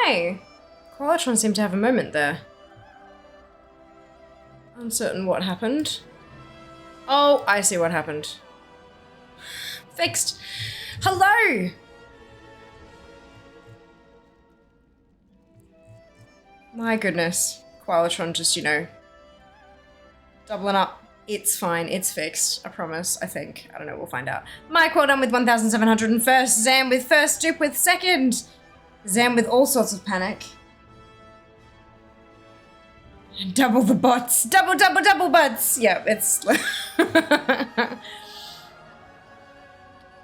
Hi! Qualitron seemed to have a moment there. Uncertain what happened. Oh, I see what happened. Fixed. Hello! My goodness. Qualitron just, you know, doubling up. It's fine. It's fixed. I promise. I think. I don't know. We'll find out. Mike, well done with 1,701st. Zam with first. Dupe with second. Zam with all sorts of panic. And double the bots. Double bots. Yep, it's...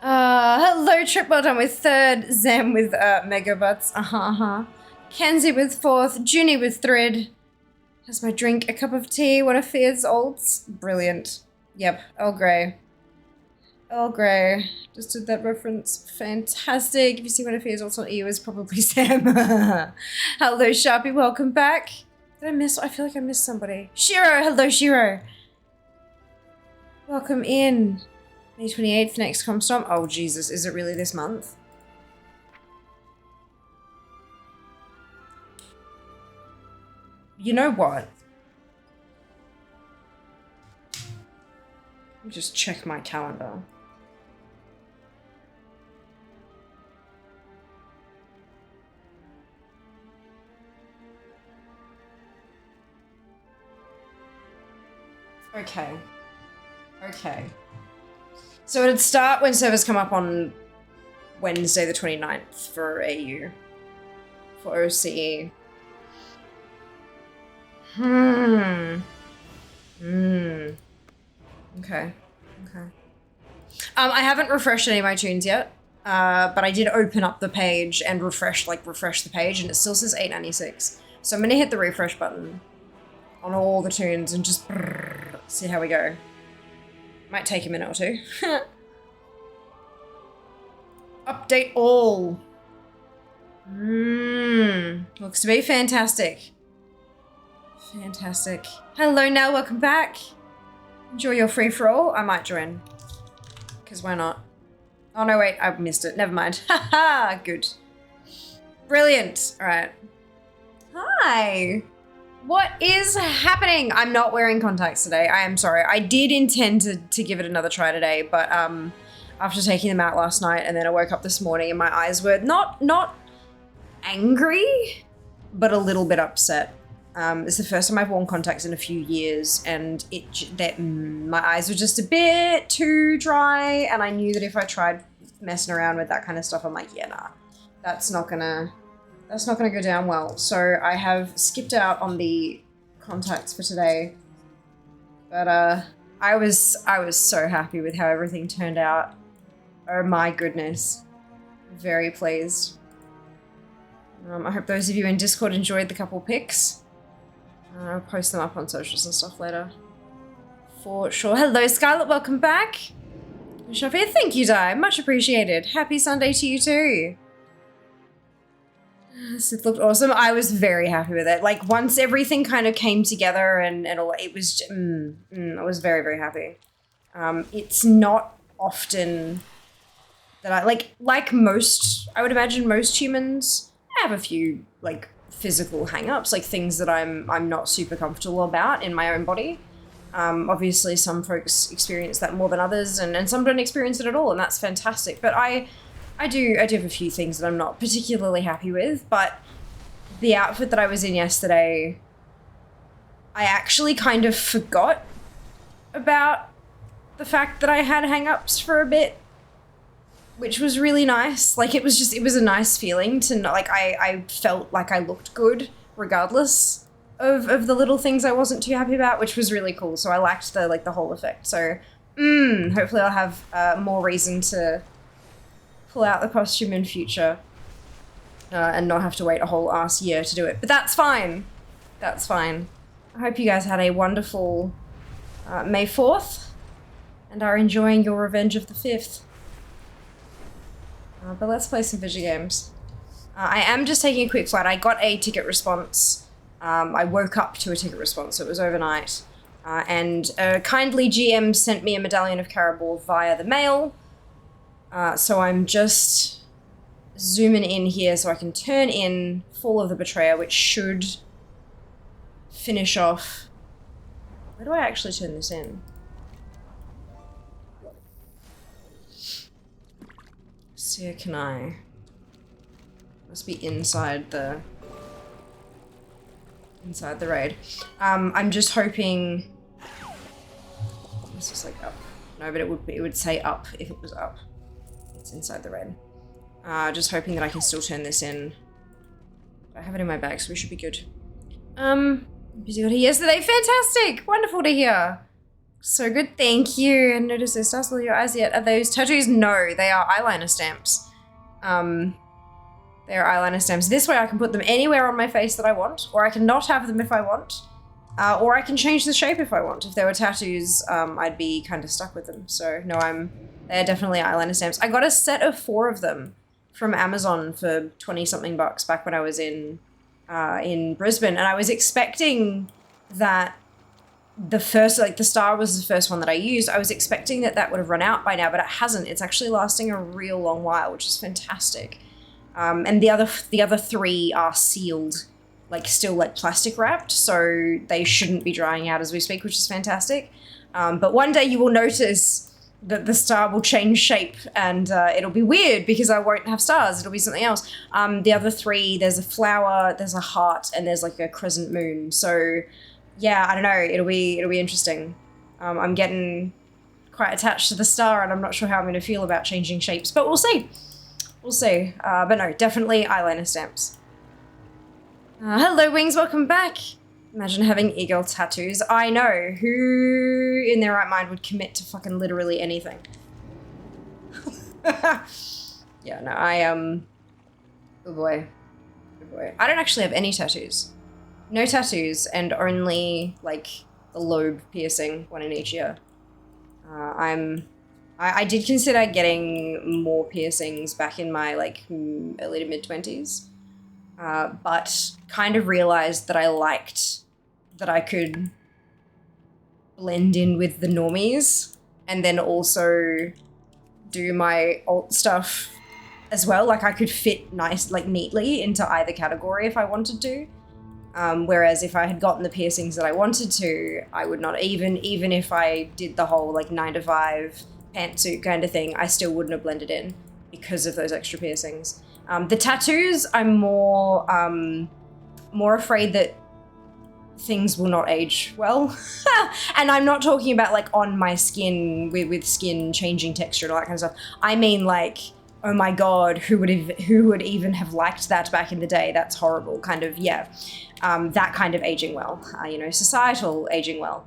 hello, Trip. Well done with third. Zam with mega bots. Kenzie with fourth. Junie with thread. Has my drink a cup of tea? What a fierce olds. Brilliant. Yep. Earl Grey. Earl Grey. Just did that reference. Fantastic. If you see what a fierce olds on EU, is probably Sam. Hello, Sharpie. Welcome back. Did I miss? I feel like I missed somebody. Shiro. Hello, Shiro. Welcome in. May 28th, next Comstomp. Oh, Jesus. Is it really this month? You know what? Let me just check my calendar. Okay. Okay. So it'd start when servers come up on Wednesday the 29th for AU. For OCE. Okay. I haven't refreshed any of my tunes yet, but I did open up the page and refresh the page, and it still says 896. So I'm gonna hit the refresh button on all the tunes and just see how we go. Might take a minute or two. Update all. Looks to be fantastic. Fantastic. Hello, Nell. Welcome back. Enjoy your free-for-all. I might join. Because why not? Oh, no, wait. I missed it. Never mind. Haha. Good. Brilliant. All right. Hi. What is happening? I'm not wearing contacts today. I am sorry. I did intend to give it another try today, but after taking them out last night and then I woke up this morning and my eyes were not angry, but a little bit upset. It's the first time I've worn contacts in a few years, and my eyes were just a bit too dry, and I knew that if I tried messing around with that kind of stuff, I'm like, yeah, nah, that's not gonna go down well. So I have skipped out on the contacts for today, but I was so happy with how everything turned out. Oh my goodness, very pleased. I hope those of you in Discord enjoyed the couple pics. I'll post them up on socials and stuff later. For sure. Hello, Scarlett. Welcome back. Shafir, thank you, Di. Much appreciated. Happy Sunday to you too. It looked awesome. I was very happy with it. Like, once everything kind of came together and all, it was, I was very, very happy. It's not often that like most, I would imagine most humans have a few, like, physical hang-ups, like things that I'm not super comfortable about in my own body. Obviously some folks experience that more than others, and some don't experience it at all, and that's fantastic. But I do have a few things that I'm not particularly happy with, but the outfit that I was in yesterday, I actually kind of forgot about the fact that I had hang-ups for a bit, which was really nice. Like, it was a nice feeling to not, like, I felt like I looked good regardless of the little things I wasn't too happy about, which was really cool. So I liked the whole effect. So, hopefully I'll have more reason to pull out the costume in future and not have to wait a whole ass year to do it. But that's fine. That's fine. I hope you guys had a wonderful May 4th and are enjoying your Revenge of the 5th. But let's play some video games. I am just taking a quick flight. I got a ticket response. I woke up to a ticket response, so it was overnight. And kindly GM sent me a Medallion of Caribou via the mail. So I'm just zooming in here so I can turn in Fall of the Betrayer, which should finish off. Where do I actually turn this in? So can I? Must be inside the raid. I'm just hoping. This is like up. No, but it would say up if it was up. It's inside the raid. Just hoping that I can still turn this in. I have it in my bag, so we should be good. Busy got here yesterday. Fantastic! Wonderful to hear. So good, thank you. And notice those stars below your eyes yet. Are those tattoos? No, they are eyeliner stamps. They are eyeliner stamps. This way I can put them anywhere on my face that I want, or I can not have them if I want, or I can change the shape if I want. If there were tattoos, I'd be kind of stuck with them. So no, they're definitely eyeliner stamps. I got a set of 4 of them from Amazon for 20-something bucks back when I was in Brisbane, and I was expecting that the star was the first one that I used. I was expecting that would have run out by now, but it hasn't. It's actually lasting a real long while, which is fantastic. And the other 3 are sealed, still plastic wrapped, so they shouldn't be drying out as we speak, which is fantastic. But one day you will notice that the star will change shape, and it'll be weird because I won't have stars. It'll be something else. The other 3, there's a flower, there's a heart, and there's a crescent moon. So yeah, I don't know. It'll be interesting. I'm getting quite attached to the star, and I'm not sure how I'm going to feel about changing shapes, but we'll see. We'll see. But no, definitely eyeliner stamps. Hello, Wings. Welcome back. Imagine having e-girl tattoos. I know. Who in their right mind would commit to fucking literally anything? Yeah, no, oh boy. Oh boy. I don't actually have any tattoos. No tattoos, and only, the lobe piercing, 1 in each ear. I did consider getting more piercings back in my, early to mid-20s. But kind of realized that I liked that I could blend in with the normies and then also do my alt stuff as well. I could fit neatly into either category if I wanted to. Whereas if I had gotten the piercings that I wanted to, I would not, even if I did the whole 9 to 5 pantsuit kind of thing, I still wouldn't have blended in because of those extra piercings. The tattoos, I'm more afraid that things will not age well. And I'm not talking about on my skin with skin changing texture and all that kind of stuff. I mean oh my God, who would even have liked that back in the day? That's horrible. Kind of, yeah. That kind of aging well, societal aging well.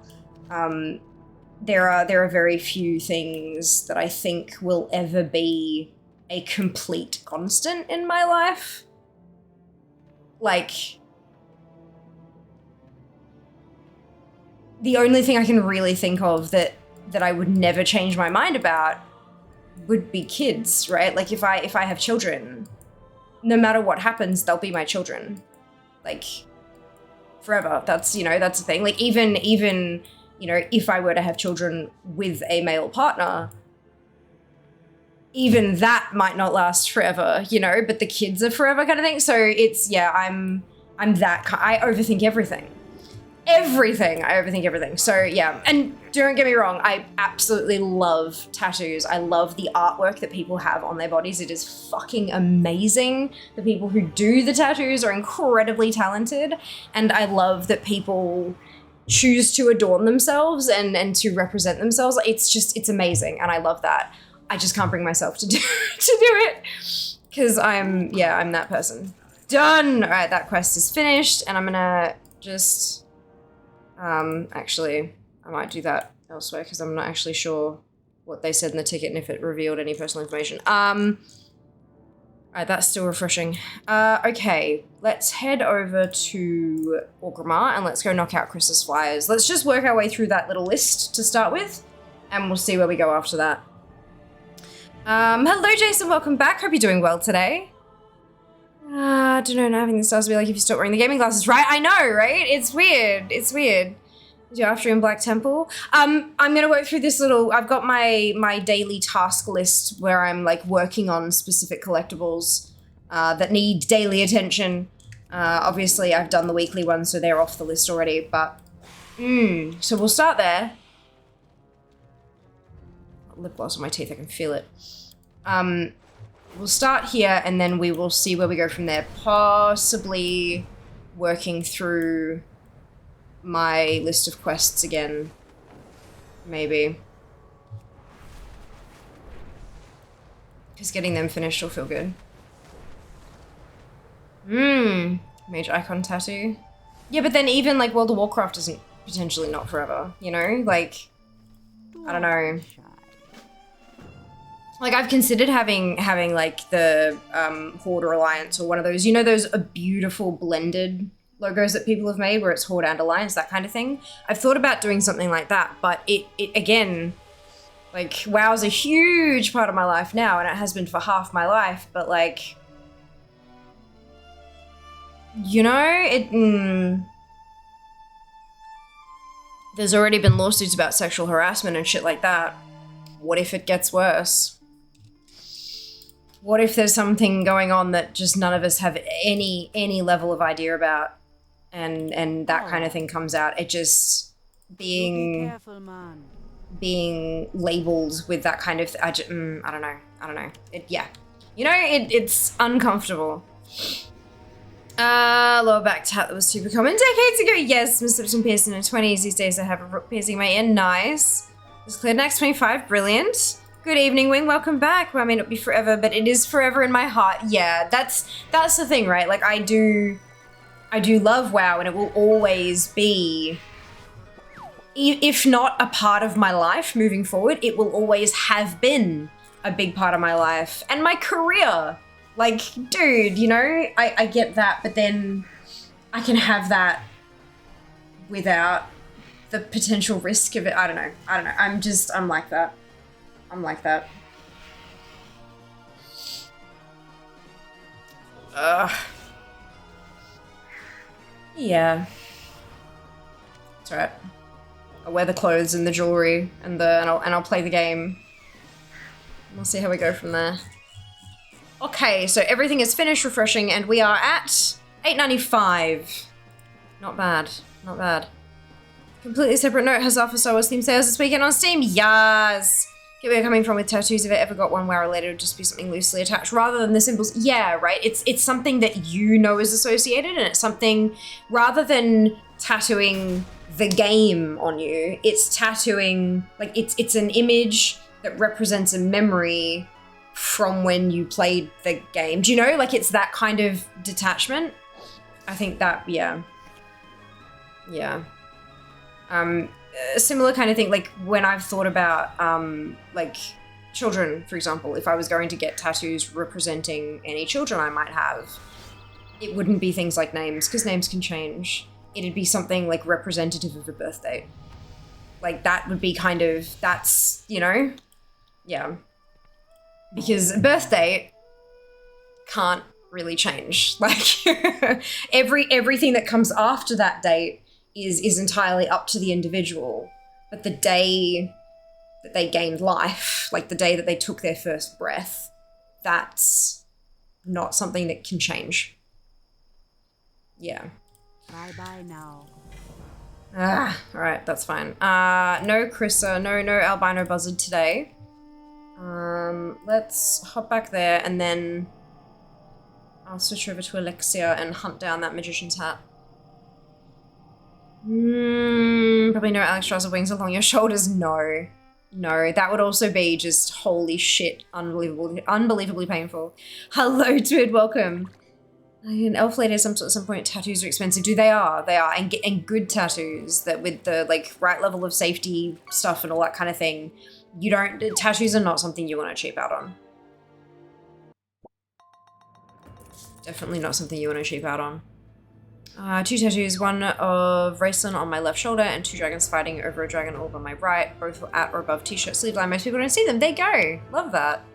There are very few things that I think will ever be a complete constant in my life. The only thing I can really think of that I would never change my mind about would be kids, right? If I have children, no matter what happens, they'll be my children. Forever. That's the thing. Even if I were to have children with a male partner, even that might not last forever, but the kids are forever kind of thing. So it's, yeah, I'm that I overthink everything. I overthink everything. So yeah, and don't get me wrong, I absolutely love tattoos. I love the artwork that people have on their bodies. It is fucking amazing. The people who do the tattoos are incredibly talented, and I love that people choose to adorn themselves and to represent themselves. It's amazing, and I love that. I just can't bring myself to do it because I'm that person. Done. All right, that quest is finished, and I'm gonna just actually, I might do that elsewhere because I'm not actually sure what they said in the ticket and if it revealed any personal information. Alright, that's still refreshing. Okay, let's head over to Orgrimmar and let's go knock out Chris's flyers. Let's just work our way through that little list to start with, and we'll see where we go after that. Hello Jason, welcome back. Hope you're doing well today. I don't know, not having the stars be if you stop wearing the gaming glasses, right? I know, right? It's weird. Do after in Black Temple. I'm gonna work through this I've got my daily task list where I'm working on specific collectibles that need daily attention. Obviously, I've done the weekly ones, so they're off the list already, but... so we'll start there. Lip gloss on my teeth, I can feel it. We'll start here, and then we will see where we go from there. Possibly working through my list of quests again. Maybe. Because getting them finished will feel good. Mage icon tattoo. Yeah, but then even like World of Warcraft isn't potentially not forever, you know? Like, I don't know. Like I've considered having like the Horde or Alliance or one of those, you know, those beautiful blended logos that people have made where it's Horde and Alliance, that kind of thing. I've thought about doing something like that, but it again, like WoW's a huge part of my life now, and it has been for half my life, but like, you know, there's already been lawsuits about sexual harassment and shit like that. What if it gets worse? What if there's something going on that just none of us have any level of idea about, and that kind of thing comes out? It just being labeled with that kind of I don't know. Yeah, you know, it's uncomfortable. Lower back tat that was super common decades ago. Yes, Miss Lipton piercing in her 20s. These days I have a rook piercing in my ear. Nice. It's cleared next 25. Brilliant. Good evening, Wing. Welcome back. Well, I may not be forever, but it is forever in my heart. Yeah, that's the thing, right? Like I do love WoW, and it will always be, if not a part of my life moving forward, it will always have been a big part of my life and my career. Like, dude, you know, I get that, but then I can have that without the potential risk of it. I don't know. I'm like that. Yeah. It's alright. I'll wear the clothes and the jewelry and I'll play the game. We'll see how we go from there. Okay, so everything is finished refreshing, and we are at 895. Not bad, not bad. Completely separate note, has offer Star Wars themed sales this weekend on Steam. Yes! Get where you're coming from with tattoos. If I ever got one WoW related, it would just be something loosely attached rather than the symbols. Yeah, right? It's something that you know is associated, and it's something, rather than tattooing the game on you, it's tattooing, like it's an image that represents a memory from when you played the game. Do you know? Like it's that kind of detachment. I think that, yeah. Yeah. A similar kind of thing, like when I've thought about like children, for example, if I was going to get tattoos representing any children I might have, it wouldn't be things like names, because names can change. It'd be something like representative of a birth date. Like that would be kind of, that's, you know? Yeah. Because a birth date can't really change. Like everything that comes after that date is entirely up to the individual. But the day that they gained life, like the day that they took their first breath, that's not something that can change. Yeah. Bye-bye now. All right, that's fine. No Chrissa, no albino buzzard today. Let's hop back there, and then I'll switch over to Alexia and hunt down that magician's hat. Probably no Alex Strasser wings along your shoulders. No, that would also be just holy shit, unbelievably painful. Hello, Twid, welcome. An elf lady at some point, tattoos are expensive. They are, and good tattoos that with the like right level of safety stuff and all that kind of thing. Tattoos are not something you want to cheap out on. Definitely not something you want to cheap out on. 2 tattoos, one of Raceland on my left shoulder and 2 dragons fighting over a dragon orb on my right, both at or above t-shirt sleeve line. Most people don't see them. There you go. Love that.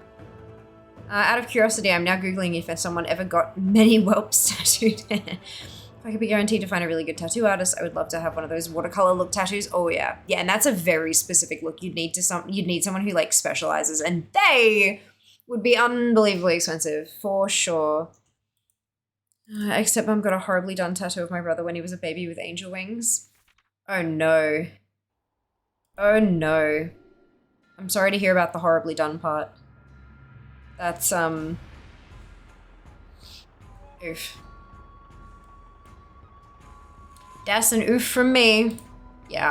Out of curiosity, I'm now Googling if someone ever got many whelps tattooed. If I could be guaranteed to find a really good tattoo artist, I would love to have one of those watercolor look tattoos. Oh yeah. Yeah, and that's a very specific look. You'd need someone who like specializes, and they would be unbelievably expensive for sure. Except Mum got a horribly done tattoo of my brother when he was a baby with angel wings. Oh no. Oh no. I'm sorry to hear about the horribly done part. That's, oof. That's an oof from me. Yeah,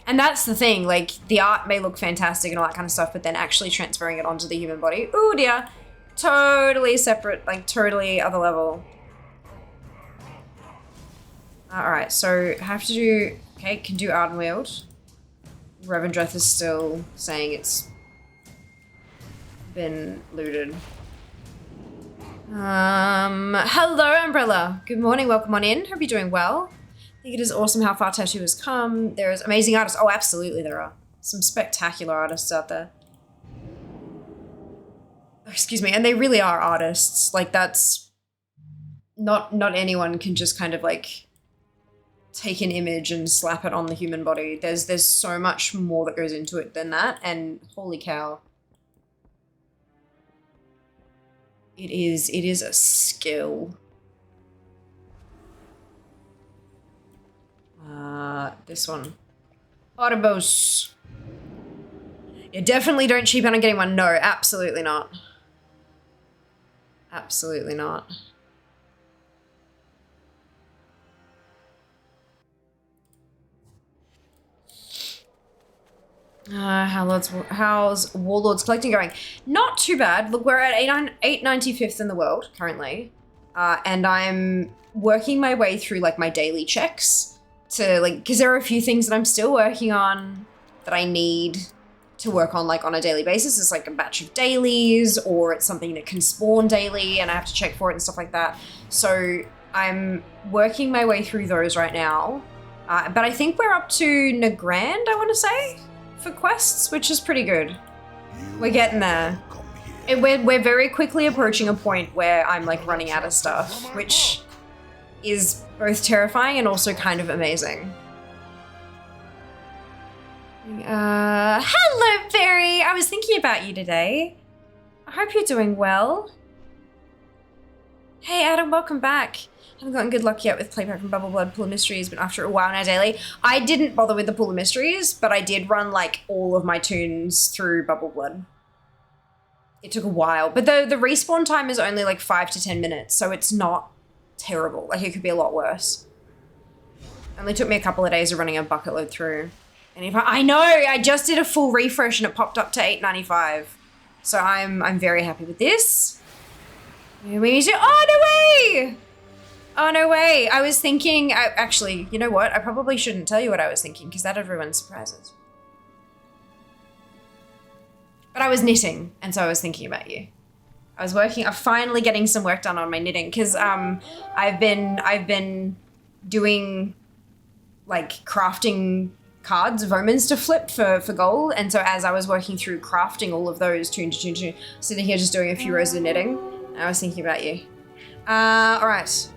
And that's the thing, like, the art may look fantastic and all that kind of stuff, but then actually transferring it onto the human body, ooh dear. Totally separate, like, totally other level. Alright, so have to do, okay, can do Ardenweald. Revendreth is still saying it's been looted. Hello, Umbrella. Good morning, welcome on in. Hope you're doing well. I think it is awesome how far Tattoo has come. There's amazing artists. Oh, absolutely there are. Some spectacular artists out there. Excuse me, and they really are artists. Like, that's... Not anyone can just kind of, like, take an image and slap it on the human body. There's so much more that goes into it than that, and holy cow. It is a skill. This one. Autobos. Yeah, definitely don't cheap out on getting one. No, absolutely not. Absolutely not. How's Warlords Collecting going? Not too bad. Look, we're at 895th in the world currently. And I'm working my way through like my daily checks to like, because there are a few things that I'm still working on that I need to work on like on a daily basis. It's like a batch of dailies or it's something that can spawn daily and I have to check for it and stuff like that. So I'm working my way through those right now. But I think we're up to Nagrand, I want to say, for quests, which is pretty good. We're getting there. We're very quickly approaching a point where I'm like running out of stuff, which is both terrifying and also kind of amazing. Hello, Barry! I was thinking about you today. I hope you're doing well. Hey, Adam, welcome back. Haven't gotten good luck yet with Playpack and Bubble Blood Pool of Mysteries, but after a while now daily. I didn't bother with the Pool of Mysteries, but I did run like all of my tunes through Bubble Blood. It took a while, but the respawn time is only like 5 to 10 minutes, so it's not terrible. Like it could be a lot worse. Only took me a couple of days of running a bucket load through. And if I know, I just did a full refresh and it popped up to 895. So I'm very happy with this. We need to, oh no way! Oh, no way. I was thinking, actually, you know what? I probably shouldn't tell you what I was thinking because that'd ruin surprises. But I was knitting, and so I was thinking about you. I'm finally getting some work done on my knitting because I've been doing like crafting cards of omens to flip for gold, and so as I was working through crafting all of those tune, sitting here just doing a few rows of knitting, I was thinking about you. All right.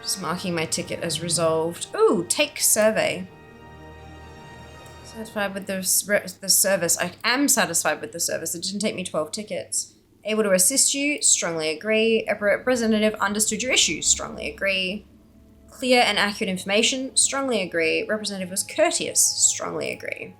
Just marking my ticket as resolved. Ooh, take survey. Satisfied with the service. I am satisfied with the service. It didn't take me 12 tickets. Able to assist you? Strongly agree. A representative understood your issues? Strongly agree. Clear and accurate information? Strongly agree. Representative was courteous? Strongly agree.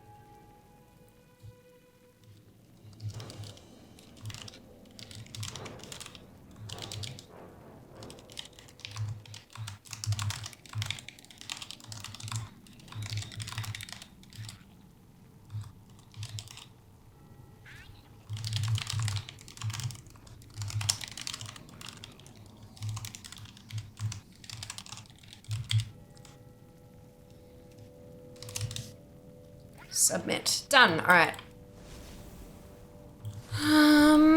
Submit. Done. All right.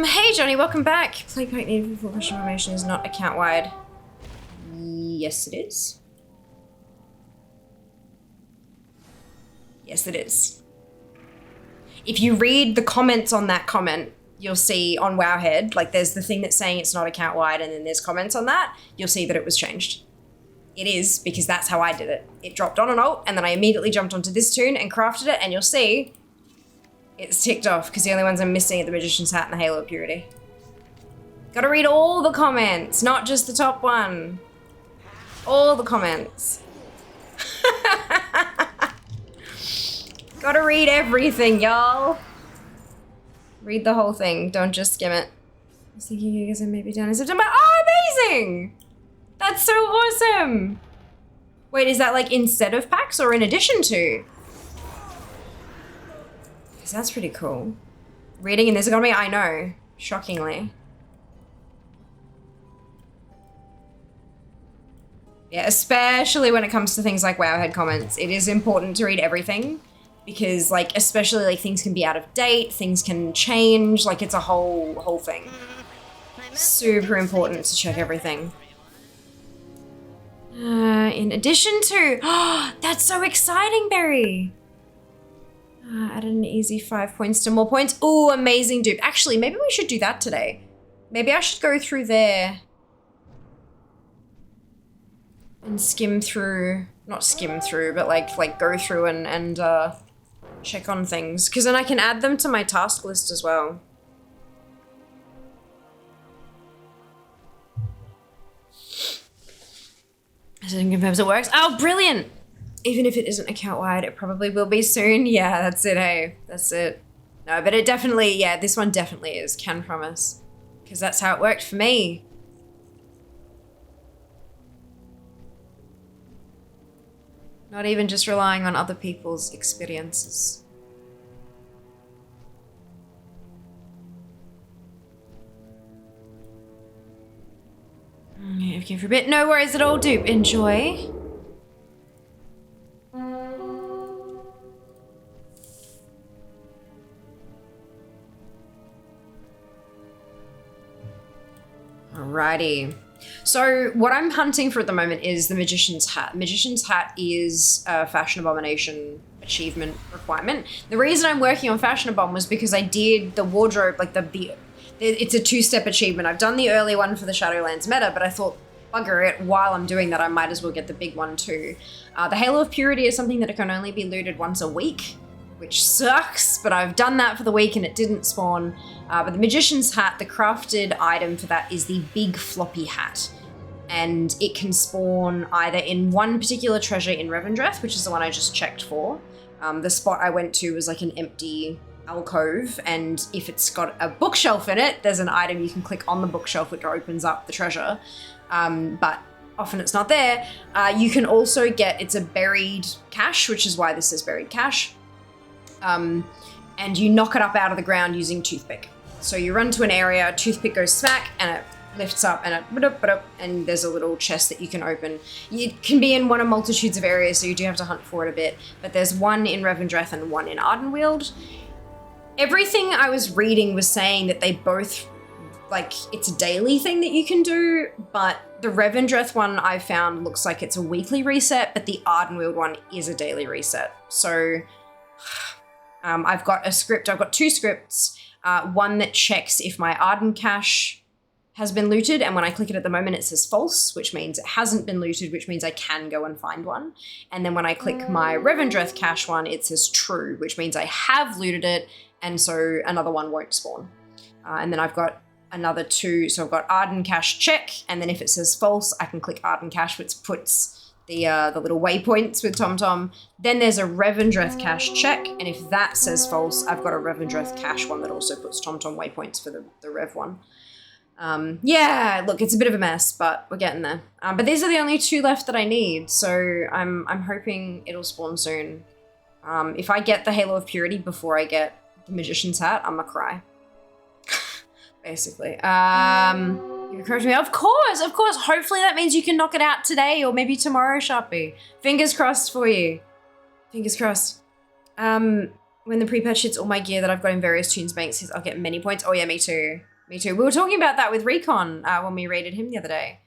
Hey Johnny, welcome back. Playpack needed for push information is not account wide. Yes, it is. Yes, it is. If you read the comments on that comment, you'll see on Wowhead, like there's the thing that's saying it's not account wide and then there's comments on that, you'll see that it was changed. It is, because that's how I did it. It dropped on an alt and then I immediately jumped onto this toon and crafted it, and you'll see it's ticked off because the only ones I'm missing are the Magician's Hat and the Halo of Purity. Gotta read all the comments, not just the top one. All the comments. Gotta read everything, y'all. Read the whole thing, don't just skim it. I was thinking you guys are maybe done in September. Oh, amazing! That's so awesome! Wait, is that like instead of packs or in addition to? Because that's pretty cool. Reading in this economy, I know, shockingly. Yeah, especially when it comes to things like Wowhead comments. It is important to read everything because, like, especially, like, things can be out of date, things can change, like, it's a whole thing. Super important to check everything. In addition to, that's so exciting, Berry. Added an easy 5 points to more points. Ooh, amazing dupe. Actually, maybe we should do that today. Maybe I should go through there and skim through, not skim through, but like go through and check on things. Because then I can add them to my task list as well. It confirms it works. Oh, brilliant! Even if it isn't account wide, it probably will be soon. Yeah, that's it, hey. That's it. No, but it definitely, yeah, this one definitely is, can promise. Because that's how it worked for me. Not even just relying on other people's experiences. Okay, for a bit. No worries at all, dupe. Enjoy. Alrighty. So what I'm hunting for at the moment is the Magician's Hat. Magician's Hat is a Fashion Abomination achievement requirement. The reason I'm working on Fashion Abom was because I did the wardrobe, like it's a 2-step achievement. I've done the early one for the Shadowlands meta, but I thought, bugger it, while I'm doing that, I might as well get the big one too. The Halo of Purity is something that can only be looted once a week, which sucks, but I've done that for the week and it didn't spawn. But the Magician's Hat, the crafted item for that is the big floppy hat. And it can spawn either in one particular treasure in Revendreth, which is the one I just checked for. The spot I went to was like an empty alcove, and if it's got a bookshelf in it, there's an item you can click on the bookshelf which opens up the treasure. But often it's not there. You can also get, it's a buried cache, which is why this says buried cache. And you knock it up out of the ground using toothpick. So you run to an area, toothpick goes smack, and it lifts up and there's a little chest that you can open. It can be in one of multitudes of areas, so you do have to hunt for it a bit, but there's one in Revendreth and one in Ardenweald. Everything I was reading was saying that they both, like, it's a daily thing that you can do, but the Revendreth one I found looks like it's a weekly reset, but the Ardenweald one is a daily reset. So I've got a script, I've got 2 scripts, one that checks if my Arden cache has been looted, and when I click it at the moment it says false, which means it hasn't been looted, which means I can go and find one. And then when I click my Revendreth cache one, it says true, which means I have looted it, and so another one won't spawn. And then I've got another 2, so I've got Arden cache check, and then if it says false, I can click Arden cache, which puts the little waypoints with TomTom. Then there's a Revendreth cache check, and if that says false, I've got a Revendreth cache one that also puts TomTom waypoints for the Rev one. Yeah, look, it's a bit of a mess, but we're getting there. But these are the only 2 left that I need, so I'm hoping it'll spawn soon. If I get the Halo of Purity before I get the Magician's Hat, I'm gonna cry. Basically. You encourage me? Of course! Hopefully that means you can knock it out today or maybe tomorrow, Sharpie. Fingers crossed for you. Fingers crossed. When the pre-patch hits all my gear that I've got in various tunes banks, I'll get many points. Oh yeah, me too. Me too. We were talking about that with Recon when we raided him the other day.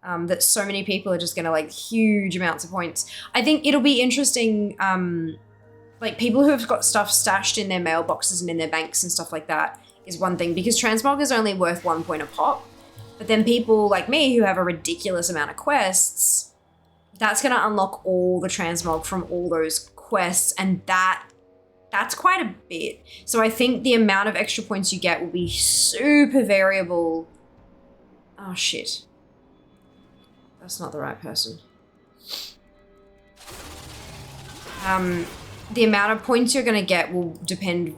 That so many people are just gonna, like, huge amounts of points. I think it'll be interesting, like, people who have got stuff stashed in their mailboxes and in their banks and stuff like that. is one thing, because transmog is only worth 1 point a pop. But then people like me who have a ridiculous amount of quests, that's going to unlock all the transmog from all those quests, and that's quite a bit. So I think the amount of extra points you get will be super variable. Oh, shit. That's not the right person. The amount of points you're going to get will depend,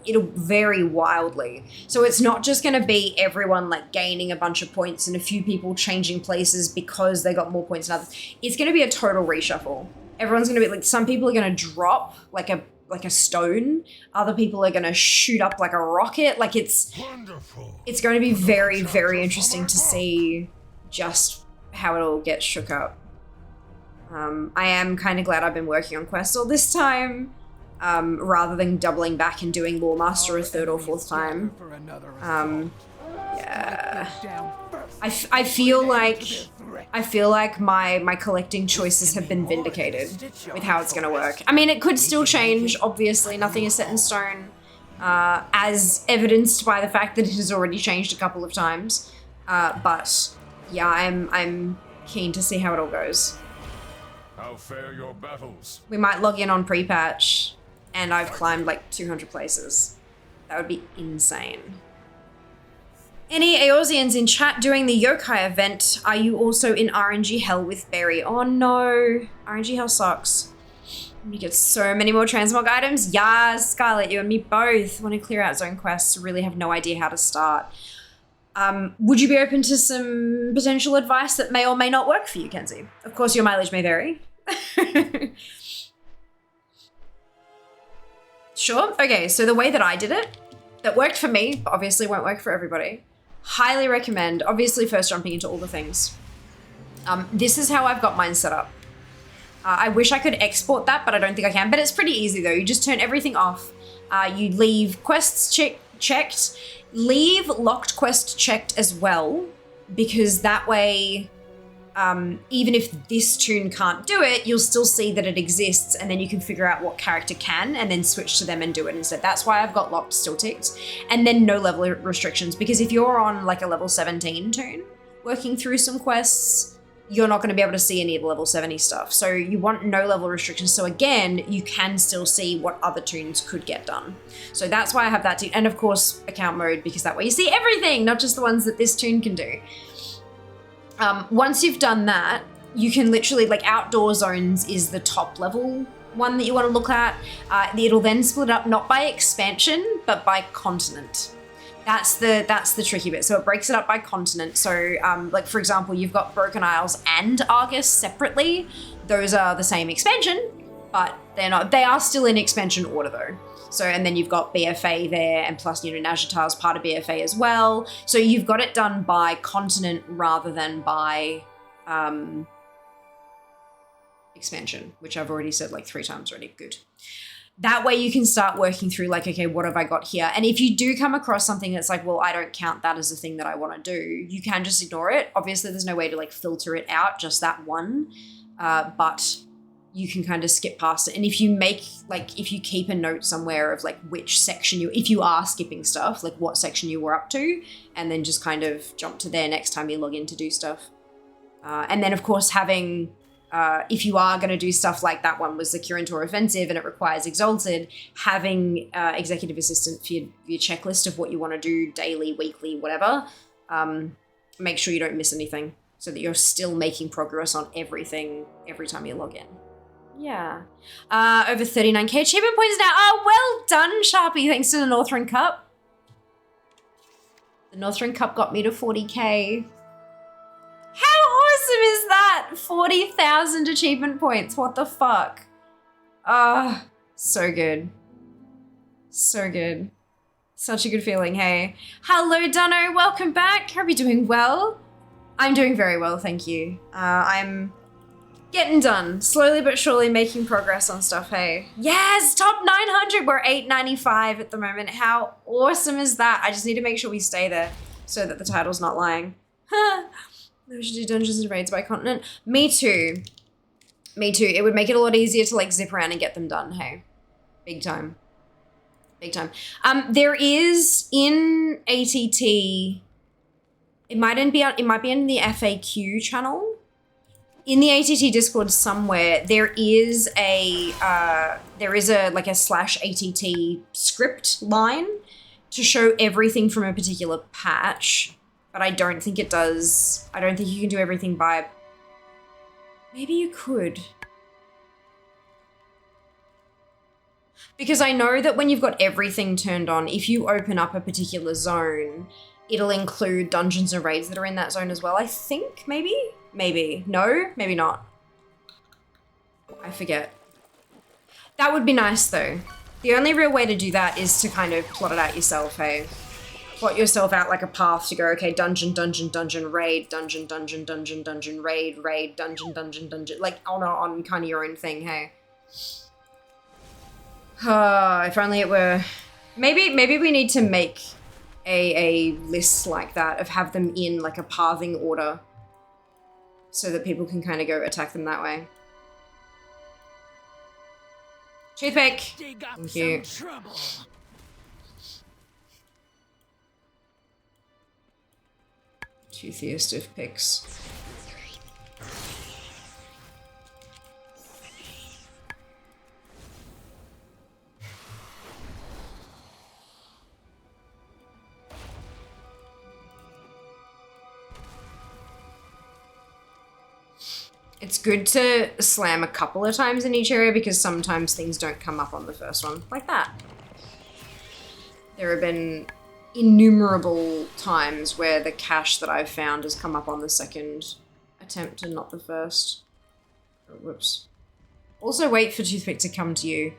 it'll vary wildly. So it's not just going to be everyone like gaining a bunch of points and a few people changing places because they got more points than others. It's going to be a total reshuffle. Everyone's going to be like, some people are going to drop like a stone. Other people are going to shoot up like a rocket. Like it's going to be very, very interesting to see just how it all gets shook up. I am kind of glad I've been working on quests all this time, rather than doubling back and doing Lore Master a third or fourth time. Yeah. I feel like my collecting choices have been vindicated with how it's going to work. I mean, it could still change. Obviously, nothing is set in stone, as evidenced by the fact that it has already changed a couple of times. But yeah, I'm keen to see how it all goes. How fare your battles? We might log in on pre-patch, and I've climbed like 200 places. That would be insane. Any Eorzeans in chat doing the Yokai event? Are you also in RNG hell with Berry? Oh no, RNG hell sucks. You get so many more transmog items. Yes, Scarlett, you and me both want to clear out zone quests. Really have no idea how to start. Would you be open to some potential advice that may or may not work for you, Kenzie? Of course, your mileage may vary. Sure. Okay, so the way that I did it, that worked for me, but obviously won't work for everybody. Highly recommend, obviously first jumping into all the things. This is how I've got mine set up. I wish I could export that, but I don't think I can. But it's pretty easy though. You just turn everything off. You leave quests checked. Leave locked quest checked as well, because that way, even if this toon can't do it, you'll still see that it exists, and then you can figure out what character can and then switch to them and do it instead. That's why I've got locked still ticked. And then no level restrictions, because if you're on like a level 17 toon working through some quests, you're not going to be able to see any of the level 70 stuff. So you want no level restrictions. So again, you can still see what other toons could get done. So that's why I have that too. And of course, account mode, because that way you see everything, not just the ones that this toon can do. Once you've done that, you can literally, like, outdoor zones is the top level one that you want to look at. It'll then split up not by expansion, but by continent. That's the tricky bit. So it breaks it up by continent. So like, for example, you've got Broken Isles and Argus separately. Those are the same expansion, but they're not. They are still in expansion order though. So, and then you've got BFA there, and plus, you know, Nazjatar is part of BFA as well. So you've got it done by continent rather than by expansion, which I've already said like 3 times already. Good. That way you can start working through like, okay, what have I got here? And if you do come across something that's like, well, I don't count that as a thing that I want to do, you can just ignore it. Obviously, there's no way to like filter it out, just that one. But you can kind of skip past it. And if you make, like, if you keep a note somewhere of like which section if you are skipping stuff, like what section you were up to, and then just kind of jump to there next time you log in to do stuff. And then of course having, if you are going to do stuff like that one was the Kirintor Offensive and it requires Exalted, having Executive Assistant for your checklist of what you want to do daily, weekly, whatever, make sure you don't miss anything so that you're still making progress on everything every time you log in. Yeah. Over 39k achievement points now. Oh, well done, Sharpie. Thanks to the Northrend Cup. The Northrend Cup got me to 40k. How awesome is that? 40,000 achievement points. What the fuck? So good. So good. Such a good feeling, hey. Hello, Dunno. Welcome back. Hope you're doing well. I'm doing very well, thank you. I'm getting done. Slowly but surely making progress on stuff, hey. Yes, top 900. We're 895 at the moment. How awesome is that? I just need to make sure we stay there so that the title's not lying. We should do dungeons and raids by continent. Me too. Me too. It would make it a lot easier to like zip around and get them done, hey. Big time. Big time. There is in ATT. It might be in the FAQ channel. In the ATT Discord somewhere, there is a like a /ATT script line to show everything from a particular patch, but I don't think it does. I don't think you can do everything by. Maybe you could. Because I know that when you've got everything turned on, if you open up a particular zone, it'll include dungeons and raids that are in that zone as well, I think, maybe? Maybe. No? Maybe not. I forget. That would be nice, though. The only real way to do that is to kind of plot it out yourself, hey? Plot yourself out like a path to go, okay, dungeon, dungeon, dungeon, raid, dungeon, dungeon, dungeon, dungeon, raid, raid, dungeon, dungeon, dungeon. Like, on kind of your own thing, hey? If only it were... Maybe we need to make a list like that, of have them in like a pathing order so that people can kind of go attack them that way. Toothpick! Thank you. Toothiest of picks. It's good to slam a couple of times in each area because sometimes things don't come up on the first one, like that. There have been innumerable times where the cache that I've found has come up on the second attempt and not the first. Oh, whoops. Also wait for Toothpick to come to you.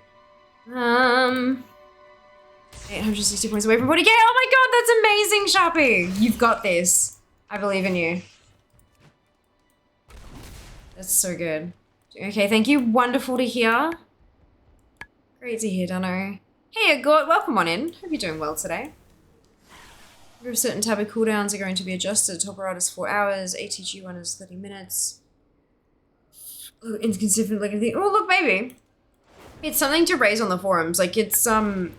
860 points away from 40k. Oh my god, that's amazing, Sharpie! You've got this. I believe in you. That's so good. Okay, thank you. Wonderful to hear. Great to hear, Dunno. Hey, Agort, welcome on in. Hope you're doing well today. Certain tab of cooldowns are going to be adjusted. Top right is 4 hours. ATG 1 is 30 minutes. Oh, inconsistent looking thing. Oh, look, maybe. It's something to raise on the forums. Like, it's, that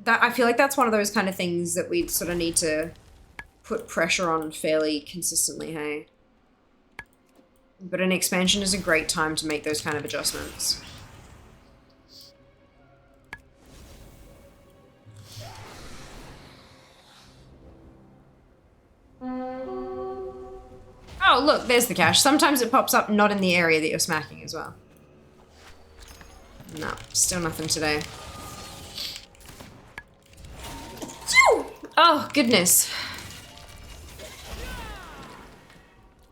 I feel like that's one of those kind of things that we sort of need to put pressure on fairly consistently, hey? But an expansion is a great time to make those kind of adjustments. Oh, look, there's the cache. Sometimes it pops up not in the area that you're smacking as well. No, still nothing today. Oh, goodness.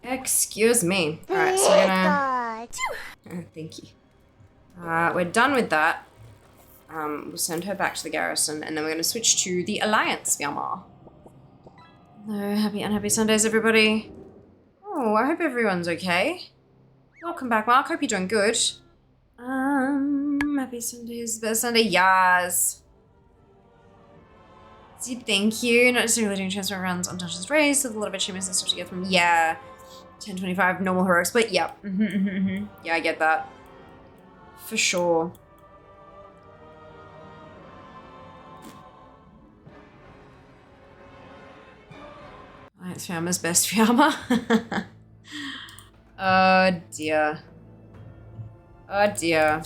Excuse me. Alright, so we're gonna... Oh, thank you. We're done with that. We'll send her back to the garrison, and then we're gonna switch to the Alliance, Yama. Hello, happy, unhappy Sundays, everybody. Oh, I hope everyone's okay. Welcome back, Mark. Hope you're doing good. Happy Sundays, best Sunday, yes. Thank you. Not necessarily doing transfer runs on Dungeons Raised, so a little bit shameless and stuff to get from. Yeah. 1025 normal heroics, but yeah. Yeah, I get that. For sure. Alliance Fiamma's best Fiamma. Oh dear. Oh dear.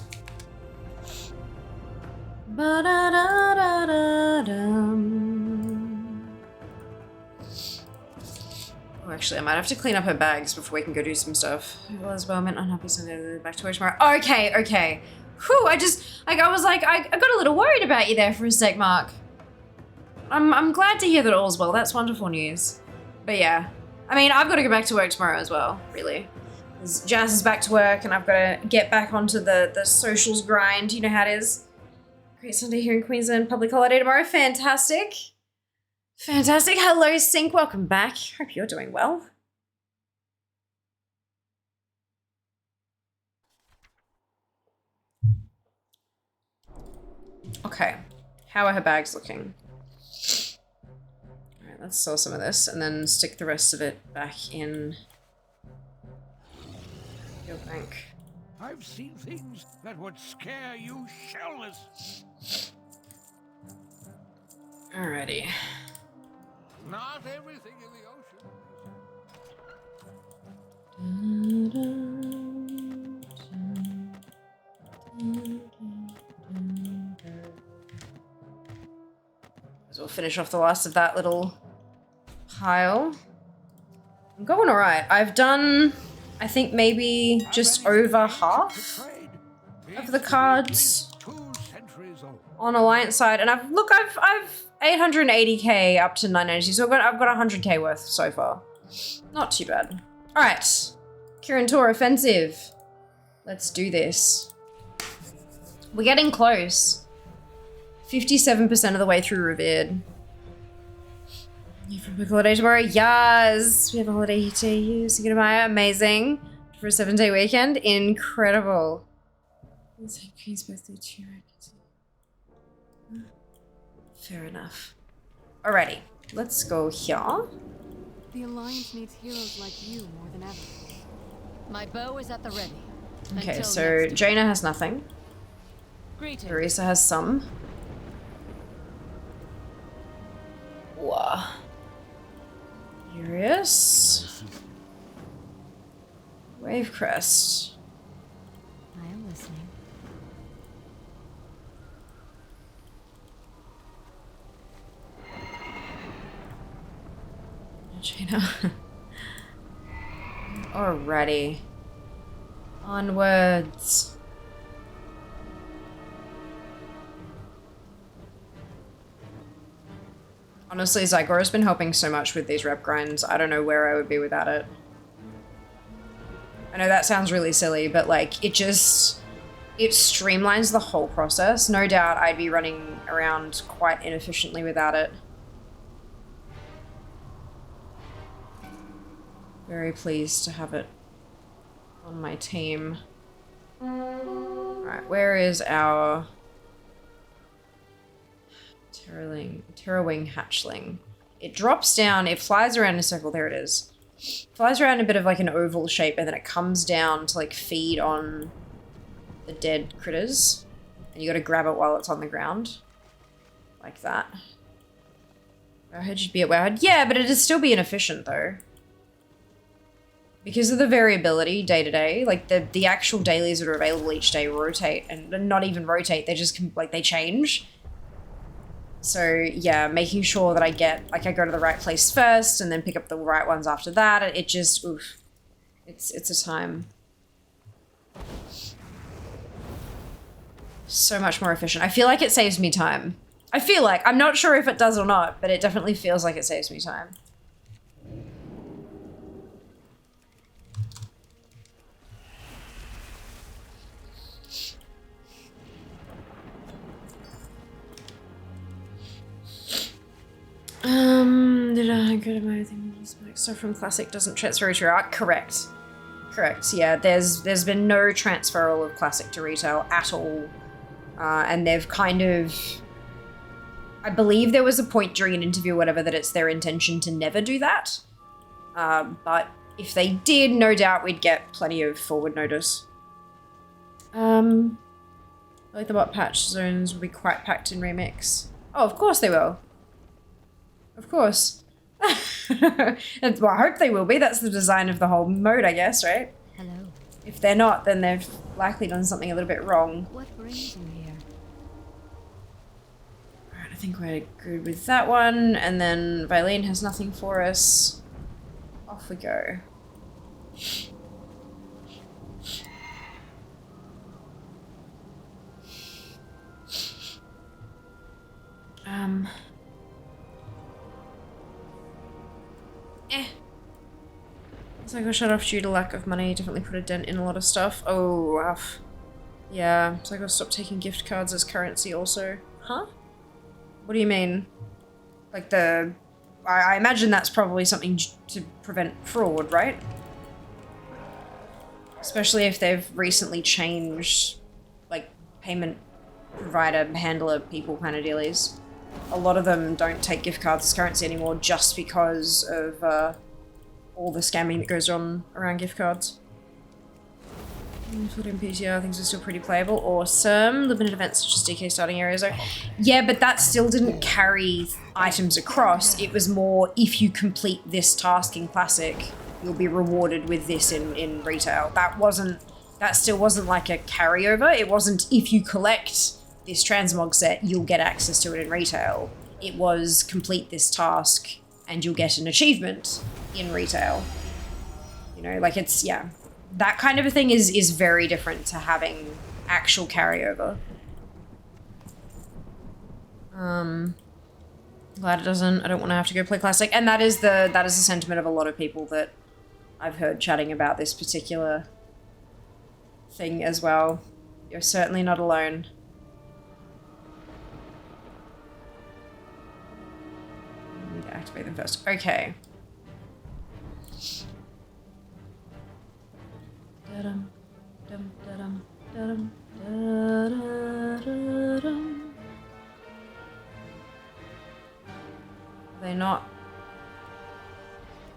Oh, actually, I might have to clean up her bags before we can go do some stuff. Well, as well, meant unhappy Sunday, back to work tomorrow. Okay, okay. Whew, I was like, I got a little worried about you there for a sec, Mark. I'm glad to hear that all's well. That's wonderful news. But yeah, I mean, I've got to go back to work tomorrow as well, really. Jazz is back to work and I've got to get back onto the socials grind. You know how it is. Great Sunday here in Queensland. Public holiday tomorrow. Fantastic. Fantastic. Hello, Sync. Welcome back. Hope you're doing well. Okay. How are her bags looking? Alright, let's sell some of this and then stick the rest of it back in your bank. I've seen things that would scare you shellless. Alrighty. Not everything in the ocean. So we'll finish off the last of that little pile. I'm going alright. I've done, I think, maybe just over half of the cards on Alliance side, and I've 880k up to 990, so I've got 100k worth so far. Not too bad. All right, Kirin Tor offensive. Let's do this. We're getting close. 57% of the way through Revered. You for a big holiday tomorrow? Yes, we have a holiday to use. Goodbye, amazing for a 7-day weekend. Incredible. It's like Queen's birthday too, right? Fair enough. Alrighty, let's go here. The Alliance needs heroes like you more than ever. My bow is at the ready. Okay, Until so next Jaina has nothing. Greetings. Teresa has some. Whoa. Furious. Wave Crest. I am listening. Jaina. Alrighty. Onwards. Honestly, Zygora's been helping so much with these rep grinds. I don't know where I would be without it. I know that sounds really silly, but like, it streamlines the whole process. No doubt I'd be running around quite inefficiently without it. Very pleased to have it on my team. Alright, where is our Terrawing hatchling? It drops down, it flies around in a circle, there it is. Flies around a bit of like an oval shape, and then it comes down to like feed on the dead critters. And you gotta grab it while it's on the ground. Like that. I heard you'd be at Wowhead. Yeah, but it'd still be inefficient though. Because of the variability day to day, like the actual dailies that are available each day rotate, and not even rotate, they just like they change. So yeah, making sure that I go to the right place first and then pick up the right ones after that. It just, oof, it's a time. So much more efficient. I feel like it saves me time. I'm not sure if it does or not, but it definitely feels like it saves me time. Did I go to my thing? Stuff from Classic doesn't transfer to Retail. Correct. Correct, yeah. There's been no transferal of Classic to Retail at all. And they've kind of... I believe there was a point during an interview or whatever that it's their intention to never do that. But if they did, no doubt we'd get plenty of forward notice. I like the bot patch zones will be quite packed in Remix. Oh, of course they will. Of course. Well, I hope they will be. That's the design of the whole mode, I guess, right? Hello. If they're not, then they've likely done something a little bit wrong. What brings you here? Alright, I think we're good with that one. And then Vilene has nothing for us. Off we go. So I got shut off due to lack of money. Definitely put a dent in a lot of stuff. Oh, rough. Yeah, so I gotta stop taking gift cards as currency also. Huh? What do you mean? Like I imagine that's probably something to prevent fraud, right? Especially if they've recently changed, like, payment provider, handler, people kind of dealies. A lot of them don't take gift cards as currency anymore just because of all the scamming that goes on around gift cards. Put in PTR, things are still pretty playable. Awesome. Limited events such as DK starting areas. Yeah, but that still didn't carry items across. It was more, if you complete this task in Classic, you'll be rewarded with this in retail. That still wasn't like a carryover. It wasn't, if you collect this transmog set, you'll get access to it in retail. It was, complete this task and you'll get an achievement in retail. You know, like it's, yeah. That kind of a thing is very different to having actual carryover. Glad it doesn't. I don't want to have to go play Classic. And that is the sentiment of a lot of people that I've heard chatting about this particular thing as well. You're certainly not alone. I need to activate them first. Okay. Da-dum, dum, da-dum, da-dum, da-da-da-dum. Are they not?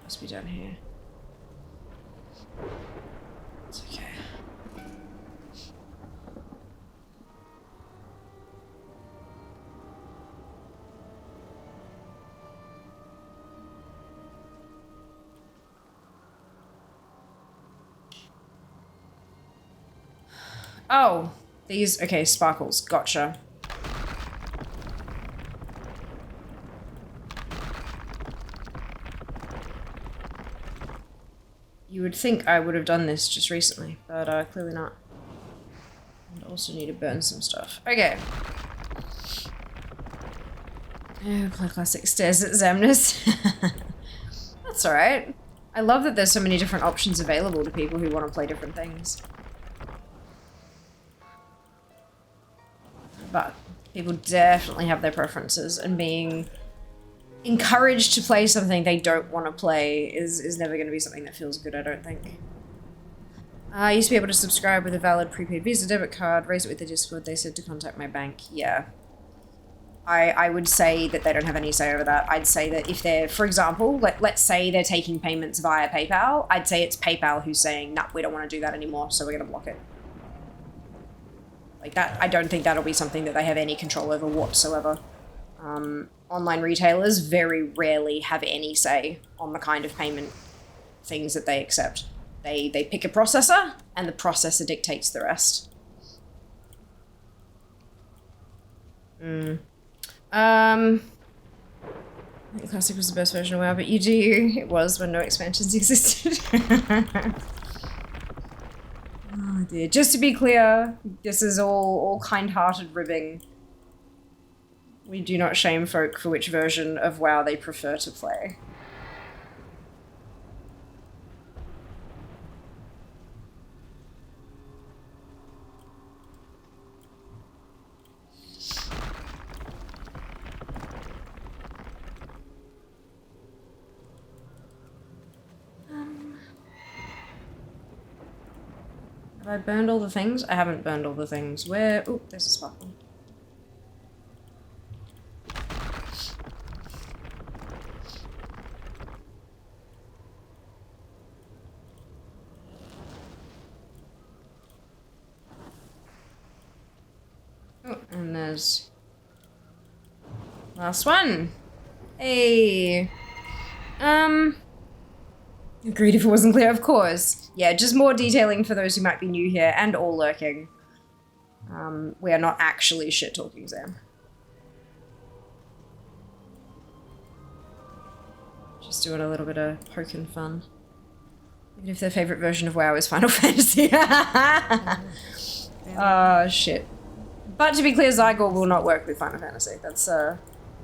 Must be down here. It's okay. Oh, these, okay, sparkles, gotcha. You would think I would have done this just recently, but clearly not. And also need to burn some stuff. Okay. Oh, play Classic stares at Zamnus. That's alright. I love that there's so many different options available to people who want to play different things. But people definitely have their preferences, and being encouraged to play something they don't want to play is never going to be something that feels good, I don't think. I used to be able to subscribe with a valid prepaid Visa debit card, raise it with the Discord, they said to contact my bank. Yeah. I would say that they don't have any say over that. I'd say that if they're, for example, let's say they're taking payments via PayPal, I'd say it's PayPal who's saying, nah, we don't want to do that anymore, so we're going to block it. Like that, I don't think that'll be something that they have any control over whatsoever. Online retailers very rarely have any say on the kind of payment things that they accept. They pick a processor, and the processor dictates the rest. I think Classic was the best version of WoW, but you do. It was when no expansions existed. Oh dear. Just to be clear, this is all kind-hearted ribbing. We do not shame folk for which version of WoW they prefer to play. Have I burned all the things? I haven't burned all the things. Where? Oh, there's a sparkle. Oh, and there's last one. Hey. Agreed if it wasn't clear, of course. Yeah, just more detailing for those who might be new here and all lurking. We are not actually shit-talking Zam. Just doing a little bit of poking fun. Even if their favorite version of WoW is Final Fantasy. Oh, shit. But to be clear, Zygor will not work with Final Fantasy. That's,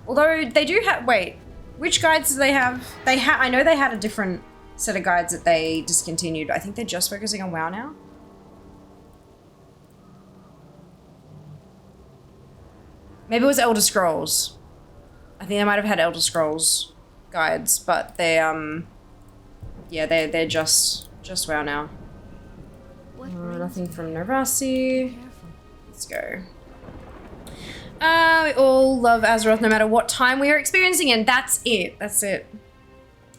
although they do have, wait, which guides do they have? I know they had a different set of guides that they discontinued. I think they're just focusing on WoW now. Maybe it was Elder Scrolls. I think they might have had Elder Scrolls guides, but they, yeah, they're just WoW now. Nothing from Narasi. Let's go. We all love Azeroth no matter what time we are experiencing, and that's it. That's it.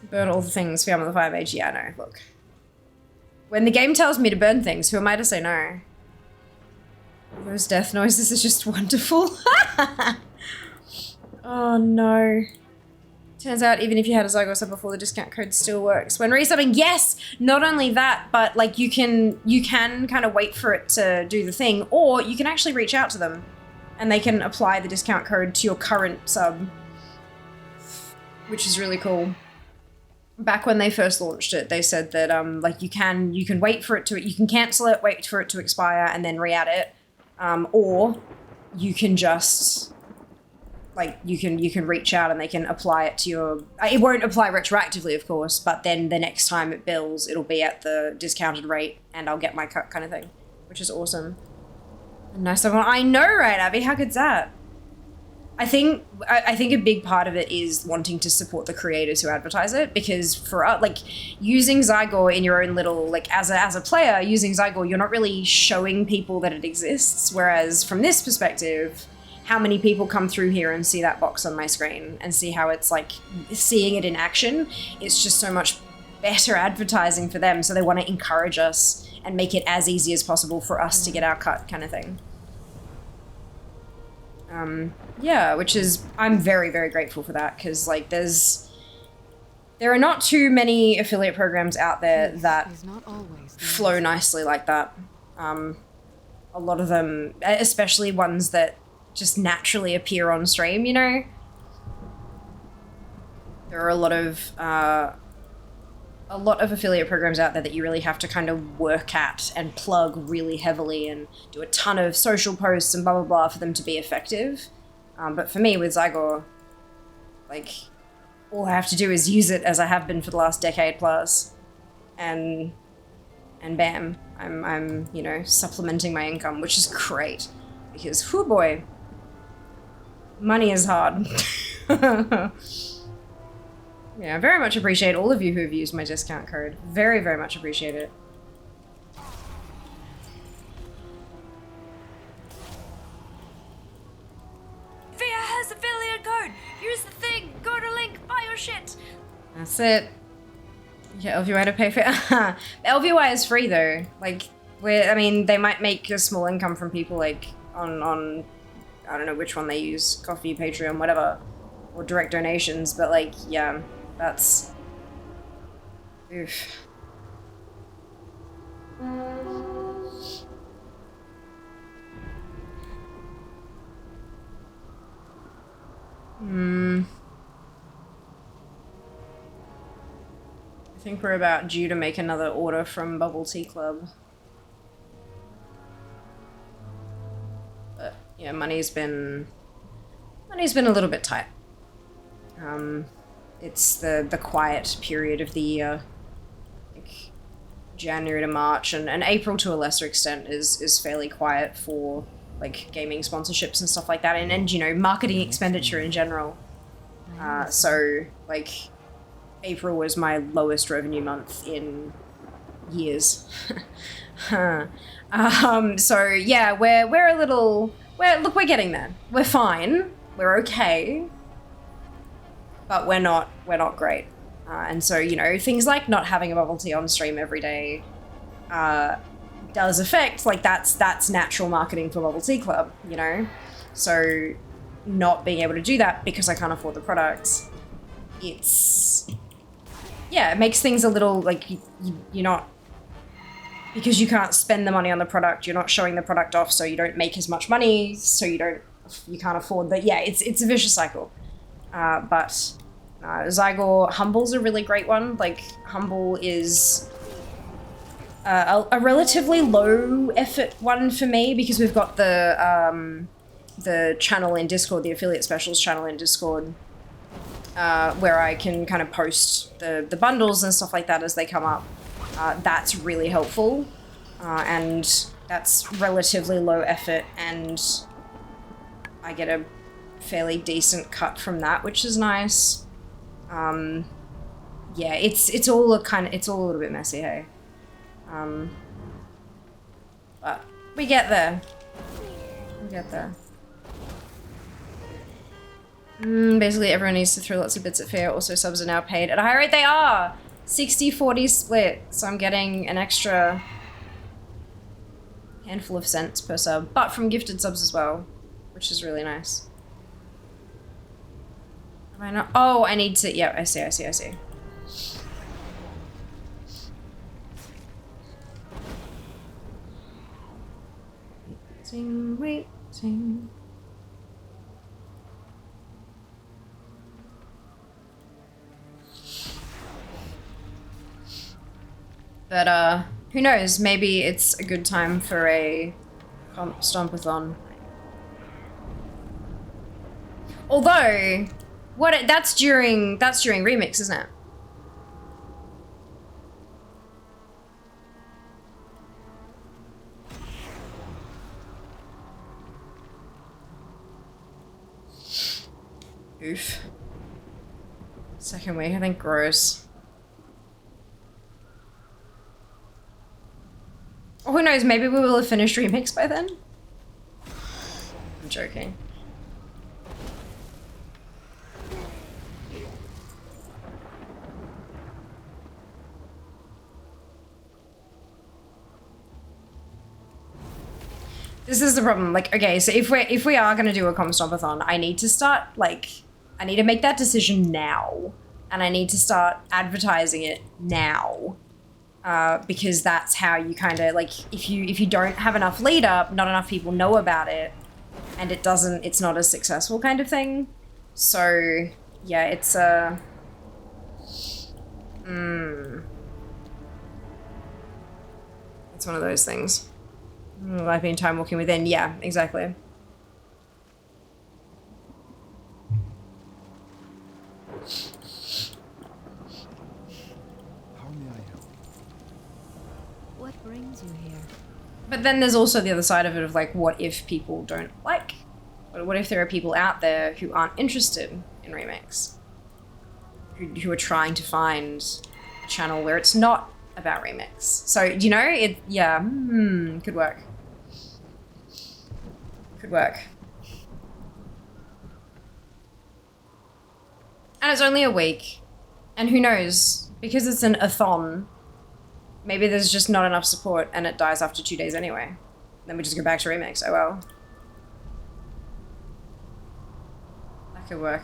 Burn all the things, found with the Fire Mage. Yeah, no, look. When the game tells me to burn things, who am I to say no? Those death noises are just wonderful. Oh no. Turns out even if you had a Zygo sub before, the discount code still works. When resubbing, yes! Not only that, but like you can kind of wait for it to do the thing, or you can actually reach out to them and they can apply the discount code to your current sub, which is really cool. Back when they first launched it, they said that like you can wait for it to, you can cancel it, wait for it to expire, and then re-add it, or you can just like you can reach out and they can apply it to your. It won't apply retroactively, of course, but then the next time it bills, it'll be at the discounted rate, and I'll get my cut, kind of thing, which is awesome. Nice one. I know, right, Abby? How good's that? I think a big part of it is wanting to support the creators who advertise it, because for us, like using Zygor in your own little, like as a player using Zygor, you're not really showing people that it exists. Whereas from this perspective, how many people come through here and see that box on my screen and see how it's like seeing it in action? It's just so much better advertising for them. So they want to encourage us and make it as easy as possible for us to get our cut, kind of thing. Yeah, which is, I'm very, very grateful for that, because like there are not too many affiliate programs out there that flow nicely like that. A lot of them, especially ones that just naturally appear on stream, you know? There are a lot of affiliate programs out there that you really have to kind of work at and plug really heavily and do a ton of social posts and blah, blah, blah for them to be effective. But for me with Zygor, like, all I have to do is use it as I have been for the last decade plus, and bam, I'm you know, supplementing my income, which is great, because, whoo boy, money is hard. Yeah, I very much appreciate all of you who have used my discount code. Very, very much appreciate it. Via has affiliate code! Here's the thing! Go to link, buy your shit! That's it. Yeah, LVY to pay for LVY is free though. Like, I mean, they might make a small income from people like on I don't know which one they use, Coffee, Patreon, whatever, or direct donations, but like, yeah, that's, oof. I think we're about due to make another order from Bubble Tea Club. But yeah, money's been a little bit tight. It's the quiet period of the year. Like January to March, and April to a lesser extent is fairly quiet for like gaming sponsorships and stuff like that, and you know, marketing expenditure in general. So like April was my lowest revenue month in years. So yeah, we're a little, look, we're getting there. We're fine. We're okay. But we're not great. And so, you know, things like not having a bubble tea on stream every day does affect, like, that's natural marketing for Bubble Tea Club, you know? So not being able to do that because I can't afford the products, it's, yeah, it makes things a little, like, you're not, because you can't spend the money on the product, you're not showing the product off, so you don't make as much money, so you can't afford that. Yeah, it's a vicious cycle. But Zygor, Humble's a really great one. Like, Humble is a relatively low effort one for me, because we've got the channel in Discord, the affiliate specials channel in Discord, where I can kind of post the bundles and stuff like that as they come up. That's really helpful, and that's relatively low effort, and I get a fairly decent cut from that, which is nice. Yeah, it's all a little bit messy, hey. But we get there. We get there. Basically, everyone needs to throw lots of bits at fair. Also, subs are now paid at a high rate. They are! 60-40 split, so I'm getting an extra handful of cents per sub, but from gifted subs as well, which is really nice. Am I not? Oh, I need to, yeah, I see. Waiting. But, who knows? Maybe it's a good time for a stompathon. Although, that's during remix, isn't it? Oof. Second week, I think gross. Oh, who knows? Maybe we will have finished remix by then. I'm joking. This is the problem. Like, okay, so if we are gonna do a stompathon, I need to start I need to make that decision now, and I need to start advertising it now. Because that's how you kind of if you don't have enough lead up, not enough people know about it, and it's not as successful kind of thing. So yeah, it's it's one of those things. Life being time walking within, yeah, exactly. What brings you here? But then there's also the other side of it of what if people don't like? What if there are people out there who aren't interested in remix? Who are trying to find a channel where it's not about remix. So, you know, could work. Could work. And it's only a week. And who knows? Because it's an a-thon, maybe there's just not enough support and it dies after 2 days anyway. Then we just go back to remix. Oh well. That could work.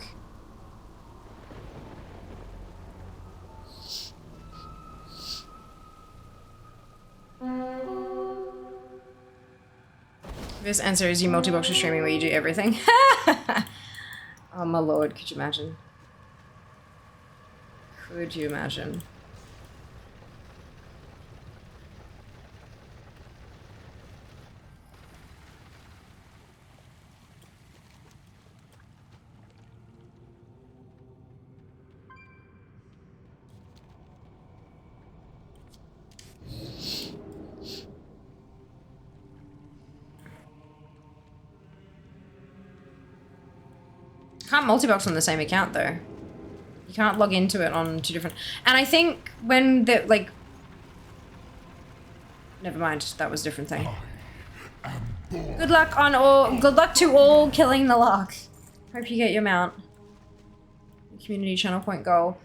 This answer is you multi-boxer streaming where you do everything. Oh my lord, could you imagine? Could you imagine? Can't multi-box on the same account though. You can't log into it on two different. And I think when the never mind, that was a different thing. Good luck to all killing the lark. Hope you get your mount. Community channel point goal.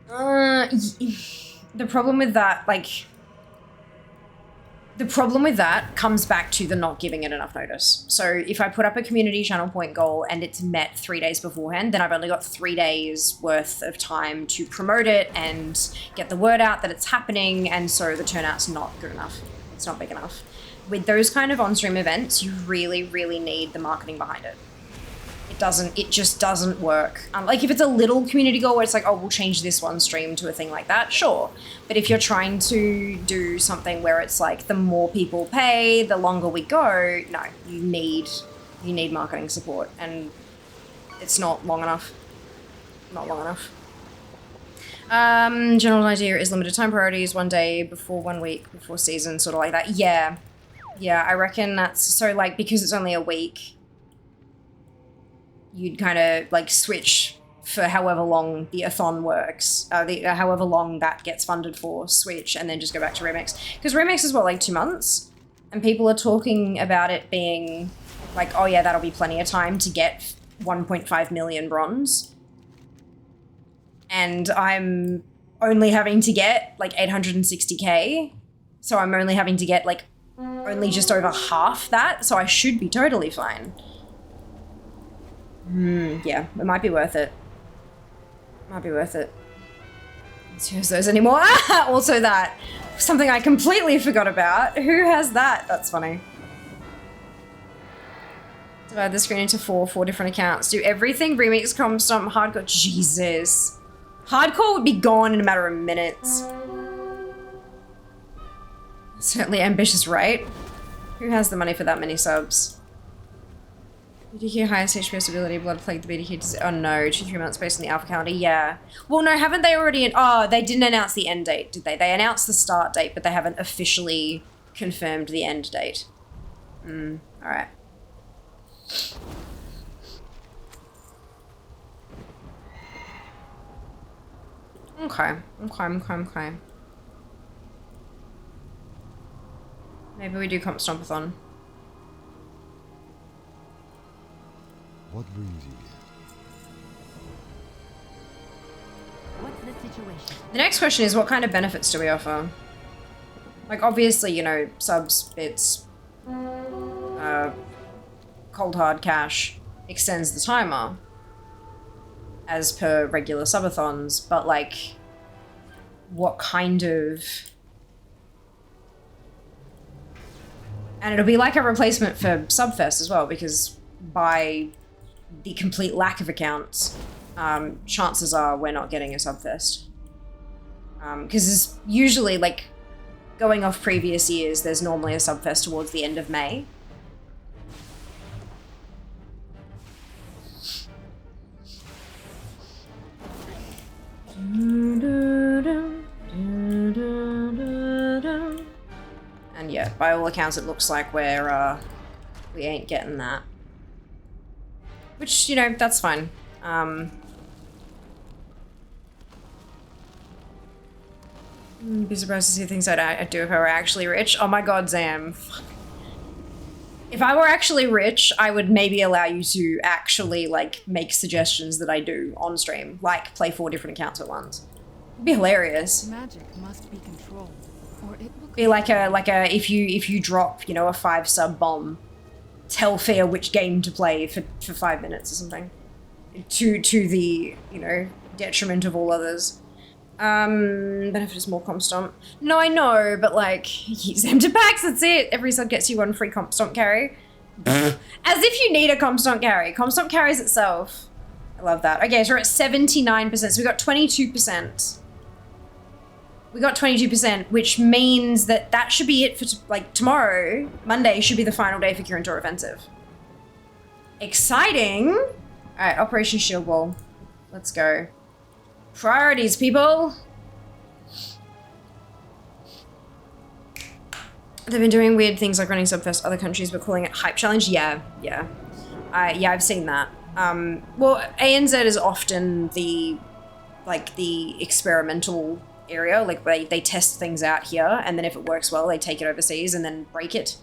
The problem with that, the problem with that comes back to the not giving it enough notice. So if I put up a community channel point goal and it's met 3 days beforehand, then I've only got 3 days worth of time to promote it and get the word out that it's happening, and so the turnout's not good enough. It's not big enough. With those kind of on-stream events, you really, really need the marketing behind it. It just doesn't work. Like if it's a little community goal where it's oh, we'll change this one stream to a thing like that, sure. But if you're trying to do something where it's the more people pay, the longer we go, no, you need marketing support, and it's not long enough. Not long enough. General idea is limited time priorities, 1 day before 1 week before season, sort of like that. Yeah, I reckon that's so because it's only a week. You'd kind of switch for however long the a-thon works, however long that gets funded for, switch, and then just go back to remix. Because remix is what, 2 months? And people are talking about it being oh yeah, that'll be plenty of time to get 1.5 million bronze. And I'm only having to get like 860k. So I'm only having to get like only just over half that. So I should be totally fine. Yeah, it might be worth it. Might be worth it. Let's use those anymore. Also that. Something I completely forgot about. Who has that? That's funny. Divide the screen into four different accounts. Do everything. Remix, comp, stomp, hardcore. Jesus. Hardcore would be gone in a matter of minutes. Certainly ambitious, right? Who has the money for that many subs? BDK highest HP ability, Blood Plague, the BDK. Oh no, 2-3 months based on the alpha calendar. Yeah. Well, no, haven't they already? Oh, they didn't announce the end date, did they? They announced the start date, but they haven't officially confirmed the end date. All right. Okay. Maybe we do comp stompathon. What brings you here? What's the situation? The next question is, what kind of benefits do we offer? Like, obviously, you know, subs, bits, cold hard cash extends the timer as per regular subathons, but like, what kind of... And it'll be like a replacement for Subfest as well, because by the complete lack of accounts, chances are we're not getting a Subfest. Because it's usually, like, going off previous years, there's normally a Subfest towards the end of May. And yeah, by all accounts, it looks like we ain't getting that. Which, you know, that's fine. Be surprised to see things I'd do if I were actually rich. Oh my god, Zam. Fuck. If I were actually rich, I would maybe allow you to actually, like, make suggestions that I do on stream. Like, play 4 different accounts at once. It'd be hilarious. Magic must be controlled, or it will Be like a if you drop, you know, a 5-sub bomb, tell Fia which game to play for 5 minutes or something. To the, you know, detriment of all others. Benefit is more comp stomp. No, I know, but like, use them to packs, that's it. Every sub gets you 1 free comp stomp carry. As if you need a comp stomp carry. Comp stomp carries itself. I love that. Okay, so we're at 79%, so we got 22%. We got 22%, which means that should be it for, like, tomorrow. Monday should be the final day for Kirin Tor Offensive. Exciting! Alright, Operation Shield Wall. Let's go. Priorities, people! They've been doing weird things like running Subfest other countries, but calling it Hype Challenge? Yeah. I've seen that. Well, ANZ is often the experimental area. Like, they test things out here, and then if it works well, they take it overseas and then break it.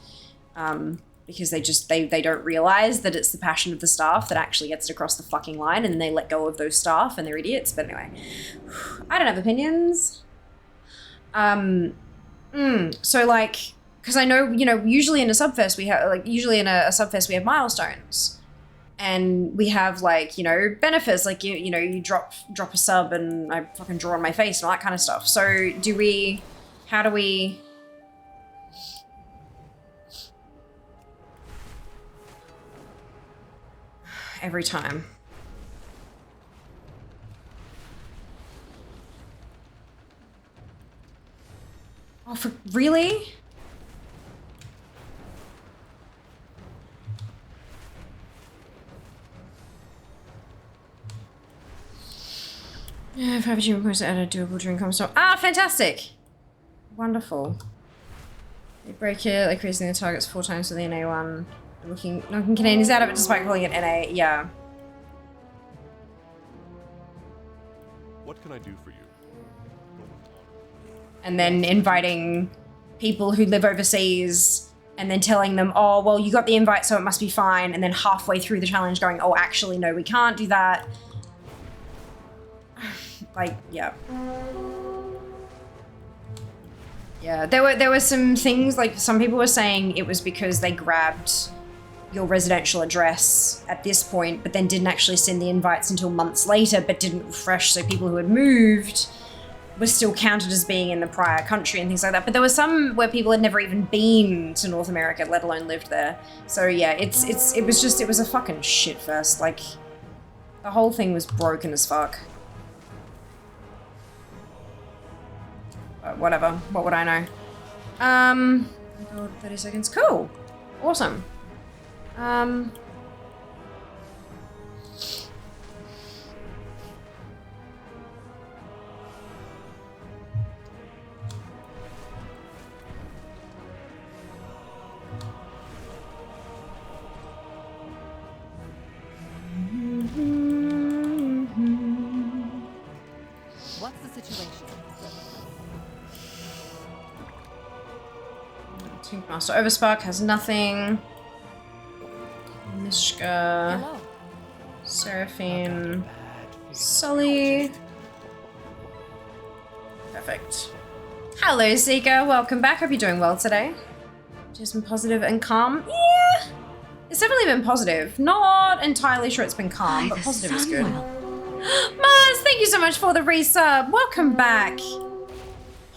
Because they don't realize that it's the passion of the staff that actually gets it across the fucking line, and then they let go of those staff and they're idiots. But anyway, I don't have opinions. So like, because I know, you know, usually in a Subfest we have, like, usually in a Subfest we have milestones. And we have, like, you know, benefits, like, you know, you drop a sub and I fucking draw on my face and all that kind of stuff. So how do we... Every time. Oh, really? Yeah, 5G requires to add a doable during comp stop. Ah, fantastic! Wonderful. They break it, like raising the targets 4 times for the NA one. Knocking Canadians out of it despite calling it NA, yeah. What can I do for you? And then inviting people who live overseas and then telling them, oh, well, you got the invite, so it must be fine. And then halfway through the challenge going, oh, actually, no, we can't do that. Like, yeah. Yeah, there were some things, like some people were saying it was because they grabbed your residential address at this point, but then didn't actually send the invites until months later, but didn't refresh, so people who had moved were still counted as being in the prior country and things like that. But there were some where people had never even been to North America, let alone lived there. So yeah, it was a fucking shit fest. Like, the whole thing was broken as fuck. But whatever, what would I know? Oh, 30 seconds, cool. Awesome. What's the situation? Master Overspark has nothing. Mishka, Hello. Seraphine, Sully. Perfect. Hello, Zika. Welcome back. Hope you're doing well today. Just been positive and calm. Yeah, it's definitely been positive. Not entirely sure it's been calm, but positive is good. Mars, thank you so much for the resub. Welcome back.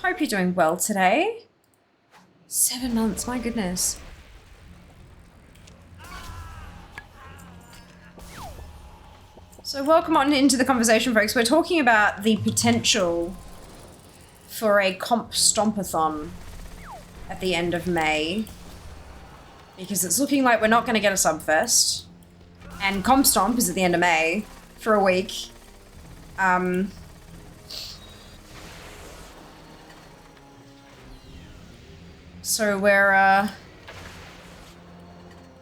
Hope you're doing well today. 7 months, my goodness. So welcome on into the conversation, folks. We're talking about the potential for a comp stompathon at the end of May. Because it's looking like we're not going to get a subfest. And comp stomp is at the end of May for a week. So we're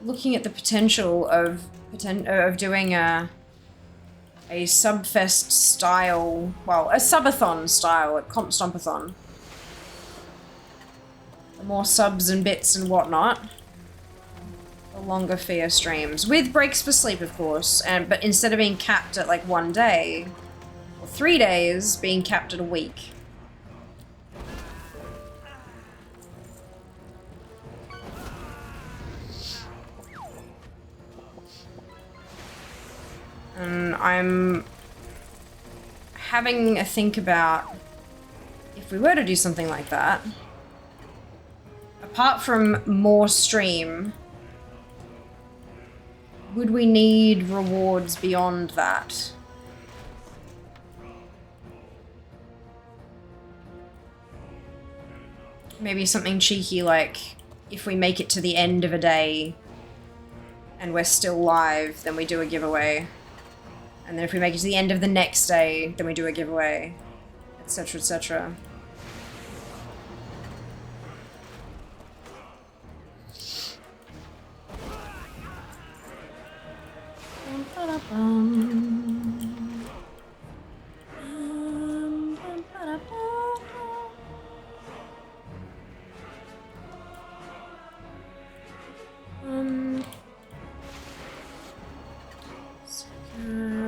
looking at the potential of doing a subfest style, well, a subathon style at Comp Stompathon. More subs and bits and whatnot. The longer Fear streams. With breaks for sleep, of course, but instead of being capped at like 1 day, or 3 days, being capped at a week. And I'm having a think about if we were to do something like that, apart from more stream, would we need rewards beyond that? Maybe something cheeky like, if we make it to the end of a day and we're still live, then we do a giveaway. And then if we make it to the end of the next day, then we do a giveaway, etc., etc.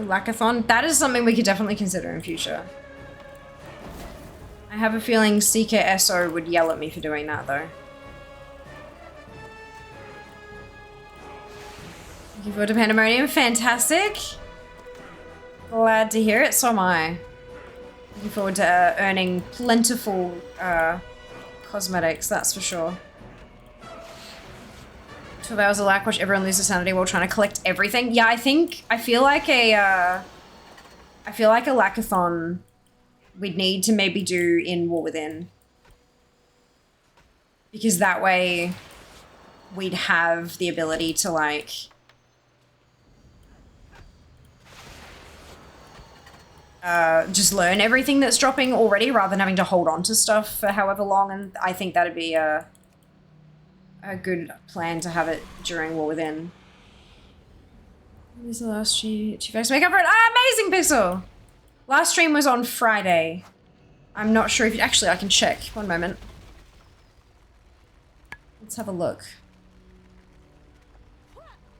Lackathon. That is something we could definitely consider in future. I have a feeling CKSO would yell at me for doing that, though. Looking forward to Pandemonium. Fantastic. Glad to hear it. So am I. Looking forward to earning plentiful cosmetics, that's for sure. 12 hours of lack, watch everyone lose their sanity while trying to collect everything. Yeah, I feel like a lackathon we'd need to maybe do in War Within. Because that way we'd have the ability to like just learn everything that's dropping already rather than having to hold on to stuff for however long, and I think that'd be a good plan to have it during War Within. When was the last two facts make up for it? Ah, amazing, Pixel! Last stream was on Friday. I'm not sure if you... Actually, I can check. One moment. Let's have a look.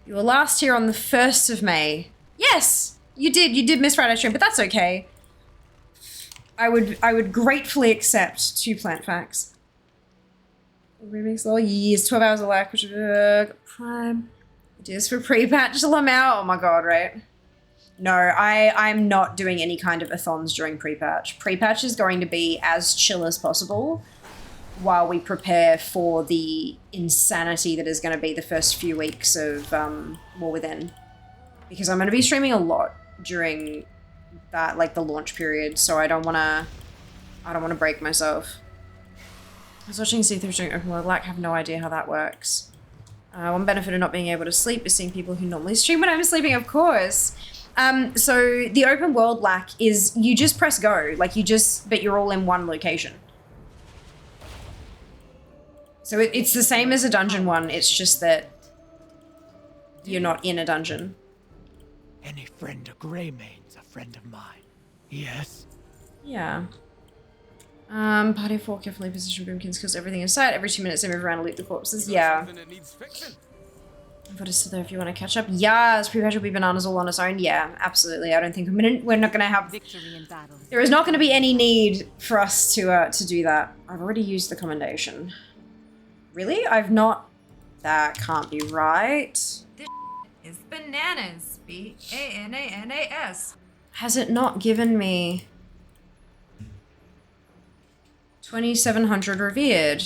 You were last here on the 1st of May. Yes! You did miss Friday stream, but that's okay. I would gratefully accept 2 plant facts. Remix all years, 12 hours of lack, which prime. Ideas for pre-patch till I'm out. Oh my god, right? No, I'm not doing any kind of athons during pre-patch. Pre-patch is going to be as chill as possible while we prepare for the insanity that is going to be the first few weeks of War Within. Because I'm going to be streaming a lot during that, like, the launch period, so I don't want to break myself. I was watching see-through during open world lack, have no idea how that works. One benefit of not being able to sleep is seeing people who normally stream when I'm sleeping, of course. So the open world lack is you just press go, like but you're all in one location. So it's the same as a dungeon one, it's just that you're not in a dungeon. Any friend of Greymane's a friend of mine. Yes? Yeah. Party 4 carefully position boomkins kills everything in sight. Every 2 minutes they move around and loot the corpses. Yeah. But it's still there if you want to catch up. Yes, pre-patch will be bananas all on its own. Yeah, absolutely. I don't think we're not going to have... Victory in battle. There is not going to be any need for us to do that. I've already used the commendation. Really? I've not... That can't be right. This is bananas. B-A-N-A-N-A-S. Has it not given me 2700 revered?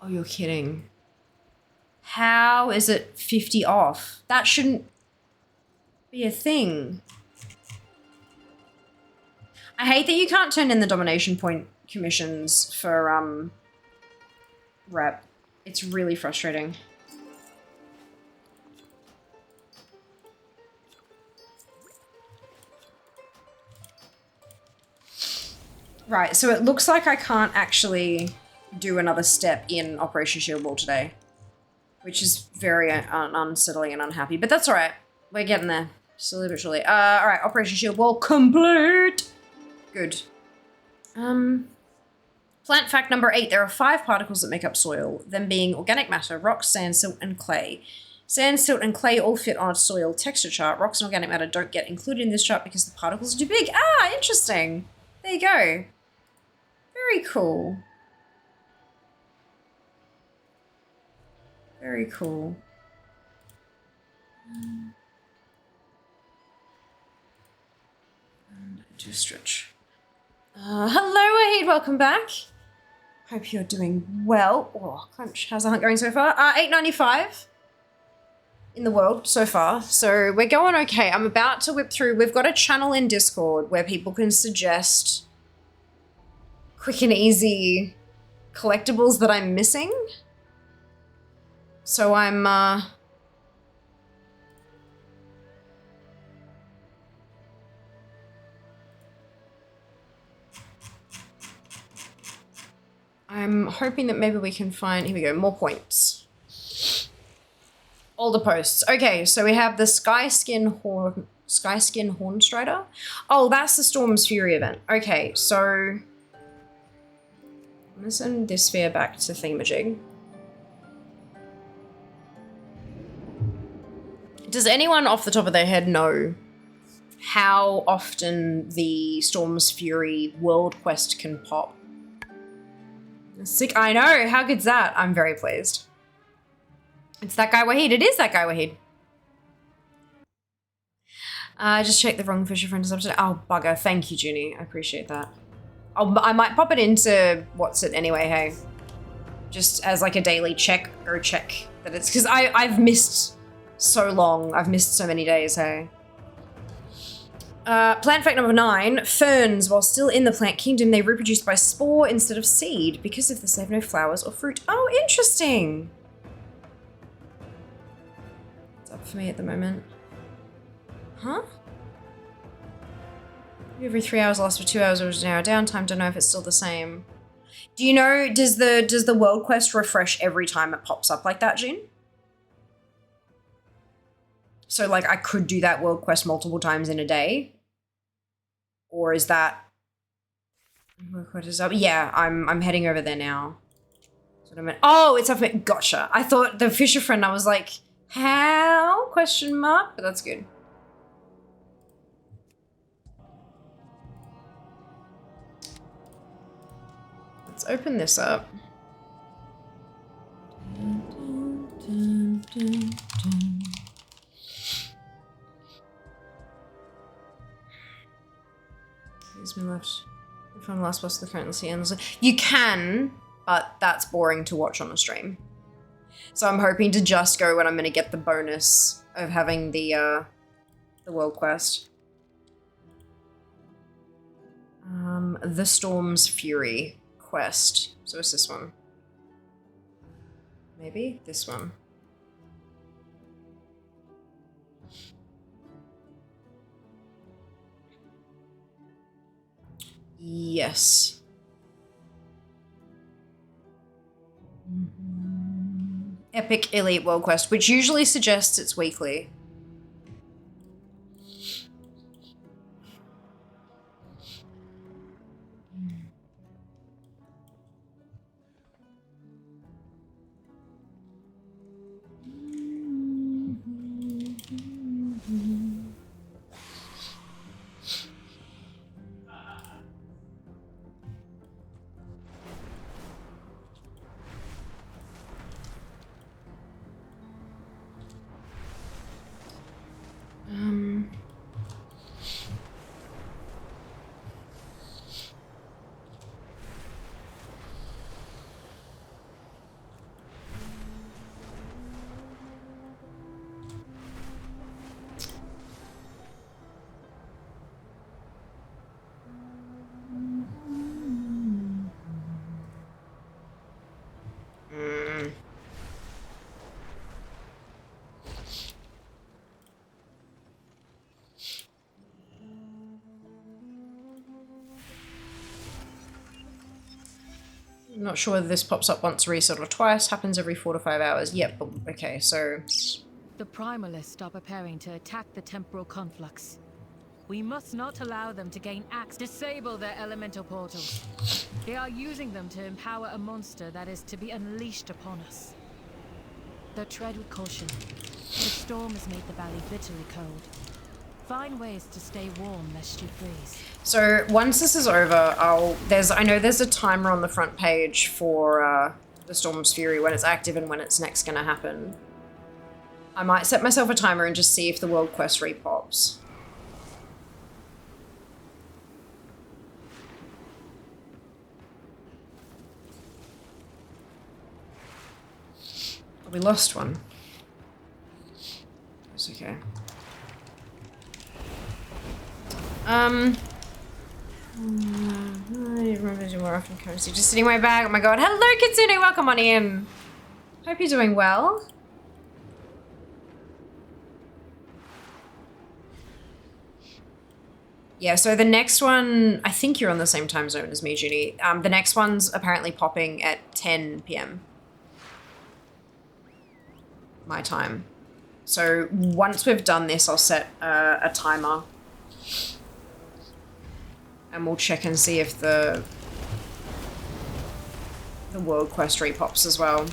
Oh, you're kidding. How is it 50 off? That shouldn't be a thing. I hate that you can't turn in the domination point commissions for rep. It's really frustrating. Right, so it looks like I can't actually do another step in Operation Shield Wall today, which is very unsettling and unhappy, but that's all right. We're getting there, slowly but surely. All right, Operation Shield Wall complete. Good. Plant fact number 8. There are 5 particles that make up soil, them being organic matter, rocks, sand, silt, and clay. Sand, silt, and clay all fit on a soil texture chart. Rocks and organic matter don't get included in this chart because the particles are too big. Ah, interesting. There you go. Very cool. Very cool. And do a stretch. Hello, Wahid. Welcome back. Hope you're doing well. Oh, crunch. How's the hunt going so far? 895 in the world so far. So we're going okay. I'm about to whip through. We've got a channel in Discord where people can suggest quick and easy collectibles that I'm missing. So I'm hoping that maybe we can find, here we go, more points. Older posts. Okay, so we have the Skyskin Hornstrider. Oh, that's the Storm's Fury event. Okay, so I'm gonna send this sphere back to Thingamajig. Does anyone off the top of their head know how often the Storm's Fury World Quest can pop? Sick. I know. How good's that? I'm very pleased. It's that guy Wahid. It is that guy Wahid. I just checked the wrong Fisher friend is up today. Oh, bugger. Thank you, Junie. I appreciate that. I might pop it into what's it anyway, hey? Just as like a daily check that it's... Because I've missed so long. I've missed so many days, hey? Plant fact number 9. Ferns, while still in the plant kingdom, they reproduce by spore instead of seed because of this they have no flowers or fruit. Oh, interesting. It's up for me at the moment. Huh? Every 3 hours lasts for 2 hours or an hour downtime. Don't know if it's still the same. Do you know, does the world quest refresh every time it pops up like that, Jean? So, like, I could do that world quest multiple times in a day? Or is that... World quest is up? Yeah, I'm heading over there now. So what I meant. Oh, it's up at gotcha. I thought the fisher friend, I was like, how? Question mark? But that's good. Let's open this up. He's been left from the last boss of the current ends. You can, but that's boring to watch on a stream. So I'm hoping to just go when I'm going to get the bonus of having the world quest. The Storm's Fury quest. So it's this one. Maybe this one. Yes. Epic Elite World Quest, which usually suggests it's weekly. I'm not sure whether this pops up once a reset or twice. Happens every 4 to 5 hours. Yep, okay, so... The Primalists are preparing to attack the temporal conflux. We must not allow them to gain access. Disable their elemental portals. They are using them to empower a monster that is to be unleashed upon us. Though tread with caution. The storm has made the valley bitterly cold. Find ways to stay warm lest you freeze. So once this is over, I know there's a timer on the front page for the Storm's Fury when it's active and when it's next gonna happen. I might set myself a timer and just see if the world quest repops. We lost one. It's okay. Remember to do more often currency. Just sitting my bag. Oh my god. Hello, Kitsune. Welcome on in. Hope you're doing well. Yeah, so the next one, I think you're on the same time zone as me, Judy. The next one's apparently popping at 10 p.m. my time. So once we've done this, I'll set a timer. And we'll check and see if the world quest repops as well.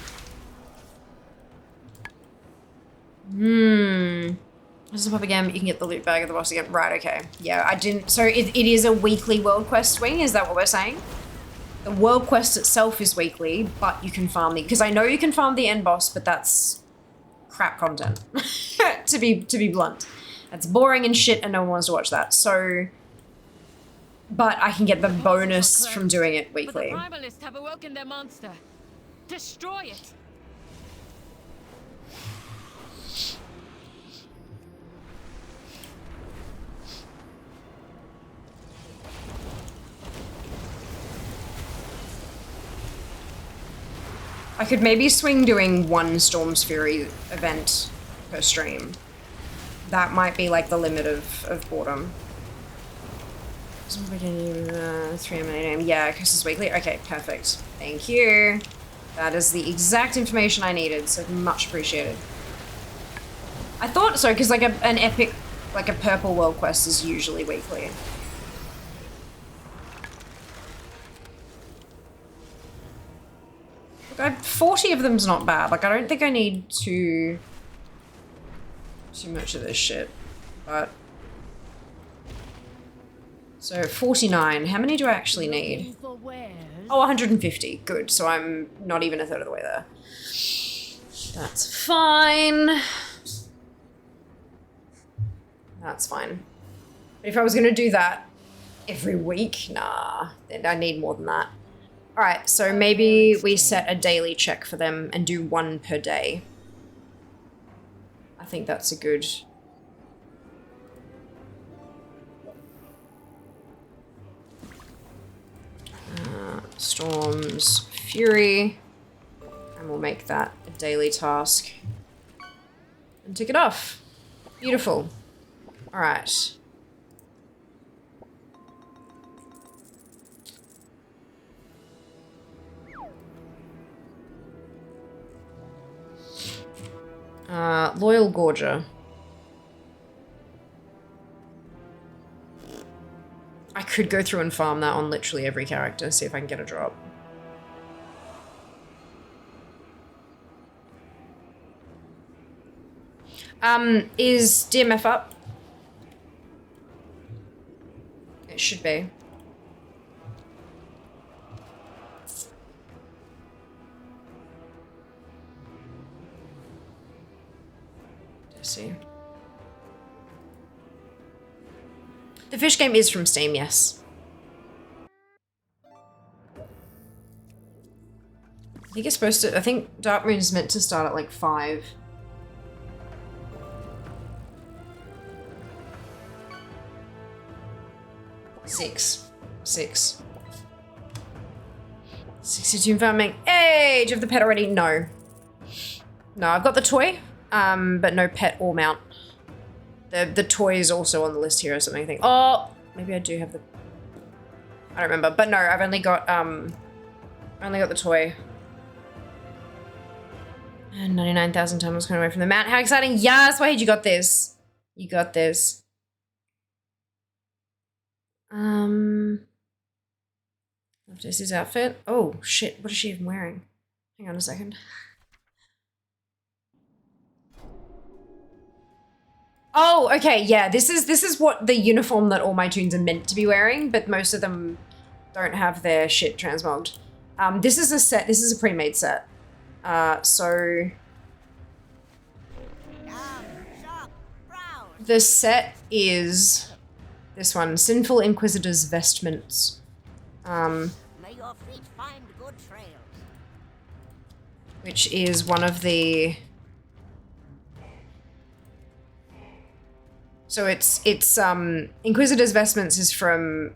This is pop again, but you can get the loot bag of the boss again. Right, okay. Yeah, I didn't... So it is a weekly world quest swing, is that what we're saying? The world quest itself is weekly, but you can farm the... Because I know you can farm the end boss, but that's crap content, to be blunt. That's boring and shit and no one wants to watch that. So... But I can get the bonus from doing it weekly. But the Primalists have awoken their monster. Destroy it. I could maybe swing doing one Storm's Fury event per stream. That might be like the limit of boredom. 3 AM, 8 AM. Yeah, because it's weekly. Okay, perfect. Thank you. That is the exact information I needed, so much appreciated. I thought so, because like an epic, like a purple world quest is usually weekly. Look, 40 of them's not bad. Like, I don't think I need too much of this shit. But... So, 49. How many do I actually need? Oh, 150. Good. So I'm not even a third of the way there. That's fine. That's fine. But if I was going to do that every week, nah, then I need more than that. All right, so maybe we set a daily check for them and do 1 per day. I think that's a good... Storm's Fury. And we'll make that a daily task. And tick it off. Beautiful. All right. Loyal Gorger. I could go through and farm that on literally every character, see if I can get a drop. Is DMF up? It should be. Let's see. The fish game is from Steam, yes. I think it's supposed to, I think Dark Moon is meant to start at like 5. Six. 62 farming. Age of the pet already? No. No, I've got the toy, but no pet or mount. The toy is also on the list here or something. I think. Oh, maybe I do have the... I don't remember. But no, I've only got the toy. And 99,000 tunnels coming away from the mount. How exciting. Yes, Wade, you got this. You got this. Love Jesse's outfit. Oh, shit. What is she even wearing? Hang on a second. Oh, okay, yeah. This is what the uniform that all my tunes are meant to be wearing, but most of them don't have their shit transmogged. This is a set. This is a pre-made set. So the set is this one, Sinful Inquisitor's Vestments. May your feet find good trails. Which is one of the... So it's Inquisitor's Vestments is from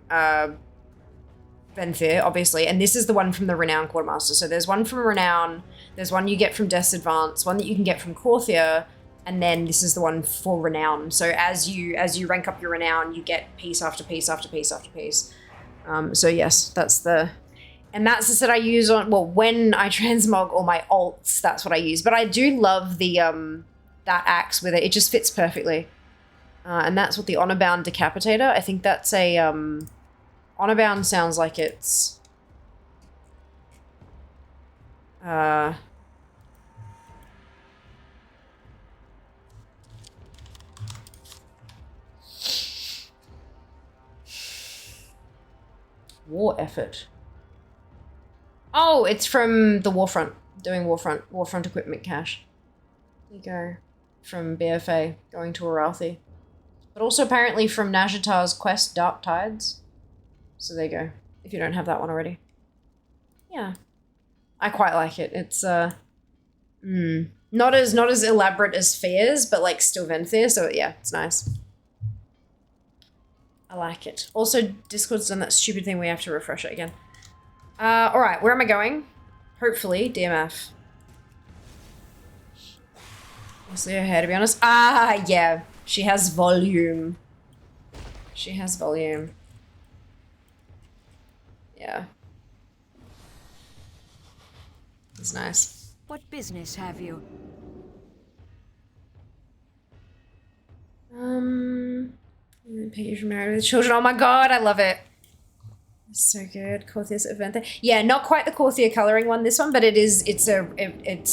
Venthyr, obviously, and this is the one from the Renown Quartermaster. So there's one from Renown, there's one you get from Death's Advance, one that you can get from Corthia, and then this is the one for Renown. So as you rank up your Renown, you get piece after piece after piece after piece. So yes, that's the set I use on, well, when I transmog all my alts, that's what I use. But I do love the that axe with it. It just fits perfectly. And that's what the Honor-Bound Decapitator, I think that's a, Honor-Bound sounds like it's, War Effort. Oh, it's from the Warfront, doing Warfront equipment cache. There you go. From BFA, going to Arathi. But also apparently from Nazjatar's quest, Dark Tides. So there you go, if you don't have that one already. Yeah. I quite like it. It's, not as elaborate as Fears, but like still Venthyr, so yeah, it's nice. I like it. Also, Discord's done that stupid thing where you have to refresh it again. Alright, where am I going? Hopefully, DMF. Mostly her hair, to be honest. Ah, yeah. She has volume. She has volume. Yeah. It's nice. What business have you? Page married with children. Oh my god, I love it. So good. Corthia's Adventha. Yeah, not quite the Corthia coloring one, this one, but it's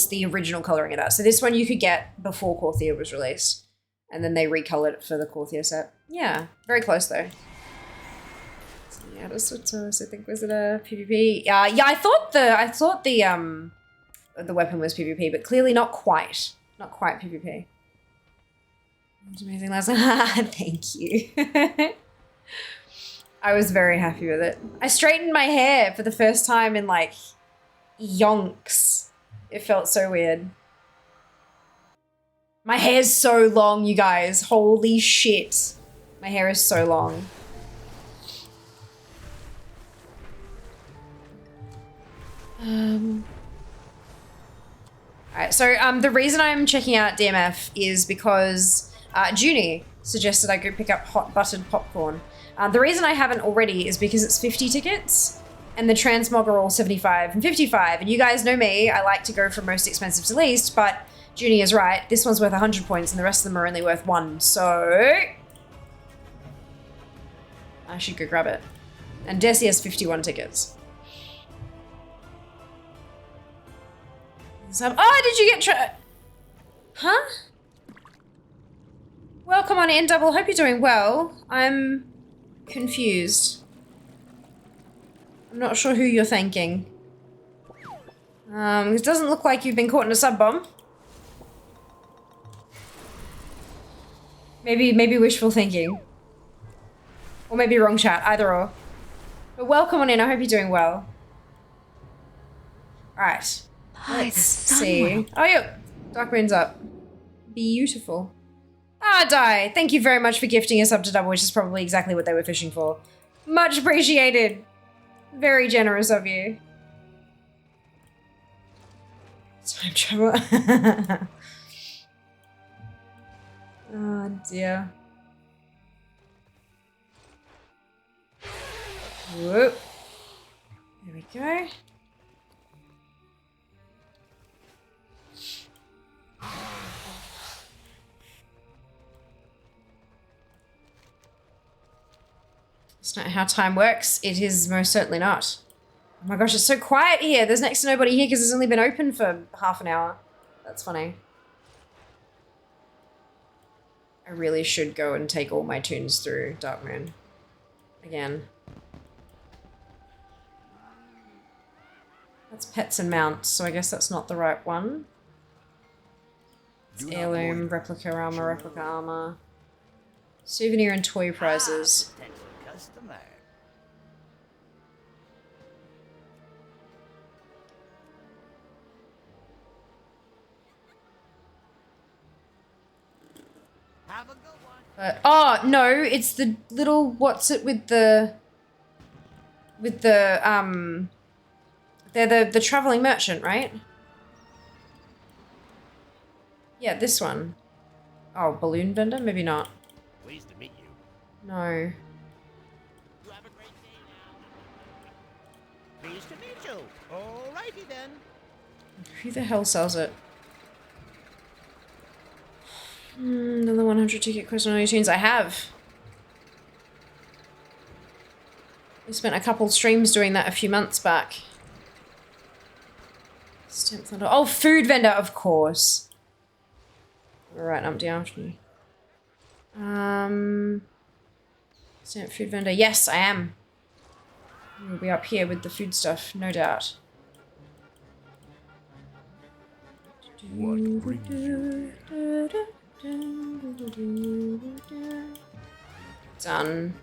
the original coloring of that. So this one you could get before Corthia was released. And then they recolored it for the Corthia set. Yeah, very close though. So yeah, that's what I think, was it a PvP? Yeah, I thought the weapon was PvP, but clearly not quite. Not quite PvP. It's amazing last night. Thank you. I was very happy with it. I straightened my hair for the first time in like yonks. It felt so weird. My hair's so long, you guys. Holy shit. My hair is so long. Alright, so the reason I'm checking out DMF is because Junie suggested I go pick up hot buttered popcorn. The reason I haven't already is because it's 50 tickets and the transmog are all 75 and 55. And you guys know me, I like to go from most expensive to least, but Junie is right. This one's worth 100 points and the rest of them are only worth 1. So I should go grab it. And Desi has 51 tickets. Oh, did you get huh? Well, come on in, Double. Hope you're doing well. I'm confused. I'm not sure who you're thanking. It doesn't look like you've been caught in a sub bomb. Maybe wishful thinking. Or maybe wrong chat, either or. But welcome on in, I hope you're doing well. Alright. Let's see. Oh, yeah. Dark Moon's up. Beautiful. Ah, Di, thank you very much for gifting us up to double, which is probably exactly what they were fishing for. Much appreciated. Very generous of you. Time travel. Oh, dear. Whoop. There we go. It's not how time works. It is most certainly not. Oh my gosh, it's so quiet here. There's next to nobody here because it's only been open for half an hour. That's funny. I really should go and take all my tunes through Dark Moon. Again. That's pets and mounts, so I guess that's not the right one. It's heirloom, replica armor. Souvenir and toy prizes. Customer. Have a good one. Oh no, it's the little what's it with the they're the traveling merchant, right? Yeah, this one. Oh, balloon vendor? Maybe not. Pleased to meet you. No. You have a great day now. Pleased to meet you. Alrighty then. Who the hell sells it? Another 100 ticket quest on iTunes. I have. I spent a couple streams doing that a few months back. Stamp thunder. Oh, food vendor, of course. Alright, I'm down after me. Stamp food vendor. Yes, I am. We'll be up here with the food stuff, no doubt. What brings you? Done.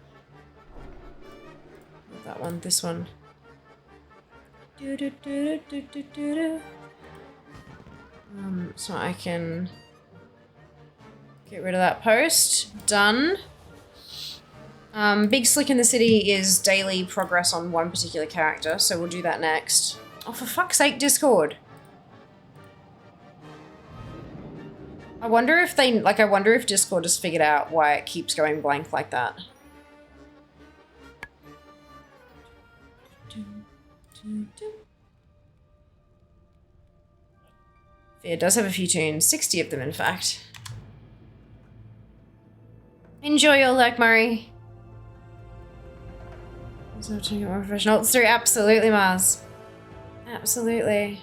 Not that one, this one. So I can get rid of that post. Done. Big Slick in the City is daily progress on one particular character, so we'll do that next. Oh, for fuck's sake, Discord. I wonder if Discord has figured out why it keeps going blank like that. It does have a few tunes, 60 of them in fact. Enjoy your luck, Murray. So to get more professional. It's true, absolutely, Mars. Absolutely.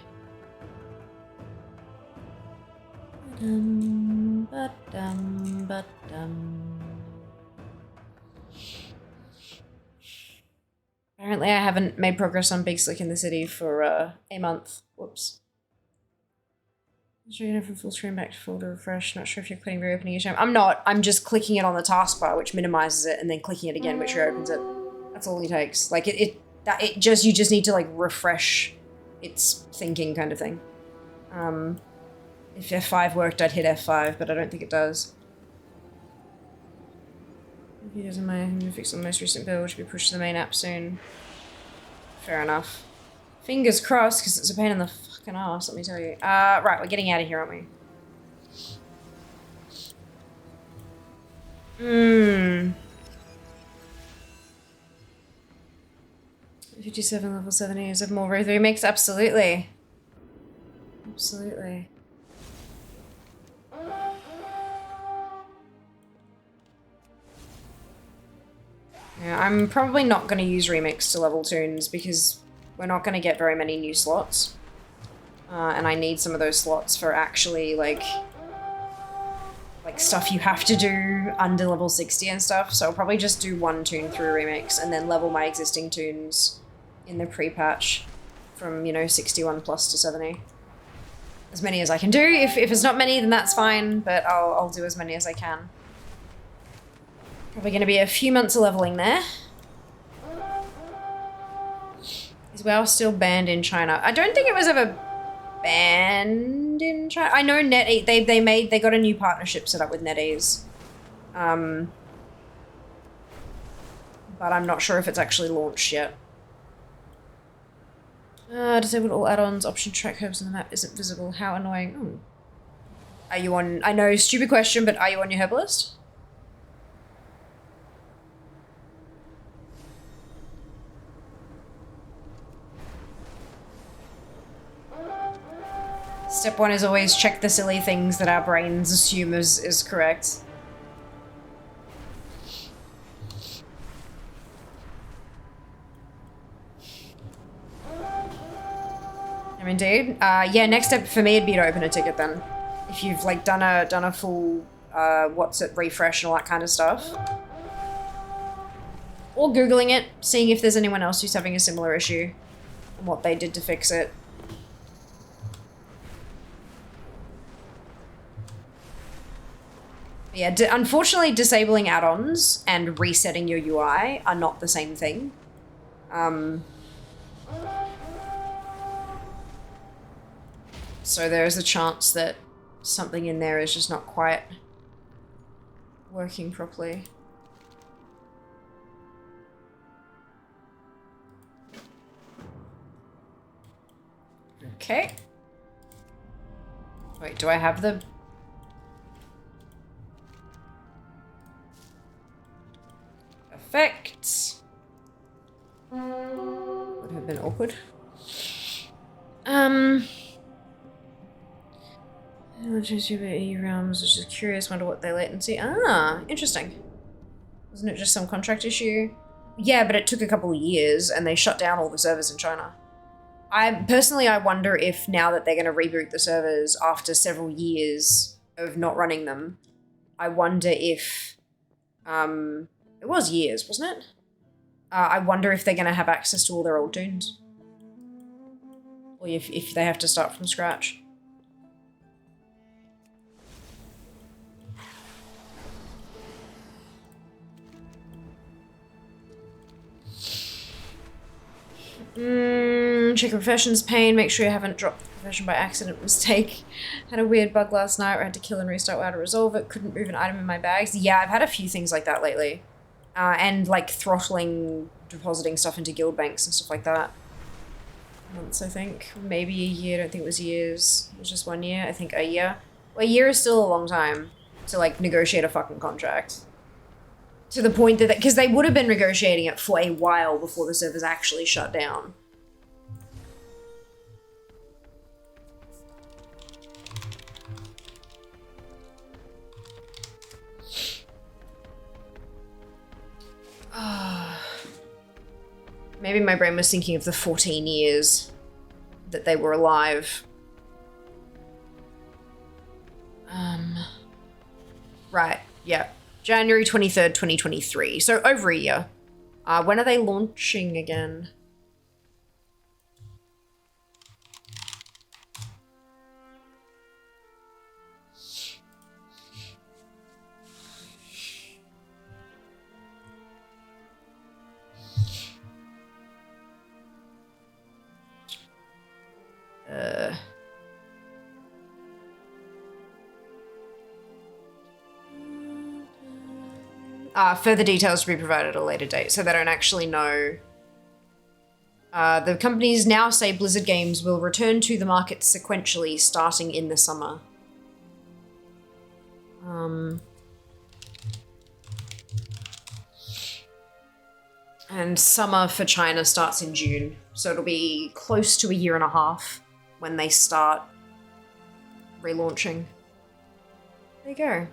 Apparently I haven't made progress on Big Slick in the City for a month. Whoops. Sure, from full screen back to full to refresh. Not sure if you're clicking reopening each time. I'm not. I'm just clicking it on the taskbar, which minimizes it, and then clicking it again, which reopens it. That's all it takes. Like you just need to like refresh its thinking kind of thing. If F5 worked, I'd hit F5, but I don't think it does. If he doesn't mind, I'm fix on the most recent build, should be pushed to the main app soon. Fair enough. Fingers crossed, because it's a pain in the fucking ass, let me tell you. Right, we're getting out of here, aren't we? 57 level 70 is of more Wraith remakes? Absolutely. Absolutely. Yeah, I'm probably not going to use remix to level tunes because we're not going to get very many new slots. And I need some of those slots for actually, like stuff you have to do under level 60 and stuff. So I'll probably just do one tune through remix and then level my existing tunes in the pre-patch from, you know, 61 plus to 70. As many as I can do. If it's not many, then that's fine, but I'll do as many as I can. Probably going to be a few months of leveling there. Is WoW still banned in China? I don't think it was ever banned in China. I know NetEase, they got a new partnership set up with NetEase. But I'm not sure if it's actually launched yet. Disabled all add-ons, option track herbs on the map isn't visible. How annoying. Ooh. Are you on, I know, stupid question, but are you on your herbalist? Step one is always check the silly things that our brains assume is correct. Indeed. Yeah, next step for me would be to open a ticket then. If you've like done a full what's it refresh and all that kind of stuff. Or Googling it, seeing if there's anyone else who's having a similar issue and what they did to fix it. Yeah, unfortunately disabling add-ons and resetting your UI are not the same thing. So there's a chance that something in there is just not quite working properly. Okay. Wait, do I have the... Perfect. Would have been awkward. Realms, was just curious, wonder what their latency. Ah, interesting. Wasn't it just some contract issue? Yeah, but it took a couple of years and they shut down all the servers in China. I wonder if now that they're going to reboot the servers after several years of not running them, I wonder if, it was years, wasn't it? I wonder if they're going to have access to all their old tunes. Or if they have to start from scratch. Check your profession's pain. Make sure you haven't dropped the profession by accident mistake. Had a weird bug last night where I had to kill and restart WoW to resolve it. Couldn't move an item in my bags. Yeah, I've had a few things like that lately. And like throttling, depositing stuff into guild banks and stuff like that. Months, I think. Maybe a year. I don't think it was years. It was just 1 year. I think a year. Well, a year is still a long time to like negotiate a fucking contract. To the point that, because they would have been negotiating it for a while before the servers actually shut down. Maybe my brain was thinking of the 14 years that they were alive. Right, yeah. January 23rd, 2023. So over a year. When are they launching again? Further details to be provided at a later date, so they don't actually know. The companies now say Blizzard games will return to the market sequentially starting in the summer. And summer for China starts in June, so it'll be close to a year and a half when they start relaunching. There you go.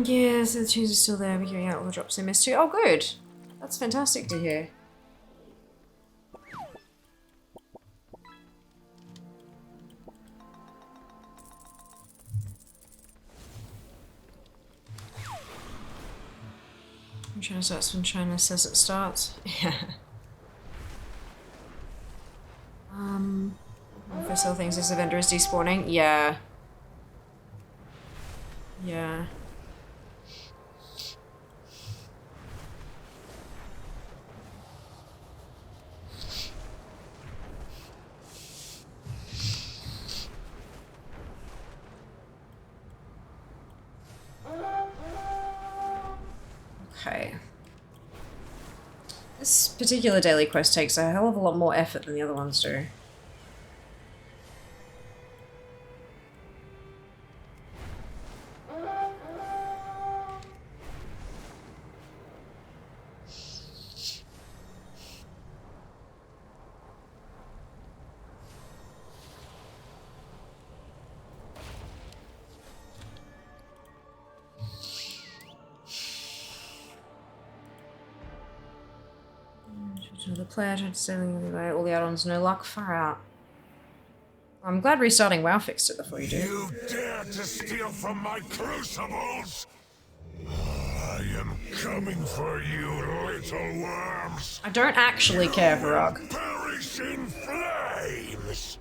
Yes, the tunes are still there. We're hearing out all the drops they missed too. Oh, good. That's fantastic to hear. When China starts when China says it starts. Yeah. For sell things as the vendor is despawning. Yeah. Yeah. Okay. This particular daily quest takes a hell of a lot more effort than the other ones do. The player tried to say all the add-ons, no luck, far out. I'm glad restarting WoW fixed it before you do. You dare to steal from my crucibles? I am coming for you, little worms. I don't actually care, Varrock. Perish in flames.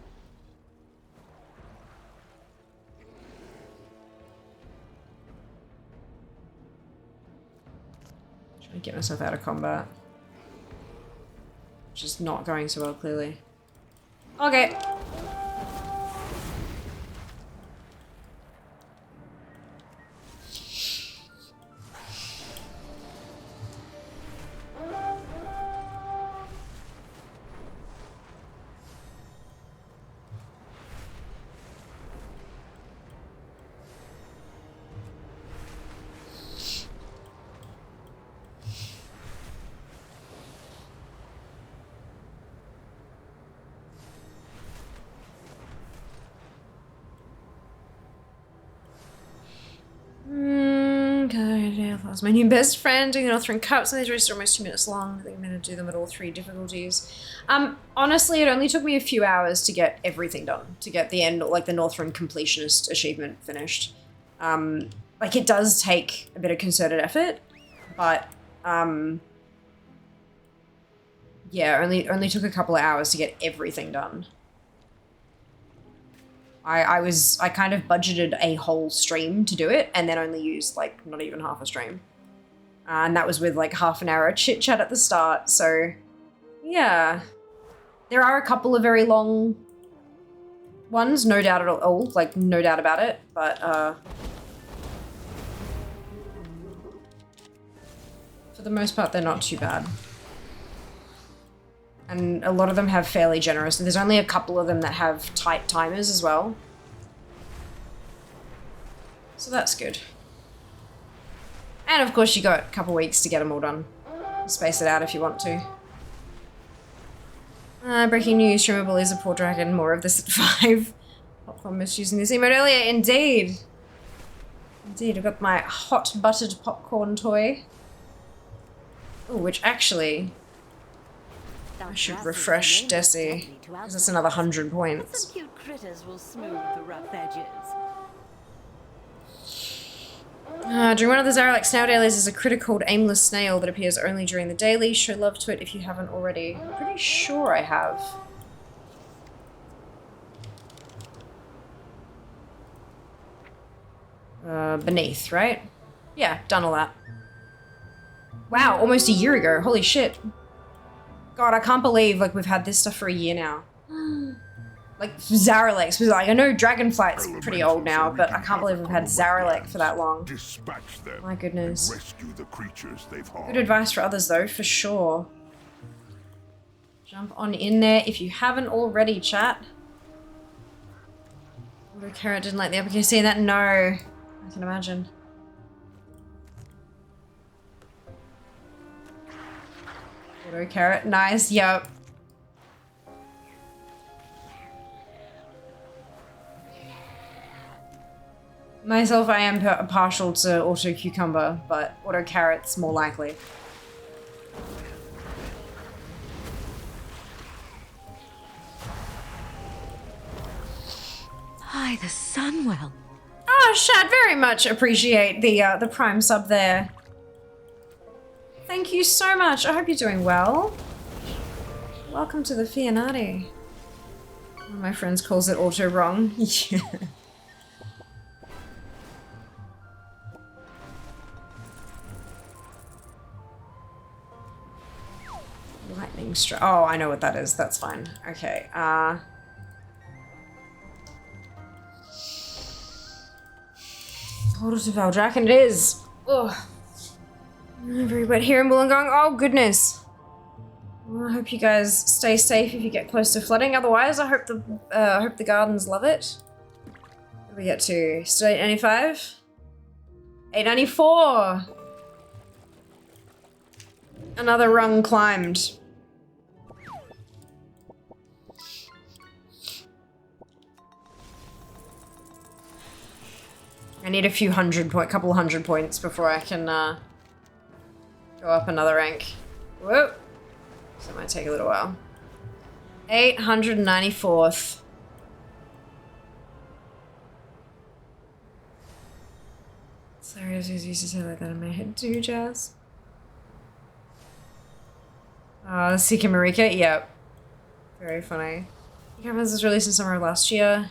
Trying to get myself out of combat. Which is not going so well, clearly. Okay. That was my new best friend doing the Northern Cups, and these races are almost 2 minutes long. I think I'm going to do them at all 3 difficulties. Honestly, it only took me a few hours to get everything done, to get the end, like the Northern Completionist achievement finished. Like, it does take a bit of concerted effort, but, yeah, only took a couple of hours to get everything done. I kind of budgeted a whole stream to do it, and then only used, like, not even half a stream. And that was with, like, half an hour of chit-chat at the start, so, yeah. There are a couple of very long ones, no doubt at all, like, no doubt about it, but, the most part, they're not too bad. And a lot of them have fairly generous. There's only a couple of them that have tight timers as well. So that's good. And of course you got a couple weeks to get them all done. Space it out if you want to. Breaking news, streamable is a poor dragon. More of this at 5. Popcorn missed using this emote earlier. Indeed. Indeed, I've got my hot buttered popcorn toy. Oh, which actually... I should refresh Desi. Because that's another 100 points. Some cute critters will smooth the rough edges. During one of the Zaralek snail dailies is a critter called Aimless Snail that appears only during the daily. Show love to it if you haven't already. I'm pretty sure I have. Beneath, right? Yeah, done all that. Wow, almost a year ago. Holy shit. God, I can't believe like we've had this stuff for a year now. Like Zaralex was like, I know Dragonflight's pretty old now, but I can't believe we've had Zaralek for that long. Dispatch them. My goodness. Rescue the creatures they've harmed. Good advice for others though, for sure. Jump on in there if you haven't already, chat. Auto Carrot didn't like the uppercase. Seeing that? No. I can imagine. Auto Carrot, nice, yep. Myself, I am partial to Auto Cucumber, but Auto Carrot's more likely. Hi, the Sunwell. Oh, Shad, very much appreciate the Prime sub there. Thank you so much. I hope you're doing well. Welcome to the Fianati. One of my friends calls it auto wrong. Yeah. Lightning strike. Oh, I know what that is. That's fine. Okay. Portal to Valdrak, and it is. Ugh. Very wet here in Wollongong. Oh, goodness. Well, I hope you guys stay safe if you get close to flooding. Otherwise, I hope the gardens love it. What do we get to? Still 895? 894! Another rung climbed. I need a couple hundred points before I can go up another rank. Whoa! So it might take a little while. 894th. Sorry, I was used to say like that in my head too, Jazz. Sika Marika, yep. Very funny. Cameras was released in summer of last year.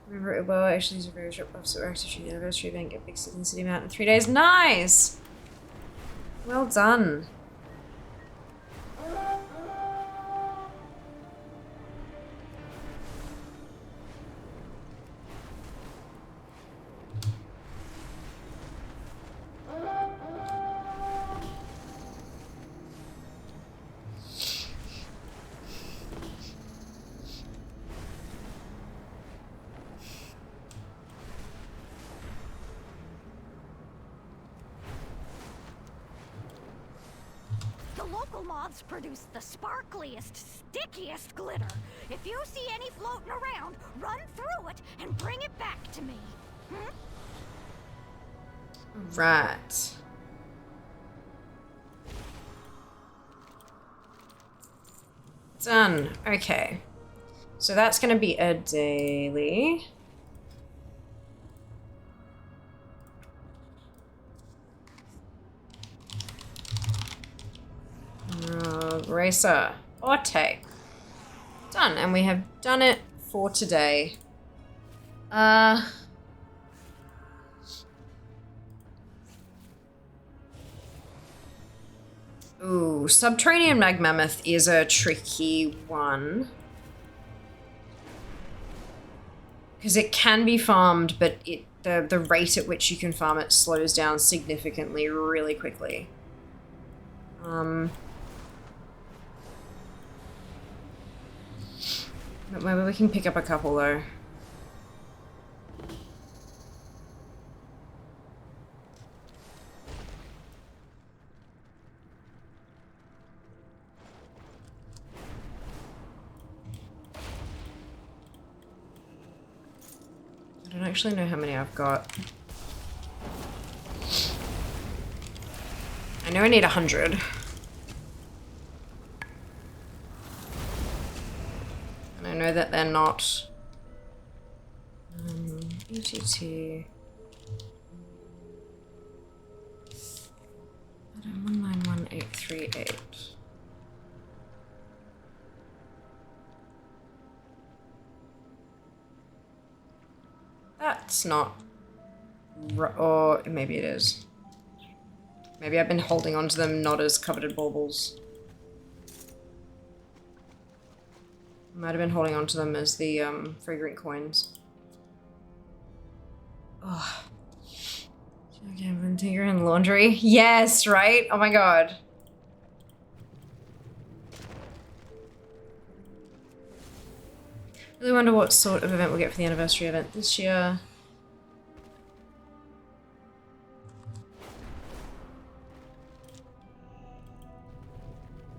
Remember it well, actually, it's a very short buff, so we're actually the anniversary event, get big in City Mount in 3 days. Nice! Well done. Produce the sparkliest, stickiest glitter. If you see any floating around, run through it and bring it back to me. Right. Done. Okay. So that's gonna be a daily. Racer. Orte. Done. And we have done it for today. Ooh, Subterranean Magmammoth is a tricky one. Because it can be farmed, but the rate at which you can farm it slows down significantly really quickly. But maybe we can pick up a couple though. I don't actually know how many I've got. I know I need 100. And I know that they're not... EGT... 191838. That's not... Or maybe it is. Maybe I've been holding on to them not as coveted baubles. Might have been holding on to them as the fragrant coins. Oh. Okay, Vinegar and laundry. Yes, right? Oh my god. Really wonder what sort of event we'll get for the anniversary event this year.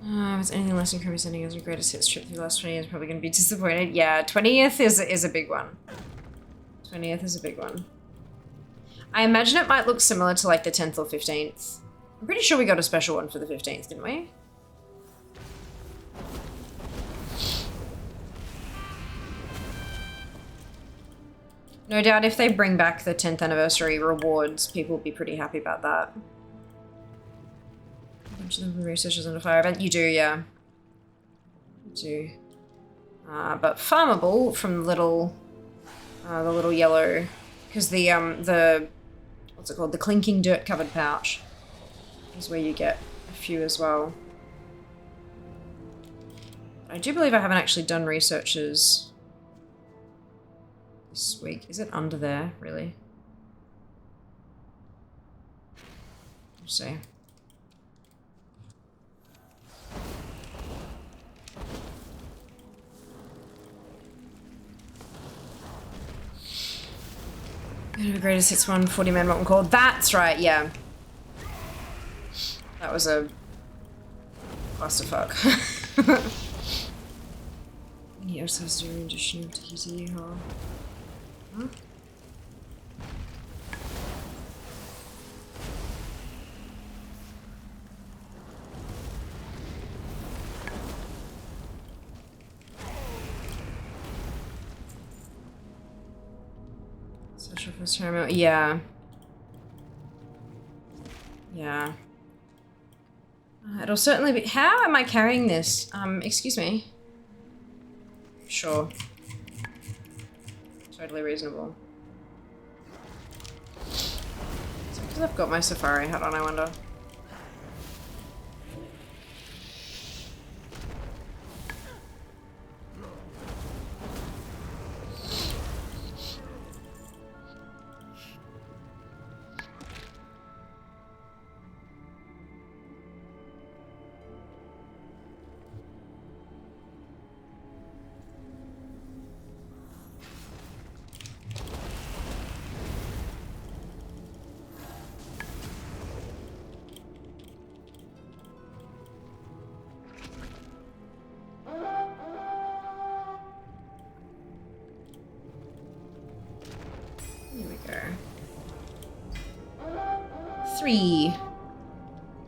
If it's anything less than Kirby sending us a greatest hits trip through the last 20 years, probably going to be disappointed. Yeah, 20th is a big one. 20th is a big one. I imagine it might look similar to like the 10th or 15th. I'm pretty sure we got a special one for the 15th, didn't we? No doubt if they bring back the 10th anniversary rewards, people will be pretty happy about that. A bunch of them from researchers on a fire event. You do, yeah. You do. But farmable from the little yellow, because the what's it called? The clinking dirt covered pouch is where you get a few as well. I do believe I haven't actually done researchers this week. Is it under there, really? Let's see. The greatest hits one, 40 man what called. That's right, yeah. That was a clusterfuck. He also has to do rendition of Tahiti, huh? Social for ceremony. Yeah. Yeah. It'll certainly be. How am I carrying this? Excuse me. Sure. Totally reasonable. Is it because I've got my safari hat on, I wonder?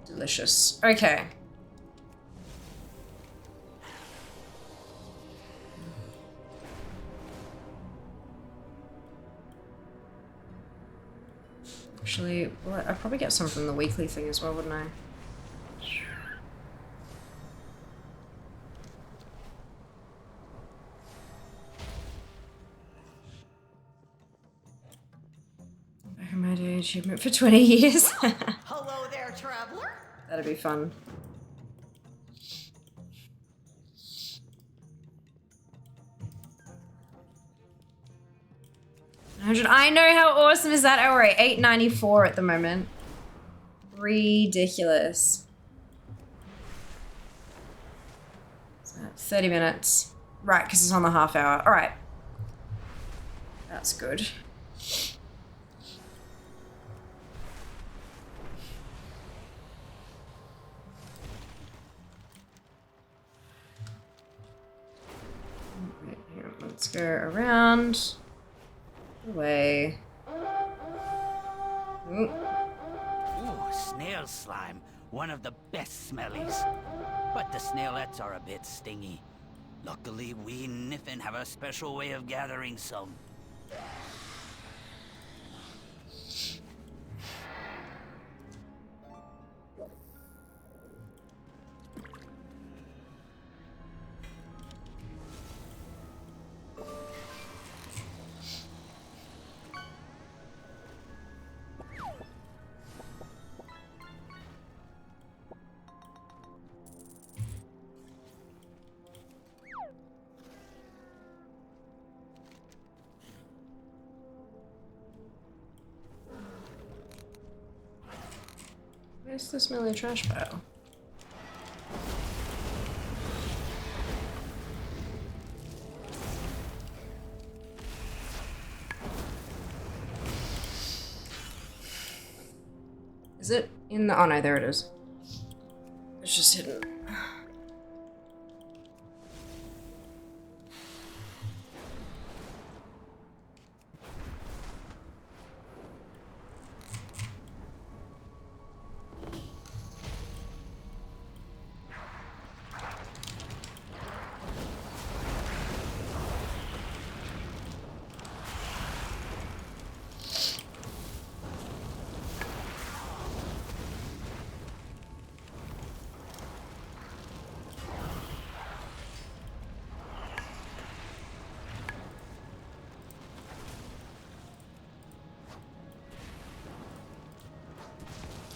Delicious. Okay. Actually, well, I'd probably get some from the weekly thing as well, wouldn't I? Back in my day, achievement for 20 years. Hello there, traveler. That'd be fun. I know, how awesome is that? Oh, we're at 894 at the moment. Ridiculous. 30 minutes. Right, because it's on the half hour. All right. That's good. Right here, let's go around. Away. Ooh. Ooh, snail slime. One of the best smellies. But the snailets are a bit stingy. Luckily, we Niffin have a special way of gathering some. Where's the smelly trash pile? Is it in the... Oh no, there it is. It's just hidden.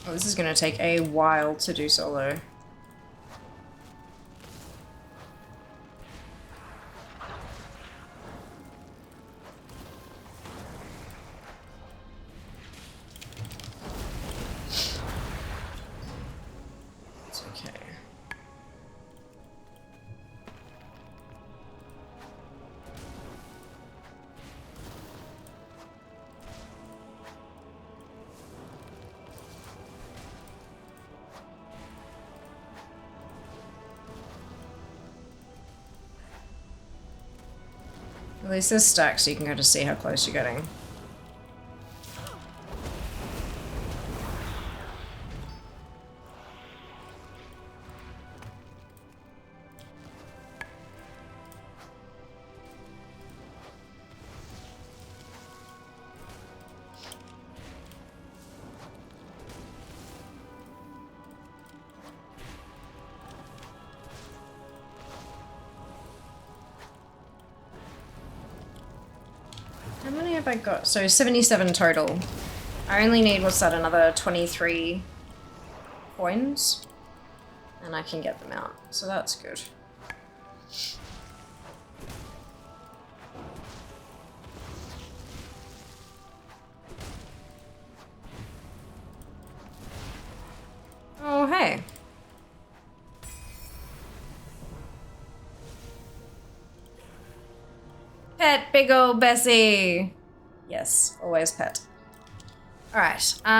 Oh, this is gonna take a while to do solo. It's okay. At least there's stacks so you can go to see how close you're getting. How many have I got? So 77 total. I only need, what's that, another 23 coins? And I can get them out. So that's good. Oh, hey. Pet big ol' Bessie. Yes, always pet. Alright, next one.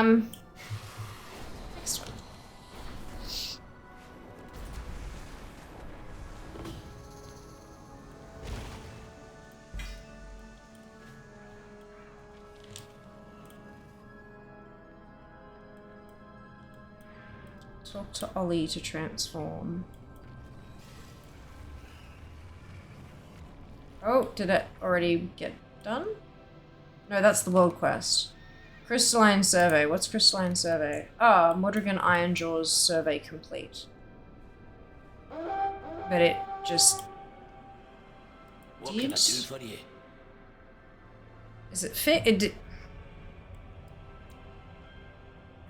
Talk to Ollie to transform. Oh, did it already get done? No, that's the world quest. Crystalline survey. What's crystalline survey? Ah, Modrigan Ironjaw's survey complete. But it just... What can I do for you? Is it fit? It did...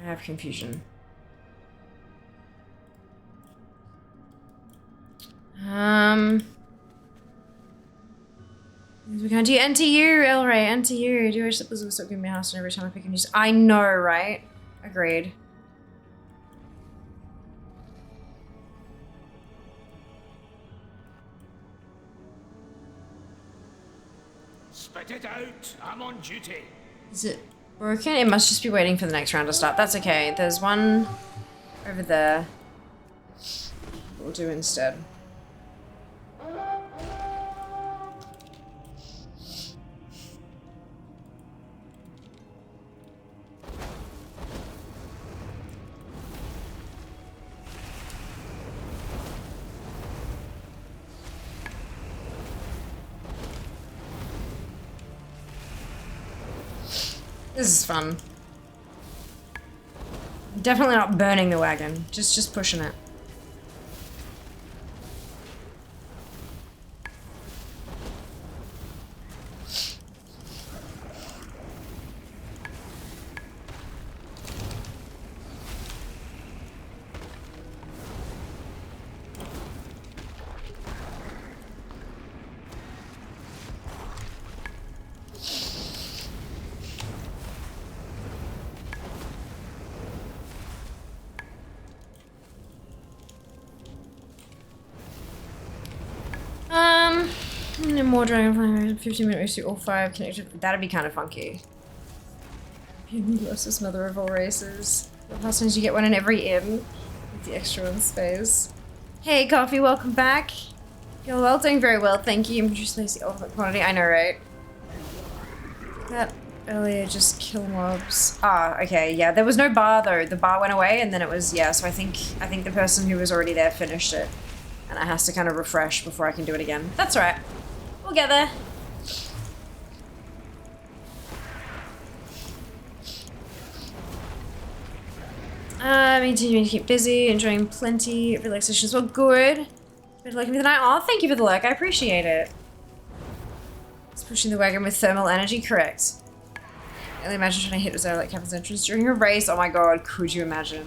I have confusion. We can't do NTU, Elray, NTU. Do you wish that Blizzard would stop giving me a house and every time I pick a new... I know, right? Agreed. Spit it out. I'm on duty. Is it broken? It must just be waiting for the next round to start. That's okay. There's one over there. We'll do instead. This is fun. Definitely not burning the wagon. Just pushing it. No more dragonfly, 15-minute race through all 5 connected. That'd be kind of funky. Versus mother of all races. The last times you get one in every inn with the extra one space. Hey, Coffee, welcome back. You're well, doing very well, thank you. I'm just lazy ultimate quantity. I know, right? That earlier just kill mobs. Ah, okay, yeah. There was no bar though. The bar went away, and then it was yeah. So I think the person who was already there finished it, and it has to kind of refresh before I can do it again. That's alright. We'll get there. Continuing to keep busy, enjoying plenty of relaxation as well. Good. Better luck with the night. Oh, thank you for the luck. I appreciate it. It's pushing the wagon with thermal energy, correct. I only imagine trying to hit Zara like Captain's entrance during a race. Oh my god, could you imagine?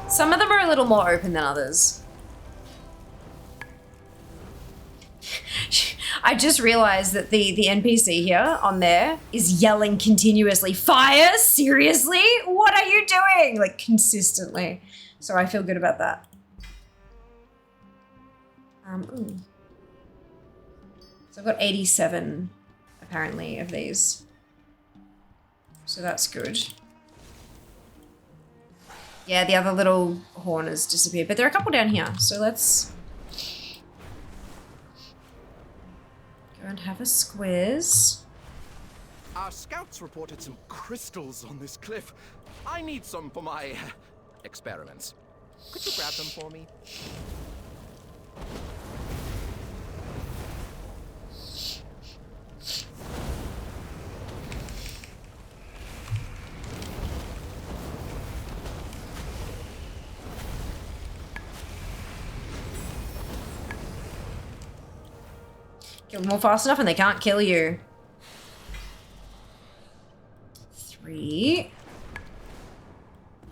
Some of them are a little more open than others. I just realized that the NPC here on there is yelling continuously, "Fire? Seriously? What are you doing?" Like consistently. So I feel good about that. Ooh. So I've got 87 apparently of these. So that's good. Yeah, the other little horn has disappeared, but there are a couple down here. So let's go and have a squiz. Our scouts reported some crystals on this cliff. I need some for my experiments. Could you grab them for me? Kill them all fast enough and they can't kill you. 3.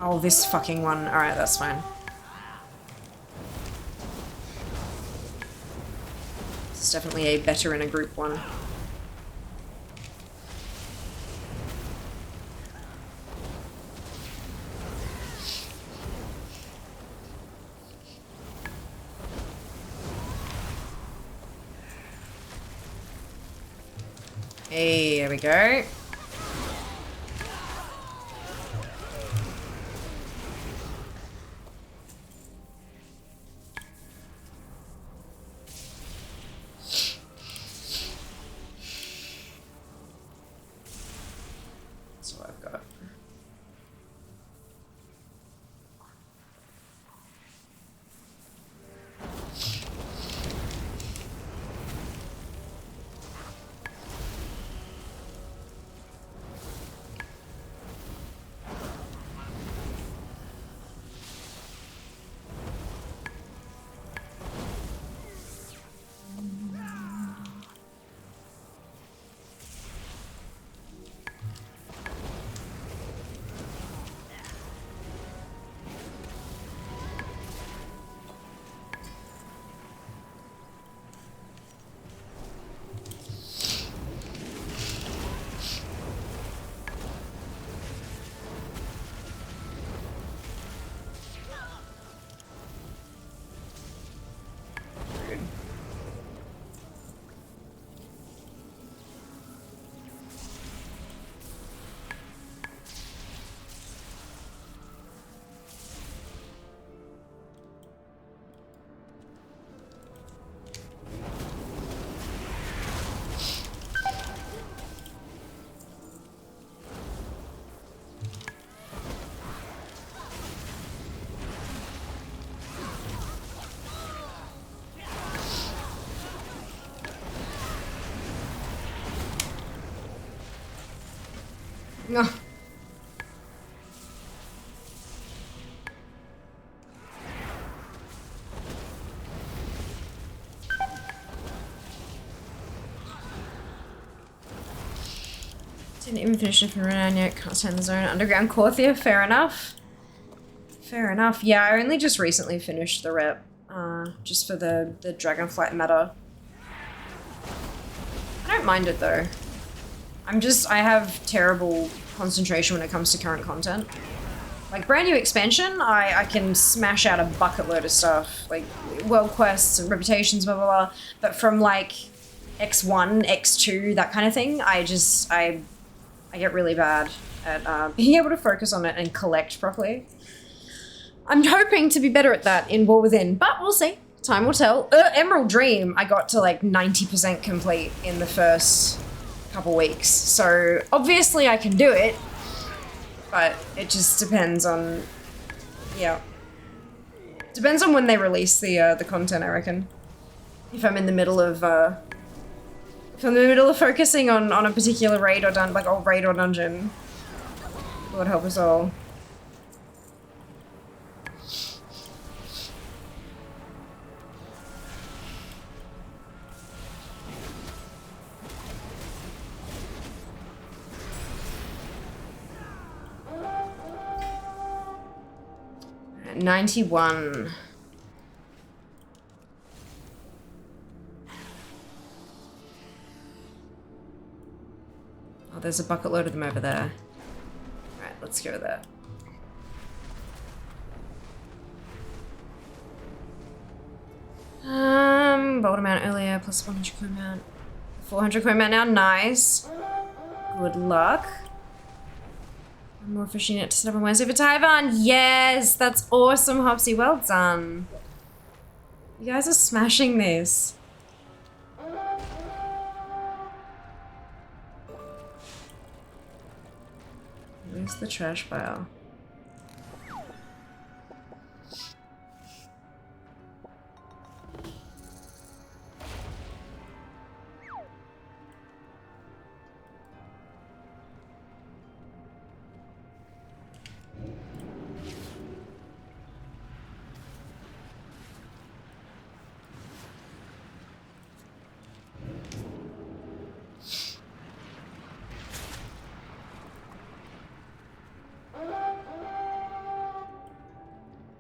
Oh, this fucking one. Alright, that's fine. It's definitely a better in a group one. Hey, there we go. That's what I've got. No. Didn't even finish it from Renan yet. Can't stand the zone. Underground Corthia. Fair enough. Fair enough. Yeah, I only just recently finished the rep. Just for the Dragonflight meta. I don't mind it though. I have terrible concentration when it comes to current content. Like brand new expansion, I can smash out a bucket load of stuff. Like world quests and reputations, blah blah blah. But from like X1, X2, that kind of thing, I get really bad at being able to focus on it and collect properly. I'm hoping to be better at that in War Within, but we'll see. Time will tell. Emerald Dream, I got to like 90% complete in the first couple weeks. So obviously I can do it, but it just depends on, yeah. Depends on when they release the content, I reckon. If I'm in the middle of, focusing on a particular raid or raid or dungeon. Lord help us all. At 91. Oh, there's a bucket load of them over there. Alright, let's go there. Bold amount earlier, plus 100 coin amount. 400 coin amount now, nice. Good luck. I'm more fishing it to set up on Wednesday for Taiwan. Yes, that's awesome, Hopsy. Well done. You guys are smashing this. Where's the trash pile?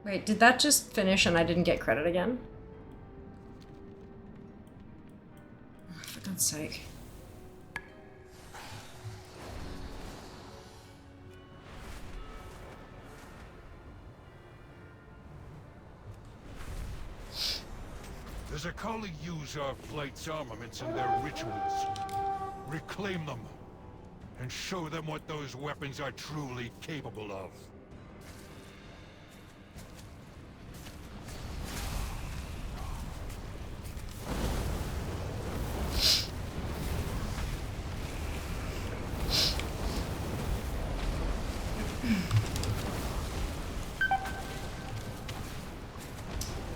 Wait, did that just finish and I didn't get credit again? Oh, for God's sake. The Zakali use our flight's armaments in their rituals. Reclaim them, and show them what those weapons are truly capable of.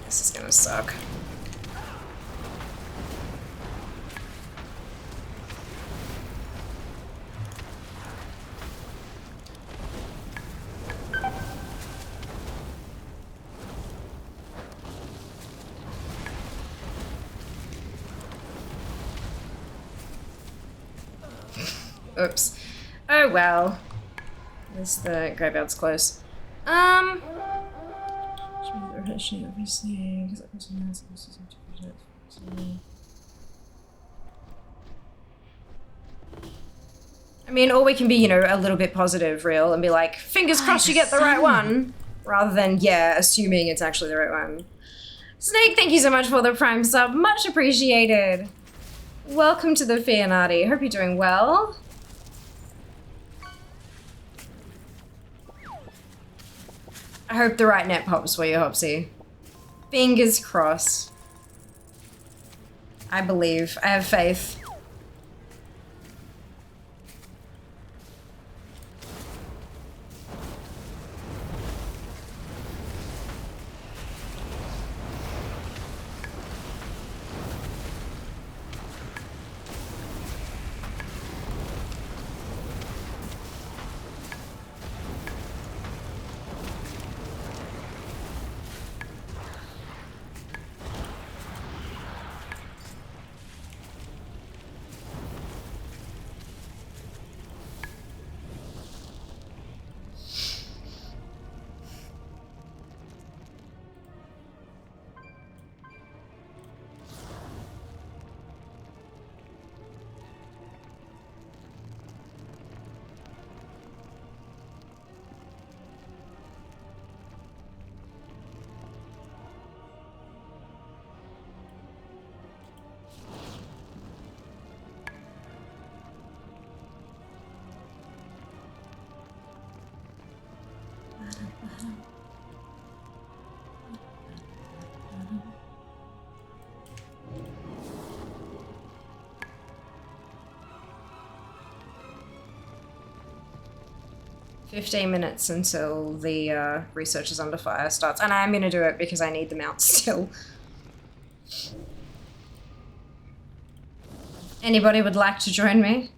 This is gonna suck. Oops. Oh well. At least the graveyard's close. Obviously, I mean, or we can be, you know, a little bit positive, real, and be like, fingers crossed you get the right one, rather than, yeah, assuming it's actually the right one. Snake, thank you so much for the Prime sub. Much appreciated. Welcome to the Fianati. Hope you're doing well. I hope the right net pops for you, Hopsy. Fingers crossed. I believe. I have faith. 15 minutes until the Researchers Under Fire starts. And I'm going to do it because I need the mount still. Anybody would like to join me?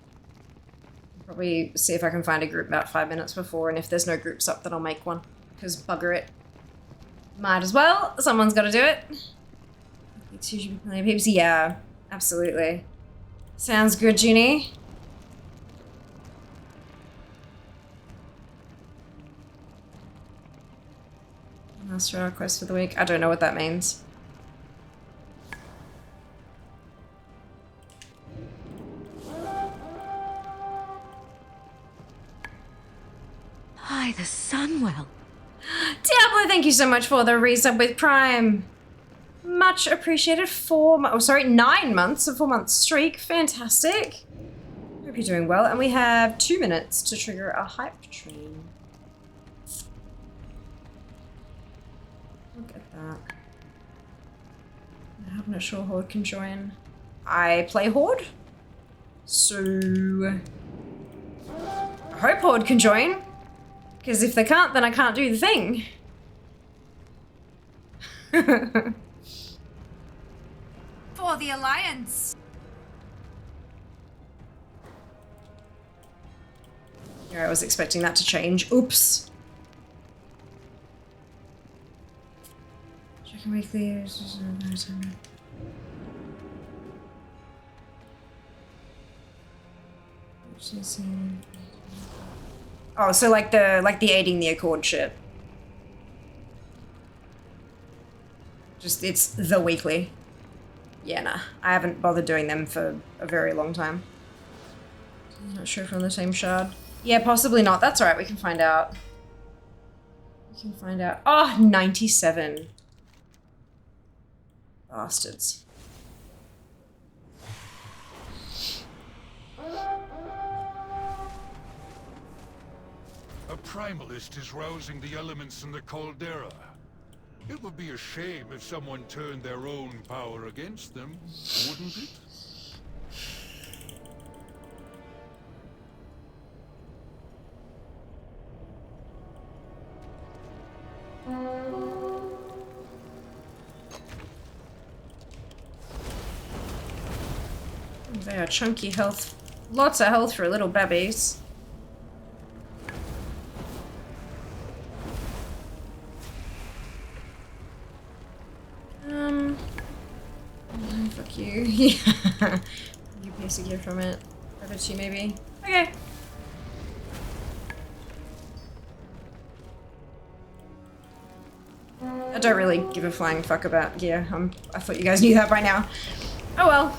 Probably see if I can find a group about 5 minutes before, and if there's no groups up, then I'll make one. Because bugger it. Might as well. Someone's got to do it. It's usually plenty of peeps. Yeah, absolutely. Sounds good, Junie. Last quest for the week. I don't know what that means. Hi, the Sunwell. Diablo, thank you so much for the resub with Prime. Much appreciated. 9 months, a 4-month streak. Fantastic. Hope you're doing well. And we have 2 minutes to trigger a hype train. Look at that. I'm not sure Horde can join. I play Horde. So I hope Horde can join. Because if they can't, then I can't do the thing. For the Alliance. Yeah, I was expecting that to change. Oops. Checking weekly. Oh, so like the aiding the Accord shit. Just, it's the weekly. Yeah, nah. I haven't bothered doing them for a very long time. I'm not sure if we're on the same shard. Yeah, possibly not. That's alright, we can find out. We can find out. Oh, 97. Bastards. A primalist is rousing the elements in the caldera. It would be a shame if someone turned their own power against them, wouldn't it? They are chunky health. Lots of health for little babies. Fuck you. Yeah. You piece of gear from it. I bet you maybe. Okay. I don't really give a flying fuck about gear. I thought you guys knew that by now. Oh well.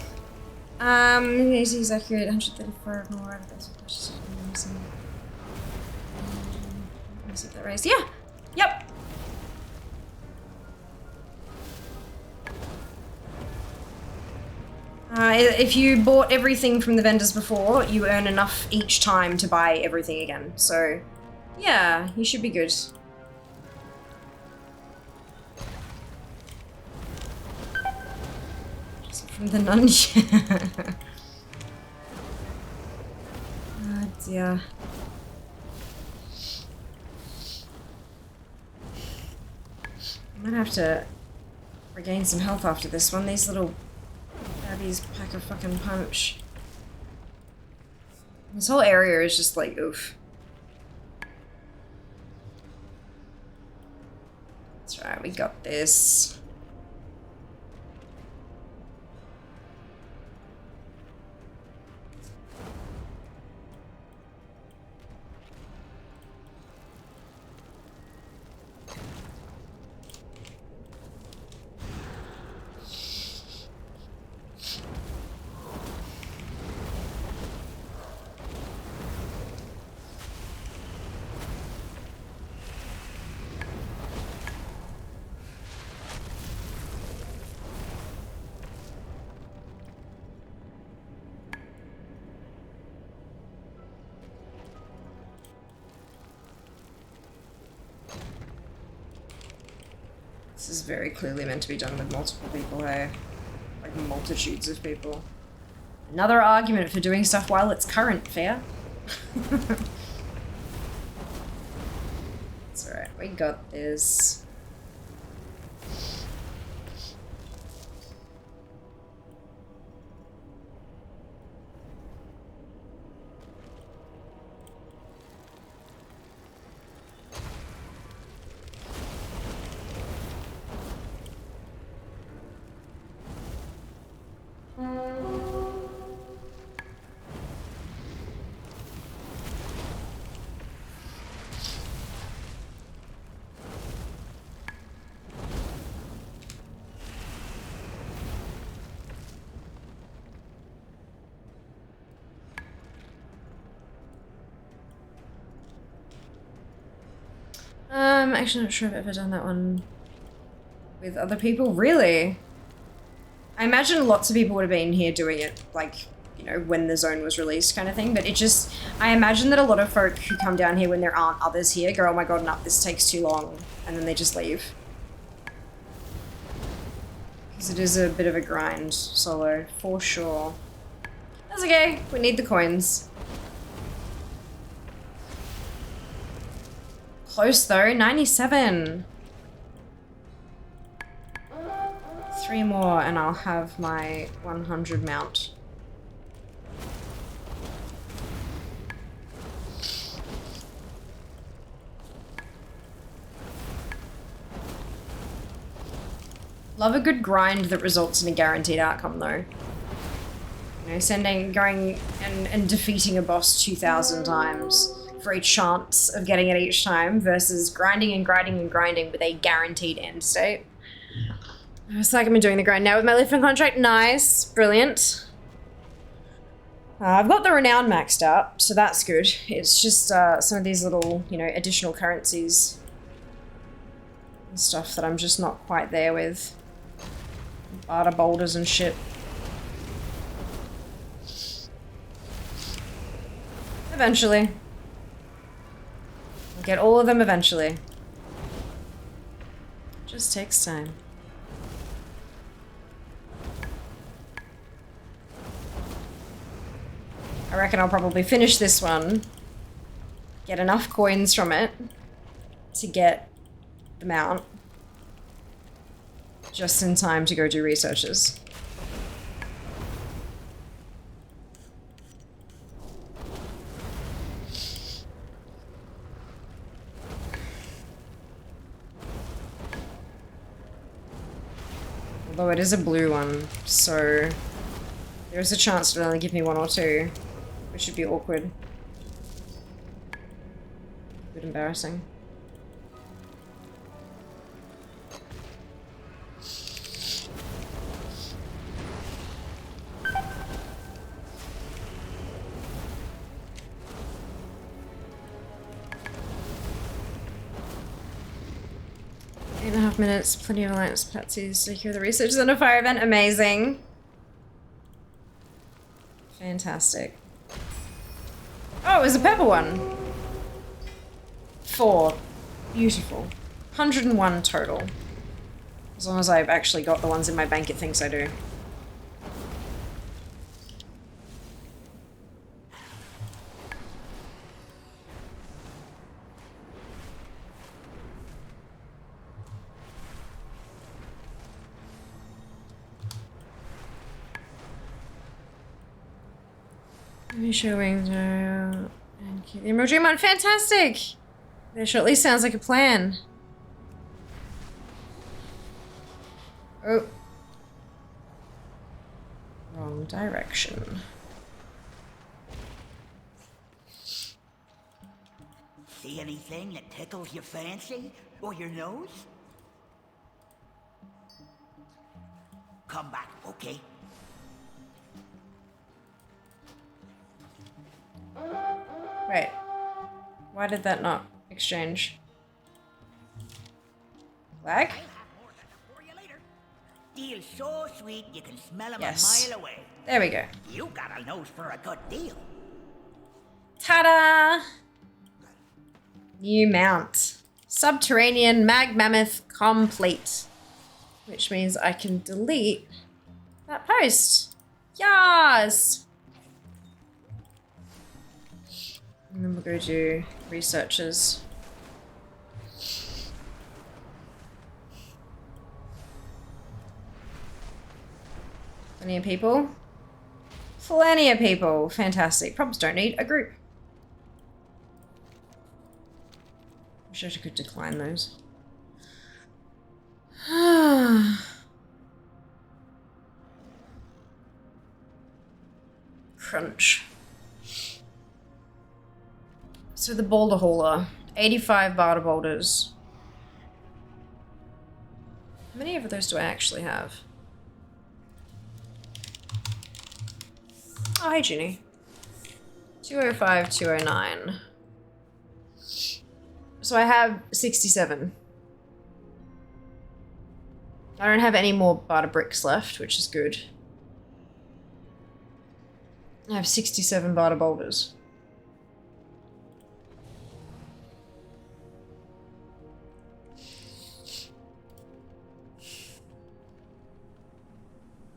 He's accurate. 134 more. That's what is it that raised? Yeah. Yep. If you bought everything from the vendors before, you earn enough each time to buy everything again. So, yeah, you should be good. Is it from the nun? Oh dear. I'm gonna have to regain some health after this one. These little babbies pack a fucking punch. This whole area is just like, oof. That's right, we got this. This is very clearly meant to be done with multiple people, hey? Like multitudes of people. Another argument for doing stuff while it's current, fair? We got this. I'm actually not sure if I've ever done that one with other people. Really? I imagine lots of people would have been here doing it, like, you know, when the zone was released kind of thing, but it just, I imagine that a lot of folk who come down here when there aren't others here go, oh my god, no, this takes too long, and then they just leave. Because it is a bit of a grind, solo, for sure. That's okay, we need the coins. Close though, 97. 3 more and I'll have my 100 mount. Love a good grind that results in a guaranteed outcome though. You know, going and defeating a boss 2,000 times for a chance of getting it each time versus grinding and grinding and grinding with a guaranteed end state. It's like I've been doing the grind now with my Lifting contract. Nice. Brilliant. I've got the Renown maxed out, so that's good. It's just some of these little, you know, additional currencies and stuff that I'm just not quite there with. Barter boulders and shit. Eventually. I'll get all of them eventually. Just takes time. I reckon I'll probably finish this one, get enough coins from it to get the mount, just in time to go do researches. Although it is a blue one, so there's a chance it'll only give me 1 or 2. Which should be awkward. A bit embarrassing. Eight and a half minutes, plenty of alliance patsies to secure the researchers on a fire event. Amazing. Fantastic. Oh, it was a purple one. 4. Beautiful. 101 total. As long as I've actually got the ones in my bank, it thinks I do. Showing and keep the emoji on. Fantastic! That sure at least sounds like a plan. Oh. Wrong direction. See anything that tickles your fancy or your nose? Come back, okay? Wait. Why did that not exchange? Lag? Deal so sweet you can smell them Yes. a mile away. There we go. You got a nose for a good deal. Ta-da! New mount. Subterranean Mag Mammoth complete. Which means I can delete that post. Yes! And then we'll go do researches. Plenty of people. Plenty of people. Fantastic. Probs don't need a group. Wish I could decline those. Crunch. So the boulder hauler. 85 barter boulders. How many of those do I actually have? Oh, hey, Ginny. 205, 209. So I have 67. I don't have any more barter bricks left, which is good. I have 67 barter boulders.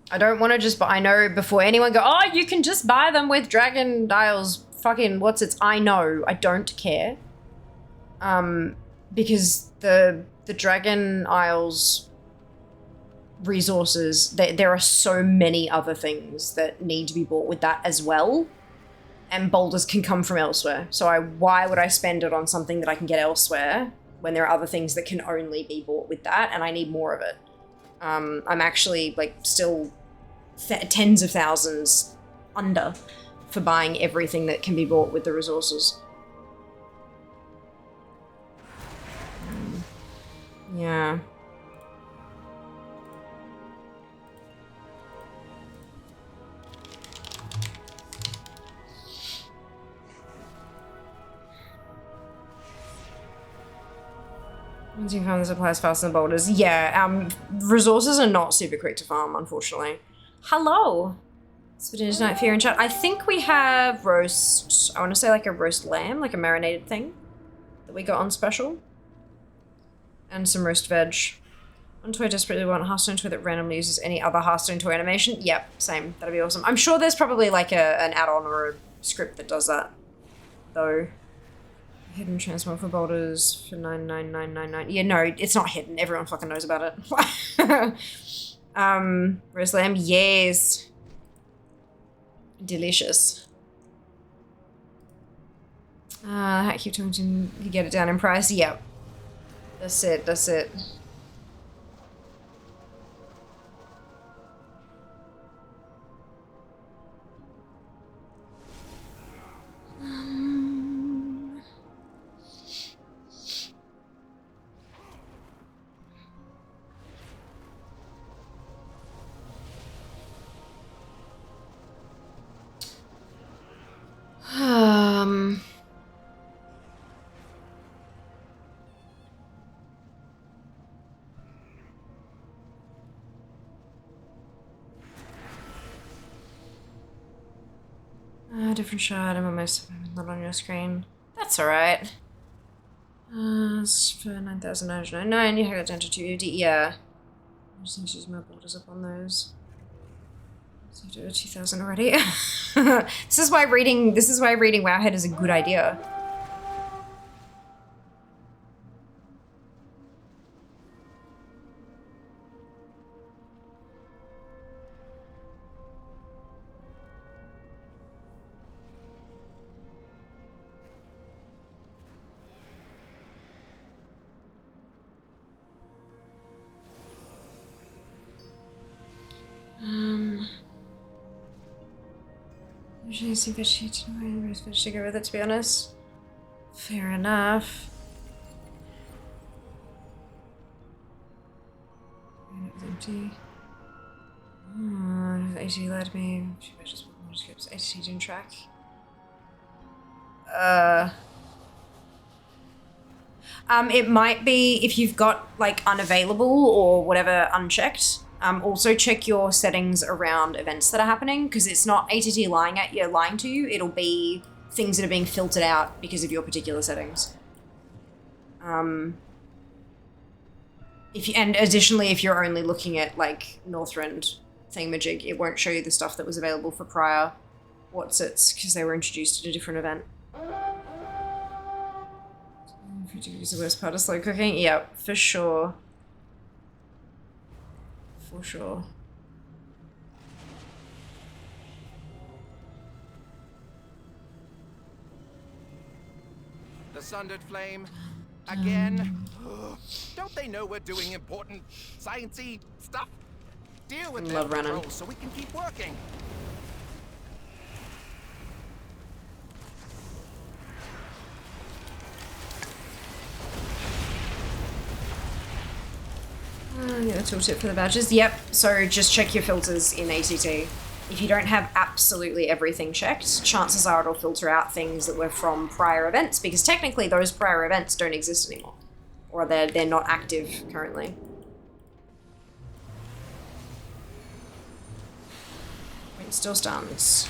I don't want to just buy. I know before anyone go, oh, you can just buy them with Dragon Dials. Fucking what's it? I know. I don't care. Because the Dragon Isles resources, there are so many other things that need to be bought with that as well. And boulders can come from elsewhere. So why would I spend it on something that I can get elsewhere when there are other things that can only be bought with that, and I need more of it. I'm actually, like, still tens of thousands under for buying everything that can be bought with the resources. Yeah. Once you found the supplies faster than boulders. Yeah, resources are not super quick to farm, unfortunately. Hello! It's for dinner tonight, Fear in chat. I think we have roast, I want to say like a roast lamb, like a marinated thing that we got on special. And some roast veg. On toy desperately want a Hearthstone toy that randomly uses any other Hearthstone toy animation. Yep, same. That'd be awesome. I'm sure there's probably like an add-on or a script that does that, though. Hidden transform for boulders for 99999. Yeah, no, it's not hidden. Everyone fucking knows about it. Roast lamb, yes. Delicious. How keep talking to him, you get it down in price? Yep. That's it, that's it. Different shot. I'm almost not on your screen. That's alright. It's for 9,999. You have it down to 250. Yeah. I just need to use my borders up on those. So I do 2,000 already. This is why reading Wowhead is a good idea. Usually I see that she to go with it, to be honest. Fair enough. It was empty. AT led me. She just manuscripts. AT didn't track. It might be if you've got like unavailable or whatever unchecked. Also check your settings around events that are happening, because it's not ATT lying to you. It'll be things that are being filtered out because of your particular settings. And additionally, if you're only looking at like Northrend thingamajig, it won't show you the stuff that was available for prior whatsits because they were introduced at a different event. Is the worst part of slow cooking? Yeah, for sure. For sure. Sundered Flame. Again. Don't they know we're doing important, sciencey stuff? Deal with Love their running. controls so we can keep working. Yeah, tooltip for the badges. Yep, so just check your filters in ATT. If you don't have absolutely everything checked, chances are it'll filter out things that were from prior events, because technically those prior events don't exist anymore. Or they're not active currently. It still stands.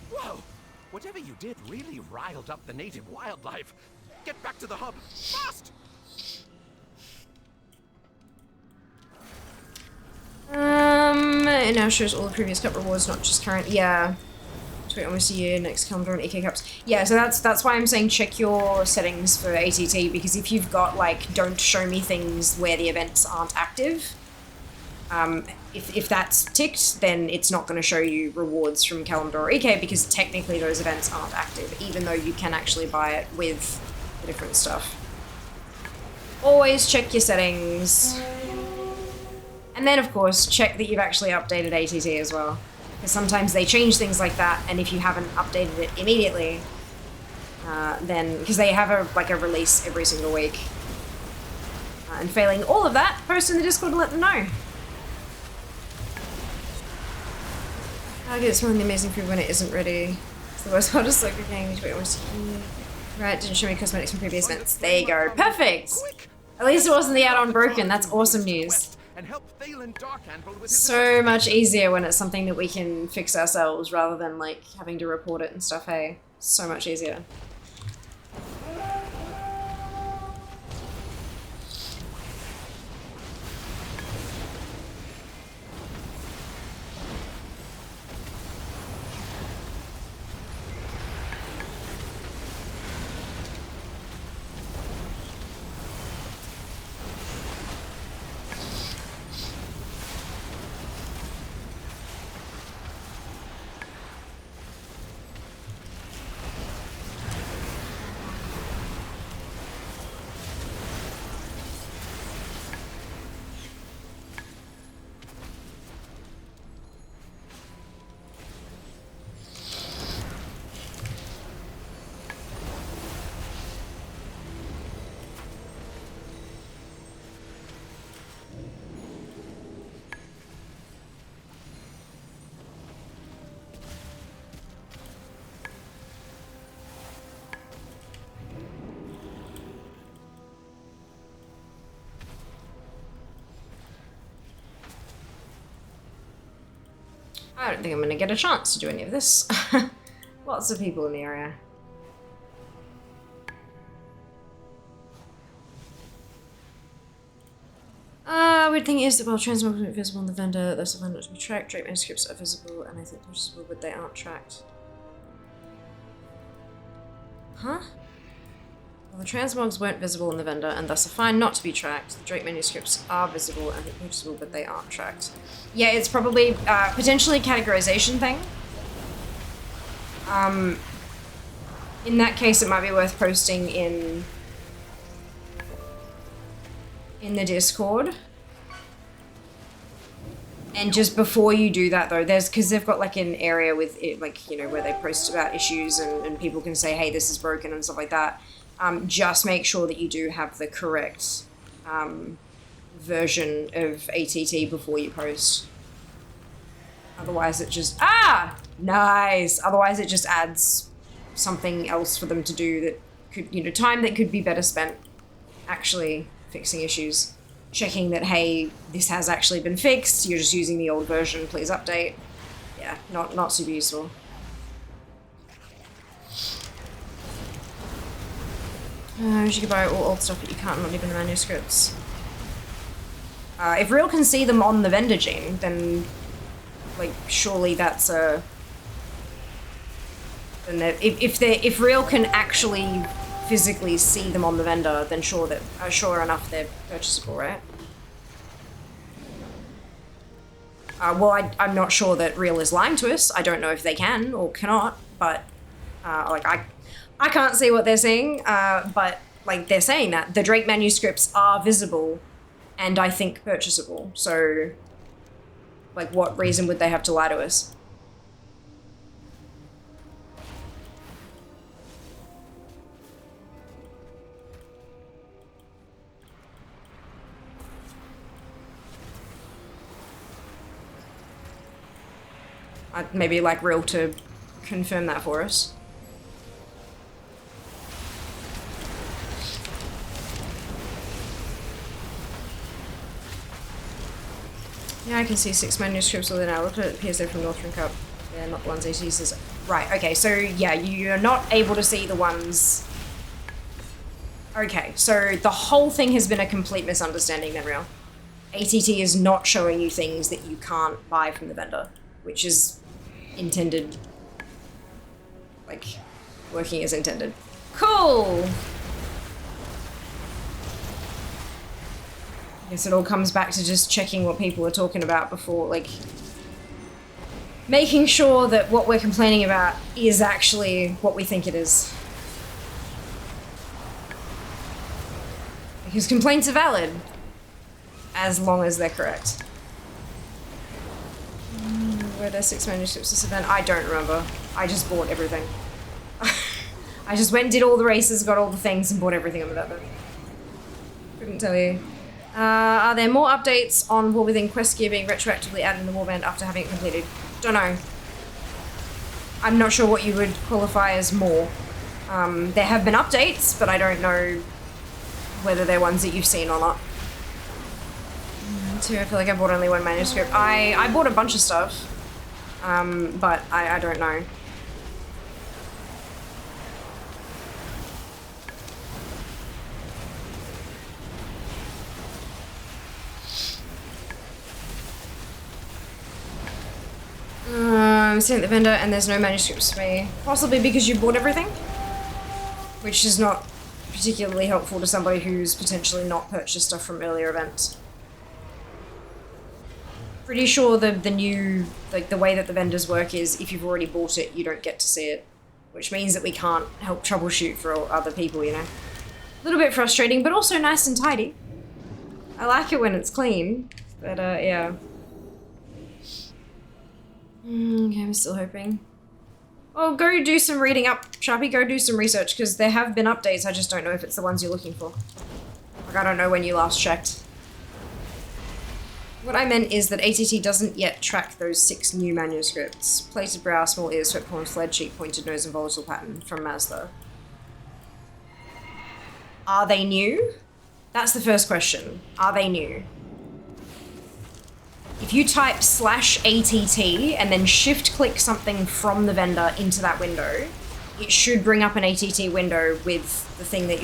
Whoa! Whatever you did really riled up the native wildlife. Get back to the hub, fast! It now shows all the previous cup rewards, not just current. Yeah. Wait almost a year, next calendar and EK cups. Yeah, so that's why I'm saying check your settings for ATT, because if you've got like don't show me things where the events aren't active, if that's ticked, then it's not going to show you rewards from calendar or EK, because technically those events aren't active, even though you can actually buy it with the different stuff. Always check your settings. And then, of course, check that you've actually updated ATT as well. Because sometimes they change things like that, and if you haven't updated it immediately, then... Because they have a release every single week. And failing all of that, post in the Discord to let them know. I get smelling the amazing food when it isn't ready. It's the worst part of Slow Cooking. Right, didn't show me cosmetics from previous events. There you go. Perfect! At least it wasn't the add-on broken. That's awesome news. So much easier when it's something that we can fix ourselves rather than like having to report it and stuff, hey? So much easier. I don't think I'm going to get a chance to do any of this. Lots of people in the area. Weird thing is that while transmogs are visible in the vendor, those are not to be tracked. Drake manuscripts are visible and I think purchasable, but they aren't tracked. Huh? Well, the transmogs weren't visible in the vendor and thus are fine not to be tracked. The Drake manuscripts are visible and purchasable, but they aren't tracked. Yeah, it's probably potentially a categorization thing. In that case, it might be worth posting in the Discord. And just before you do that, though, because they've got like an area with it, like, you know, where they post about issues and people can say, hey, this is broken and stuff like that. Just make sure that you do have the correct version of ATT before you post. Otherwise it just... Ah! Nice! Otherwise it just adds something else for them to do that could, you know, time that could be better spent actually fixing issues. Checking that, hey, this has actually been fixed, you're just using the old version, please update. Yeah, not super useful. You could buy all old stuff, but you can't, not even the manuscripts. If Real can see them on the vendor gene, then, like, surely that's a... Then if Real can actually physically see them on the vendor, then sure enough they're purchasable, right? Well, I'm not sure that Real is lying to us. I don't know if they can or cannot, but like I can't see what they're saying, but like they're saying that the Drake manuscripts are visible and I think purchasable. So like what reason would they have to lie to us? I'd maybe like Real to confirm that for us. Yeah, I can see 6 manuscripts within our look at PSA from Northern Cup. Yeah, not the ones AT says. Right, okay, so yeah, you're not able to see the ones. Okay, so the whole thing has been a complete misunderstanding then, Real. ATT is not showing you things that you can't buy from the vendor, which is intended, like, working as intended. Cool! I guess it all comes back to just checking what people are talking about before, like, making sure that what we're complaining about is actually what we think it is. Because complaints are valid, as long as they're correct. Were there 6 manuscripts this event? I don't remember. I just bought everything. I just went and did all the races, got all the things, and bought everything on the event. Couldn't tell you. Are there more updates on War Within quest gear being retroactively added in the warband after having it completed? Don't know. I'm not sure what you would qualify as more. There have been updates, but I don't know whether they're ones that you've seen or not. Too, I feel like I bought only 1 manuscript. I bought a bunch of stuff, but I don't know. I'm sitting at the vendor and there's no manuscripts for me. Possibly because you bought everything, which is not particularly helpful to somebody who's potentially not purchased stuff from earlier events. Pretty sure the new, like the way that the vendors work is if you've already bought it, you don't get to see it, which means that we can't help troubleshoot for all other people, you know. A little bit frustrating, but also nice and tidy. I like it when it's clean, but yeah. Okay, I'm still hoping. Oh, go do some reading up, Sharpie. Go do some research, because there have been updates. I just don't know if it's the ones you're looking for. Like, I don't know when you last checked. What I meant is that ATT doesn't yet track those 6 new manuscripts. Plated brow, small ears, swept horn, fled cheek, pointed nose, and volatile pattern from Mazda. Are they new? That's the first question. Are they new? If you type /ATT and then shift-click something from the vendor into that window, it should bring up an ATT window with the thing that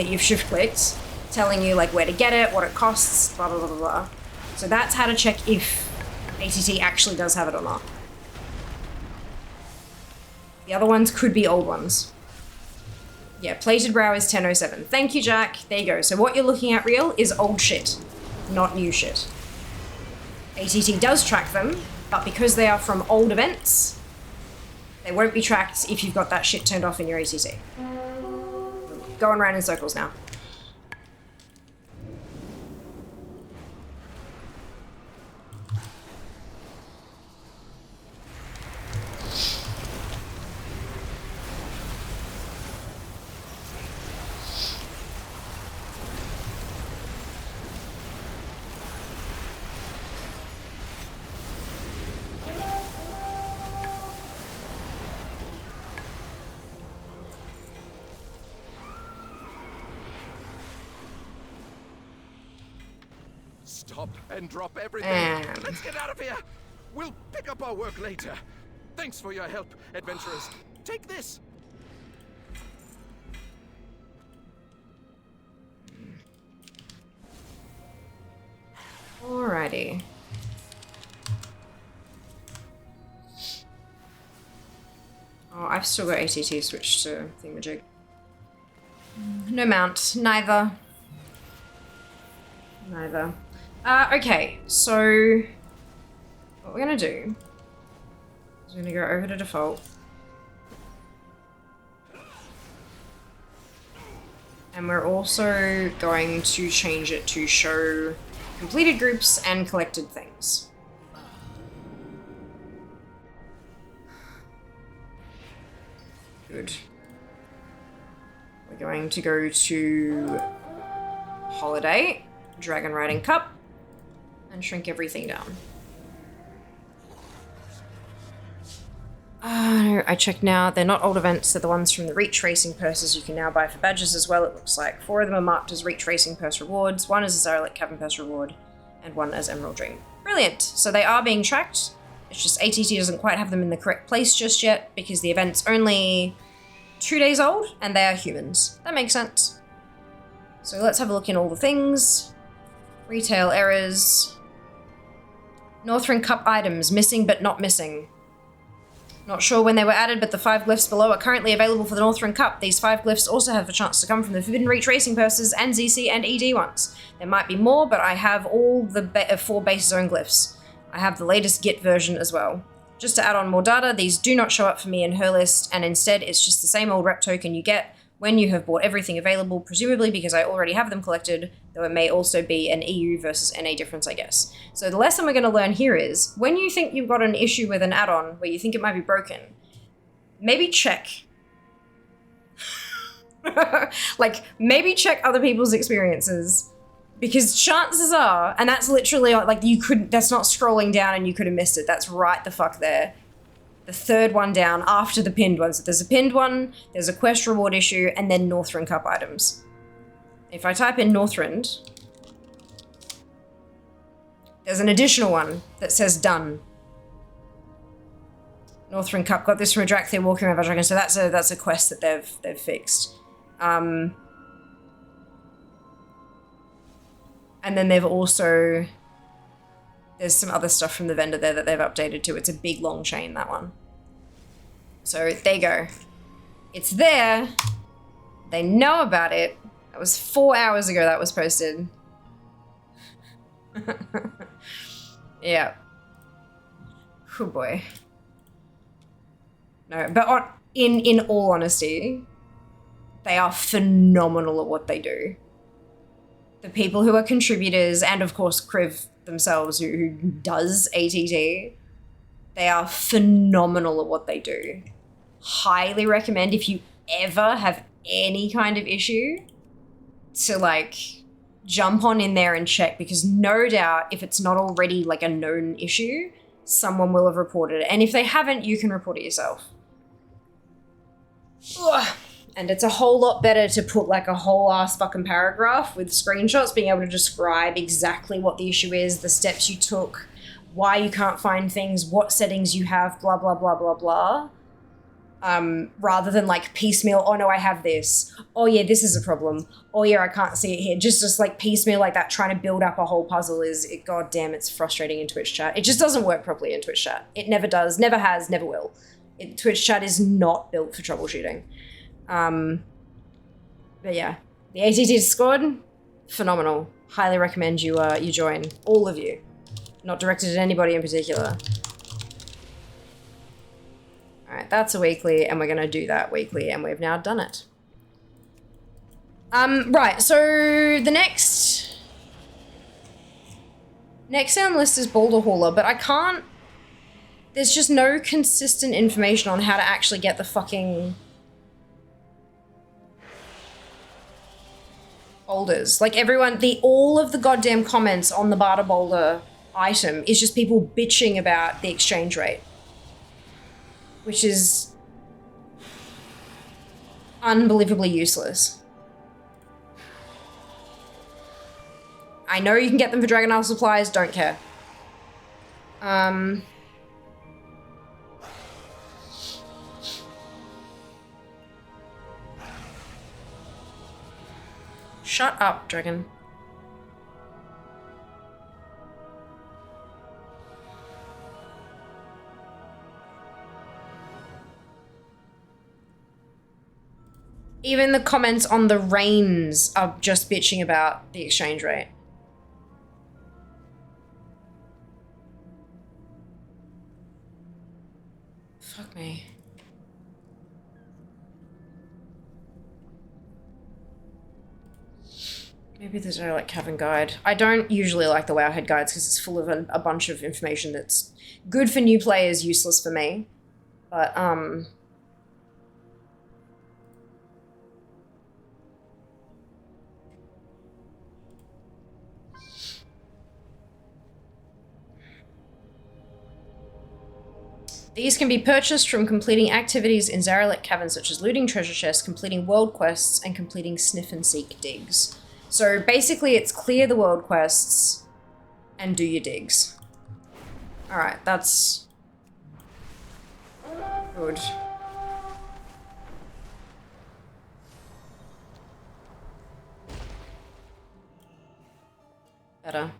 you've shift-clicked, telling you like where to get it, what it costs, blah, blah, blah, blah, blah. So that's how to check if ATT actually does have it or not. The other ones could be old ones. Yeah, plated brow is 1007. Thank you, Jack. There you go. So what you're looking at, Real, is old shit, not new shit. ATT does track them, but because they are from old events, they won't be tracked if you've got that shit turned off in your ATT. Going around in circles now. Stop and drop everything. Let's get out of here. We'll pick up our work later. Thanks for your help, adventurers. Take this. Alrighty. Oh, I've still got ATT switched to thingamajig. No mount. Neither. Okay, so what we're gonna do is we're gonna go over to default. And we're also going to change it to show completed groups and collected things. Good. We're going to go to Holiday, Dragon Riding Cup, and shrink everything down. No, I checked now. They're not old events. They're the ones from the Reach Racing purses you can now buy for badges as well, it looks like. 4 of them are marked as Reach Racing purse rewards, 1 is a Zarelek Cavern purse reward, and 1 as Emerald Dream. Brilliant! So they are being tracked. It's just ATT doesn't quite have them in the correct place just yet because the event's only 2 days old and they are humans. That makes sense. So let's have a look in all the things. Retail errors. Northrend Cup items, missing but not missing. Not sure when they were added, but the 5 glyphs below are currently available for the Northrend Cup. These 5 glyphs also have a chance to come from the Forbidden Reach Racing purses and ZC and ED ones. There might be more, but I have all the 4 base zone glyphs. I have the latest Git version as well. Just to add on more data, these do not show up for me in her list, and instead it's just the same old rep token you get when you have bought everything available, presumably because I already have them collected, though it may also be an EU versus NA difference, I guess. So the lesson we're going to learn here is, when you think you've got an issue with an add-on where you think it might be broken, maybe check. Like, maybe check other people's experiences. Because chances are, and that's literally, like, that's not scrolling down and you could have missed it, that's right the fuck there. The 3rd one down after the pinned one. So there's a pinned one, there's a quest reward issue, and then Northrend Cup items. If I type in Northrend, there's an additional one that says done. Northrend Cup, got this from a Drakthir walking around Dragon, so that's a quest that they've fixed. And then they've also, there's some other stuff from the vendor there that they've updated too. It's a big long chain, that one. So there you go. It's there. They know about it. That was 4 hours ago that was posted. Yeah. Oh boy. No, but in all honesty, they are phenomenal at what they do. The people who are contributors, and of course Kriv themselves, who does ATT, they are phenomenal at what they do. Highly recommend, if you ever have any kind of issue, to like jump on in there and check, because no doubt if it's not already like a known issue, someone will have reported it. And if they haven't, you can report it yourself. Ugh. And it's a whole lot better to put like a whole ass fucking paragraph with screenshots being able to describe exactly what the issue is, the steps you took, why you can't find things, what settings you have, blah, blah, blah, blah, blah. Rather than like piecemeal, oh no, I have this. Oh yeah, this is a problem. Oh yeah, I can't see it here. Just like piecemeal like that, trying to build up a whole puzzle god damn, it's frustrating in Twitch chat. It just doesn't work properly in Twitch chat. It never does, never has, never will. Twitch chat is not built for troubleshooting. But yeah, the ATT Discord, phenomenal. Highly recommend you join, all of you. Not directed at anybody in particular. All right, that's a weekly, and we're gonna do that weekly, and we've now done it. Right, so the next on the list is Boulder Hauler, but I can't, there's just no consistent information on how to actually get the fucking boulders. Like everyone, all of the goddamn comments on the barter boulder item is just people bitching about the exchange rate, which is unbelievably useless. I know you can get them for Dragon Isle supplies, don't care. Shut up, Dragon. Even the comments on the reigns are just bitching about the exchange rate. Fuck me. Maybe there's no like Cavern guide. I don't usually like the Wowhead guides because it's full of a bunch of information that's good for new players, useless for me. But these can be purchased from completing activities in Zaralek Cavern such as looting treasure chests, completing world quests, and completing sniff and seek digs. So basically it's clear the world quests and do your digs. Alright, that's good. Better.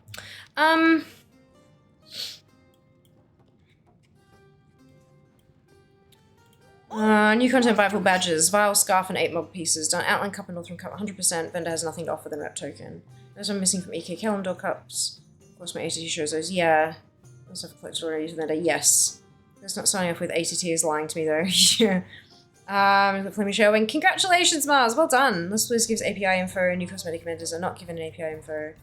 New content, Bible badges, vial, scarf, and 8 mob pieces. Done outline cup and northern cup, 100%. Vendor has nothing to offer than rep token. Those are missing from EK calendar cups. Of course, my ATT shows those. Yeah. Also, I've collected already using vendor. Yes. That's not starting off with ATT is lying to me though. Yeah. Flaming showing. Congratulations, Mars. Well done. This Blizz gives API info. New cosmetic vendors are not given an API info.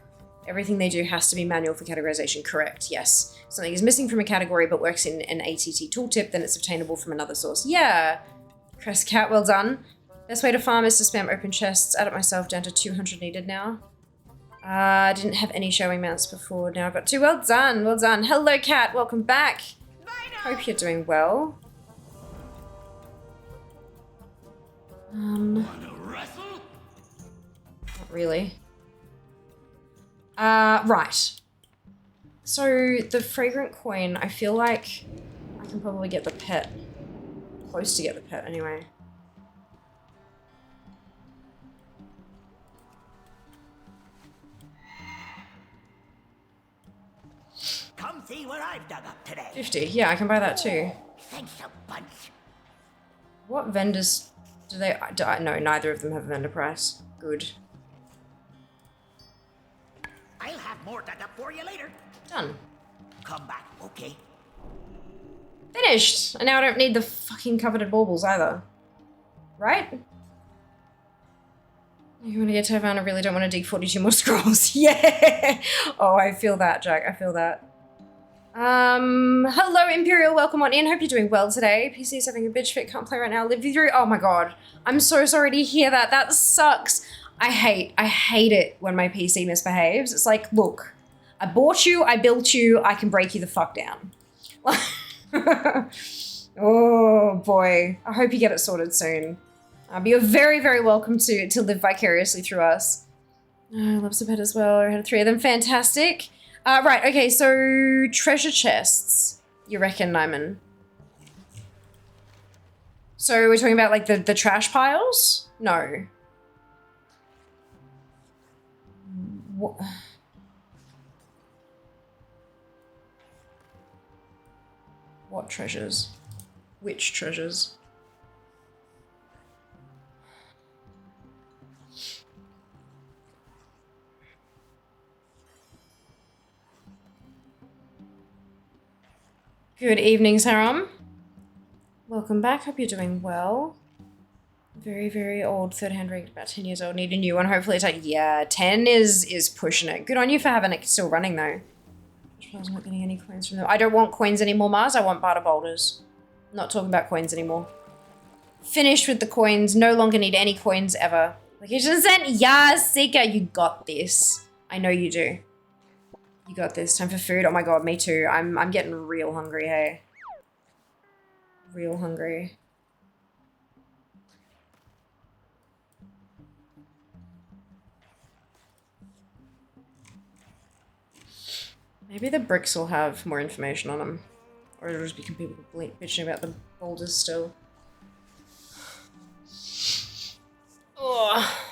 Everything they do has to be manual for categorization. Correct, yes. Something is missing from a category but works in an ATT tooltip, then it's obtainable from another source. Yeah. Crest Cat, well done. Best way to farm is to spam open chests. Add it myself down to 200 needed now. I didn't have any showing mounts before. Now I've got 2. Well done, well done. Hello, Cat. Welcome back. Hope you're doing well. Not really. Right. So, the fragrant coin, I feel like I can probably get the pet. Close to get the pet, anyway. Come see what I've dug up today. 50. Yeah, I can buy that too. Thanks a bunch. What vendors do they... no, neither of them have a vendor price. Good. I'll have more dug up for you later. Done. Come back, okay? Finished! And now I don't need the fucking coveted baubles either. Right? You want to get to Havana, I really don't want to dig 42 more scrolls. Yeah! Oh, I feel that, Jack. I feel that. Hello, Imperial. Welcome on in. Hope you're doing well today. PC's having a bitch fit. Can't play right now. Live through. Oh my god. I'm so sorry to hear that. That sucks. I hate it when my PC misbehaves. It's like, look, I bought you, I built you, I can break you the fuck down. Oh boy. I hope you get it sorted soon. But you're very, very welcome to live vicariously through us. Oh, I love Zabet as well. I had 3 of them. Fantastic. Right, okay, so treasure chests, you reckon, Nyman? So we're talking about like the trash piles? No. What? What treasures? Which treasures? Good evening, Saram. Welcome back. Hope you're doing well. Very, very old. Third hand rig, about 10 years old. Need a new one. Hopefully it's like, yeah, 10 is pushing it. Good on you for having it still running though. I'm not getting any coins from them. I don't want coins anymore, Mars. I want barter boulders. I'm not talking about coins anymore. Finished with the coins. No longer need any coins ever. Location sent. Yeah, Seeker, you got this. I know you do. You got this. Time for food. Oh my god, me too. I'm getting real hungry, hey. Real hungry. Maybe the bricks will have more information on them. Or it'll just be people bitching about the boulders still. Oh.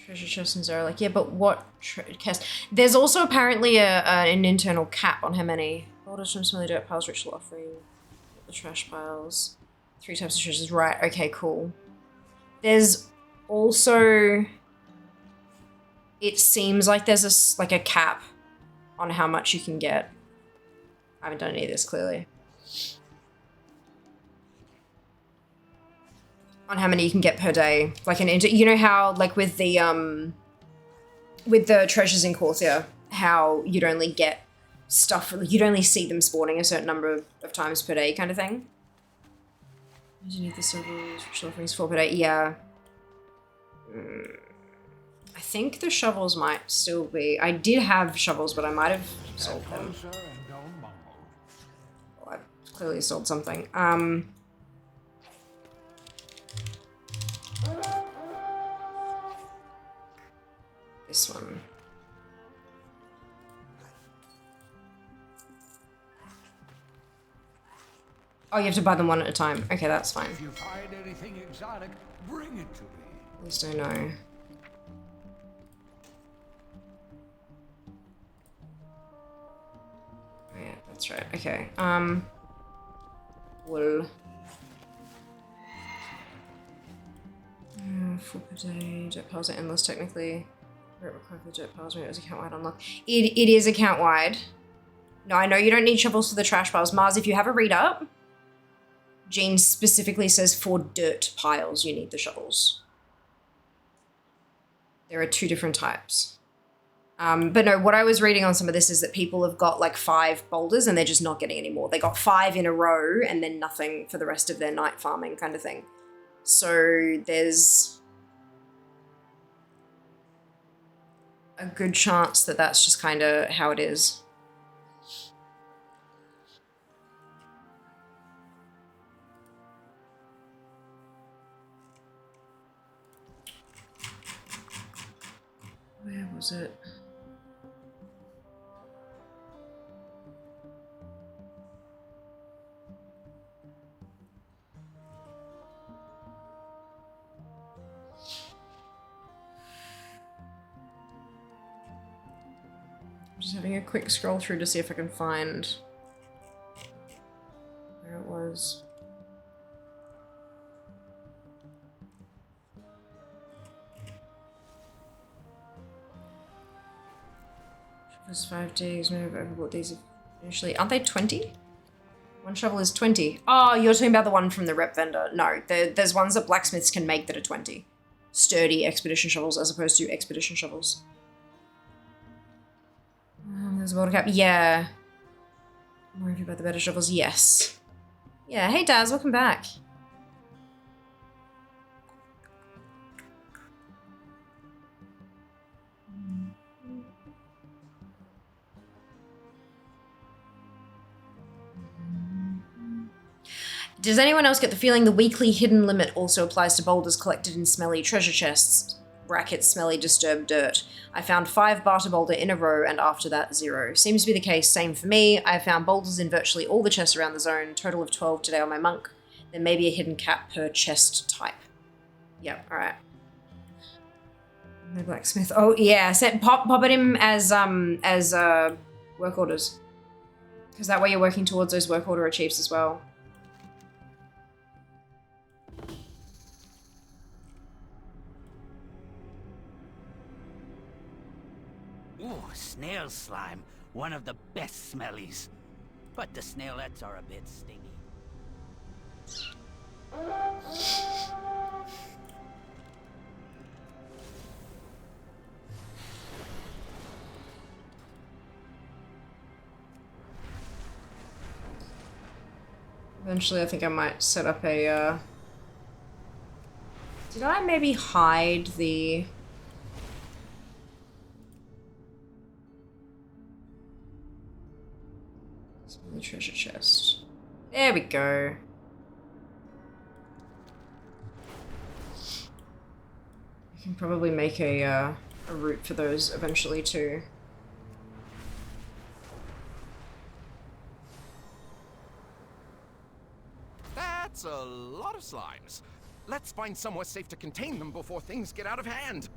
Treasure chests and Zara, like, yeah, but what chest? There's also apparently an internal cap on how many. boulders from smelly dirt piles, ritual offering, the trash piles. 3 types of treasures. Right, okay, cool. There's also... It seems like there's a cap on how much you can get. I haven't done any of this, clearly. On how many you can get per day. Like you know how, like with the treasures in Corsair, how you'd only get stuff, you'd only see them spawning a certain number of times per day kind of thing? Do you need the shovels? Ritual offerings 4 per day? Yeah. I think the shovels might still be... I did have shovels, but I might have sold them. Well, I've clearly sold something. This one. Oh, you have to buy them one at a time. Okay, that's fine. If you find anything exotic, bring it to me. At least I know. Oh, yeah, that's right. Okay. Wool. 4 per day. Jet piles are endless, technically. Rate required for jet piles when it was account wide unlock. It is account wide. No, I know you don't need shovels for the trash piles. Mars, if you have a read up, Jean specifically says for dirt piles you need the shovels. There are 2 different types. But no, what I was reading on some of this is that people have got like 5 boulders and they're just not getting any more. They got 5 in a row and then nothing for the rest of their night farming kind of thing. So there's a good chance that that's just kind of how it is. Where was it? Just having a quick scroll through to see if I can find where it was. Just 5 days, maybe I've overbought these initially. Aren't they 20? One shovel is 20. Oh, you're talking about the one from the rep vendor. No, there's ones that blacksmiths can make that are 20. Sturdy expedition shovels as opposed to expedition shovels. There's a water cap. Yeah. More of you about the better shovels. Yes. Yeah. Hey, Daz. Welcome back. Does anyone else get the feeling the weekly hidden limit also applies to boulders collected in smelly treasure chests? Brackets smelly disturbed dirt. I found 5 barter boulder in a row and after that 0. Seems to be the case, same for me. I found boulders in virtually all the chests around the zone, total of 12 today on my monk. There may be a hidden cap per chest type. Yep, alright. No blacksmith. Oh yeah, pop at him as work orders. Because that way you're working towards those work order achieves as well. Ooh, snail slime. One of the best smellies. But the snailets are a bit stingy. Eventually I think I might set up a, Did I maybe hide the... The treasure chest. There we go. I can probably make a route for those eventually too. That's a lot of slimes. Let's find somewhere safe to contain them before things get out of hand.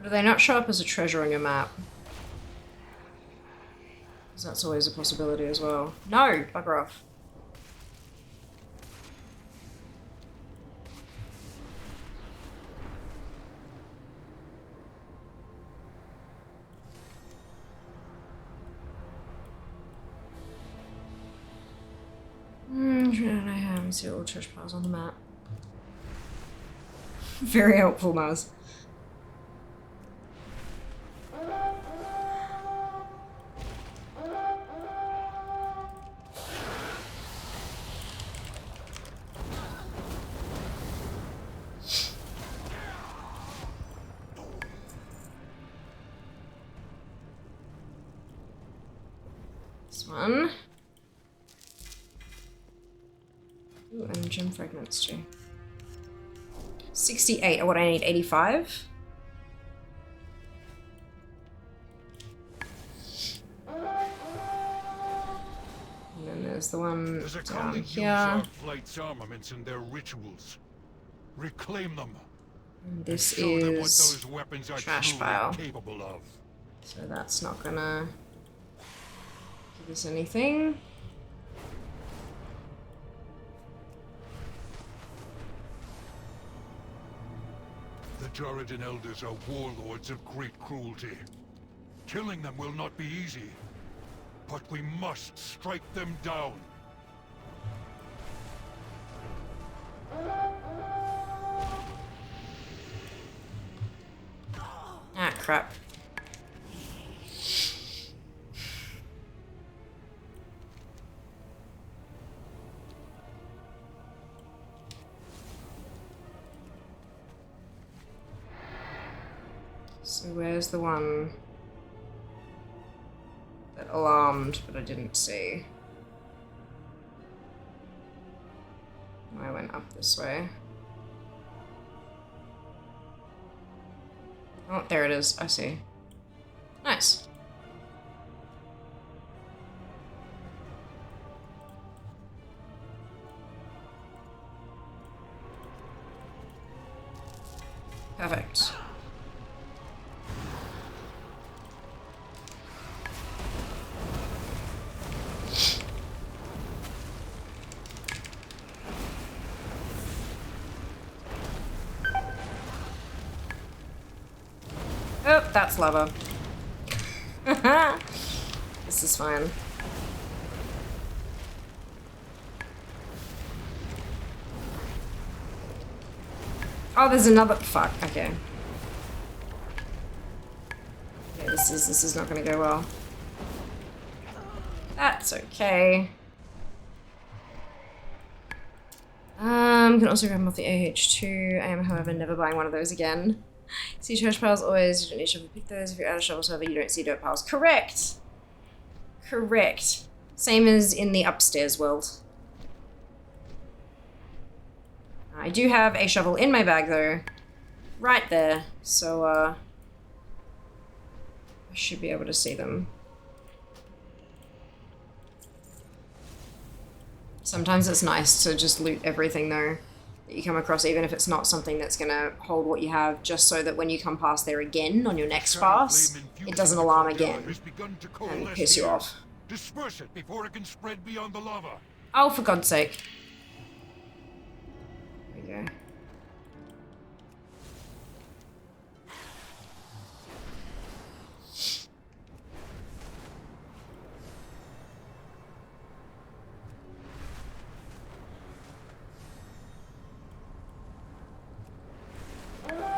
Do they not show up as a treasure on your map? Because that's always a possibility as well. No! Bugger off. I have see all the treasure piles on the map. Very helpful, Mars. This one. Ooh, and gem fragments too. 68. What I need, 85? And then there's the one There's a down colony use here. our flight's armaments and their rituals. Reclaim them. And this Show them what is those weapons are trash truly pile. capable of. So that's not gonna give us anything. The Jordan Elders are warlords of great cruelty. Killing them will not be easy, but we must strike them down. Ah, crap. So where's the one that alarmed, but I didn't see? I went up this way. Oh, there it is. I see. Nice. Perfect. Oh, that's lava. This is fine. Oh, there's another. Fuck. Okay. Okay, this is not gonna go well. That's okay. Can also grab them off the AH2. I am, however, never buying one of those again. See trash piles always. You don't need to shovel pick those. If you're out of shovels, however, you don't see dirt piles. Correct. Correct. Same as in the upstairs world. I do have a shovel in my bag though. Right there. So I should be able to see them. Sometimes it's nice to just loot everything though that you come across, even if it's not something that's gonna hold what you have, just so that when you come past there again on your next pass, it doesn't alarm again and piss you off. Disperse it before it can spread beyond the lava. Oh, for God's sake. There we go.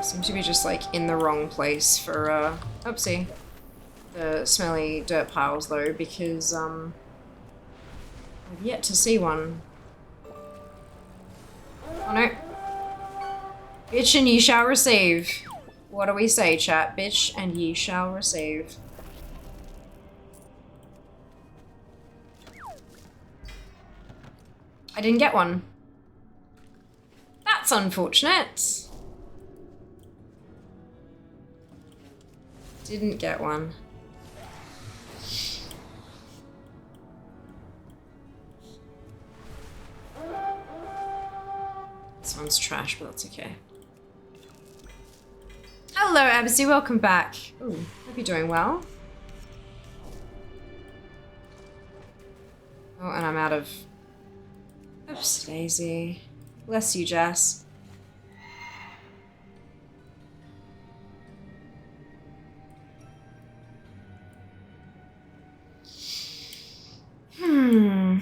Seem to be just like in the wrong place for oopsie, the smelly dirt piles though, because I've yet to see one. Oh no. Bitch and ye shall receive. What do we say, chat? Bitch and ye shall receive. I didn't get one. That's unfortunate. Didn't get one. This one's trash, but that's okay. Hello, Absy. Welcome back. Ooh, hope you're doing well. Oh, and I'm out of... Oops, Daisy. Bless you, Jess. Hmm.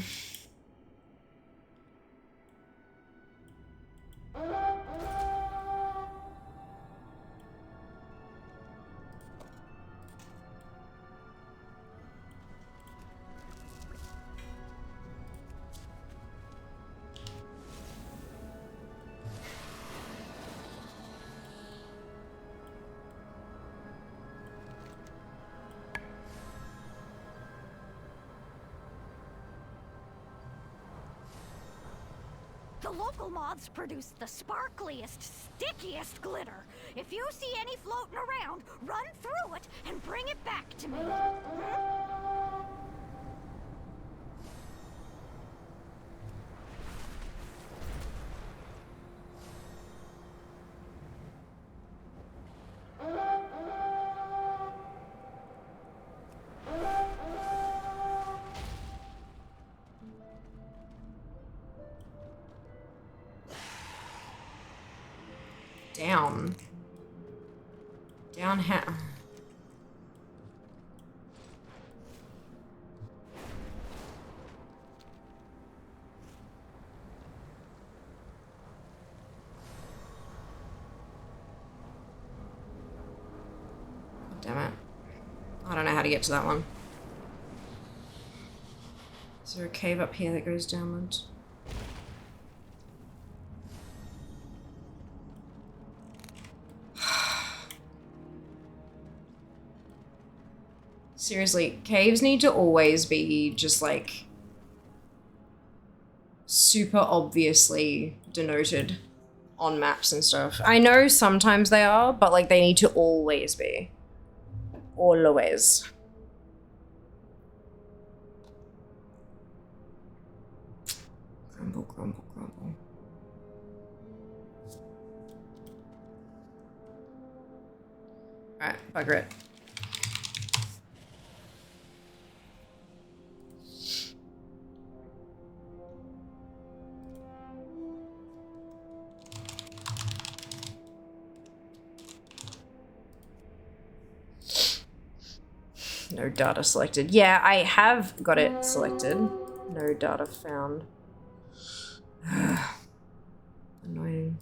The local moths produce the sparkliest, stickiest glitter. If you see any floating around, run through it and bring it back to me. Down. Down how? Damn it. I don't know how to get to that one. Is there a cave up here that goes downwards? Seriously, caves need to always be just like super obviously denoted on maps and stuff. I know sometimes they are, but like they need to always be. Always. Grumble, grumble, grumble. Alright, bugger it. No data selected. Yeah, I have got it selected. No data found. Annoying.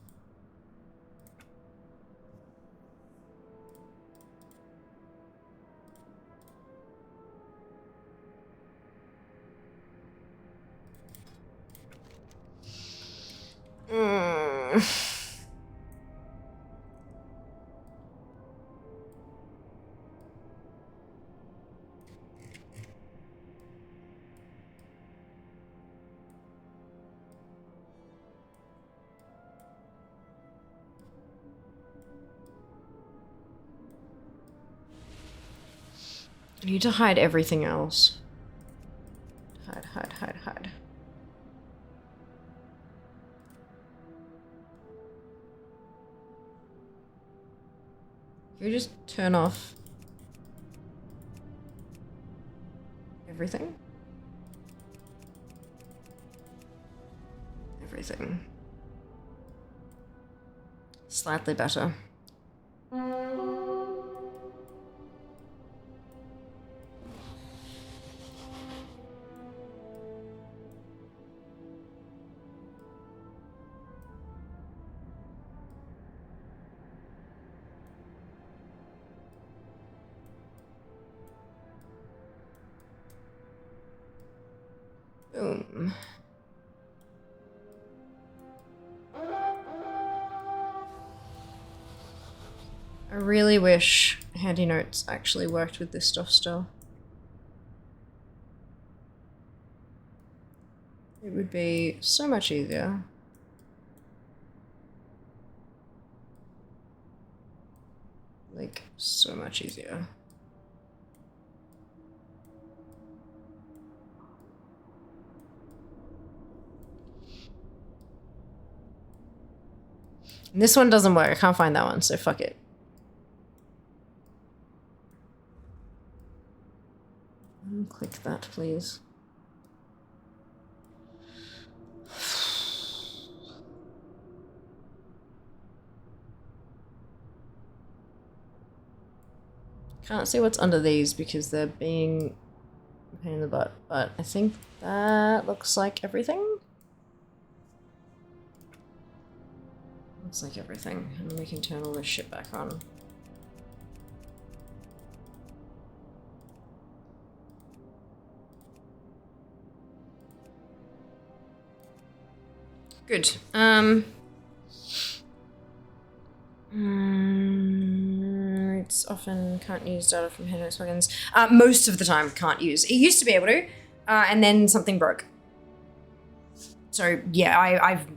I need to hide everything else. Hide, hide, hide, hide. Can we just turn off everything? Everything. Slightly better. Boom. I really wish Handy Notes actually worked with this stuff still. It would be so much easier. Like, so much easier. And this one doesn't work. I can't find that one, so fuck it. click that, please. Can't see what's under these because they're being a pain in the butt, but I think that looks like everything. Looks like everything, and we can turn all this shit back on. Good. It's often can't use data from Handy Notes plugins. Most of the time can't use. It used to be able to, and then something broke. So yeah,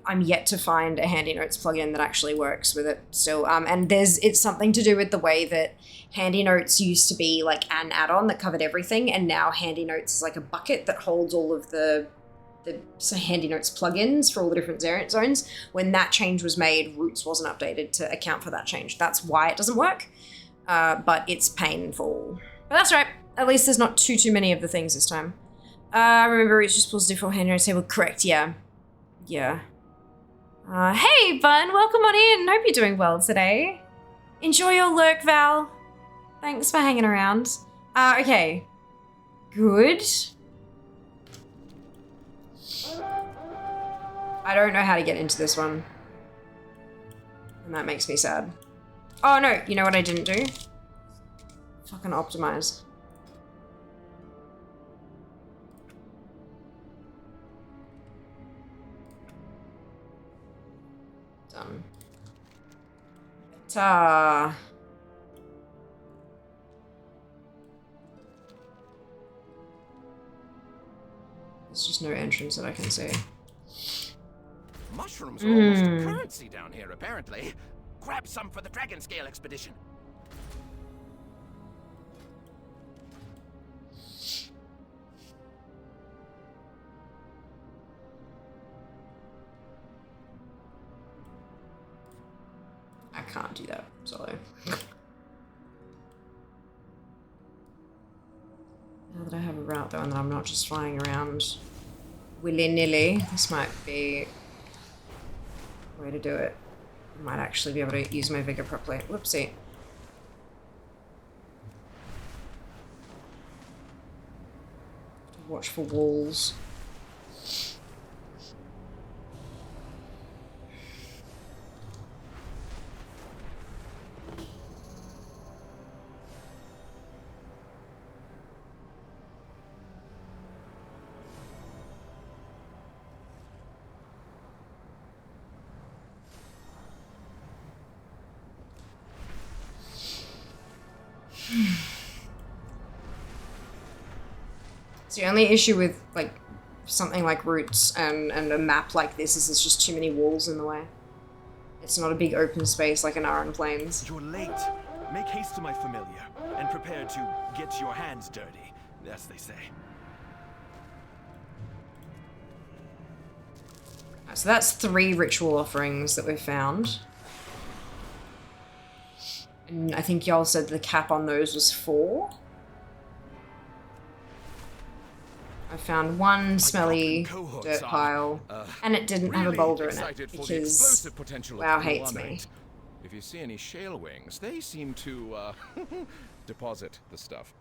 I'm yet to find a Handy Notes plugin that actually works with it still. And it's something to do with the way that Handy Notes used to be like an add-on that covered everything, and now Handy Notes is like a bucket that holds all of the Handy Notes plugins for all the different zones. When that change was made, Roots wasn't updated to account for that change. That's why it doesn't work, but it's painful. But that's right. At least there's not too many of the things this time. Remember, Roots just pulls default Handy Notes table. Correct, yeah. Yeah. Hey, Bun, welcome on in. Hope you're doing well today. Enjoy your lurk, Val. Thanks for hanging around. Okay. Good. I don't know how to get into this one. And that makes me sad. Oh no, you know what I didn't do? Fucking optimize. Done. Ta. There's just no entrance that I can see. Mushrooms are almost a currency down here, apparently. Grab some for the Dragon Scale expedition. I can't do that, sorry. Now that I have a route though and that I'm not just flying around willy-nilly, this might be a way to do it. I might actually be able to use my vigor properly. Whoopsie. Watch for walls. So the only issue with like something like Roots and a map like this is there's just too many walls in the way. It's not a big open space like an Aran Plains. You're late. Make haste to my familiar, and prepare to get your hands dirty, as they say. So that's 3 ritual offerings that we've found. And I think y'all said the cap on those was 4. I found 1 smelly dirt pile, and it didn't have a boulder in it because WoW hates me. If you see any shale wings, they seem to deposit the stuff.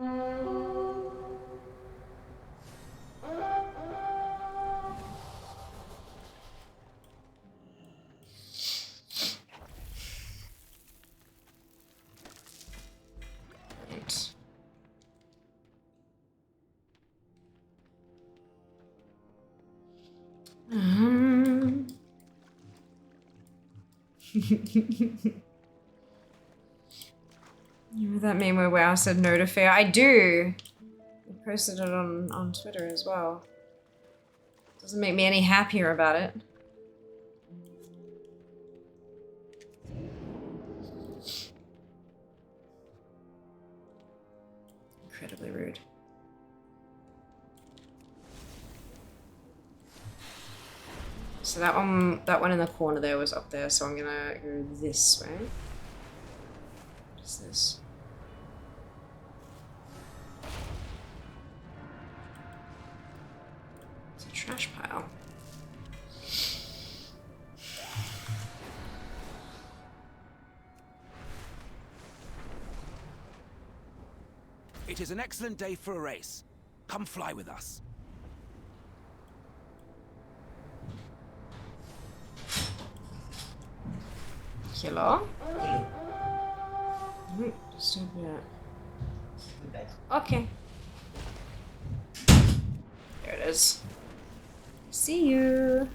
You remember that meme where WoW said no to fear? I do! I posted it on Twitter as well. Doesn't make me any happier about it. Incredibly rude. So that one in the corner there was up there, so I'm gonna go this way. What is this? It is an excellent day for a race. Come fly with us. Killer. Just a bit. Okay. There it is. See you.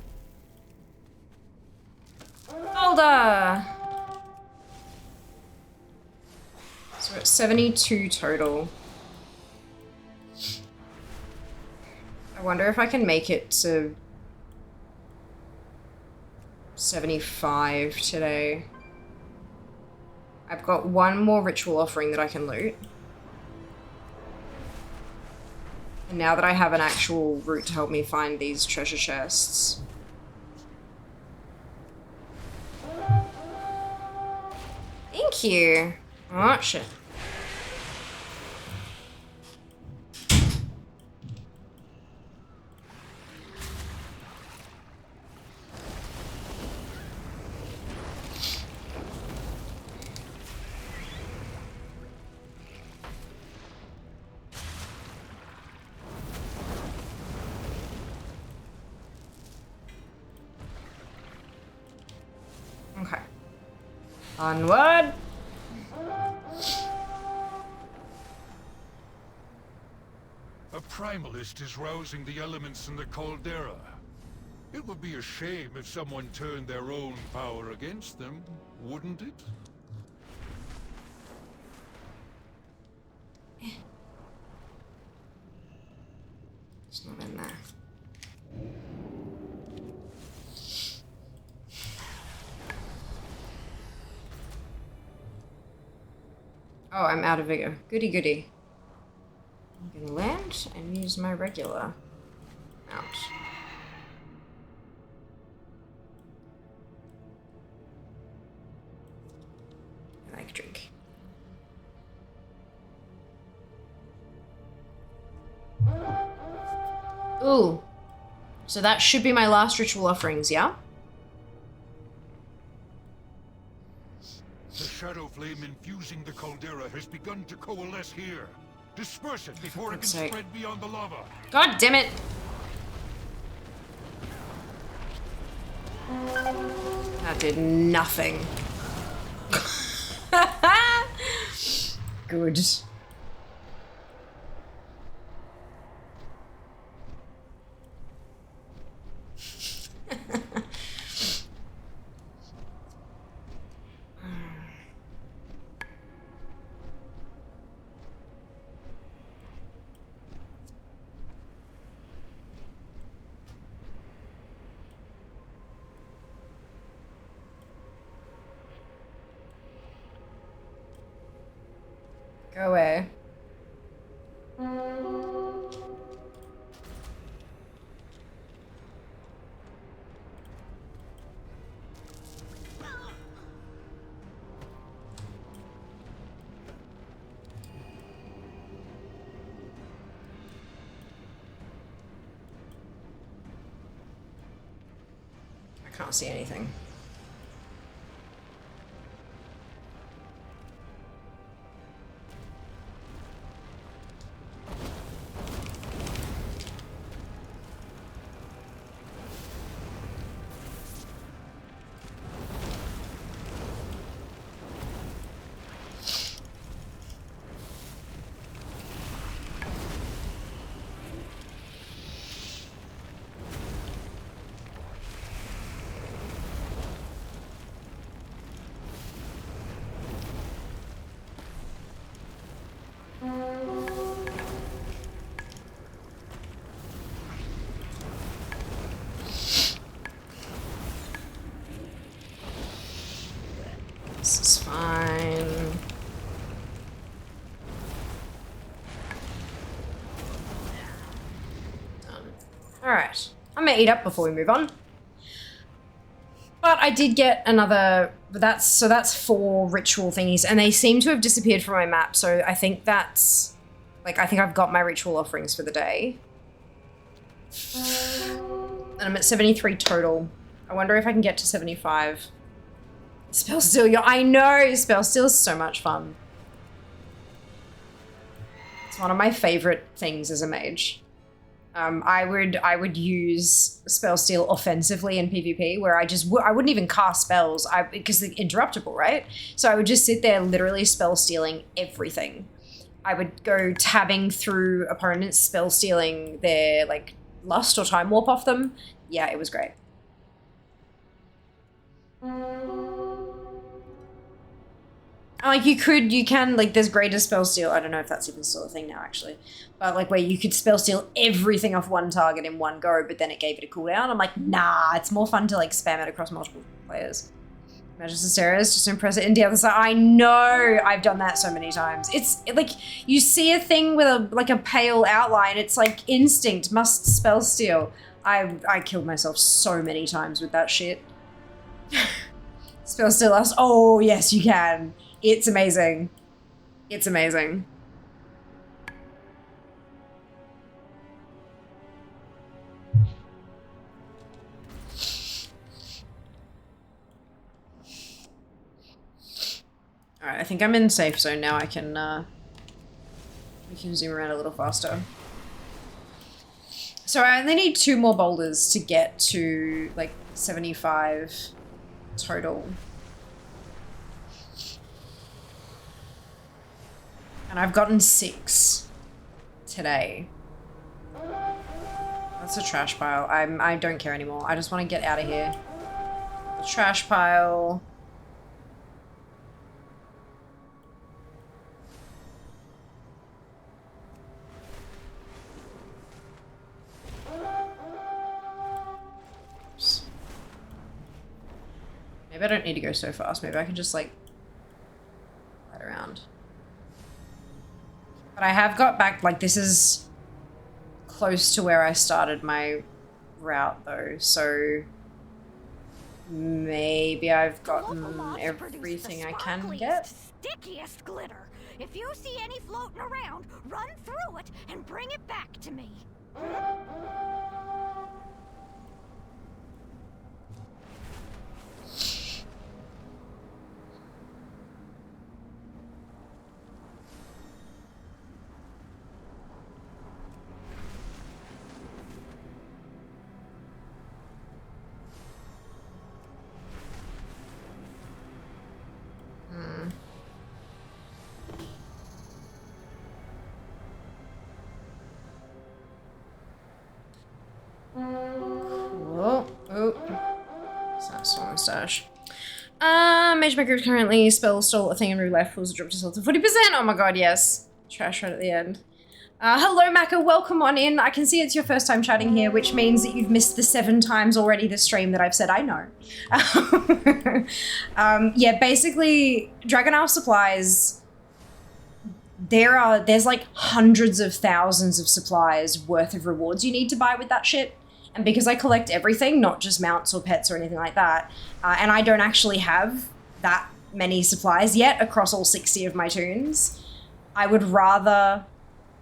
Zelda! So we're at 72 total. I wonder if I can make it to 75 today. I've got one more ritual offering that I can loot. And now that I have an actual route to help me find these treasure chests. Thank you. Oh, shit. Okay. Onward. A primalist is rousing the elements in the caldera. It would be a shame if someone turned their own power against them, wouldn't it? It's not in there. Oh, I'm out of vigor. Goody goody. I'm gonna land and use my regular mount. I like drink. Ooh. So that should be my last ritual offerings, yeah? The shadow flame infusing the caldera has begun to coalesce here. Disperse it before it can spread beyond the lava. God damn it! That did nothing. Good. Go away. I can't see anything. This is fine. Done. Alright. I'm gonna eat up before we move on. But I did get another, that's 4 ritual thingies, and they seem to have disappeared from my map, so I think that's, like, I think I've got my ritual offerings for the day. And I'm at 73 total. I wonder if I can get to 75. Spell Steal, I know! Spell Steal is so much fun. It's It's one of my favorite things as a mage. I would use spell steal offensively in PvP, where I wouldn't even cast spells because they're interruptible, right? So I would just sit there literally spell stealing everything. I would go tabbing through opponents, spell stealing their like lust or time warp off them. Yeah, it was great. Like you can, like there's greater spell steal. I don't know if that's even still a thing now actually. But like where you could spell steal everything off one target in one go, but then it gave it a cooldown. I'm like, nah, it's more fun to like spam it across multiple players. Magic Hysteria is just to impress it in the other side. I know, I've done that so many times. It's like, you see a thing with a pale outline, it's like instinct, must spell steal. I killed myself so many times with that shit. Spell steal us. Oh, yes, you can. It's amazing. It's amazing. Alright, I think I'm in safe zone now. We can zoom around a little faster. So I only need 2 more boulders to get to like 75 total. And I've gotten 6 today. That's a trash pile. I don't care anymore. I just want to get out of here. The trash pile. Oops. Maybe I don't need to go so fast. Maybe I can just like ride around. But I have got back, like this is close to where I started my route though, so maybe I've gotten everything I can get. Stickiest glitter. If you see any floating around, run through it and bring it back to me. Cool. Oh. That's not mustache. Mage Maker is currently spell stole a thing and roulette pulls a drop to self to 40%. Oh my god, yes. Trash right at the end. Hello Maka, welcome on in. I can see it's your first time chatting here, which means that you've missed the 7 times already this stream that I've said I know. Yeah, basically, Dragon Isle supplies, there's like hundreds of thousands of supplies worth of rewards you need to buy with that shit. And because I collect everything, not just mounts or pets or anything like that, and I don't actually have that many supplies yet across all 60 of my toons, I would rather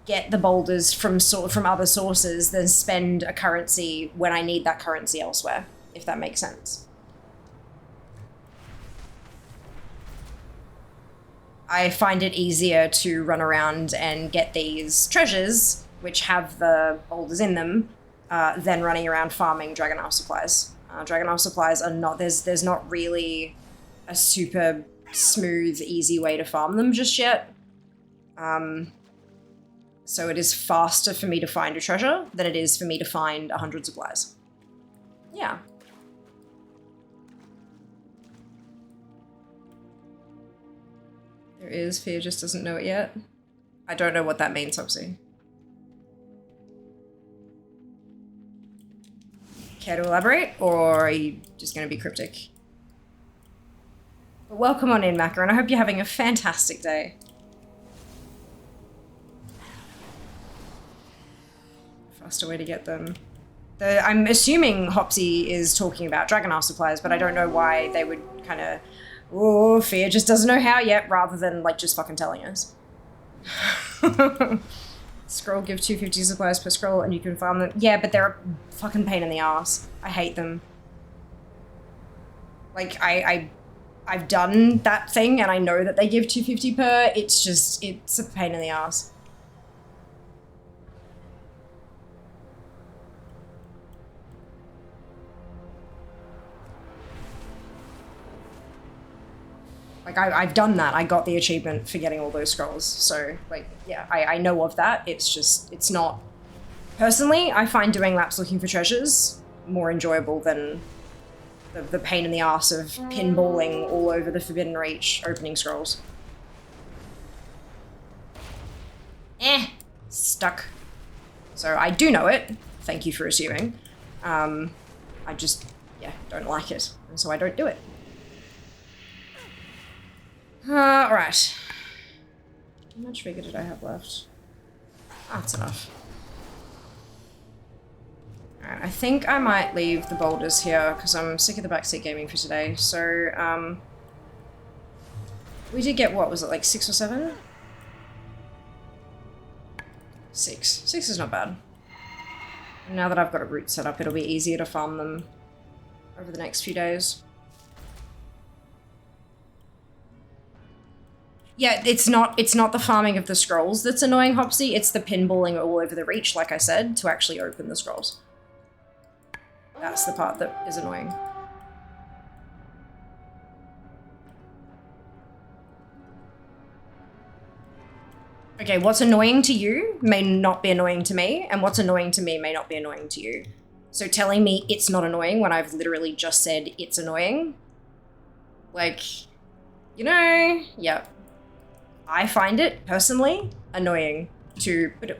get the boulders from other sources than spend a currency when I need that currency elsewhere, if that makes sense. I find it easier to run around and get these treasures, which have the boulders in them, than running around farming Dragon Isle supplies. Dragon Isle supplies are not, there's not really a super smooth, easy way to farm them just yet. So it is faster for me to find a treasure than it is for me to find 100 supplies. Yeah. There is, Fear just doesn't know it yet. I don't know what that means, obviously. Care to elaborate, or are you just going to be cryptic? But welcome on in, Maka, and I hope you're having a fantastic day. Faster way to get them. I'm assuming Hopsy is talking about Dragon Isle supplies, but I don't know why they would kind of, oh, Fear just doesn't know how yet, rather than like just fucking telling us. Scroll, give 250 supplies per scroll and you can farm them. Yeah, but they're a fucking pain in the ass. I hate them. Like, I've done that thing and I know that they give 250 per. It's just, it's a pain in the ass. Like, I've done that. I got the achievement for getting all those scrolls. So, like, yeah, I know of that. It's just, it's not... Personally, I find doing laps looking for treasures more enjoyable than the pain in the ass of pinballing all over the Forbidden Reach opening scrolls. Stuck. So I do know it. Thank you for assuming. I just, yeah, don't like it. And so I don't do it. Alright. How much figure did I have left? That's enough. Alright, I think I might leave the boulders here because I'm sick of the backseat gaming for today. So, we did get, what was it, like 6 or 7? 6. 6 is not bad. And now that I've got a route set up, it'll be easier to farm them over the next few days. Yeah, it's not the farming of the scrolls that's annoying, Hopsy. It's the pinballing all over the Reach, like I said, to actually open the scrolls. That's the part that is annoying. Okay, what's annoying to you may not be annoying to me, and what's annoying to me may not be annoying to you. So telling me it's not annoying when I've literally just said it's annoying, like, you know, yeah. I find it, personally, annoying to put it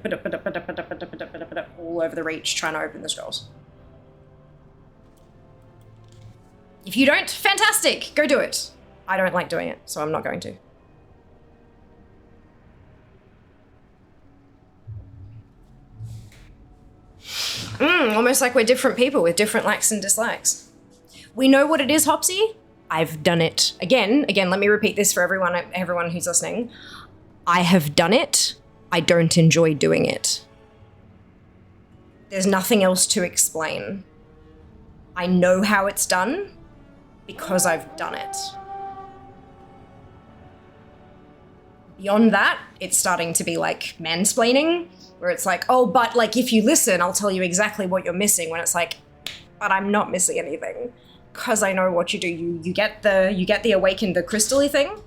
all over the Reach trying to open the scrolls. If you don't, fantastic, go do it. I don't like doing it, so I'm not going to. Almost like we're different people with different likes and dislikes. We know what it is, Hopsy. I've done it. Again, let me repeat this for everyone who's listening. I have done it. I don't enjoy doing it. There's nothing else to explain. I know how it's done because I've done it. Beyond that, it's starting to be like mansplaining, where it's like, oh, but like if you listen, I'll tell you exactly what you're missing, when it's like, but I'm not missing anything. Because I know what you do. You get the awakened, the crystal-y thing,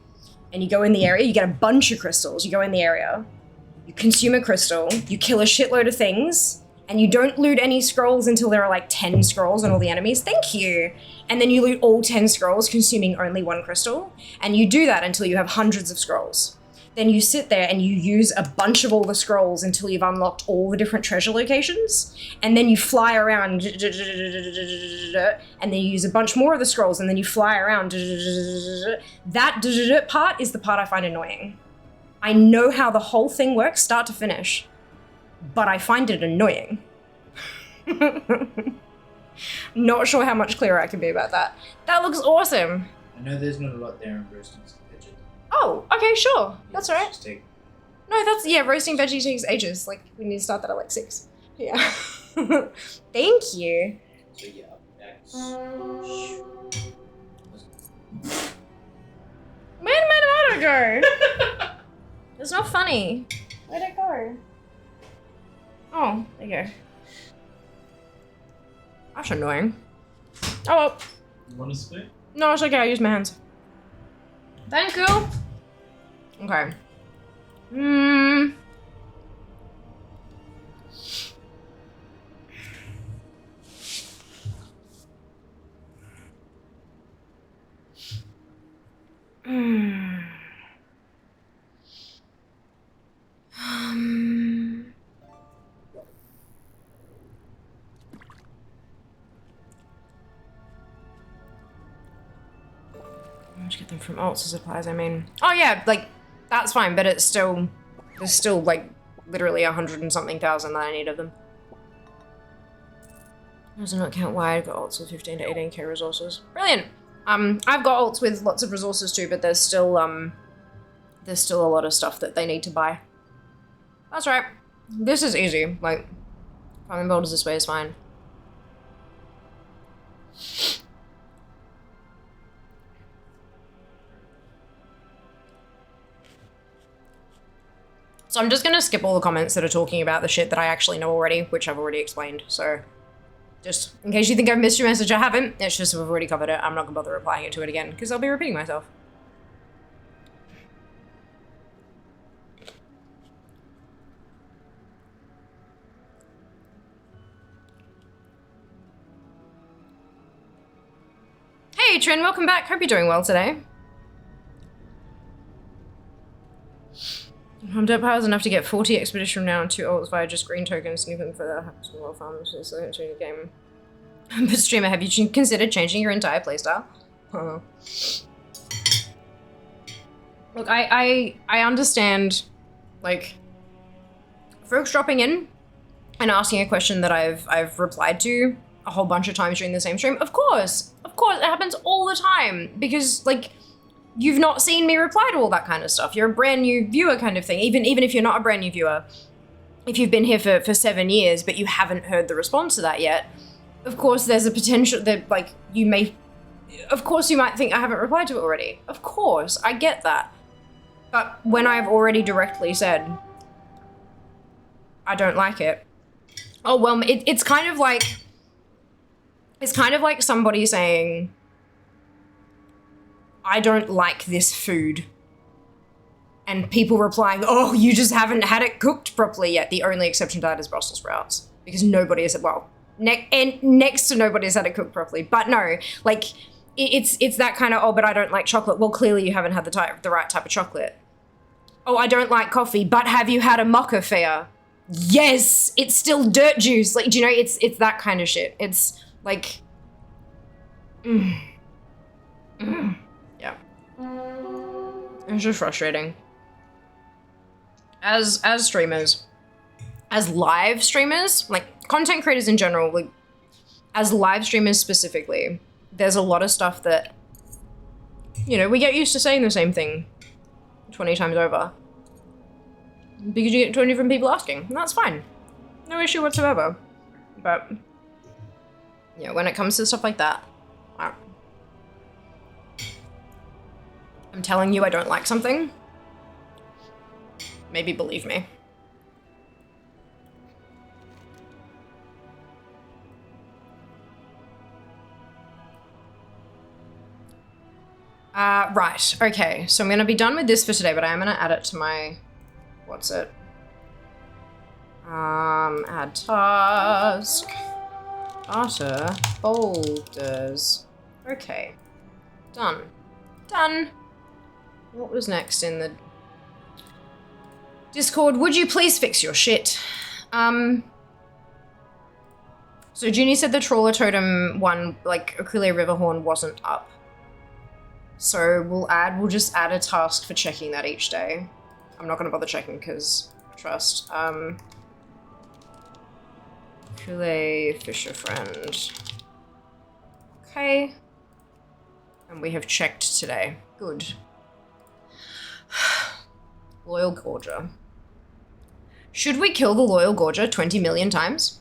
and you go in the area, you get a bunch of crystals, you go in the area, you consume a crystal, you kill a shitload of things, and you don't loot any scrolls until there are like 10 scrolls on all the enemies. Thank you. And then you loot all 10 scrolls, consuming only 1 crystal, and you do that until you have hundreds of scrolls. Then you sit there and you use a bunch of all the scrolls until you've unlocked all the different treasure locations, and then you fly around, and then you use a bunch more of the scrolls, and then you fly around. That part is the part I find annoying. I know how the whole thing works, start to finish, but I find it annoying. Not sure how much clearer I can be about that. That looks awesome. I know there's not a lot there in roasting veggies. Oh, okay, sure. That's all right. Take... No, that's, yeah, roasting veggie takes ages. Like, we need to start that at like 6. Yeah. Thank you. So yeah, that's... Where did my tomato go? It's not funny. Where'd it go? Oh, there you go. That's annoying. Oh well. You want a spoon? No, it's okay, I use my hands. Thank you. Okay. Get them from alts or supplies, I mean. Oh yeah, like, that's fine, but it's still, there's still like literally 100 and something thousand that I need of them. Does not count wide, got alts with 15 to 18k resources. Brilliant. I've got alts with lots of resources too, but there's still a lot of stuff that they need to buy. That's right. This is easy, like, farming boulders this way is fine. So I'm just gonna skip all the comments that are talking about the shit that I actually know already, which I've already explained. So just in case you think I've missed your message, I haven't. It's just we've already covered it. I'm not gonna bother replying to it again because I'll be repeating myself. Hey, Trin, welcome back. Hope you're doing well today. Dirt Power is enough to get 40 expedition now and 2 ults via just green tokens, sneaking for the small farms. It's like a game. But streamer, have you considered changing your entire playstyle? Look, I understand, like, folks dropping in and asking a question that I've replied to a whole bunch of times during the same stream. Of course, it happens all the time because, like, you've not seen me reply to all that kind of stuff. You're a brand new viewer kind of thing. Even if you're not a brand new viewer, if you've been here for 7 years but you haven't heard the response to that yet, of course there's a potential that, like, you might think I haven't replied to it already. Of course, I get that. But when I've already directly said, I don't like it, oh, well, it's kind of like somebody saying, I don't like this food. And people replying, oh, you just haven't had it cooked properly yet. The only exception to that is Brussels sprouts. Because nobody has, well, next to nobody has had it cooked properly. But no, like, it's that kind of, oh, but I don't like chocolate. Well, clearly you haven't had the right type of chocolate. Oh, I don't like coffee, but have you had a mocha fair? Yes, it's still dirt juice. Like, do you know, it's that kind of shit. It's like, yeah. It's just frustrating. As streamers, as live streamers, like content creators in general, like as live streamers specifically, there's a lot of stuff that, you know, we get used to saying the same thing 20 times over. Because you get 20 different people asking, and that's fine. No issue whatsoever. But, yeah, when it comes to stuff like that, I'm telling you I don't like something, maybe believe me. Right, okay, so I'm gonna be done with this for today, but I am gonna add it to my, what's it? Add task, data, folders. Okay, done. What was next in the Discord? Would you please fix your shit? So Junie said the Trawler Totem one, like Aquila Riverhorn, wasn't up. So we'll just add a task for checking that each day. I'm not gonna bother checking because trust. Aquila Fisher Friend. Okay. And we have checked today. Good. Loyal Gorger. Should we kill the Loyal Gorger 20 million times?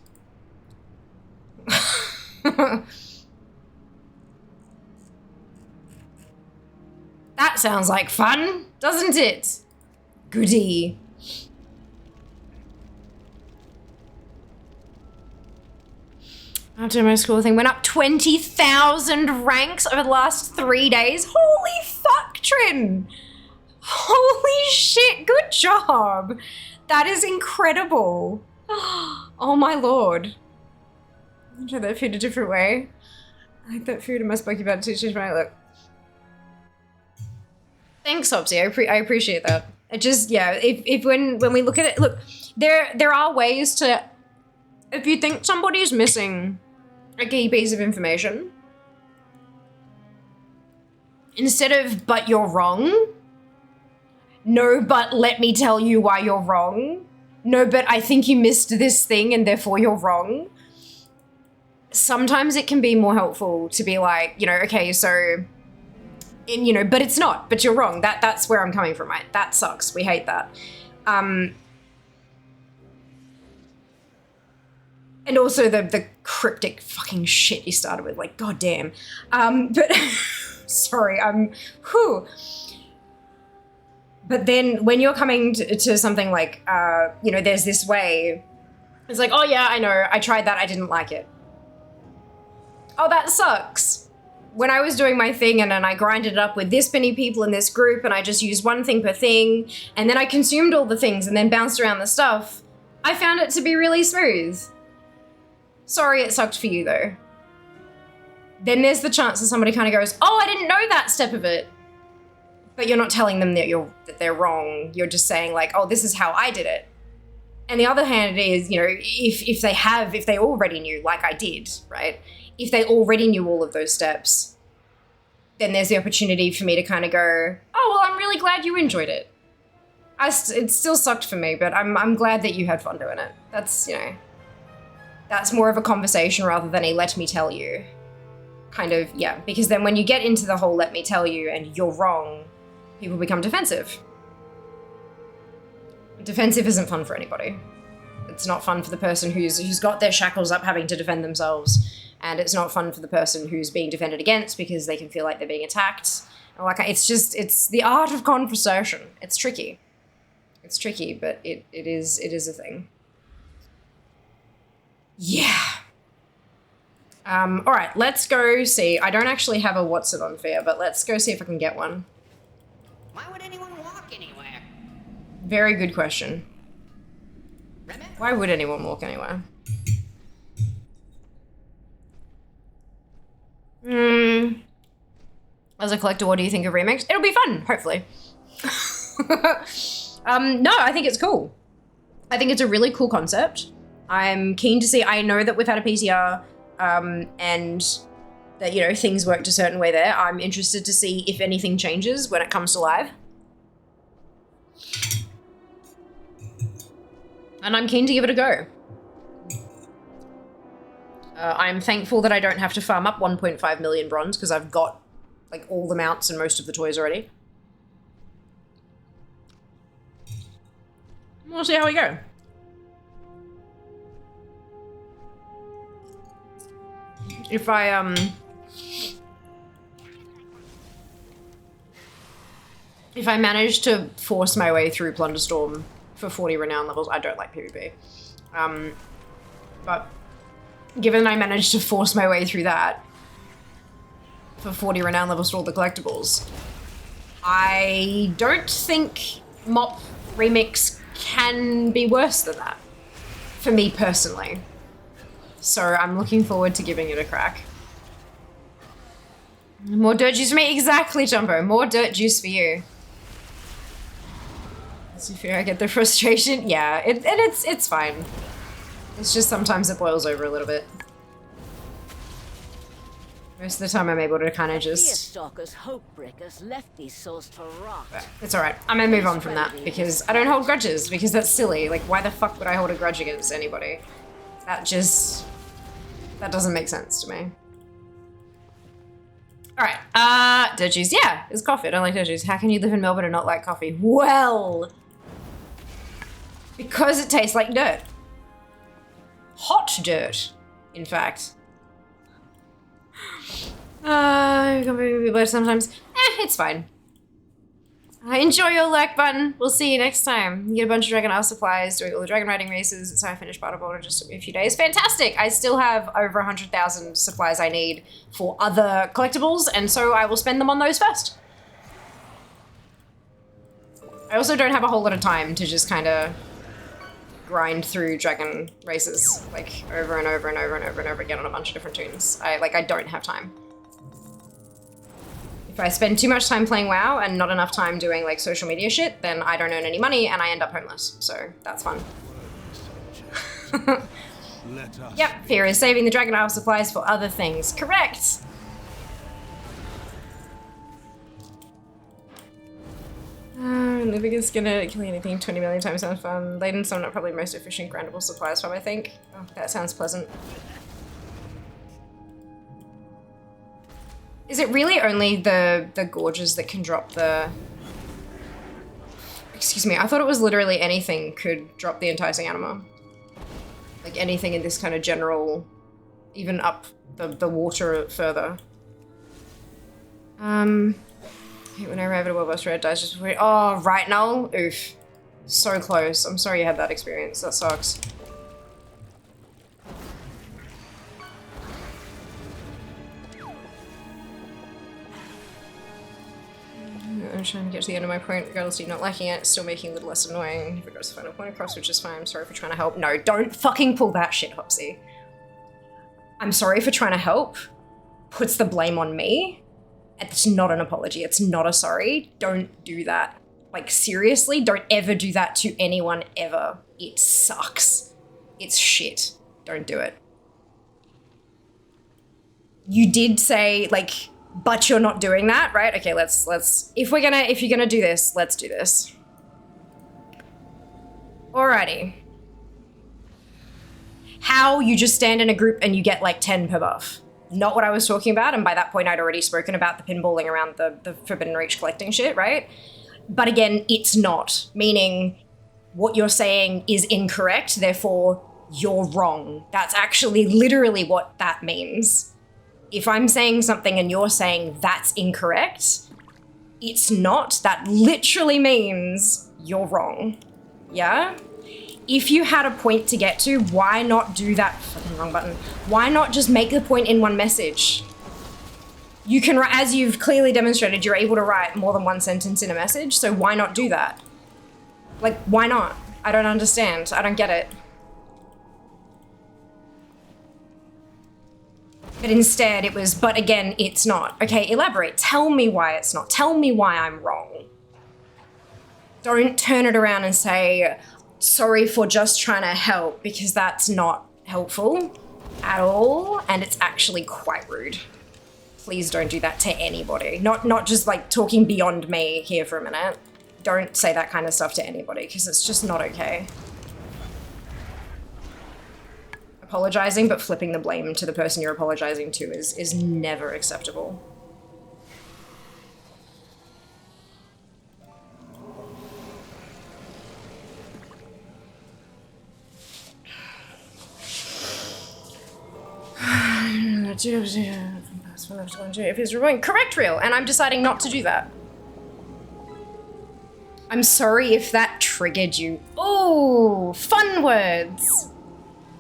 That sounds like fun, doesn't it? Goody. After my school thing went up 20,000 ranks over the last 3 days. Holy fuck, Trin! Holy shit, good job. That is incredible. Oh my lord. I'll try that food a different way. I like that food and my spiky about to change my look. Thanks, Opsy. I appreciate that. It just, yeah, if when we look at it, look, there are ways to, if you think somebody's missing a key piece of information, instead of, but you're wrong, no, but let me tell you why you're wrong, no, but I think you missed this thing and therefore you're wrong. Sometimes it can be more helpful to be like, you know, okay, so, you know, but it's not, but you're wrong. That's where I'm coming from, right? That sucks. We hate that. And also the cryptic fucking shit you started with, like, goddamn. But, sorry, whew. But then when you're coming to something like, you know, there's this way, it's like, oh yeah, I know, I tried that, I didn't like it. Oh, that sucks. When I was doing my thing and then I grinded it up with this many people in this group and I just used one thing per thing, and then I consumed all the things and then bounced around the stuff, I found it to be really smooth. Sorry it sucked for you though. then there's the chance that somebody kind of goes, oh, I didn't know that step of it. But you're not telling them that they're wrong. You're just saying like, oh, this is how I did it. And the other hand is, you know, if they already knew, like I did, right? If they already knew all of those steps, then there's the opportunity for me to kind of go, oh, well, I'm really glad you enjoyed it. It still sucked for me, but I'm glad that you had fun doing it. That's, you know, that's more of a conversation rather than a let me tell you. Kind of, yeah, because then when you get into the whole let me tell you and you're wrong, people become defensive. Defensive isn't fun for anybody. It's not fun for the person who's got their shackles up having to defend themselves, and it's not fun for the person who's being defended against because they can feel like they're being attacked. And like, it's the art of conversation. It's tricky. It's tricky, but it is a thing. Yeah. All right, let's go see. I don't actually have a what's it on fair, but let's go see if I can get one. Why would anyone walk anywhere? Very good question. Why would anyone walk anywhere? As a collector, what do you think of remakes? It'll be fun, hopefully. No, I think it's cool. I think it's a really cool concept. I'm keen to see. I know that we've had a PCR, and that, you know, things worked a certain way there. I'm interested to see if anything changes when it comes to live. And I'm keen to give it a go. I'm thankful that I don't have to farm up 1.5 million bronze because I've got like all the mounts and most of the toys already. We'll see how we go. If I manage to force my way through Plunderstorm for 40 renown levels, I don't like PvP. But given I managed to force my way through that for 40 renown levels for all the collectibles, I don't think MOP Remix can be worse than that, for me personally. So I'm looking forward to giving it a crack. More dirt juice for me? Exactly, Jumbo. More dirt juice for you. As you fear I get the frustration? Yeah, it's fine. It's just sometimes it boils over a little bit. Most of the time I'm able to kind of just... Deerstalkers, Hopebreakers left these souls to rot. It's alright. I'm gonna move on from that because I don't hold grudges, because that's silly. Like, why the fuck would I hold a grudge against anybody? That doesn't make sense to me. Alright, dirt juice. Yeah, it's coffee. I don't like dirt juice. How can you live in Melbourne and not like coffee? Well, because it tastes like dirt. Hot dirt, in fact. Sometimes. It's fine. Enjoy your like button. We'll see you next time. You get a bunch of Dragon Isle supplies, doing all the dragon riding races, so I finished Battle Border just a few days. Fantastic! I still have over 100,000 supplies I need for other collectibles, and so I will spend them on those first. I also don't have a whole lot of time to just kind of grind through dragon races, like, over and over and over and over and over again on a bunch of different tunes. I don't have time. If I spend too much time playing WoW and not enough time doing, like, social media shit, then I don't earn any money and I end up homeless. So, that's fun. Yep, fear is saving the Dragon Isle supplies for other things. Correct! Living is gonna kill anything 20 million times sounds fun. Laden some not probably most efficient grindable supplies farm, I think. Oh, that sounds pleasant. Is it really only the gorges that can drop the... Excuse me, I thought it was literally anything could drop the enticing anima. Like anything in this kind of general, even up the water further. When I arrive at a World Boss Red dies just before... Oh, right, Null? Oof. So close. I'm sorry you had that experience. That sucks. I'm trying to get to the end of my point, regardless of you not liking it, still making it a little less annoying. If it goes to final point across, which is fine. I'm sorry for trying to help. No, don't fucking pull that shit, Hopsy. I'm sorry for trying to help. puts the blame on me. It's not an apology. It's not a sorry. Don't do that. Like, seriously, don't ever do that to anyone ever. It sucks. It's shit. Don't do it. You did say, like, but you're not doing that, right? Okay, let's, if you're gonna do this, let's do this. Alrighty. How you just stand in a group and you get like 10 per buff. Not what I was talking about, and by that point I'd already spoken about the pinballing around the Forbidden Reach collecting shit, right? But again, it's not, meaning what you're saying is incorrect, therefore you're wrong. That's actually literally what that means. If I'm saying something and you're saying that's incorrect, it's not. That literally means you're wrong. Yeah? If you had a point to get to, why not do that? Fucking wrong button. Why not just make the point in one message? You can, as you've clearly demonstrated, you're able to write more than one sentence in a message, so why not do that? Like, why not? I don't understand. I don't get it. But instead it was, but again, it's not. Okay, elaborate. Tell me why it's not. Tell me why I'm wrong. Don't turn it around and say, sorry for just trying to help, because that's not helpful at all, and it's actually quite rude. Please don't do that to anybody. Not just like talking beyond me here for a minute. Don't say that kind of stuff to anybody, because it's just not okay. Apologizing but flipping the blame to the person you're apologizing to is never acceptable. If he's removing correct reel, and I'm deciding not to do that. I'm sorry if that triggered you. Oh, fun words.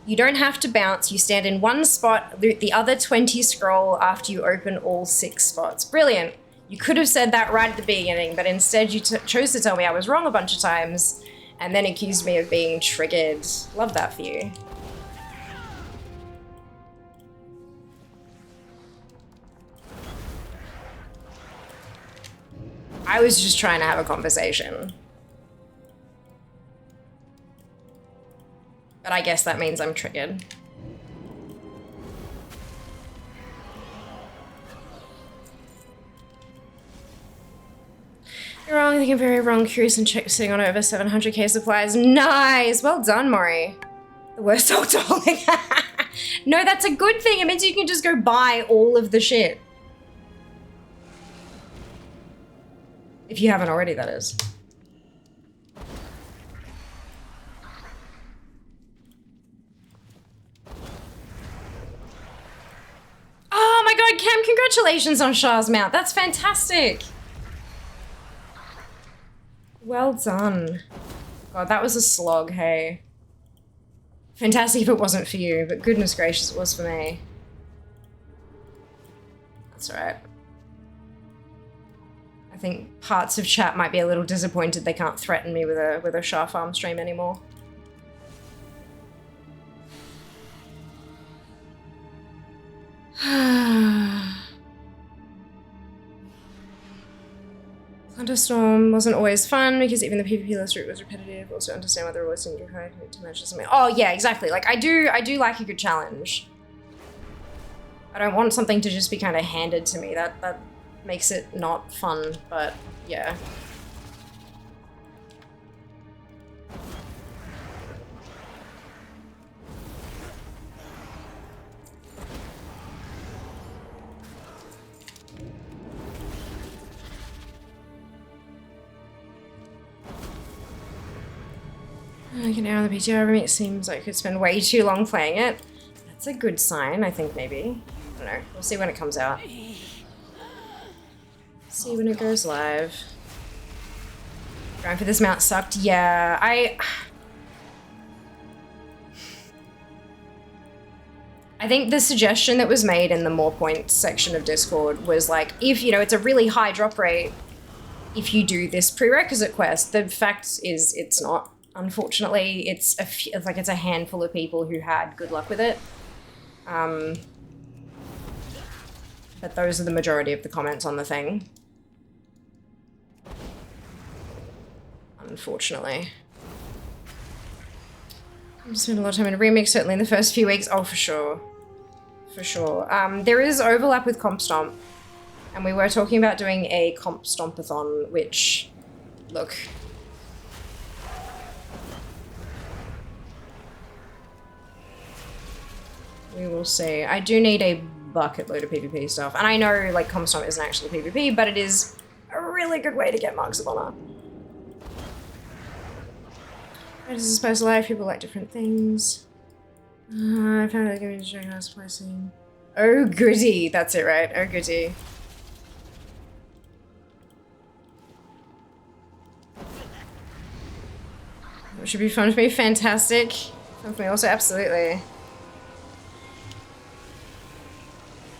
You don't have to bounce. You stand in one spot, loot the other 20 scroll after you open all 6 spots. Brilliant. You could have said that right at the beginning, but instead you chose to tell me I was wrong a bunch of times and then accused me of being triggered. Love that for you. I was just trying to have a conversation. But I guess that means I'm triggered. You're wrong, I think I'm very wrong. Curious and check sitting on over 700k supplies. Nice! Well done, Mori. The worst old darling. No, that's a good thing. It means you can just go buy all of the shit. If you haven't already, that is. Oh my god, Cam, congratulations on Shah's mount. That's fantastic. Well done. God, that was a slog, hey. Fantastic if it wasn't for you, but goodness gracious, it was for me. That's alright. I think parts of chat might be a little disappointed they can't threaten me with a Shah farm stream anymore. Thunderstorm wasn't always fun because even the PvP list route was repetitive. Also understand why the rewards seemed to match something. Oh yeah, exactly. Like I do like a good challenge. I don't want something to just be kind of handed to me. That makes it not fun, but yeah. I can err on the PTR room. It seems like I could spend way too long playing it. That's a good sign, I think, maybe. I don't know. We'll see when it comes out. See when it goes live. Going for this mount sucked. Yeah, I think the suggestion that was made in the more points section of Discord was like, if, you know, it's a really high drop rate if you do this prerequisite quest. The fact is it's not. Unfortunately, it's a handful of people who had good luck with it. But those are the majority of the comments on the thing. Unfortunately. I'm spending a lot of time in a remix, certainly in the first few weeks. Oh, for sure. For sure. There is overlap with Comp Stomp. And we were talking about doing a Comp Stompathon, which, look. We will see. I do need a bucket load of PvP stuff. And I know, like, Comp Stomp isn't actually PvP, but it is a really good way to get Marks of Honor. This is supposed to life, people like different things. I found out going to show house placing. Oh goody, that's it, right? Oh goody. It should be fun for me, fantastic. Fun for me also, absolutely.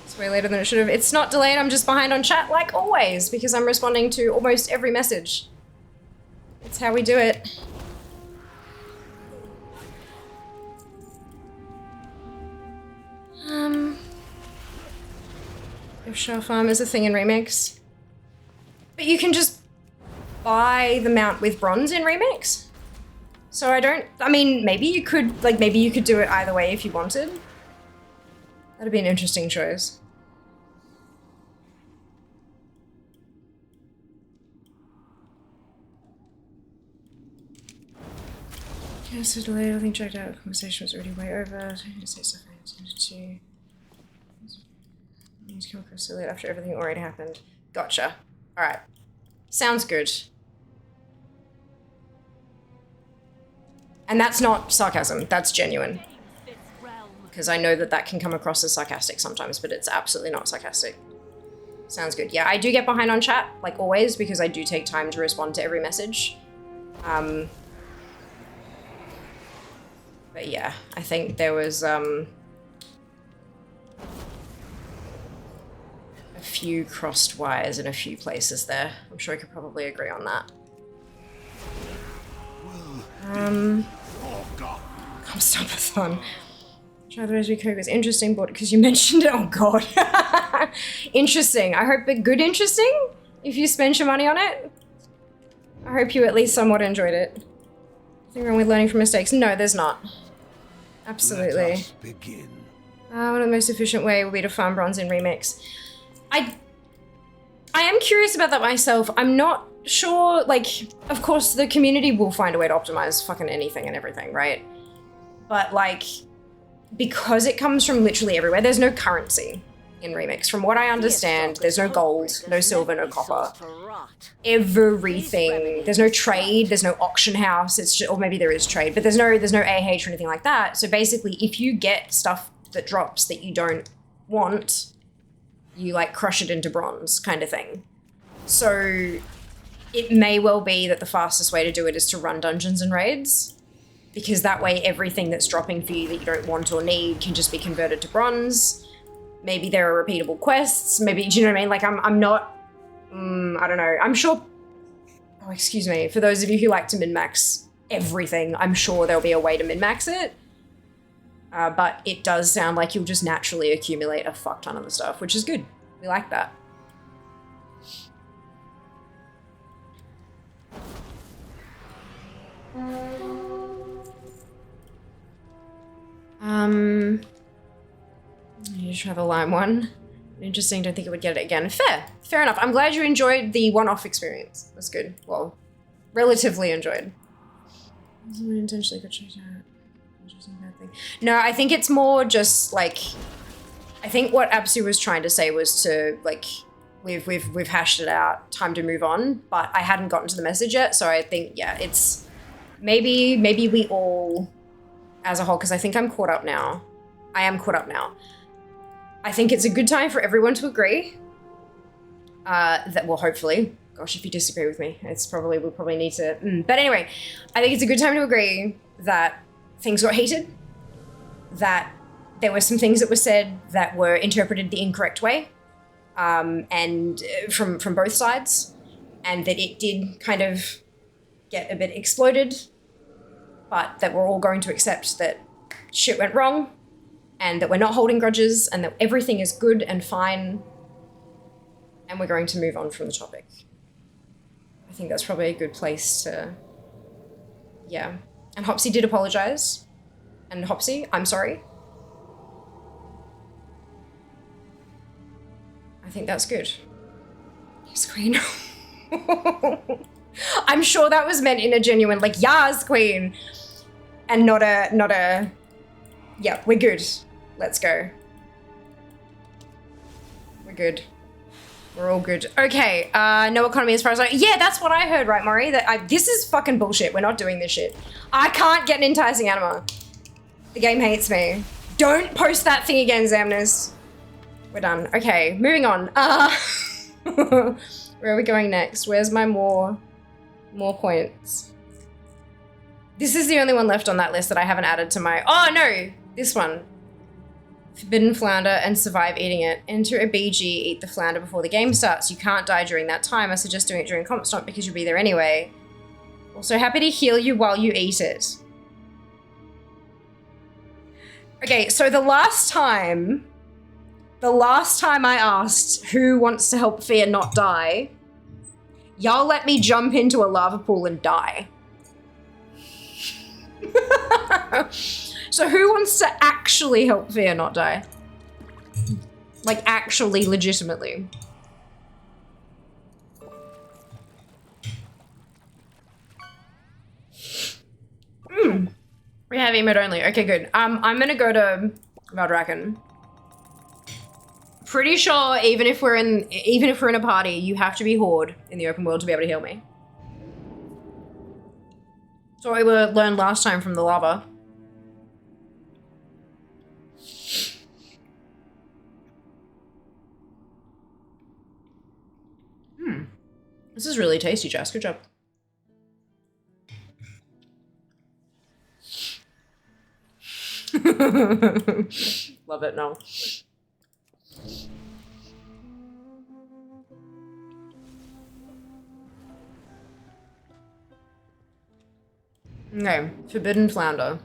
It's way later than it should have. It's not delayed, I'm just behind on chat like always because I'm responding to almost every message. It's how we do it. If Shah Farm is a thing in Remix. But you can just buy the mount with bronze in Remix. So I mean, maybe you could, like, maybe you could do it either way if you wanted. That'd be an interesting choice. Yes, so delayed, I think checked out, the conversation was already way over. I didn't say stuff I intended to. Need to come across so late after everything already happened. Gotcha. Alright. Sounds good. And that's not sarcasm, that's genuine. Because I know that that can come across as sarcastic sometimes, but it's absolutely not sarcastic. Sounds good. Yeah, I do get behind on chat, like always, because I do take time to respond to every message. But yeah, I think there was, a few crossed wires in a few places there. I'm sure we could probably agree on that. Comp Stompathon. Try the Raspberry Code was interesting, but because you mentioned it, oh god. Interesting. I hope it good interesting, if you spend your money on it. I hope you at least somewhat enjoyed it. Nothing wrong with learning from mistakes. No, there's not. Absolutely. Let us begin. One of the most efficient way will be to farm bronze in Remix. I am curious about that myself. I'm not sure, like, of course the community will find a way to optimize fucking anything and everything, right? But like, because it comes from literally everywhere, there's no currency in Remix. From what I understand, there's no gold, no silver, no copper. Everything. There's no trade, there's no auction house, it's just, or maybe there is trade, but there's no AH or anything like that. So basically, if you get stuff that drops that you don't want, you like crush it into bronze kind of thing. So it may well be that the fastest way to do it is to run dungeons and raids, because that way everything that's dropping for you that you don't want or need can just be converted to bronze. Maybe there are repeatable quests, maybe, do you know what I mean? Like I'm not, I don't know. I'm sure, oh, excuse me, for those of you who like to min-max everything, I'm sure there'll be a way to min-max it. But it does sound like you'll just naturally accumulate a fuck ton of the stuff, which is good. We like that. You try the lime one. Interesting, don't think it would get it again. Fair enough. I'm glad you enjoyed the one-off experience. That's good. Well, relatively enjoyed. Someone intentionally got checked out. No, I think it's more just like, I think what Absu was trying to say was to like, we've hashed it out, time to move on, but I hadn't gotten to the message yet, so I think, yeah, it's maybe we all as a whole, because I think I'm caught up now. I am caught up now. I think it's a good time for everyone to agree that, well, hopefully, gosh, if you disagree with me, it's probably, we'll probably need to, but anyway, I think it's a good time to agree that things got heated, that there were some things that were said that were interpreted the incorrect way, and from both sides, and that it did kind of get a bit exploded, but that we're all going to accept that shit went wrong, and that we're not holding grudges, and that everything is good and fine, and we're going to move on from the topic. I think that's probably a good place to, yeah. And Hopsy did apologize. And Hopsy, I'm sorry. I think that's good. Yes, Queen. I'm sure that was meant in a genuine, like, yes, Queen. And not a, yeah, we're good. Let's go. We're good. We're all good. Okay, no economy as far as I, yeah, that's what I heard, right, Maury? That this is fucking bullshit. We're not doing this shit. I can't get an enticing anima. The game hates me. Don't post that thing again, Zamnas. We're done. Okay, moving on. Where are we going next? Where's my more points? This is the only one left on that list that I haven't added to my, oh no, this one. Forbidden flounder and survive eating it. Enter a BG, eat the flounder before the game starts. You can't die during that time. I suggest doing it during comp stomp because you'll be there anyway. Also happy to heal you while you eat it. Okay, so the last time I asked who wants to help Fia not die, y'all let me jump into a lava pool and die. So who wants to actually help Fia not die? Like actually, legitimately. We have emote only. Okay, good. I'm gonna go to Valdraken. Pretty sure even if we're in a party, you have to be Horde in the open world to be able to heal me. So we learned last time from the lava. This is really tasty, Jess. Good job. Love it, no. Okay, forbidden flounder.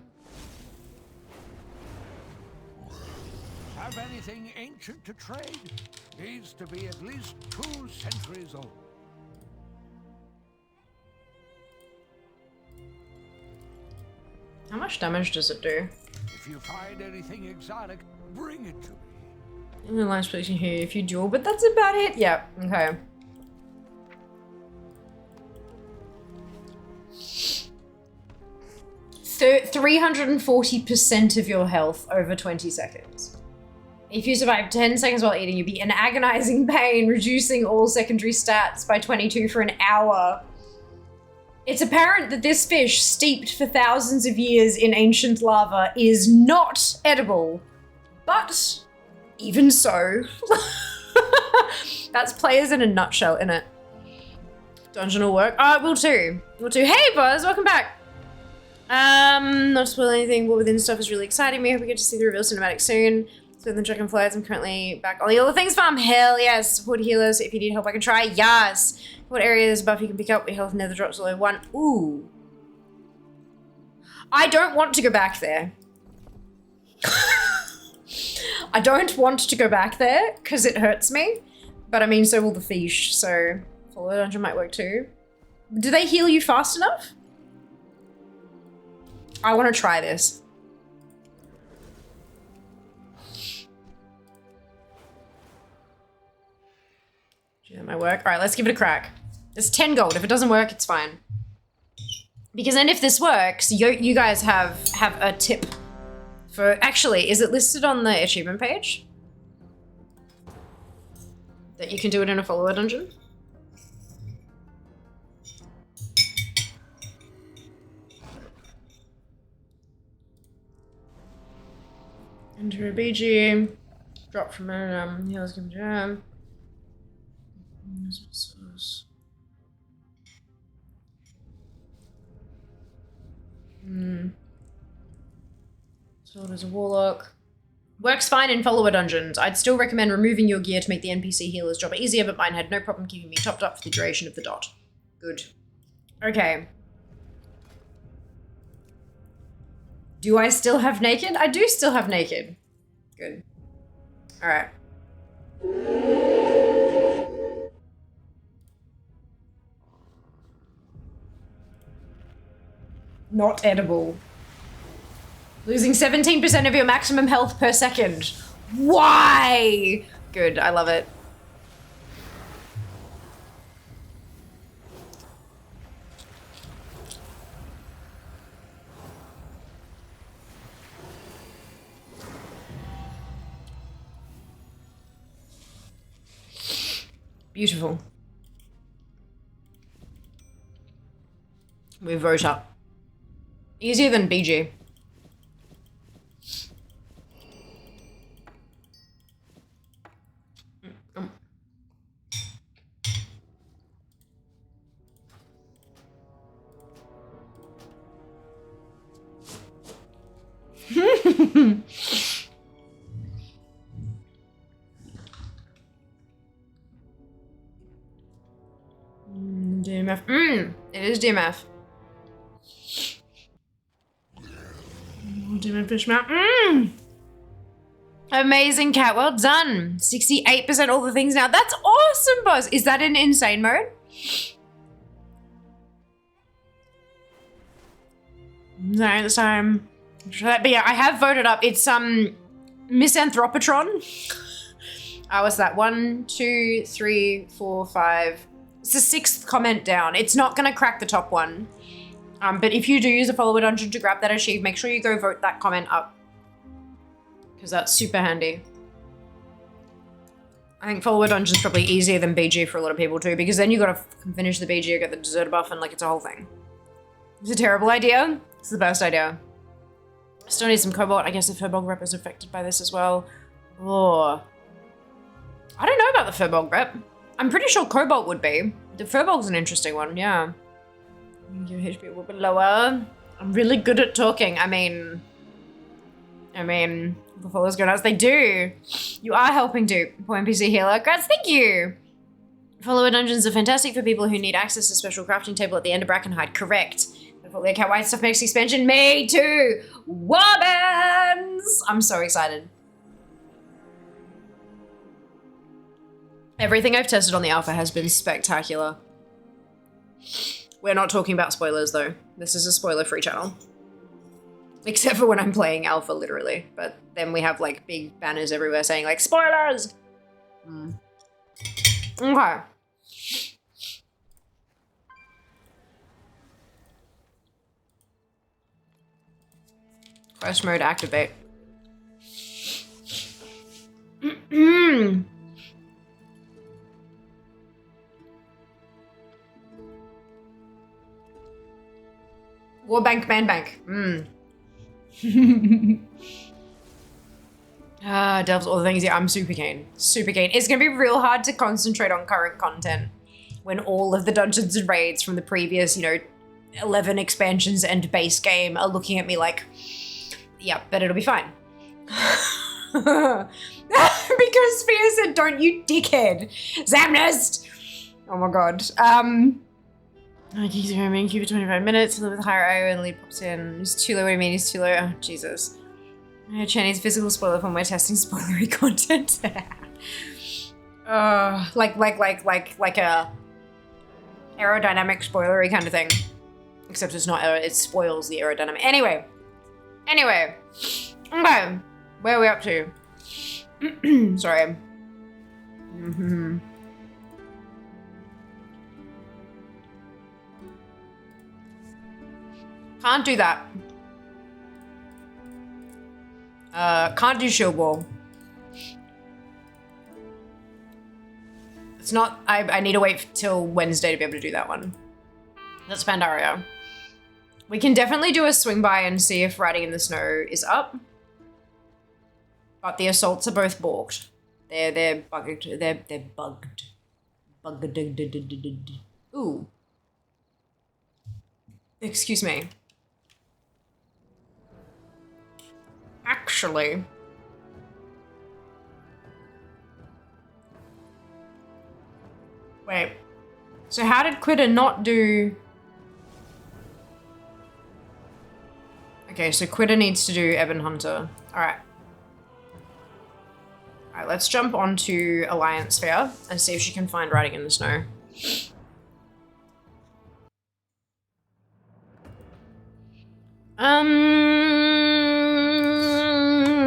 Have anything ancient to trade? Needs to be at least 2 centuries old. How much damage does it do? If you find anything exotic, bring it to me. In the last place here, if you duel, but that's about it. Yep. Okay. So 340% of your health over 20 seconds. If you survive 10 seconds while eating, you'll be in agonizing pain, reducing all secondary stats by 22 for an hour. It's apparent that this fish, steeped for thousands of years in ancient lava, is not edible. But even so, that's players in a nutshell, innit? Dungeon will work. Oh, it will too. It will too. Hey, Buzz, welcome back. Not to spoil anything, but within stuff is really exciting me. I hope we get to see the reveal cinematic soon. So the Dragonflies, I'm currently back on the All the Things farm. Hell yes. Support healers. If you need help, I can try. Yes. What area is a buff you can pick up? Your health never drops below 1. Ooh. I don't want to go back there. I don't want to go back there because it hurts me. But I mean, so will the fish. So follow dungeon might work too. Do they heal you fast enough? I want to try this. That might work. All right, let's give it a crack. It's 10 gold. If it doesn't work, it's fine. Because then if this works, you guys have a tip for... Actually, is it listed on the achievement page? That you can do it in a follower dungeon? Enter a BG. Drop from heals give jam. Sword as a warlock. Works fine in follower dungeons. I'd still recommend removing your gear to make the NPC healer's job easier, but mine had no problem keeping me topped up for the duration of the dot. Good. Okay. Do I still have naked? I do still have naked. Good. Alright. Not edible. Losing 17% of your maximum health per second. Why? Good, I love it. Beautiful. We vote up. Easier than BG. DMF. It is DMF. DMF fish mount. Amazing, cat. Well done. 68% all the things now. That's awesome, boss. Is that in insane mode? No, this time. But yeah, I have voted up. It's Misanthropatron. What's that? 1, 2, 3, 4, 5. It's the 6th comment down. It's not gonna crack the top one. But if you do use a follower dungeon to grab that achieve, make sure you go vote that comment up. Because that's super handy. I think follower dungeon's probably easier than BG for a lot of people too, because then you gotta finish the BG or get the deserter buff and like it's a whole thing. It's a terrible idea. It's the best idea. Still need some cobalt. I guess the Furbog rep is affected by this as well. Oh. I don't know about the Furbog rep. I'm pretty sure cobalt would be. The Furbog's an interesting one, yeah. Your HP a little bit lower. I'm really good at talking. I mean, the followers go nuts. They do. You are helping do. Poor NPC healer. Grats, thank you. Follower dungeons are fantastic for people who need access to special crafting table at the end of Brackenhide. Correct. The cat white stuff makes expansion. Me too. Warbans! I'm so excited. Everything I've tested on the alpha has been spectacular. We're not talking about spoilers though. This is a spoiler-free channel. Except for when I'm playing alpha, literally. But then we have like big banners everywhere saying like, spoilers! Okay. Quest mode activate. Warbank, Manbank. Delves all the things. Yeah, I'm super keen. Super keen. It's gonna be real hard to concentrate on current content when all of the dungeons and raids from the previous, 11 expansions and base game are looking at me like, yeah, but it'll be fine. Because Sphere said, don't you dickhead. Zamnest! Oh my god. He's going to make you for 25 minutes, a little bit higher IO and lead pops in. He's too low, what do you mean he's too low? Oh, Jesus. Channy's physical spoiler for my testing spoilery content. Like a aerodynamic spoilery kind of thing. Except it's not, it spoils the aerodynamic. Anyway. Okay. Where are we up to? Sorry. Can't do that. Can't do shield wall. It's not, I need to wait till Wednesday to be able to do that one. That's Pandaria. We can definitely do a swing by and see if Riding in the Snow is up. But the assaults are both balked. They're bugged. They're bugged. Bugged. Ooh. Excuse me. Actually. Wait. So how did Quitter not do... Okay, so Quitter needs to do Ebon Hunter. Alright. Alright, let's jump onto Alliance Fair and see if she can find Riding in the Snow.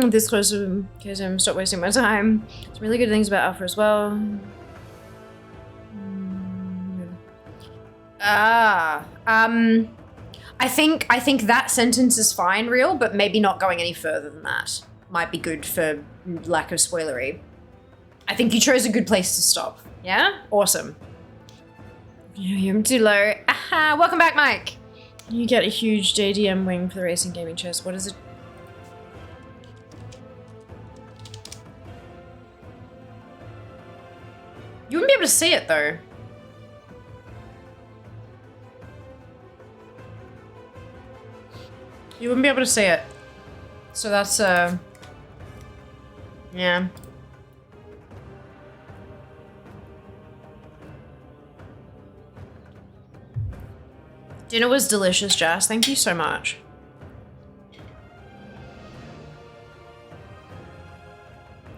This close to KSM, stop wasting my time. Some really good things about Alpha as well. I think that sentence is fine, real, but maybe not going any further than that. Might be good for lack of spoilery. I think you chose a good place to stop. Yeah? Awesome. You're too low. Aha, welcome back, Mike. You get a huge JDM wing for the racing gaming chest. What is it? You wouldn't be able to see it, though. You wouldn't be able to see it. So that's, yeah. Dinner was delicious, Jazz. Thank you so much.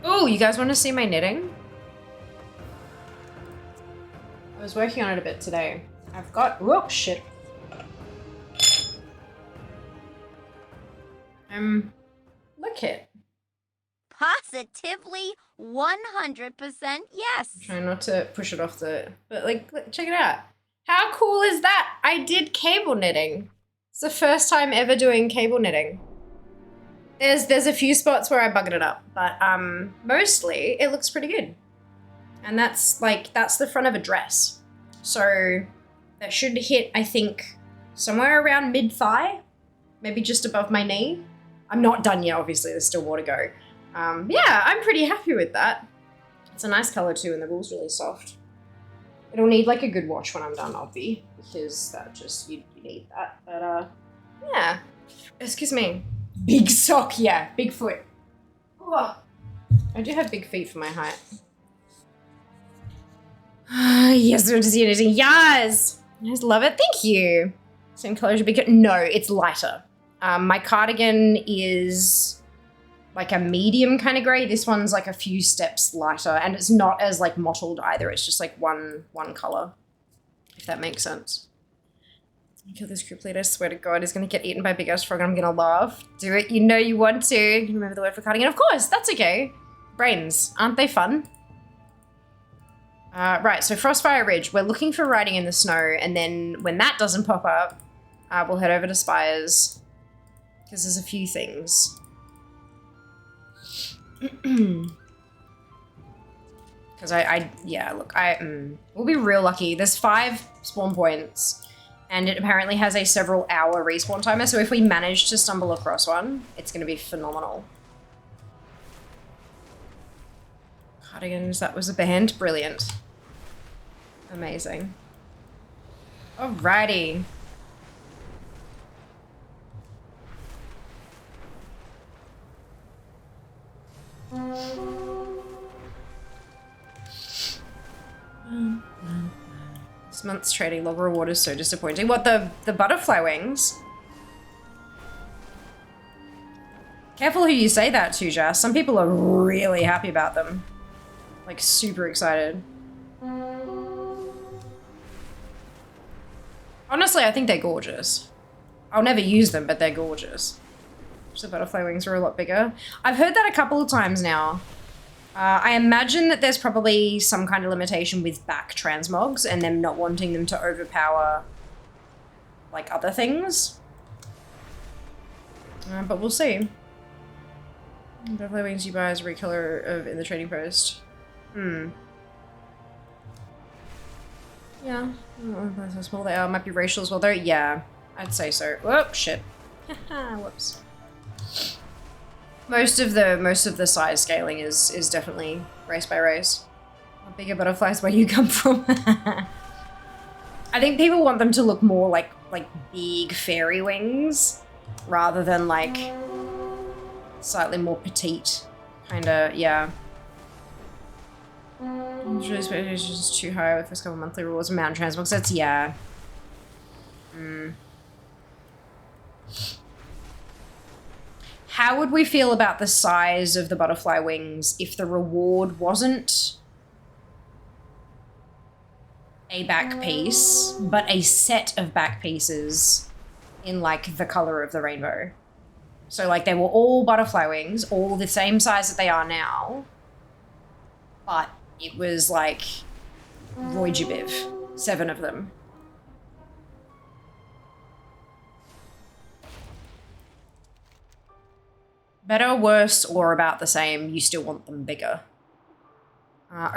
Oh, you guys want to see my knitting? I was working on it a bit today. I've got, whoa, shit. Look it. Positively 100% yes. I'm trying not to push it off the, but like, check it out. How cool is that? I did cable knitting. It's the first time ever doing cable knitting. There's a few spots where I buggered it up, but mostly it looks pretty good. And that's the front of a dress. So that should hit, I think, somewhere around mid-thigh, maybe just above my knee. I'm not done yet, obviously, there's still more to go. Yeah, I'm pretty happy with that. It's a nice color too, and the wool's really soft. It'll need like a good wash when I'm done, obvi, because that just, you need that. But yeah, excuse me. Big sock, yeah, big foot. Oh. I do have big feet for my height. Yes, what does see anything? Yes! I just love it, thank you. Same color should be good. No, it's lighter. My cardigan is like a medium kind of gray. This one's like a few steps lighter, and it's not as like mottled either. It's just like one color, if that makes sense. Kill this group leader. I swear to God, he's gonna get eaten by a big ass frog, and I'm gonna laugh. Do it. You know you want to. You remember the word for cardigan? Of course. That's okay. Brains, aren't they fun? Right. So Frostfire Ridge. We're looking for riding in the snow, and then when that doesn't pop up, we'll head over to Spires because there's a few things. Because yeah, look, we'll be real lucky. There's 5 spawn points, and it apparently has a several hour respawn timer, so if we manage to stumble across one, it's going to be phenomenal. Cardigans, that was a band. Brilliant. Amazing. Alrighty. This month's trading log reward is so disappointing. What, the butterfly wings? Careful who you say that to, Jess. Some people are really happy about them. Like, super excited. Honestly, I think they're gorgeous. I'll never use them, but they're gorgeous. The butterfly wings are a lot bigger. I've heard that a couple of times now. I imagine that there's probably some kind of limitation with back transmogs and them not wanting them to overpower like other things. But we'll see. Butterfly wings you buy as a recolor of in the trading post. Yeah. How small they are. Might be racial as well though. Yeah, I'd say so. Whoop, shit. Whoops. Most of the size scaling is definitely race by race. Bigger butterflies where you come from. I think people want them to look more like big fairy wings rather than like slightly more petite. Kinda, yeah. Usually expectations too high with first couple monthly rewards and mountain transmogs. That's yeah. How would we feel about the size of the butterfly wings if the reward wasn't a back piece, but a set of back pieces in like the color of the rainbow. So like they were all butterfly wings, all the same size that they are now, but it was like Roy Jibiv, 7 of them. Better, worse, or about the same, you still want them bigger.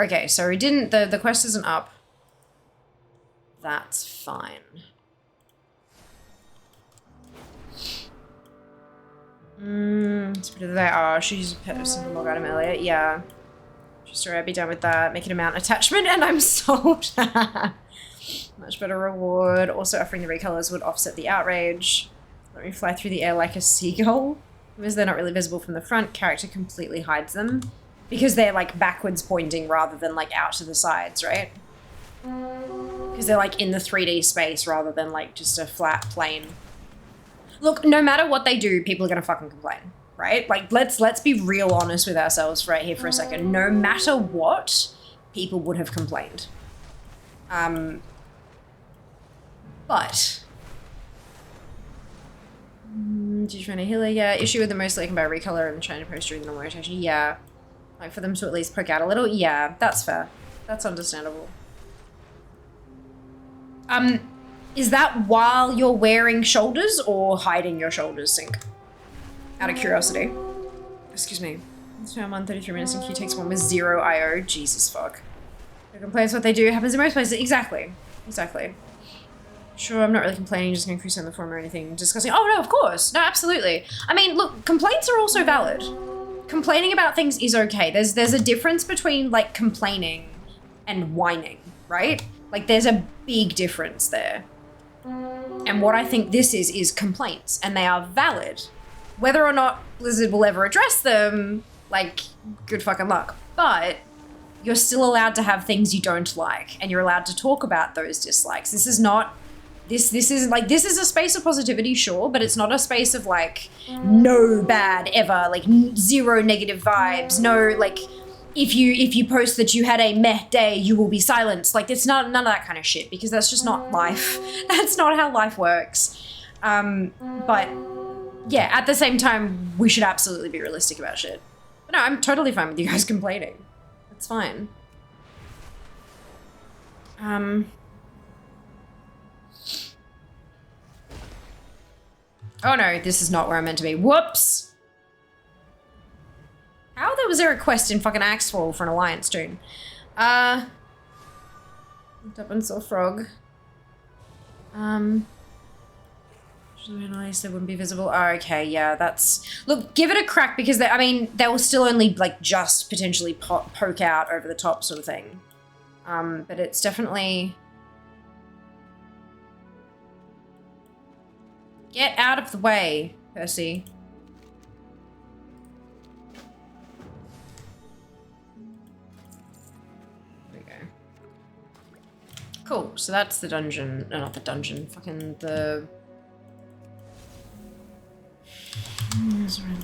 Okay, so we didn't, the quest isn't up. That's fine. She's a person log item earlier. Yeah. Just alright, be done with that. Make it a mount attachment, and I'm sold. Much better reward. Also, offering the recolors would offset the outrage. Let me fly through the air like a seagull. Because they're not really visible from the front, character completely hides them. Because they're like backwards pointing rather than like out to the sides, right? Because they're like in the 3D space rather than like just a flat plane. Look, no matter what they do, people are gonna fucking complain, right? Like, let's be real honest with ourselves right here for a second. No matter what, people would have complained. But did you find a healer? Yeah. Issue with the most liking by recolor and trying to post during the normal rotation. Yeah. Like for them to at least poke out a little. Yeah, that's fair. That's understandable. Is that while you're wearing shoulders or hiding your shoulders, Sync? Out of curiosity. Excuse me. It's around 1:33 minutes and Q takes 1 with 0 IO. Jesus fuck. No complaints what they do happens in most places. Exactly. Exactly. Sure, I'm not really complaining, just going to cruise on the forum or anything. Discussing. Oh no, of course. No, absolutely. I mean, look, complaints are also valid. Complaining about things is okay. There's a difference between like complaining and whining, right? Like there's a big difference there. And what I think this is complaints, and they are valid. Whether or not Blizzard will ever address them, like, good fucking luck. But you're still allowed to have things you don't like, and you're allowed to talk about those dislikes. This is not, this is a space of positivity, sure, but it's not a space of like, no bad ever, like 0 negative vibes, no, like, if you post that you had a meh day, you will be silenced. Like, it's not none of that kind of shit, because that's just not life. That's not how life works. But yeah, at the same time, we should absolutely be realistic about shit. But no, I'm totally fine with you guys complaining. It's fine. Oh no, this is not where I'm meant to be. Whoops! How was there a quest in fucking Axefall for an Alliance tune? Looked up and saw Frog. Nice, they wouldn't be visible. Oh, okay, yeah, that's... Look, give it a crack, because they, I mean, they will still only, like, just potentially poke out over the top sort of thing. But it's definitely... Get out of the way, Percy. Cool, so that's the dungeon. No, not the dungeon. Fucking the...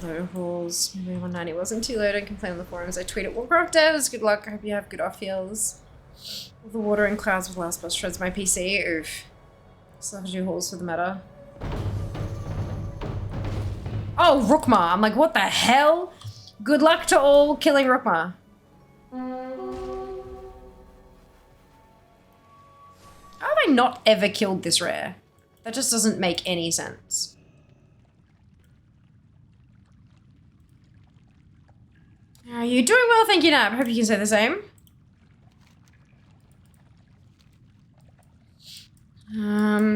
Low halls. Maybe 190 wasn't too low. Don't complain on the forums. I tweet at Warcraft devs. Good luck. I hope you have good off heals. All the water and clouds with last bus shreds my PC. Oof. Still have to do halls for the meta. Oh, Rookma. I'm like, what the hell? Good luck to all killing Rookma. How have I not ever killed this rare? That just doesn't make any sense. Are you doing well? Thank you, Nab. Hope you can say the same.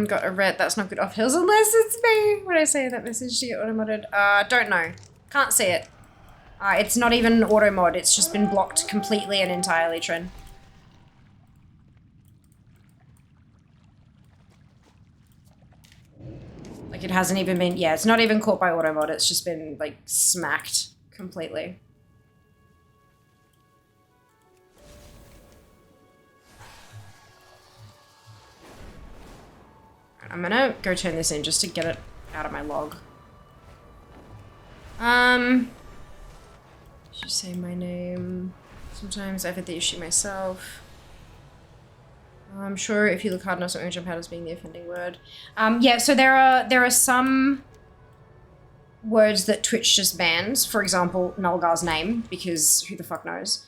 Got a red. That's not good off hills unless it's me. What did I say that message to get auto-modded? Don't know. Can't see it. It's not even auto-mod. It's just been blocked completely and entirely, Trin. Like, it hasn't even been... Yeah, it's not even caught by auto-mod. It's just been, like, smacked completely. I'm gonna go turn this in just to get it out of my log. Should say my name. Sometimes I've had the issue myself. I'm sure if you look hard enough, something will jump out as being the offending word. Yeah, so there are some words that Twitch just bans. For example, Nulgar's name, because who the fuck knows.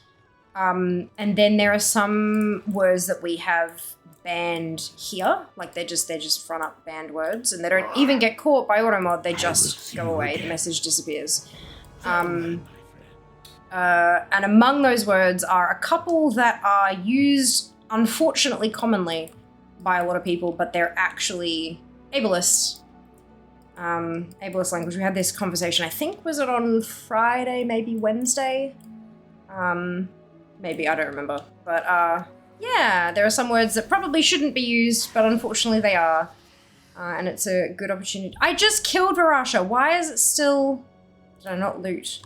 And then there are some words that we have banned here, like they're just front up banned words, and they don't even get caught by automod, they just go away, the message disappears. And among those words are a couple that are used, unfortunately, commonly by a lot of people, but they're actually ableist. Ableist language. We had this conversation, I think, was it on Friday, maybe Wednesday? Maybe, I don't remember. But, yeah, there are some words that probably shouldn't be used, but unfortunately they are. And it's a good opportunity. I just killed Varasha. Why is it still... Did I not loot?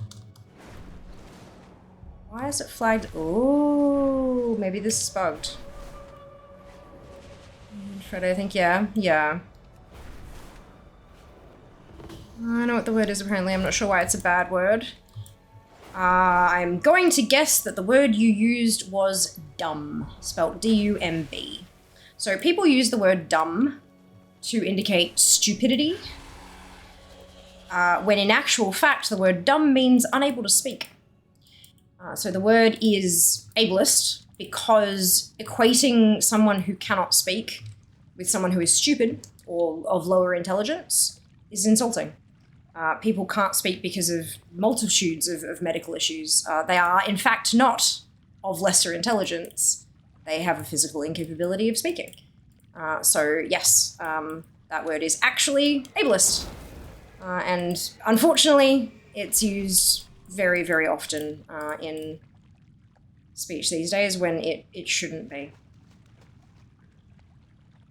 Why is it flagged? Oh, maybe this is bugged. Fred, I think, yeah. I know what the word is, apparently. I'm not sure why it's a bad word. I'm going to guess that the word you used was dumb, spelt D-U-M-B. So people use the word dumb to indicate stupidity, when in actual fact the word dumb means unable to speak. So the word is ableist because equating someone who cannot speak with someone who is stupid or of lower intelligence is insulting. People can't speak because of multitudes of medical issues. They are, in fact, not of lesser intelligence. They have a physical incapability of speaking. So, yes, that word is actually ableist. And unfortunately, it's used very, very often in speech these days when it shouldn't be.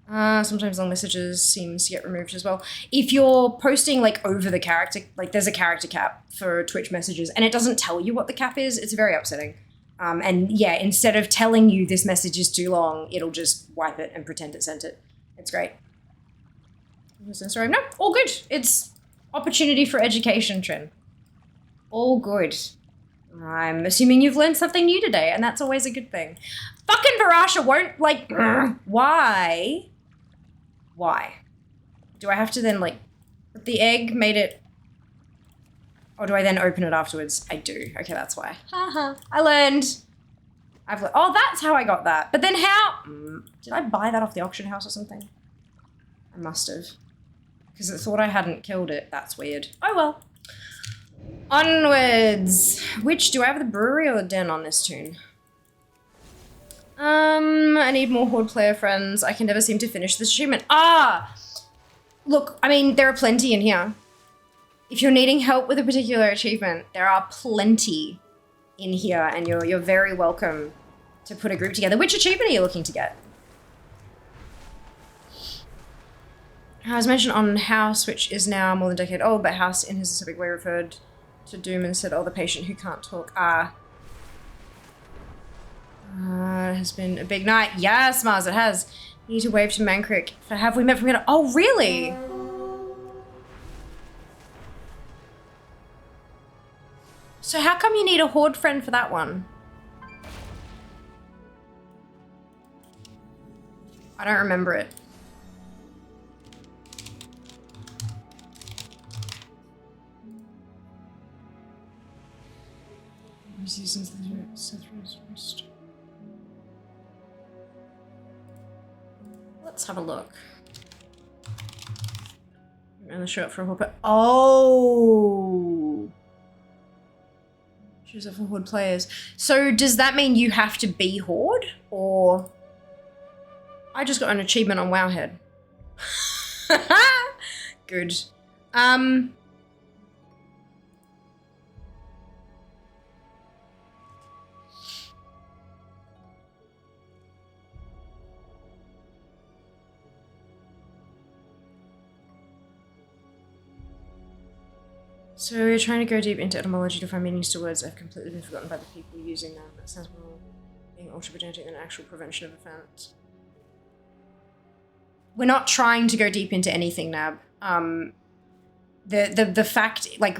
Sometimes long messages seems to get removed as well. If you're posting like over the character, like there's a character cap for Twitch messages and it doesn't tell you what the cap is, it's very upsetting. And yeah, instead of telling you this message is too long, it'll just wipe it and pretend it sent it. It's great. Sorry, no, all good. It's opportunity for education, Trin. All good. I'm assuming you've learned something new today, and that's always a good thing. Fucking Varasha won't, like, why? Why? Do I have to then, like, put the egg, made it... Or do I then open it afterwards? I do. Okay, that's why. Haha. I learned. Oh, that's how I got that. But then how... did I buy that off the auction house or something? I must have. Because it thought I hadn't killed it. That's weird. Oh, well. Onwards. Which, do I have the brewery or the den on this tune? I need more Horde player friends. I can never seem to finish this achievement. Look, I mean, there are plenty in here. If you're needing help with a particular achievement, there are plenty in here, and you're very welcome to put a group together. Which achievement are you looking to get? I was mentioned on House, which is now more than a decade old, but House in his specific way referred to Doom and said, oh, the patient who can't talk. It has been a big night. Yes, Mars, it has. You need to wave to Mankrik. Have we met from here? Oh, really? So how come you need a Horde friend for that one? I don't remember it. Let's have a look. I'm gonna show up for a Horde, but oh, shows up for Horde players. So does that mean you have to be Horde, or I just got an achievement on Wowhead? Good. So we're trying to go deep into etymology to find meanings to words that have completely been forgotten by the people using them. That sounds more being ultra-pedantic than actual prevention of offense. We're not trying to go deep into anything, Nab. The fact, like...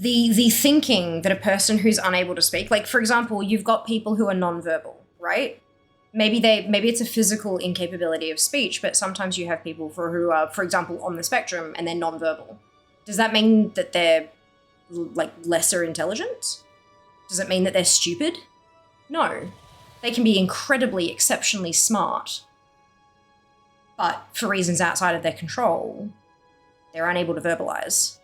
the thinking that a person who's unable to speak, like for example, you've got people who are nonverbal, right? Maybe it's a physical incapability of speech, but sometimes you have people who are, for example, on the spectrum and they're nonverbal. Does that mean that they're like lesser intelligent? Does it mean that they're stupid? No. They can be incredibly, exceptionally smart, but for reasons outside of their control, they're unable to verbalize.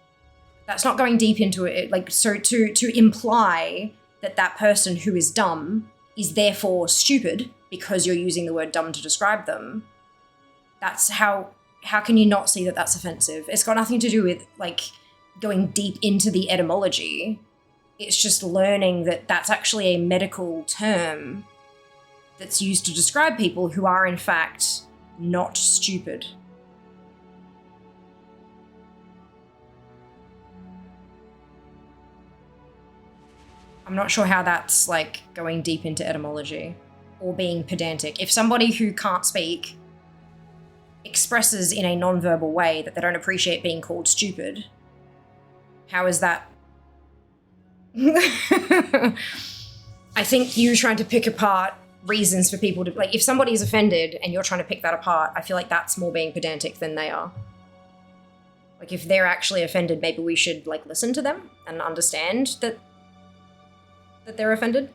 That's not going deep into it. Like, so to imply that that person who is dumb is therefore stupid because you're using the word dumb to describe them, that's how can you not see that that's offensive? It's got nothing to do with, like, going deep into the etymology. It's just learning that that's actually a medical term that's used to describe people who are, in fact, not stupid. I'm not sure how that's, like, going deep into etymology or being pedantic. If somebody who can't speak expresses in a non-verbal way that they don't appreciate being called stupid, how is that? I think you trying to pick apart reasons for people to, like, if somebody is offended and you're trying to pick that apart, I feel like that's more being pedantic than they are. Like, if they're actually offended, maybe we should, like, listen to them and understand that they're offended,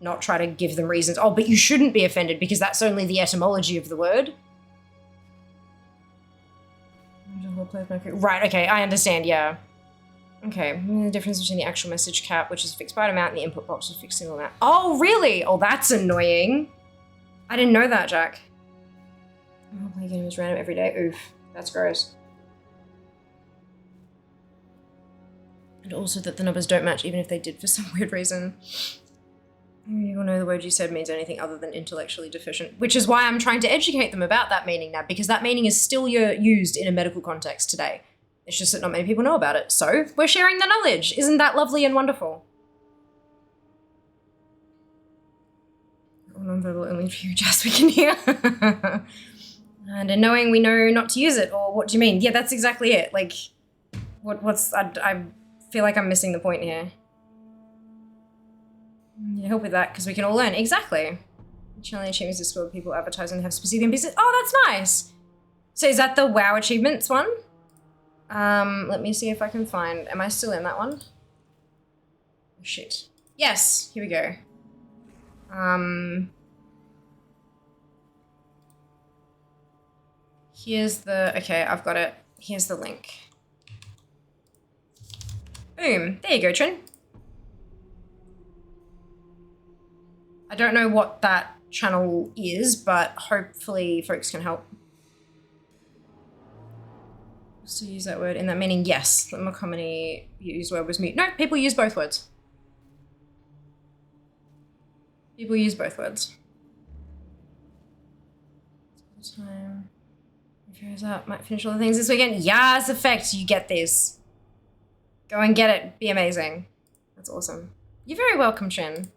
not try to give them reasons. Oh, but you shouldn't be offended because that's only the etymology of the word. Right, okay, I understand, yeah. Okay, the difference between the actual message cap, which is a fixed byte amount, and the input box is a fixed single amount. Oh, really? Oh, that's annoying. I didn't know that, Jack. Oh, play games random every day. Oof, that's gross. And also that the numbers don't match even if they did for some weird reason. You will know the word you said means anything other than intellectually deficient, which is why I'm trying to educate them about that meaning now, because that meaning is still used in a medical context today. It's just that not many people know about it. So we're sharing the knowledge. Isn't that lovely and wonderful? Non-verbal only for you, just we can hear. And in knowing we know not to use it, or what do you mean? Yeah, that's exactly it. Like, I feel like I'm missing the point here. You help with that because we can all learn. Exactly. Challenge achievements is scored people advertising have specific business. Oh, that's nice. So is that the WoW achievements one? Let me see if I can find. Am I still in that one? Oh, shit. Yes. Here we go. Here's the. Okay, I've got it. Here's the link. Boom. There you go, Trin. I don't know what that channel is, but hopefully folks can help. So use that word in that meaning, yes. The more commonly used word was mute. No, people use both words. People use both words. Time. Goes up. Might finish all the things this weekend. Yes, effect. You get this. Go and get it. Be amazing. That's awesome. You're very welcome, Chin.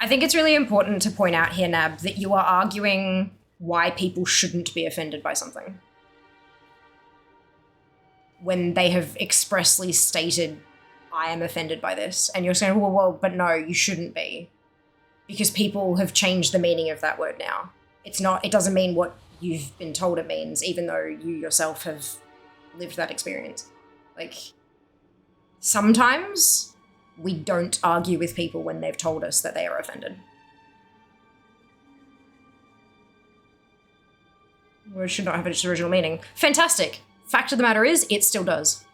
I think it's really important to point out here, Nab, that you are arguing why people shouldn't be offended by something when they have expressly stated, I am offended by this. And you're saying, well, but no, you shouldn't be. Because people have changed the meaning of that word now. It doesn't mean what you've been told it means, even though you yourself have lived that experience. Like, sometimes we don't argue with people when they've told us that they are offended. Words should not have its original meaning. Fantastic. Fact of the matter is, it still does.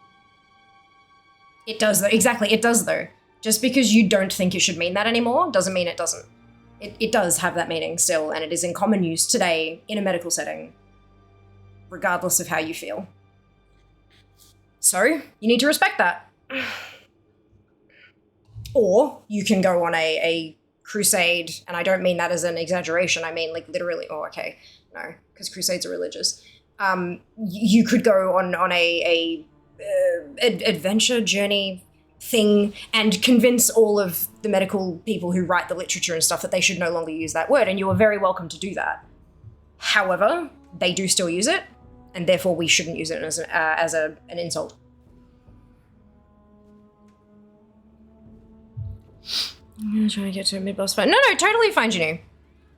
It does though. Exactly, it does though. Just because you don't think it should mean that anymore doesn't mean it doesn't. It does have that meaning still, and it is in common use today in a medical setting, regardless of how you feel. So, you need to respect that. Or you can go on a crusade, and I don't mean that as an exaggeration, I mean like literally, oh okay, no, because crusades are religious. You could go on a adventure journey thing and convince all of the medical people who write the literature and stuff that they should no longer use that word, and you are very welcome to do that. However, they do still use it, and therefore we shouldn't use it as an insult. I'm gonna try to get to a mid-boss fight. No, totally fine, Ginny.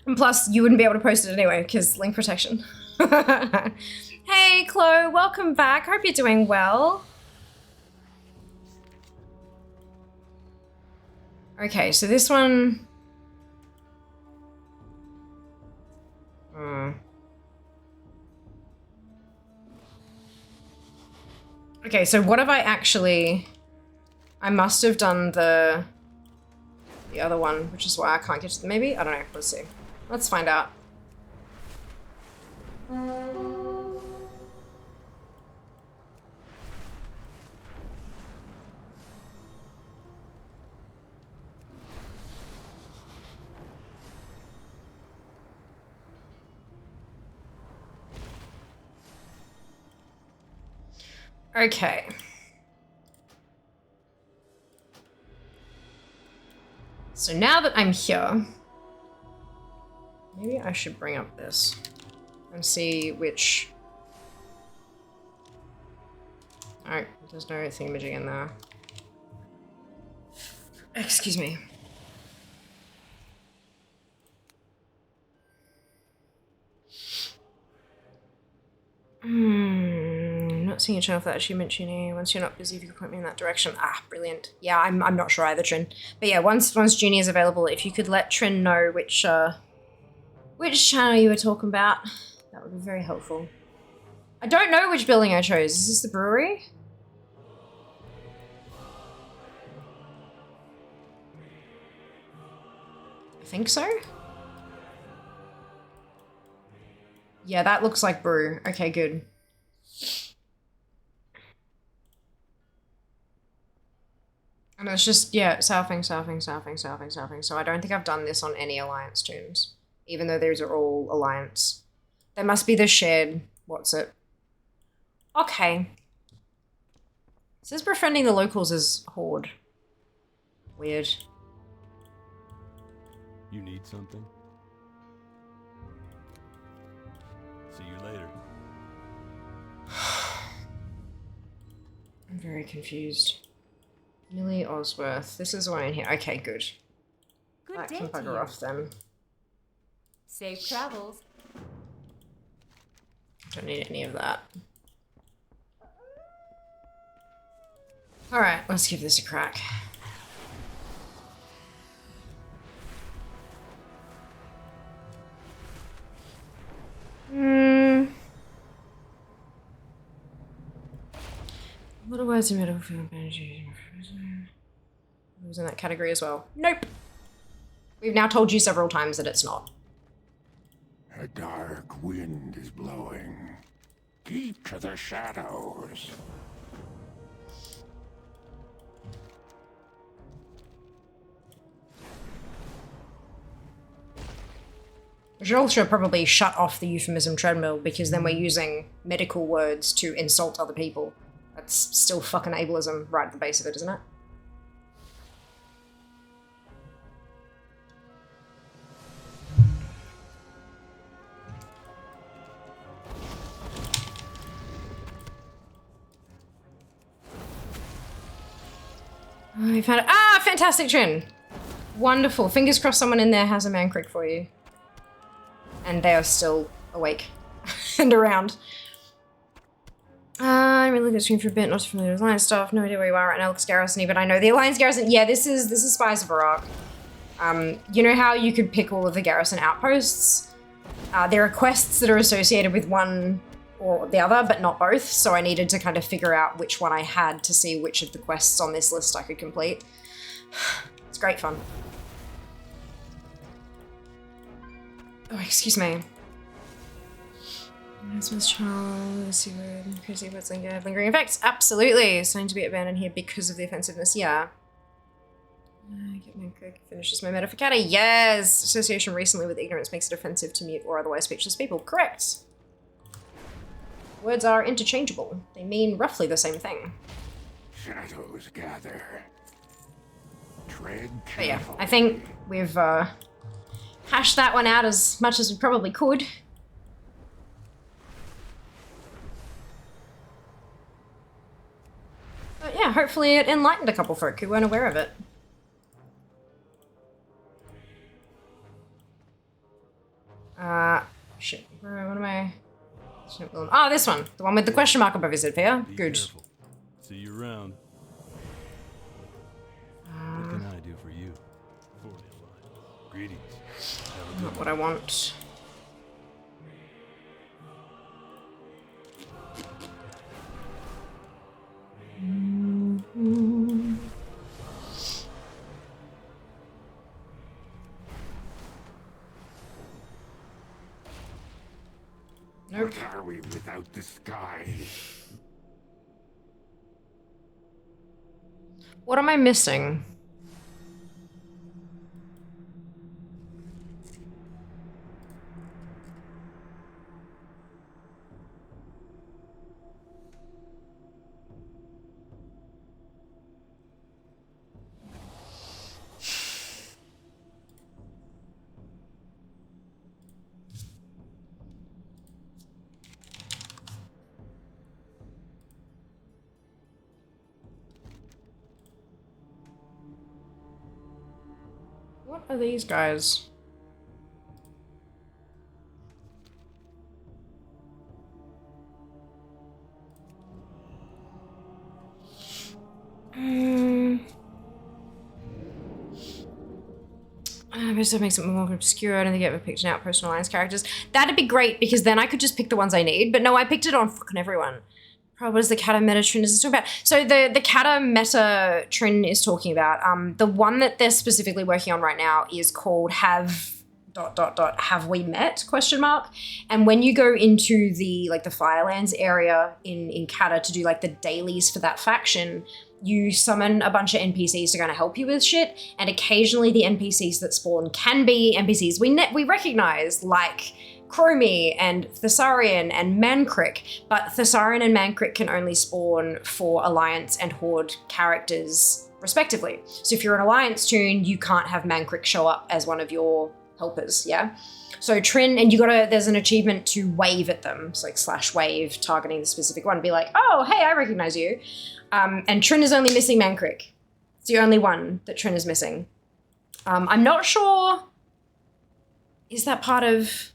And plus, you wouldn't be able to post it anyway, because link protection. Hey, Chloe, welcome back. Hope you're doing well. Okay, so this one... Okay, so what have I actually... I must have done the other one, which is why I can't get to maybe? I don't know. Let's see. Let's find out. Okay. So now that I'm here, maybe I should bring up this and see which... Alright, there's no thingamajig in there. Excuse me. Not seeing a channel for that achievement, Junie. Once you're not busy, if you could point me in that direction. Ah, brilliant. Yeah, I'm not sure either, Trin. But yeah, once Junie is available, if you could let Trin know which channel you were talking about, that would be very helpful. I don't know which building I chose. Is this the brewery? I think so. Yeah, that looks like brew. Okay, good. And it's just, yeah, southing. So I don't think I've done this on any Alliance tunes, even though these are all Alliance. There must be the shared, what's it? Okay. It says befriending the locals is Horde. Weird. You need something? See you later. I'm very confused. Millie Osworth. This is one in here. Okay, good. Good that day can to bugger you. off then. Safe travels. Don't need any of that. Alright, let's give this a crack. What words in medical field was in that category as well? Nope. We've now told you several times that it's not. A dark wind is blowing. Keep to the shadows. We should also probably shut off the euphemism treadmill, because then we're using medical words to insult other people. That's still fucking ableism right at the base of it, isn't it? I found it. Ah, fantastic, Trin. Wonderful. Fingers crossed someone in there has a man crick for you. And they are still awake and around. I'm really good screen for a bit, not familiar with Alliance stuff. No idea where you are right now. Looks garrison-y, but I know the Alliance garrison. Yeah, this is Spies of Iraq. You know how you could pick all of the garrison outposts? There are quests that are associated with one or the other, but not both. So I needed to kind of figure out which one I had to see which of the quests on this list I could complete. It's great fun. Oh, excuse me. Christmas Charles, crazy what's lingering effects. Absolutely. Starting to be abandoned here because of the offensiveness. Yeah. Get my quick. Finishes my meta for Chatty. Yes. Association recently with ignorance makes it offensive to mute or otherwise speechless people. Correct. Words are interchangeable. They mean roughly the same thing. Shadows gather. Tread But yeah, carefully. I think we've hashed that one out as much as we probably could. hopefully it enlightened a couple folk who weren't aware of it. Shit. What am I? Oh, this one. The one with the question mark above his head, Pia. Good. Careful. See you around. What can I do for you? For the Alliance. Greetings. Have a Not good what I want. Nope. What are we without the sky? What am I missing? What are these guys? This makes it more obscure. I don't think I ever picked an Outpost and Alliance characters. That'd be great because then I could just pick the ones I need. But no, I picked it on fucking everyone. What is the Kata meta Trin is talking about? So the Kata meta Trin is talking about, the one that they're specifically working on right now is called have we met ? And when you go into the Firelands area in Kata to do like the dailies for that faction, you summon a bunch of NPCs to kind of help you with shit, and occasionally the NPCs that spawn can be NPCs we recognize, like Chromie and Thessarian and Mankrik, but Thessarian and Mankrik can only spawn for Alliance and Horde characters respectively. So if you're an Alliance toon, you can't have Mankrik show up as one of your helpers, yeah? So Trin, and there's an achievement to wave at them. It's like /wave, targeting the specific one, be like, oh, hey, I recognize you. And Trin is only missing Mankrik. It's the only one that Trin is missing. I'm not sure, is that part of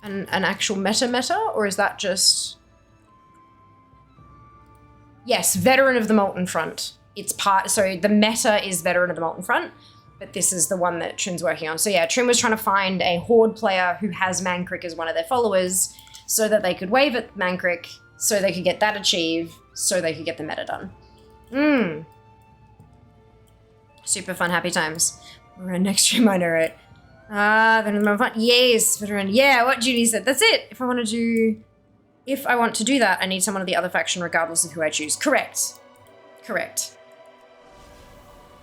an actual meta, or is that just... Yes, Veteran of the Molten Front. It's part, so the meta is Veteran of the Molten Front, but this is the one that Trin's working on. So yeah, Trin was trying to find a Horde player who has Mankrik as one of their followers so that they could wave at Mankrik, so they could get that achieved, so they could get the meta done. Super fun, happy times. We're in next stream, I know, right? Veteran of the Front. Yes, Veteran. Yeah, what Judy said. That's it. If I want to do that, I need someone of the other faction regardless of who I choose. Correct.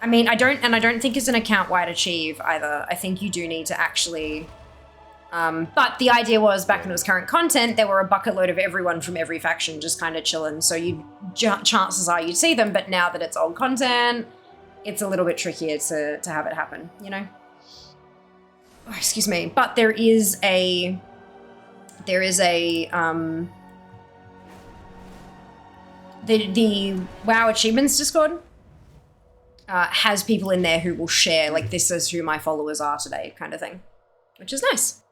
I mean, I don't think it's an account-wide achieve either. I think you do need to actually... but the idea was, back when it was current content, there were a bucket load of everyone from every faction just kind of chilling, so chances are you'd see them, but now that it's old content, it's a little bit trickier to have it happen, you know? Oh, excuse me. But there is a the WoW Achievements Discord has people in there who will share, like, this is who my followers are today, kind of thing, which is nice.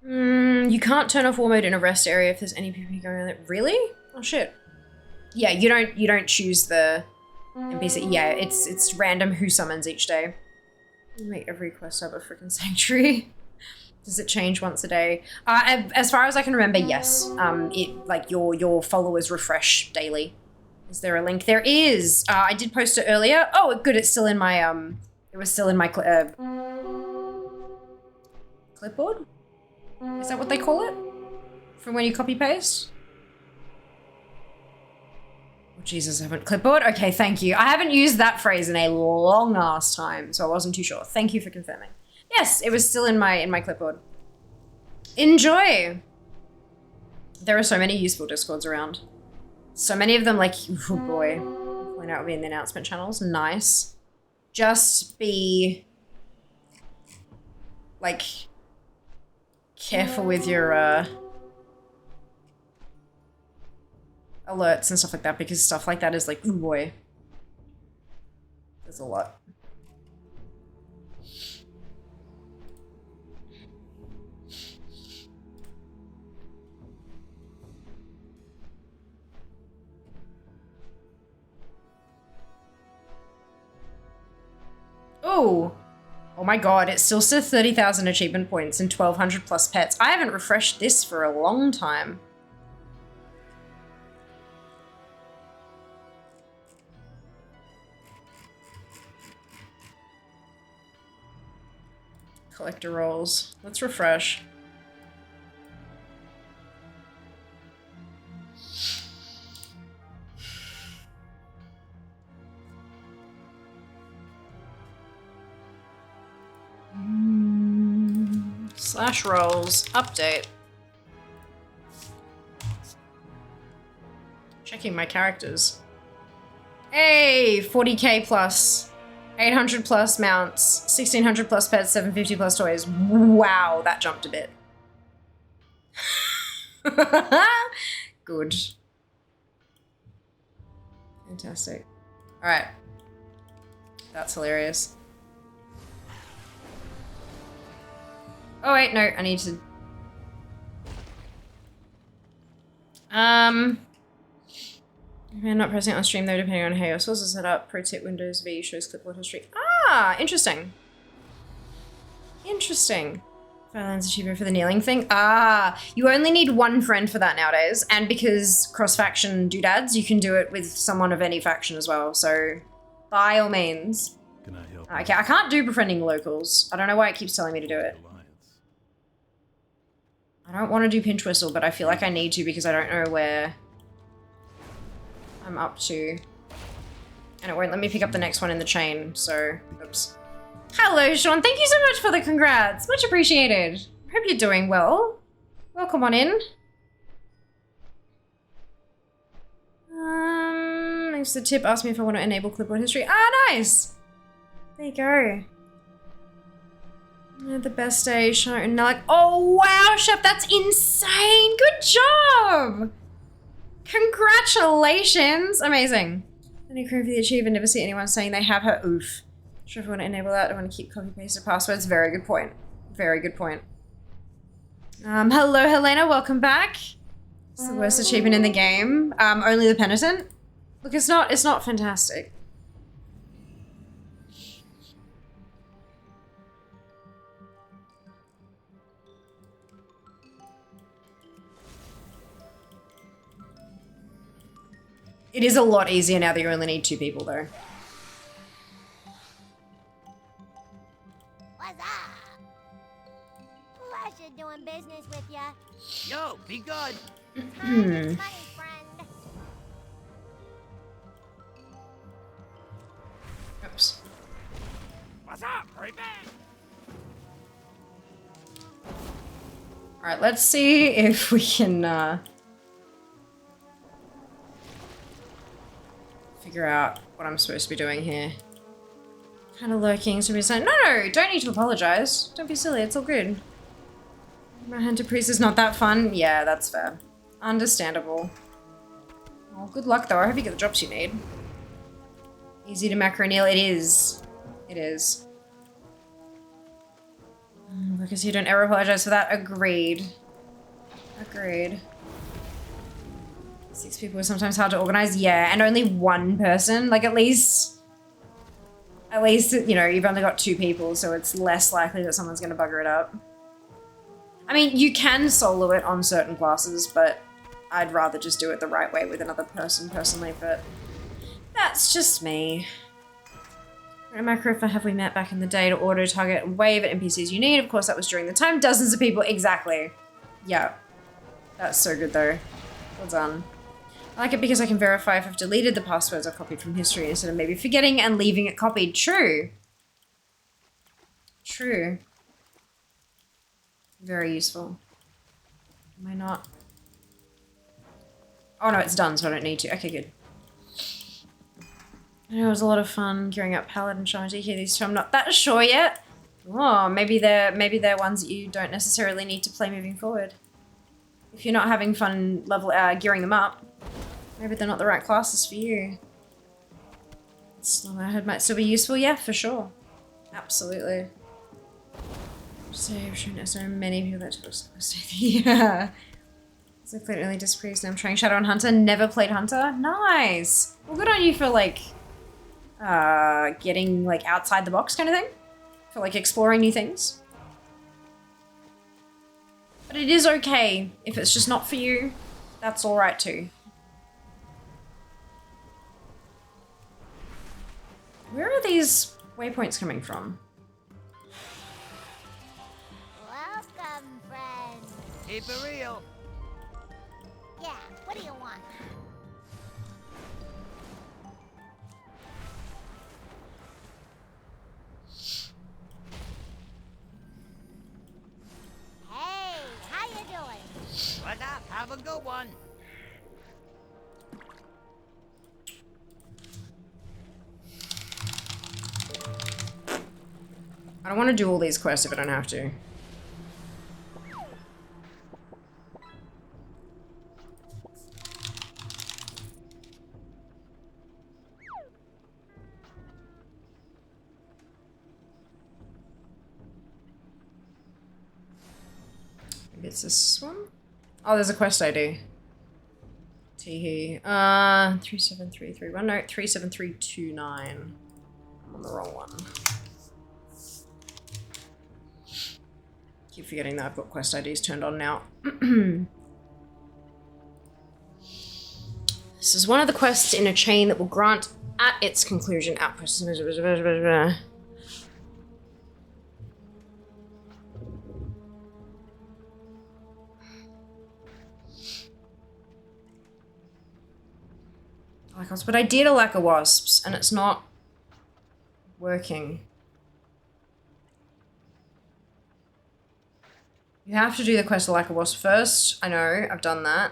You can't turn off war mode in a rest area if there's any PvP going on there. Really? Oh shit. Yeah, you don't choose the NPC. Yeah, it's random who summons each day. You make every quest have a freaking sanctuary. Does it change once a day? As far as I can remember, yes. Your followers refresh daily. Is there a link? There is. I did post it earlier. Oh, good. It's still in my it was still in my clipboard. Is that what they call it? From when you copy paste? Oh, Jesus, I haven't clipboard. Okay, thank you. I haven't used that phrase in a long ass time, so I wasn't too sure. Thank you for confirming. Yes, it was still in my clipboard. Enjoy. There are so many useful Discords around. So many of them, like, oh boy, point out will be in the announcement channels. Nice. Just be, like, careful with your alerts and stuff like that, because stuff like that is like, ooh boy. There's a lot. Oh! Oh my god, it still says 30,000 achievement points and 1,200 plus pets. I haven't refreshed this for a long time. Collector rolls. Let's refresh. Slash rolls. Update. Checking my characters. Hey! 40k plus. 800 plus mounts. 1,600 plus pets. 750 plus toys. Wow, that jumped a bit. Good. Fantastic. Alright. That's hilarious. Oh wait, no, I need to... I'm not pressing it on stream though, depending on how your sources are set up. Pro tip, Windows V shows clipboard history. Ah, interesting. Interesting. Firelands achievement for the kneeling thing. Ah, you only need one friend for that nowadays. And because cross-faction doodads, you can do it with someone of any faction as well. So, by all means. Can I help? Okay, I can't do befriending locals. I don't know why it keeps telling me to do it. I don't want to do pinch whistle, but I feel like I need to because I don't know where I'm up to. And it won't let me pick up the next one in the chain, so, oops. Hello, Sean. Thank you so much for the congrats. Much appreciated. Hope you're doing well. Welcome on in. Thanks for the tip. Ask me if I want to enable clipboard history. Ah, nice. There you go. The best day shown. And like, oh wow, Chef, that's insane. Good job. Congratulations. Amazing. Any crew for the achiever. Never see anyone saying they have her. Oof. Sure if I want to enable that. I want to keep copy pasted passwords. Very good point. Very good point. Hello, Helena. Welcome back. It's the worst achievement in the game. Only the penitent. Look, it's not fantastic. It is a lot easier now that you only need 2 people, though. What's up? Pleasure doing business with ya. Yo, be good. Money, friend. Oops. What's up? Hurry back. All right, let's see if we can figure out what I'm supposed to be doing here. Kind of lurking, so we're saying, no, don't need to apologize. Don't be silly, it's all good. My hunter priest is not that fun. Yeah, that's fair. Understandable. Oh, good luck though. I hope you get the drops you need. Easy to macro kneel. It is. It is. Because you don't ever apologize for that. Agreed. Agreed. 6 people is sometimes hard to organize. Yeah, and only one person. Like, at least, you know, you've only got 2 people, so it's less likely that someone's going to bugger it up. I mean, you can solo it on certain classes, but I'd rather just do it the right way with another person, personally, but that's just me. Macro for have we met back in the day to auto-target and wave at NPCs you need. Of course, that was during the time. Dozens of people. Exactly. Yeah. That's so good, though. Well done. I like it because I can verify if I've deleted the passwords I copied from history instead of maybe forgetting and leaving it copied. True. True. Very useful. Am I not? Oh no, it's done, so I don't need to. Okay, good. I know it was a lot of fun gearing up Palette and Shaman DK these 2. I'm not that sure yet. Oh, maybe they're ones that you don't necessarily need to play moving forward. If you're not having fun gearing them up, Maybe they're not the right classes for you. I heard might still be useful. Yeah, for sure. Absolutely. So I'm sure so many people that yeah. So I played early Dispriest and I'm trying Shadow and Hunter. Never played Hunter. Nice. Well, good on you for like getting like outside the box kind of thing. For like exploring new things. But it is okay if it's just not for you. That's all right too. Where are these waypoints coming from? Welcome, friend. Keep it real. Yeah, what do you want? Hey, how you doing? What's up? Have a good one. I don't want to do all these quests if I don't have to. Maybe it's this one? Oh, there's a quest ID. Teehee. 37331. No, 37329. I'm on the wrong one. Keep forgetting that I've got quest IDs turned on now. This is one of the quests in a chain that will grant at its conclusion outposts. But I did a lack of wasps and it's not working. You have to do the quest of Like a Wasp first. I know, I've done that.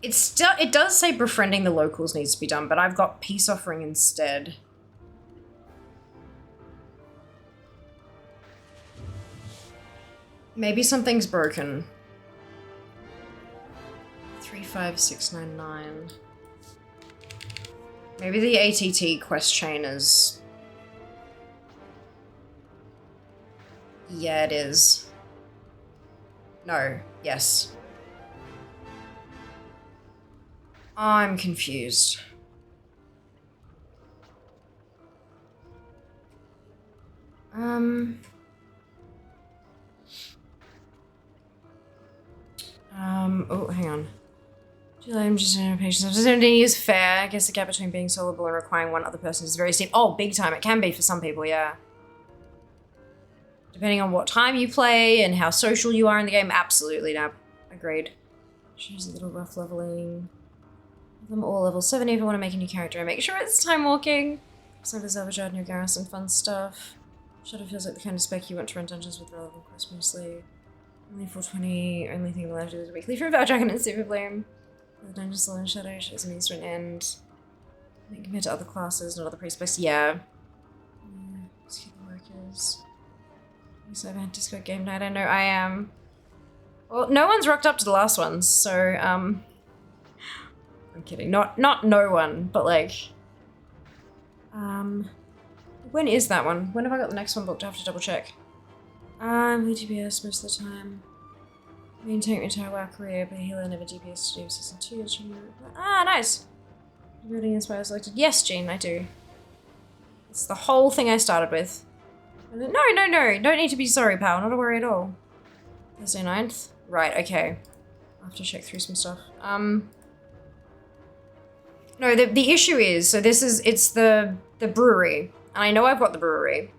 It's still, it does say befriending the locals needs to be done, but I've got peace offering instead. Maybe something's broken. 35699. Maybe the ATT quest chain is... Yeah, it is. No. Yes. I'm confused. Oh, hang on. I'm just in patience. I'm just going to use fair. I guess the gap between being soloable and requiring one other person is very steep. Oh, big time. It can be for some people, yeah. Depending on what time you play and how social you are in the game, absolutely, Nab. Agreed. Choose a little rough leveling. Them all level 70 if I want to make a new character and make sure it's time walking. Some of the New Garrison fun stuff. Shadow feels like the kind of spec you want to run dungeons with relevant quests mostly. Only 420, only thing left is weekly from Val Dragon and Super Bloom. The dungeon slow and Shadow shows a means to an end. I think compared to other classes, not other pre-specs, yeah. Let's keep the workers. So I've had Discord game night, I know I am. Well, no one's rocked up to the last ones, so, I'm kidding. Not no one, but like... When is that one? When have I got the next one booked? I have to double check. We DPS most of the time. Maintain my entire WoW career, but healer never DPS to do season 2. Ah, nice! Really inspired selected. Yes, Jean, I do. It's the whole thing I started with. No, don't need to be sorry, pal, not a worry at all. Thursday 9th? Right, okay. I'll have to check through some stuff. No, the issue is, so this is, it's the brewery. And I know I've got the brewery.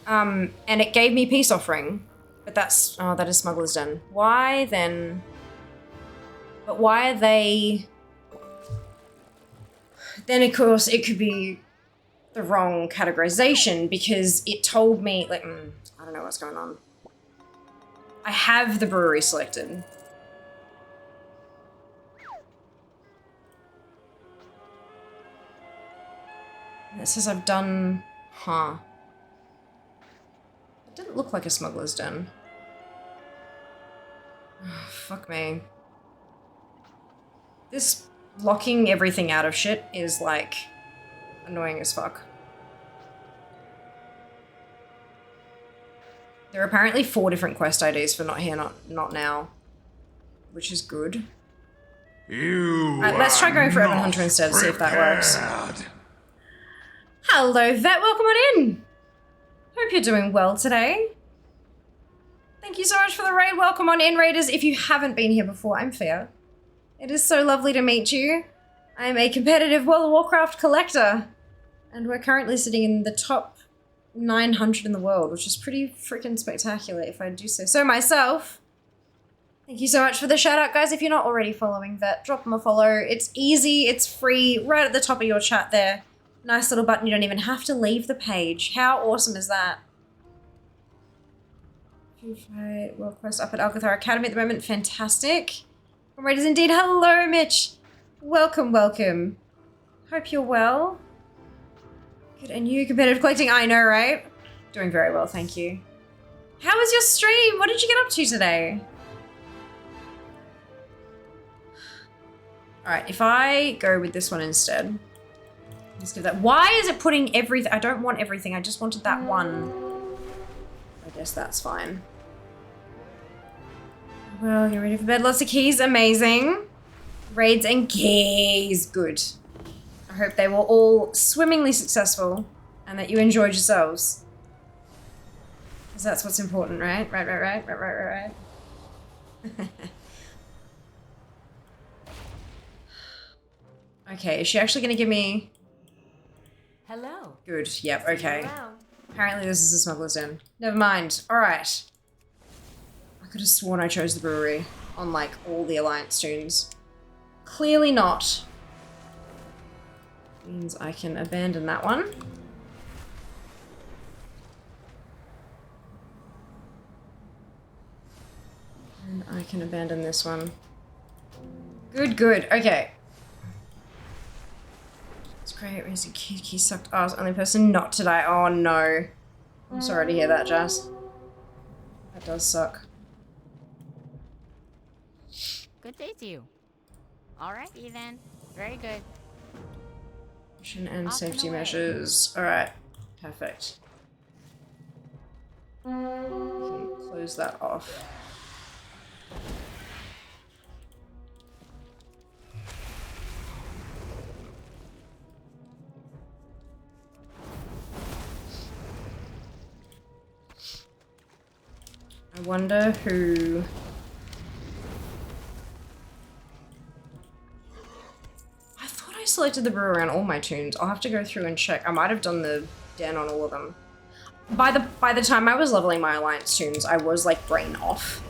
And it gave me peace offering. But that's, oh, that is Smuggler's Den. Why then? But why are they... Then of course it could be the wrong categorization because it told me, like, I don't know what's going on. I have the brewery selected. It says I've done... Huh. It didn't look like a smuggler's den. Oh, fuck me. This locking everything out of shit is, like, annoying as fuck. There are apparently 4 different quest IDs for not here, not now. Which is good. Alright, let's try going for Urban Hunter instead, see if that works. Hello, Vet, welcome on in! Hope you're doing well today. Thank you so much for the raid. Welcome on in, raiders. If you haven't been here before, I'm Fia. It is so lovely to meet you. I'm a competitive World of Warcraft collector. And we're currently sitting in the top 900 in the world, which is pretty freaking spectacular if I do say so myself. Thank you so much for the shout out, guys. If you're not already following Vet, drop them a follow. It's easy, it's free, right at the top of your chat there. Nice little button, you don't even have to leave the page. How awesome is that? World Quest up at Alcathar Academy at the moment, fantastic. Raiders indeed, hello Mitch. Welcome, welcome. Hope you're well. Good, and you competitive collecting, I know, right? Doing very well, thank you. How was your stream? What did you get up to today? All right, if I go with this one instead, let's give that. Why is it putting everything? I don't want everything. I just wanted that one. I guess that's fine. Well, get ready for bed. Lots of keys, amazing. Raids and keys, good. I hope they were all swimmingly successful and that you enjoyed yourselves. Because that's what's important, right? Right. Okay, is she actually going to give me... Hello. Good, yep, okay. Apparently this is a smuggler's den. Never mind. Alright. I could have sworn I chose the brewery on, like, all the Alliance tunes. Clearly not. Means I can abandon that one. And I can abandon this one. Good, good. Okay. It's great. Raising key sucked ass. Only person not to die. Oh no. I'm sorry to hear that, Jazz. That does suck. Good day to you. Alrighty then. Very good. Mission and safety measures. Alright. Perfect. Okay, close that off. I wonder who... I thought I selected the brewer on all my tunes. I'll have to go through and check. I might have done the den on all of them. By the time I was leveling my Alliance tunes, I was like brain off.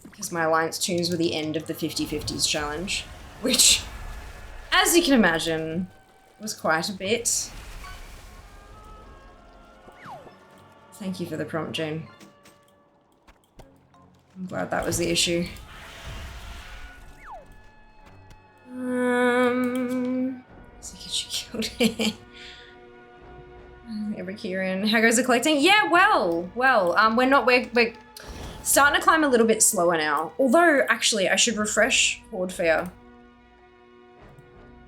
Because my Alliance tunes were the end of the 50/50s challenge. Which, as you can imagine, was quite a bit. Thank you for the prompt, Jane. I'm glad that was the issue. So get you killed. Every Kieran. How goes the collecting? Yeah, well. We're starting to climb a little bit slower now. Although, actually, I should refresh Horde Fair.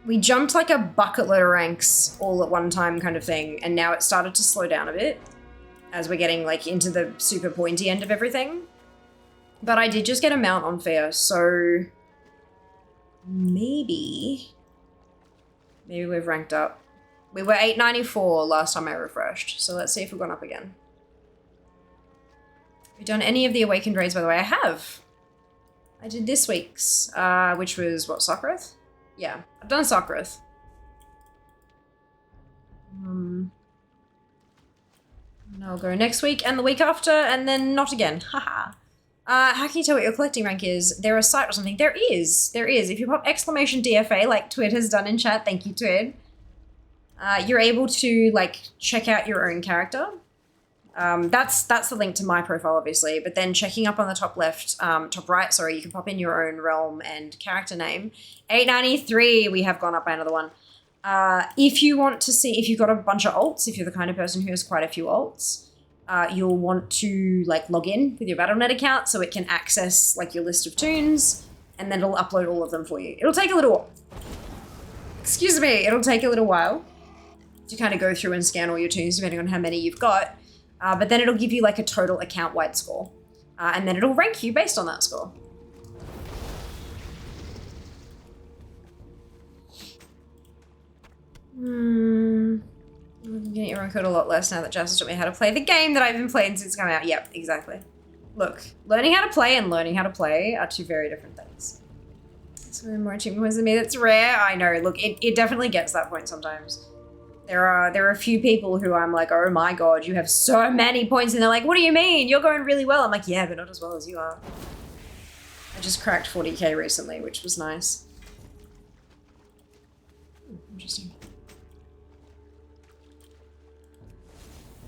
We jumped like a bucket load of ranks all at one time kind of thing, and now it started to slow down a bit as we're getting like into the super pointy end of everything. But I did just get a mount on Fair, so maybe we've ranked up. We were 894 last time I refreshed, so let's see if we've gone up again. Have you done any of the Awakened raids, by the way? I have. I did this week's, which was, what, Sokrith? Yeah, I've done Sokrith. And I'll go next week and the week after, and then not again. Haha. How can you tell what your collecting rank is? There a site or something? There is. If you pop exclamation DFA, like Twid has done in chat, thank you, Twid. You're able to, like, check out your own character. That's the link to my profile, obviously, but then checking up on the top left, top right, sorry, you can pop in your own realm and character name. 893, we have gone up by another one. If you want to see, if you've got a bunch of alts, if you're the kind of person who has quite a few alts, you'll want to like log in with your Battle.net account so it can access like your list of tunes, and then it'll upload all of them for you. It'll take a little, excuse me, it'll take a little while to kind of go through and scan all your tunes depending on how many you've got, but then it'll give you like a total account-wide score, and then it'll rank you based on that score. I'm getting everyone code a lot less now that Jazz has taught me how to play the game that I've been playing since it's come out. Yep, exactly. Look, learning how to play and learning how to play are two very different things. So more achievement points than me, that's rare. I know, look, it definitely gets that point sometimes. There are a few people who I'm like, oh my god, you have so many points, and they're like, what do you mean? You're going really well. I'm like, yeah, but not as well as you are. I just cracked 40k recently, which was nice. Interesting.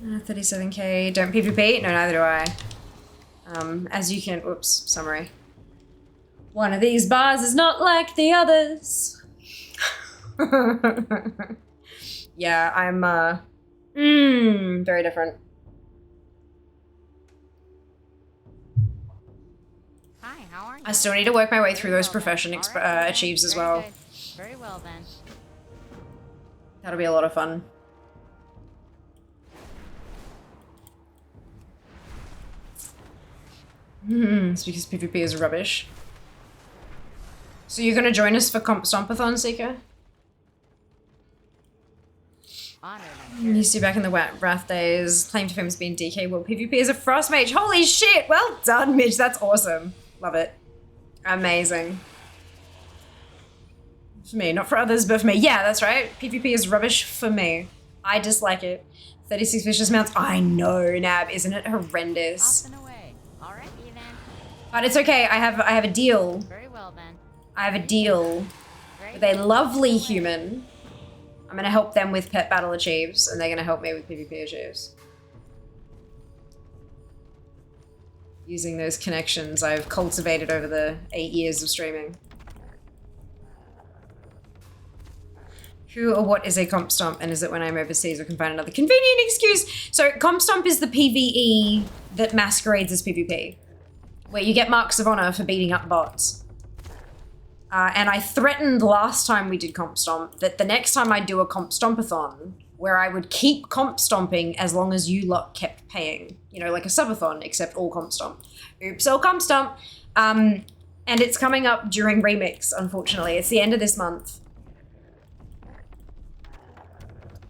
37k, don't PvP? No, neither do I. As you can, oops, summary. One of these bars is not like the others. Yeah, I'm, very different. Hi, how are you? I still need to work my way through those profession achieves as well. Very well then. That'll be a lot of fun. It's because PvP is rubbish. So you're gonna join us for Stompathon, Seeker? You see back in the Wrath days, claim to fame as being DK World PvP as a Frost Mage. Holy shit! Well done, Midge. That's awesome. Love it. Amazing. For me, not for others, but for me. Yeah, that's right. PvP is rubbish for me. I dislike it. 36 vicious mounts. I know, Nab. Isn't it horrendous? But it's okay. I have a deal. Very well then. I have a deal with a lovely human. I'm going to help them with pet battle achieves, and they're going to help me with PvP achieves. Using those connections I've cultivated over the 8 years of streaming. Who or what is a comp stomp, and is it when I'm overseas or can find another convenient excuse? So comp stomp is the PvE that masquerades as PvP, where you get marks of honor for beating up bots. And I threatened last time we did comp stomp that the next time I do a comp stompathon, where I would keep comp stomping as long as you lot kept paying. You know, like a subathon, except all comp stomp. Oops, all comp stomp. And it's coming up during Remix, unfortunately. It's the end of this month.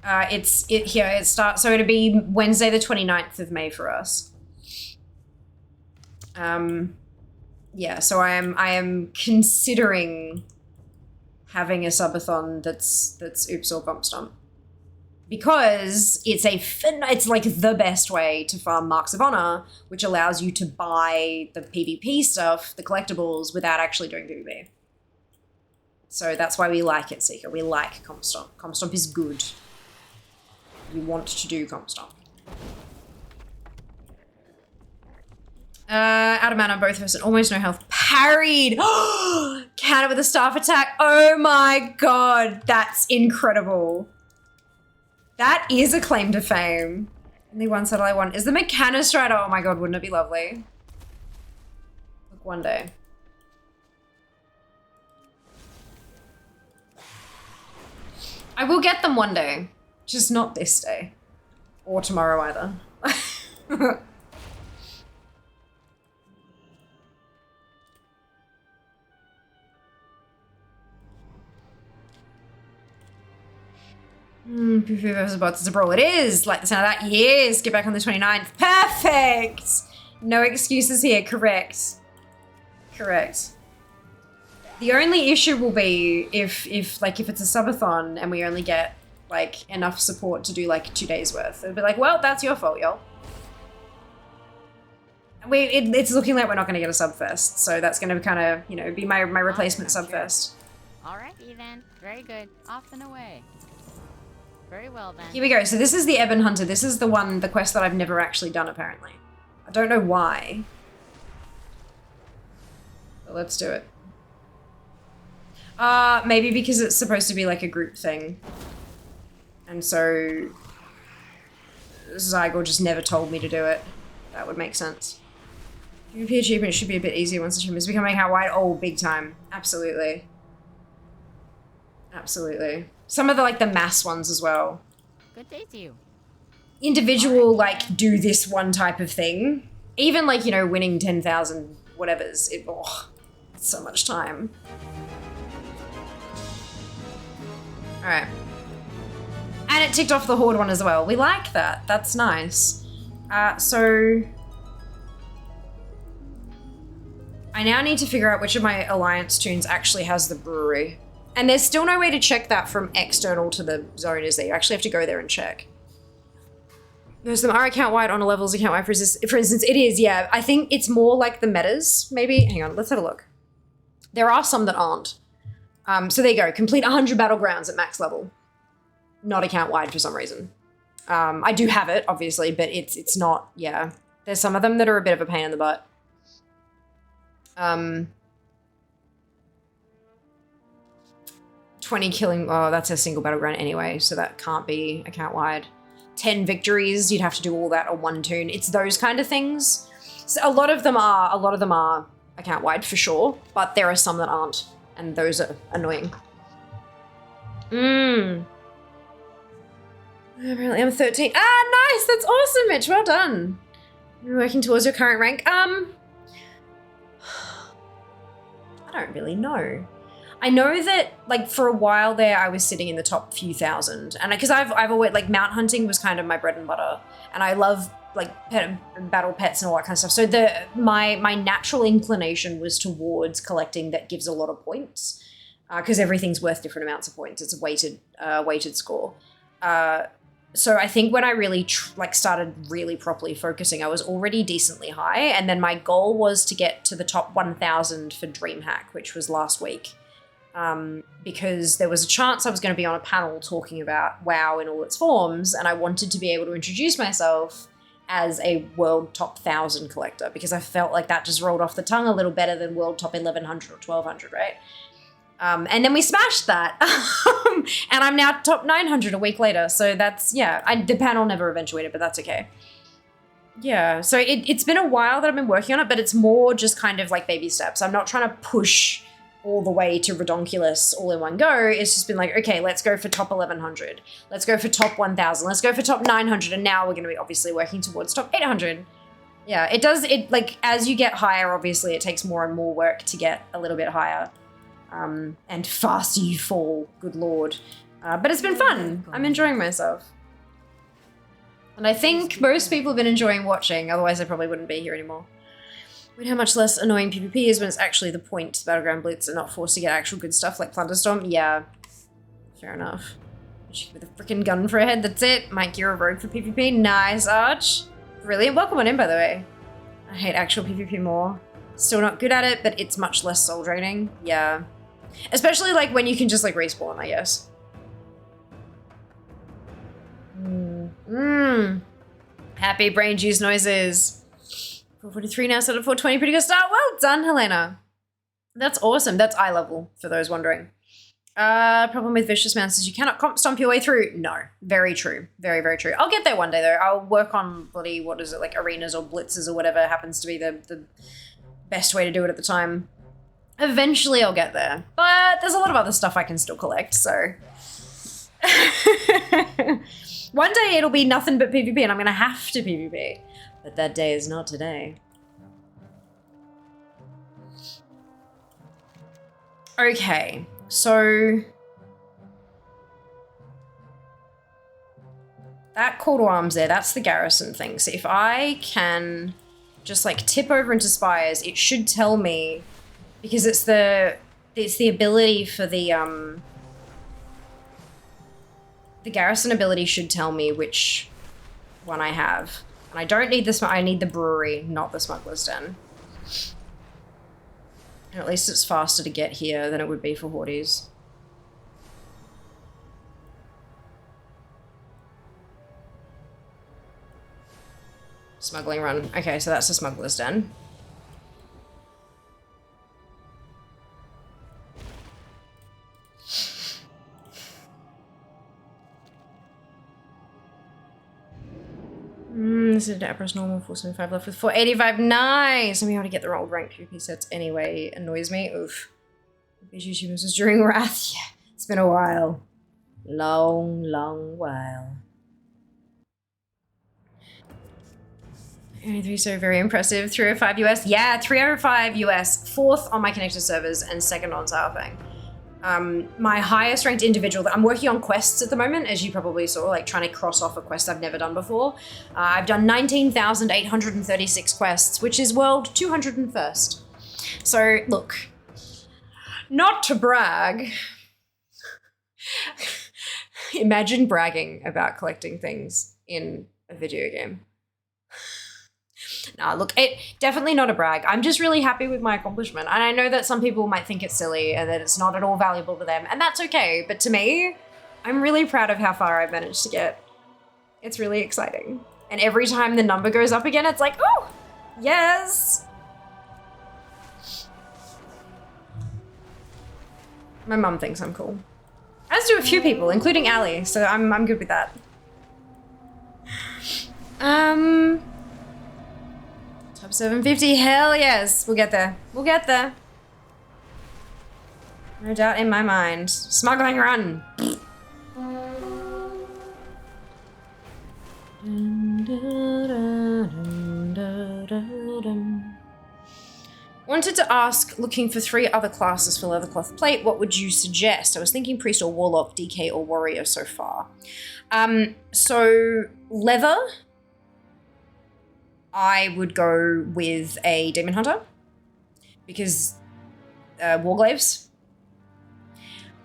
It starts, so it'll be Wednesday the 29th of May for us. Yeah, so I am considering having a subathon that's oops or comp stomp, because it's like the best way to farm marks of honor, which allows you to buy the PvP stuff, the collectibles, without actually doing PvP. So that's why we like it, Seeker. We like comp stomp. Comp stomp is good. You want to do comp stomp. Out of mana, both of us, and almost no health. Parried! Counter with a staff attack. Oh my god, that's incredible. That is a claim to fame. Only one saddle I want is the Mechanistrider. Oh my god, wouldn't it be lovely? Look, one day. I will get them one day. Just not this day. Or tomorrow either. PvP versus bots is a brawl. It is! Like the sound of that. Yes! Get back on the 29th. Perfect! No excuses here. Correct. Correct. The only issue will be if it's a subathon and we only get like enough support to do like 2 days worth. It'll be like, well, that's your fault, y'all. It's looking like we're not going to get a subfest, so that's going to kind of, you know, be my replacement subfest. Alrighty then. Very good. Off and away. Very well then. Here we go. So this is the Ebon Hunter. This is the quest that I've never actually done, apparently. I don't know why. But let's do it. Maybe because it's supposed to be like a group thing. And so Zygor just never told me to do it. That would make sense. PvP achievement should be a bit easier once the achievement is becoming how wide. Oh, big time. Absolutely. Absolutely. Some of the like the mass ones as well. Good day to you. Individual like do this one type of thing. Even like, you know, winning 10,000 whatever's. It's so much time. Alright. And it ticked off the Horde one as well. We like that. That's nice. So I now need to figure out which of my Alliance tunes actually has the brewery. And there's still no way to check that from external to the zone, is there? You actually have to go there and check. Most of them are account-wide on a levels account-wide. For instance, it is, yeah. I think it's more like the metas, maybe. Hang on, let's have a look. There are some that aren't. So there you go. Complete 100 battlegrounds at max level. Not account-wide for some reason. I do have it, obviously, but it's not, yeah. There's some of them that are a bit of a pain in the butt. 20 killing, oh, that's a single battleground anyway, so that can't be account-wide. 10 victories, you'd have to do all that on one tune. It's those kind of things. So a lot of them are account-wide for sure, but there are some that aren't, and those are annoying. Apparently I'm 13. Ah, nice, that's awesome, Mitch, well done. You're working towards your current rank. I don't really know. I know that, like, for a while there, I was sitting in the top few thousand. And because I've always, like, mount hunting was kind of my bread and butter. And I love, like, battle pets and all that kind of stuff. So my natural inclination was towards collecting that gives a lot of points. Because everything's worth different amounts of points. It's a weighted score. So I think when I really, started really properly focusing, I was already decently high. And then my goal was to get to the top 1,000 for DreamHack, which was last week. Because there was a chance I was going to be on a panel talking about WoW in all its forms, and I wanted to be able to introduce myself as a world top 1,000 collector, because I felt like that just rolled off the tongue a little better than world top 1,100 or 1,200, right? And then we smashed that, and I'm now top 900 a week later, so that's, yeah, the panel never eventuated, but that's okay. Yeah, so it's been a while that I've been working on it, but it's more just kind of like baby steps. I'm not trying to push all the way to redonkulous all in one go. It's just been like, okay, let's go for top 1,100. Let's go for top 1,000. Let's go for top 900. And now we're going to be obviously working towards top 800. Yeah, like, as you get higher, obviously, it takes more and more work to get a little bit higher. And faster you fall, good lord. But it's been fun. I'm enjoying myself. And I think most people have been enjoying watching, otherwise I probably wouldn't be here anymore. How much less annoying PvP is when it's actually the point to Battleground Blitz and not forced to get actual good stuff like Thunderstorm. Yeah, fair enough. With a freaking gun for a head, that's it. Mike, you're a rogue for PvP. Nice, Arch. Brilliant. Welcome on in, by the way. I hate actual PvP more. Still not good at it, but it's much less soul draining. Yeah. Especially like when you can just like respawn, I guess. Happy brain juice noises. 443 now, set at 420. Pretty good start. Well done, Helena. That's awesome. That's eye level, for those wondering. Problem with vicious mounts is you cannot stomp your way through. No. Very true. Very, very true. I'll get there one day, though. I'll work on bloody, what is it, like arenas or blitzes or whatever happens to be the best way to do it at the time. Eventually I'll get there. But there's a lot of other stuff I can still collect, so. One day it'll be nothing but PvP and I'm going to have to PvP. But that day is not today. Okay, so that call to arms there, that's the garrison thing. So if I can just like tip over into spires, it should tell me, because it's the ability for the garrison ability should tell me which one I have. And I don't need this one, I need the brewery, not the smuggler's den. And at least it's faster to get here than it would be for Hordes. Smuggling run. Okay, so that's the smuggler's den. This is Empress normal, 475 left with 485. Nice! I'm able to get the old rank PvP sets anyway. Annoys me. Oof. These YouTubers was during Wrath. Yeah, it's been a while. Long, long while. 83, so very impressive. 305 US. Yeah, 305 US. 4th on my connected servers and 2nd on Southang. My highest ranked individual that I'm working on quests at the moment, as you probably saw, like trying to cross off a quest I've never done before. I've done 19,836 quests, which is world 201st. So look, not to brag, imagine bragging about collecting things in a video game. Nah, look, it definitely not a brag. I'm just really happy with my accomplishment. And I know that some people might think it's silly and that it's not at all valuable to them, and that's okay. But to me, I'm really proud of how far I've managed to get. It's really exciting. And every time the number goes up again, it's like, oh, yes. My mum thinks I'm cool. As do a few people, including Ali, so I'm good with that. Top 750, hell yes. We'll get there. We'll get there. No doubt in my mind. Smuggling run. Wanted to ask, looking for 3 other classes for Leathercloth Plate, what would you suggest? I was thinking Priest or Warlock, DK or Warrior so far. So Leather, I would go with a Demon Hunter because Warglaves.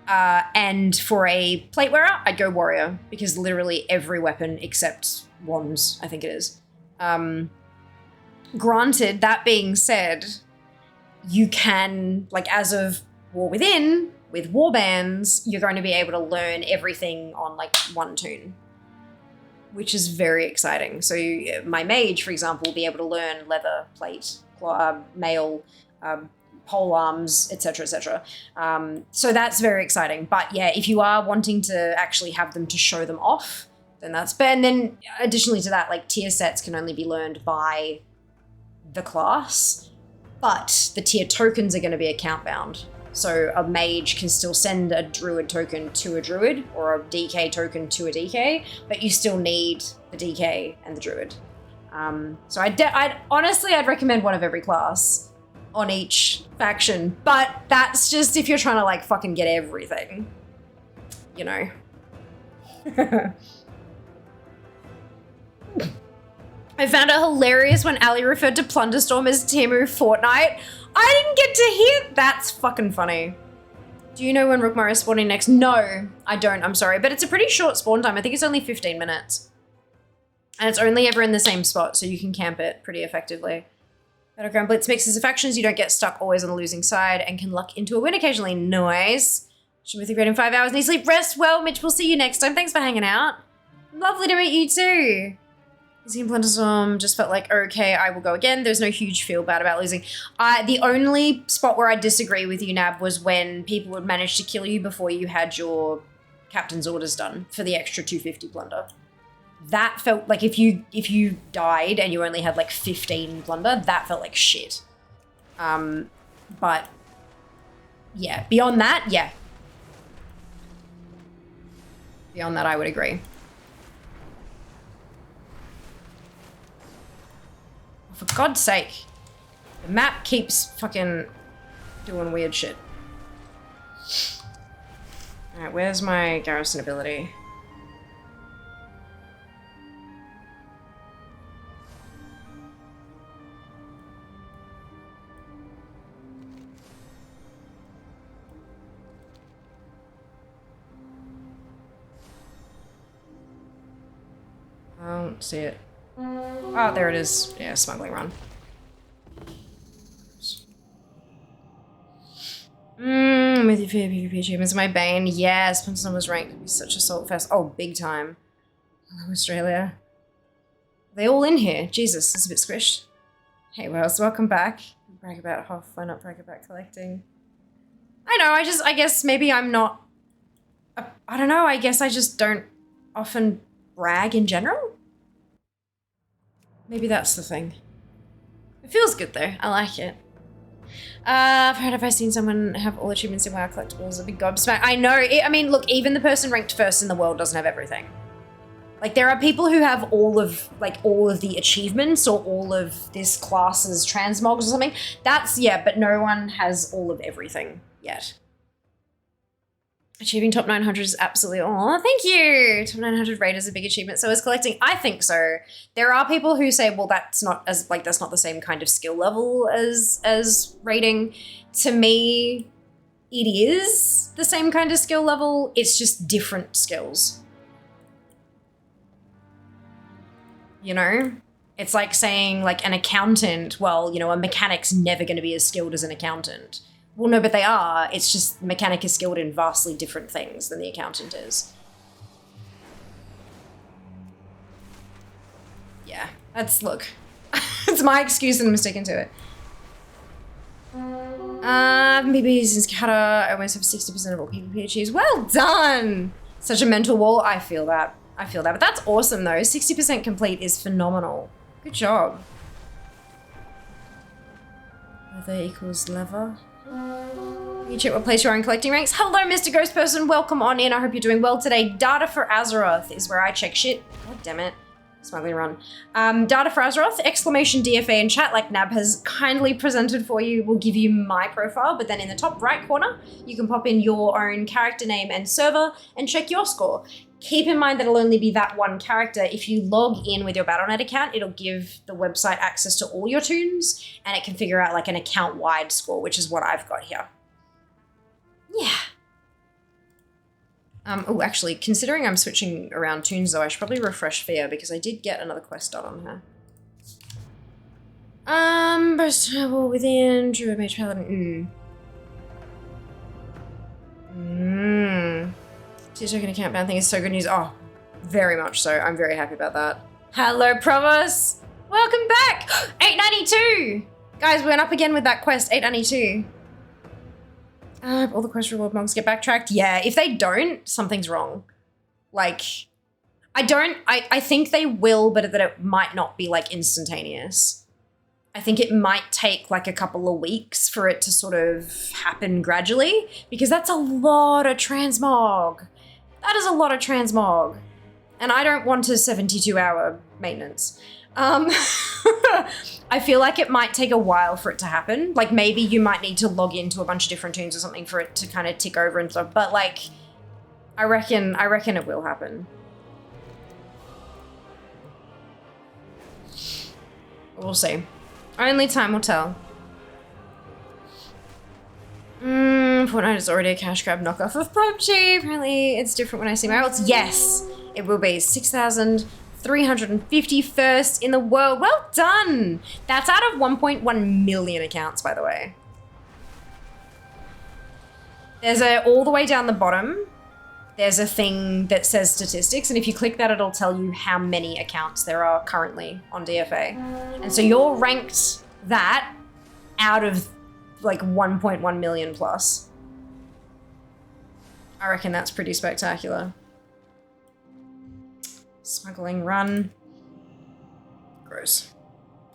And for a Plate Wearer, I'd go Warrior because literally every weapon except wands, I think it is. Granted, that being said, you can, like as of War Within, with warbands, you're going to be able to learn everything on like one toon, which is very exciting. So my mage, for example, will be able to learn leather, plate, mail, pole arms, etc., etc. So that's very exciting. But yeah, if you are wanting to actually have them to show them off, then that's better. And then additionally to that, like tier sets can only be learned by the class, but the tier tokens are going to be account bound. So a mage can still send a druid token to a druid or a DK token to a DK, but you still need the DK and the druid. So I'd honestly, I'd recommend one of every class on each faction, but that's just if you're trying to like fucking get everything, you know. I found it hilarious when Ali referred to Plunderstorm as Temu Fortnite. I didn't get to hear. That's fucking funny. Do you know when Rookmar is spawning next? No, I don't. I'm sorry, but it's a pretty short spawn time. I think it's only 15 minutes. And it's only ever in the same spot, so you can camp it pretty effectively. Battleground Blitz mixes of factions. You don't get stuck always on the losing side and can luck into a win occasionally. Nice. Should be great in 5 hours. Need sleep. Rest well, Mitch. We'll see you next time. Thanks for hanging out. Lovely to meet you too. Losing Plunderstorm just felt like, okay, I will go again. There's no huge feel bad about losing. The only spot where I disagree with you, Nab, was when people would manage to kill you before you had your captain's orders done for the extra 250 plunder. That felt like if you died and you only had like 15 plunder, that felt like shit. But yeah, beyond that, yeah. Beyond that, I would agree. For God's sake, the map keeps fucking doing weird shit. Alright, where's my garrison ability? I don't see it. Oh, there it is. Yeah, smuggling run. With your PvP achievements, my bane. Yes, Punson was ranked. It'd be such a salt fest. Oh, big time. Hello, Australia. Are they all in here? Jesus, it's a bit squished. Hey, Wells, welcome back. Brag about Hoff, why not brag about collecting? I know, I guess maybe I'm not... I don't know, I guess I just don't often brag in general. Maybe that's the thing. It feels good though. I like it. I've heard if I've seen someone have all achievements in WoW collectibles, a big gobsmack. I know. I mean, look, even the person ranked first in the world doesn't have everything. Like, there are people who have all of the achievements or all of this class's transmogs or something. That's, yeah, but no one has all of everything yet. Achieving top 900 is absolutely, oh, thank you. Top 900 raid is a big achievement. So is collecting. I think so. There are people who say, well, that's not the same kind of skill level as raiding. To me, it is the same kind of skill level. It's just different skills. You know? It's like saying like an accountant, well, you know, a mechanic's never going to be as skilled as an accountant. Well, no, but they are. It's just mechanic is skilled in vastly different things than the accountant is. Yeah, that's, look. It's my excuse and I'm sticking to it. PvP since Kata, I almost have 60% of all PvP achieves. Well done! Such a mental wall. I feel that. I feel that. But that's awesome, though. 60% complete is phenomenal. Good job. Leather equals lever. You check what place you are in collecting ranks. Hello, Mr. Ghost Person. Welcome on in. I hope you're doing well today. Data for Azeroth is where I check shit. God damn it. Smuggling run. Data for Azeroth, exclamation DFA in chat, like Nab has kindly presented for you, will give you my profile, but then in the top right corner, you can pop in your own character name and server and check your score. Keep in mind that it'll only be that one character. If you log in with your Battle.net account, it'll give the website access to all your tunes, and it can figure out like an account-wide score, which is what I've got here. Yeah. Oh, actually, considering I'm switching around tunes, though, I should probably refresh Fia, because I did get another quest done on her. Burst Turbo within, Druid Mage Paladin, Token account ban thing is so good news. Oh, very much so. I'm very happy about that. Hello, Provost. Welcome back. 892. Guys, we went up again with that quest, 892. All the quest reward monks get backtracked. Yeah, if they don't, something's wrong. Like, I think they will, but that it might not be like instantaneous. I think it might take like a couple of weeks for it to sort of happen gradually, because that's a lot of transmog. That is a lot of transmog. And I don't want a 72-hour maintenance. I feel like it might take a while for it to happen. Like, maybe you might need to log into a bunch of different tunes or something for it to kind of tick over and stuff. But like, I reckon it will happen. We'll see. Only time will tell. Fortnite is already a cash grab knockoff of PUBG. Apparently it's different when I see my results. Yes, it will be 6,351st in the world. Well done. That's out of 1.1 million accounts, by the way. There's all the way down the bottom, there's a thing that says statistics, and if you click that, it'll tell you how many accounts there are currently on DFA. And so you're ranked that out of like 1.1 million plus. I reckon that's pretty spectacular. Smuggling run. Gross.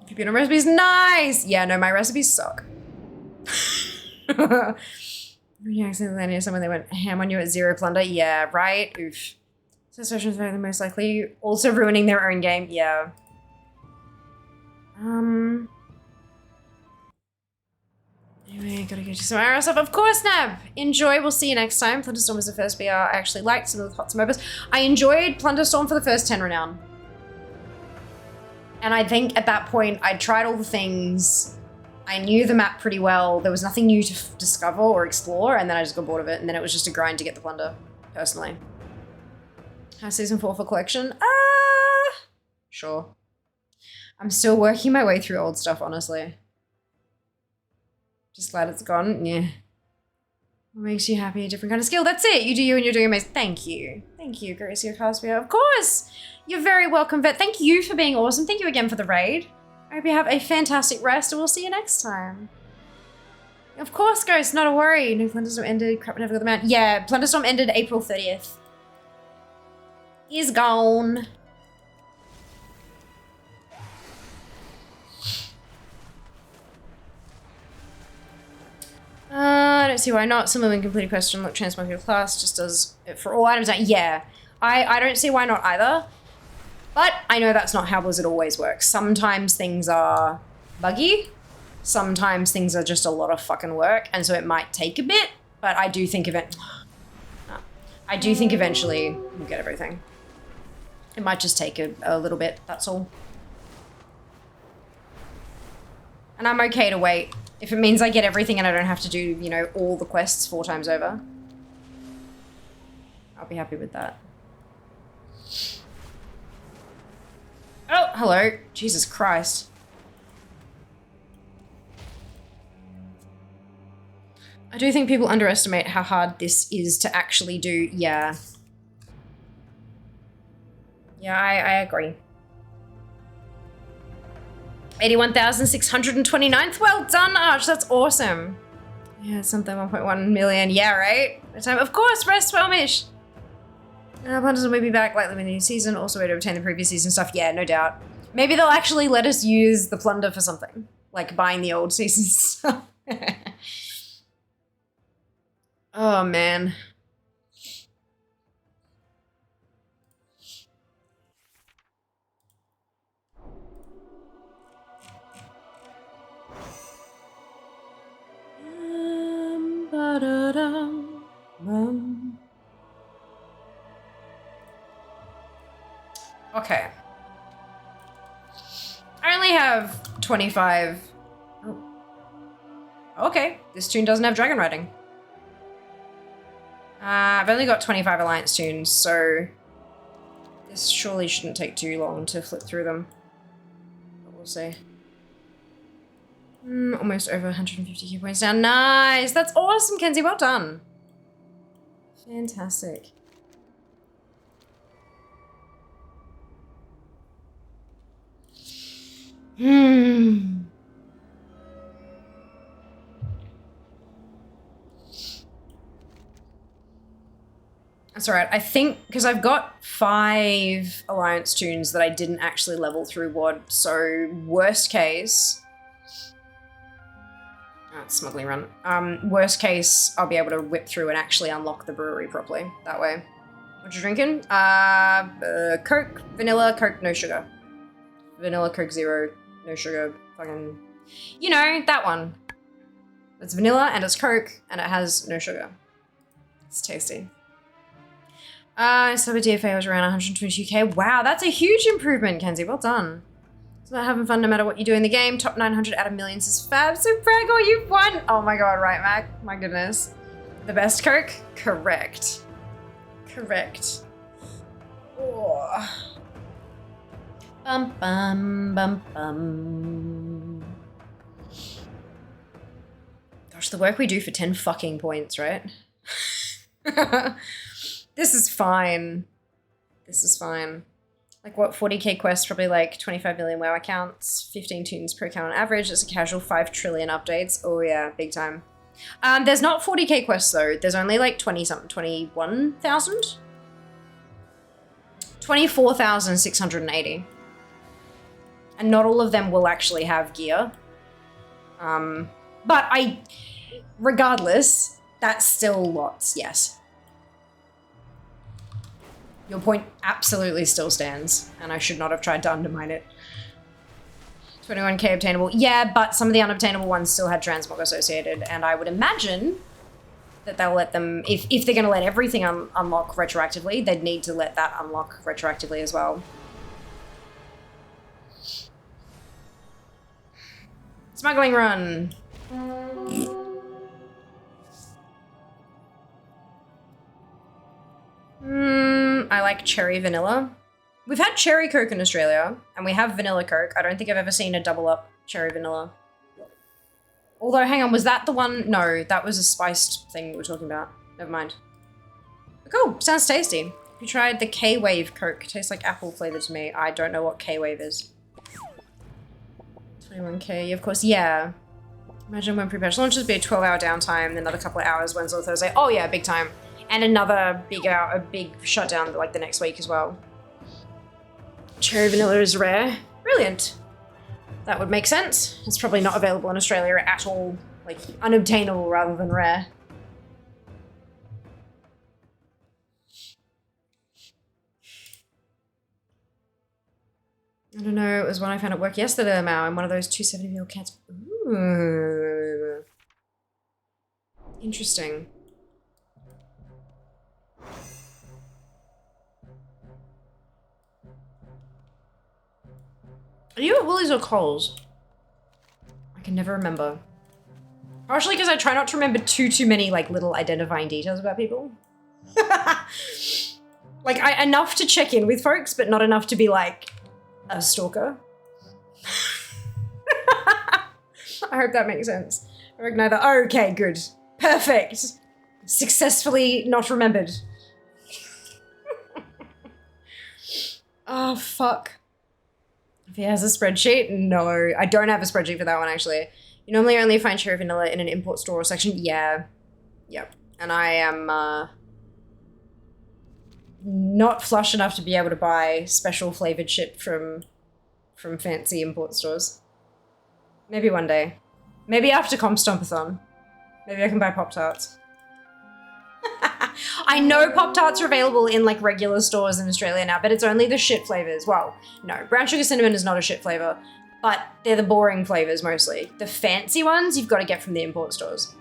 If you've been on recipes, nice! Yeah, no, my recipes suck. You accidentally landed someone, they went ham on you at 0 plunder. Yeah, right? Oof. So sessions are the most likely. Also ruining their own game. Yeah. Anyway, gotta get you some arrow stuff. Of course, Nab! Enjoy, we'll see you next time. Plunderstorm was the first BR I actually liked, some of the Hots and Mobus. I enjoyed Plunderstorm for the first 10 renown. And I think at that point, I'd tried all the things. I knew the map pretty well. There was nothing new to discover or explore, and then I just got bored of it, and then it was just a grind to get the plunder, personally. How's season 4 for collection? Sure. I'm still working my way through old stuff, honestly. Just glad it's gone. Yeah. What makes you happy? A different kind of skill. That's it. You do you and you're doing amazing. Thank you. Thank you, Gracia Caspia. Of course. You're very welcome, Vet. Thank you for being awesome. Thank you again for the raid. I hope you have a fantastic rest, and we'll see you next time. Of course, Ghost. Not a worry. No, Plunderstorm ended. Crap, I never got them out. Yeah, Plunderstorm ended April 30th. Is gone. I don't see why not. Similar when completed question, look, transmog your class just does it for all items. Yeah, I don't see why not either. But I know that's not how Blizzard always works. Sometimes things are buggy. Sometimes things are just a lot of fucking work, and so it might take a bit. But I do think eventually we'll get everything. It might just take a little bit. That's all. And I'm okay to wait. If it means I get everything and I don't have to do, you know, all the quests 4 times over. I'll be happy with that. Oh, hello. Jesus Christ. I do think people underestimate how hard this is to actually do. Yeah. Yeah, I agree. 81,629th. Well done, Arch. That's awesome. Yeah, something 1.1 million. Yeah, right? Of course, rest well-mish. Punters will be back likely with the new season. Also way to obtain the previous season stuff. Yeah, no doubt. Maybe they'll actually let us use the plunder for something. Like buying the old season stuff. Oh, man. Okay. I only have 25. Oh. Okay, this tune doesn't have dragon riding. I've only got 25 alliance tunes, so this surely shouldn't take too long to flip through them. But we'll see. Almost over 150 key points down. Nice! That's awesome, Kenzie. Well done. Fantastic. That's alright. I think, because I've got 5 alliance tunes that I didn't actually level through WOD, so worst case... Oh, it's smuggling run. Worst case, I'll be able to whip through and actually unlock the brewery properly. That way. What you drinking? Coke, vanilla, Coke, no sugar. Vanilla, Coke Zero, no sugar, fucking... You know, that one. It's vanilla and it's Coke and it has no sugar. It's tasty. So the DFA was around 122k. Wow, that's a huge improvement, Kenzie. Well done. It's about having fun no matter what you do in the game. Top 900 out of millions is fab. So Pragor, you've won. Oh my god, right, Mac? My goodness. The best Coke? Correct. Correct. Oh. Bum bum bum bum. Gosh, the work we do for 10 fucking points, right? This is fine. This is fine. Like what, 40k quests, probably like 25 million WoW accounts, 15 tunes per account on average. It's a casual 5 trillion updates. Oh yeah, big time. There's not 40k quests though. There's only like 20-something, 21,000? 24,680. And not all of them will actually have gear. But regardless, that's still lots, yes. Your point absolutely still stands, and I should not have tried to undermine it. 21k obtainable. Yeah, but some of the unobtainable ones still had transmog associated, and I would imagine that they'll let them, if they're going to let everything unlock retroactively, they'd need to let that unlock retroactively as well. Smuggling run. I like cherry vanilla. We've had cherry Coke in Australia, and we have vanilla Coke. I don't think I've ever seen a double up cherry vanilla. Although, hang on, was that the one? No, that was a spiced thing we were talking about. Never mind. Cool, sounds tasty. Have you tried the K-Wave Coke? It tastes like apple flavored to me. I don't know what K-Wave is. 21k, of course, yeah. Imagine when pre-patch launches, be a 12-hour downtime, then another couple of hours Wednesday or Thursday. Oh yeah, big time. And another big shutdown like the next week as well. Cherry vanilla is rare. Brilliant. That would make sense. It's probably not available in Australia at all. like unobtainable rather than rare. I don't know, it was one I found at work yesterday, Mao. I'm one of those 270 meal cats. Ooh. Interesting. Are you at Woolies or Coles? I can never remember. Partially because I try not to remember too many like little identifying details about people. Like enough to check in with folks, but not enough to be like a stalker. I hope that makes sense. I reckon either. Oh, okay, good. Perfect. Successfully not remembered. Oh, fuck. If he has a spreadsheet? No, I don't have a spreadsheet for that one, actually. You normally only find cherry vanilla in an import store section? Yeah. Yep. And I am, not flush enough to be able to buy special flavored shit from fancy import stores. Maybe one day. Maybe after Comp Stompathon. Maybe I can buy Pop-Tarts. I know Pop-Tarts are available in like regular stores in Australia now, but it's only the shit flavors. Well, no, brown sugar cinnamon is not a shit flavor, but they're the boring flavors mostly. The fancy ones you've got to get from the import stores.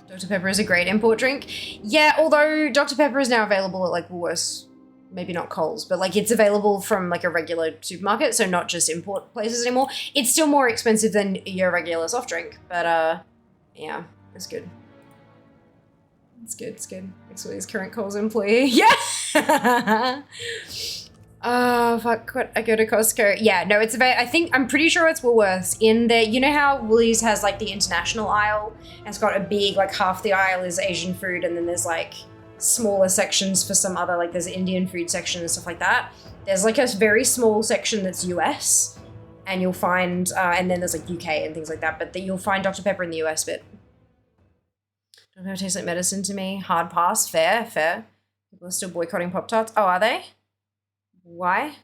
Dr. Pepper is a great import drink. Yeah, although Dr. Pepper is now available at like Woolworths, maybe not Coles, but like it's available from like a regular supermarket, so not just import places anymore. It's still more expensive than your regular soft drink, but yeah, it's good. It's good, it's good. Actually, his current Coles employee. Yeah! Oh, fuck, what, I go to Costco. Yeah, no, it's about, I'm pretty sure it's Woolworths in there. You know how Woolies has like the international aisle? And it's got a big, like half the aisle is Asian food and then there's like smaller sections for some other, like there's an Indian food section and stuff like that. There's like a very small section that's US and you'll find, and then there's like UK and things like that, but you'll find Dr. Pepper in the US bit. Dr. Pepper tastes like medicine to me. Hard pass, fair, fair. People are still boycotting Pop-Tarts. Oh, are they? Why?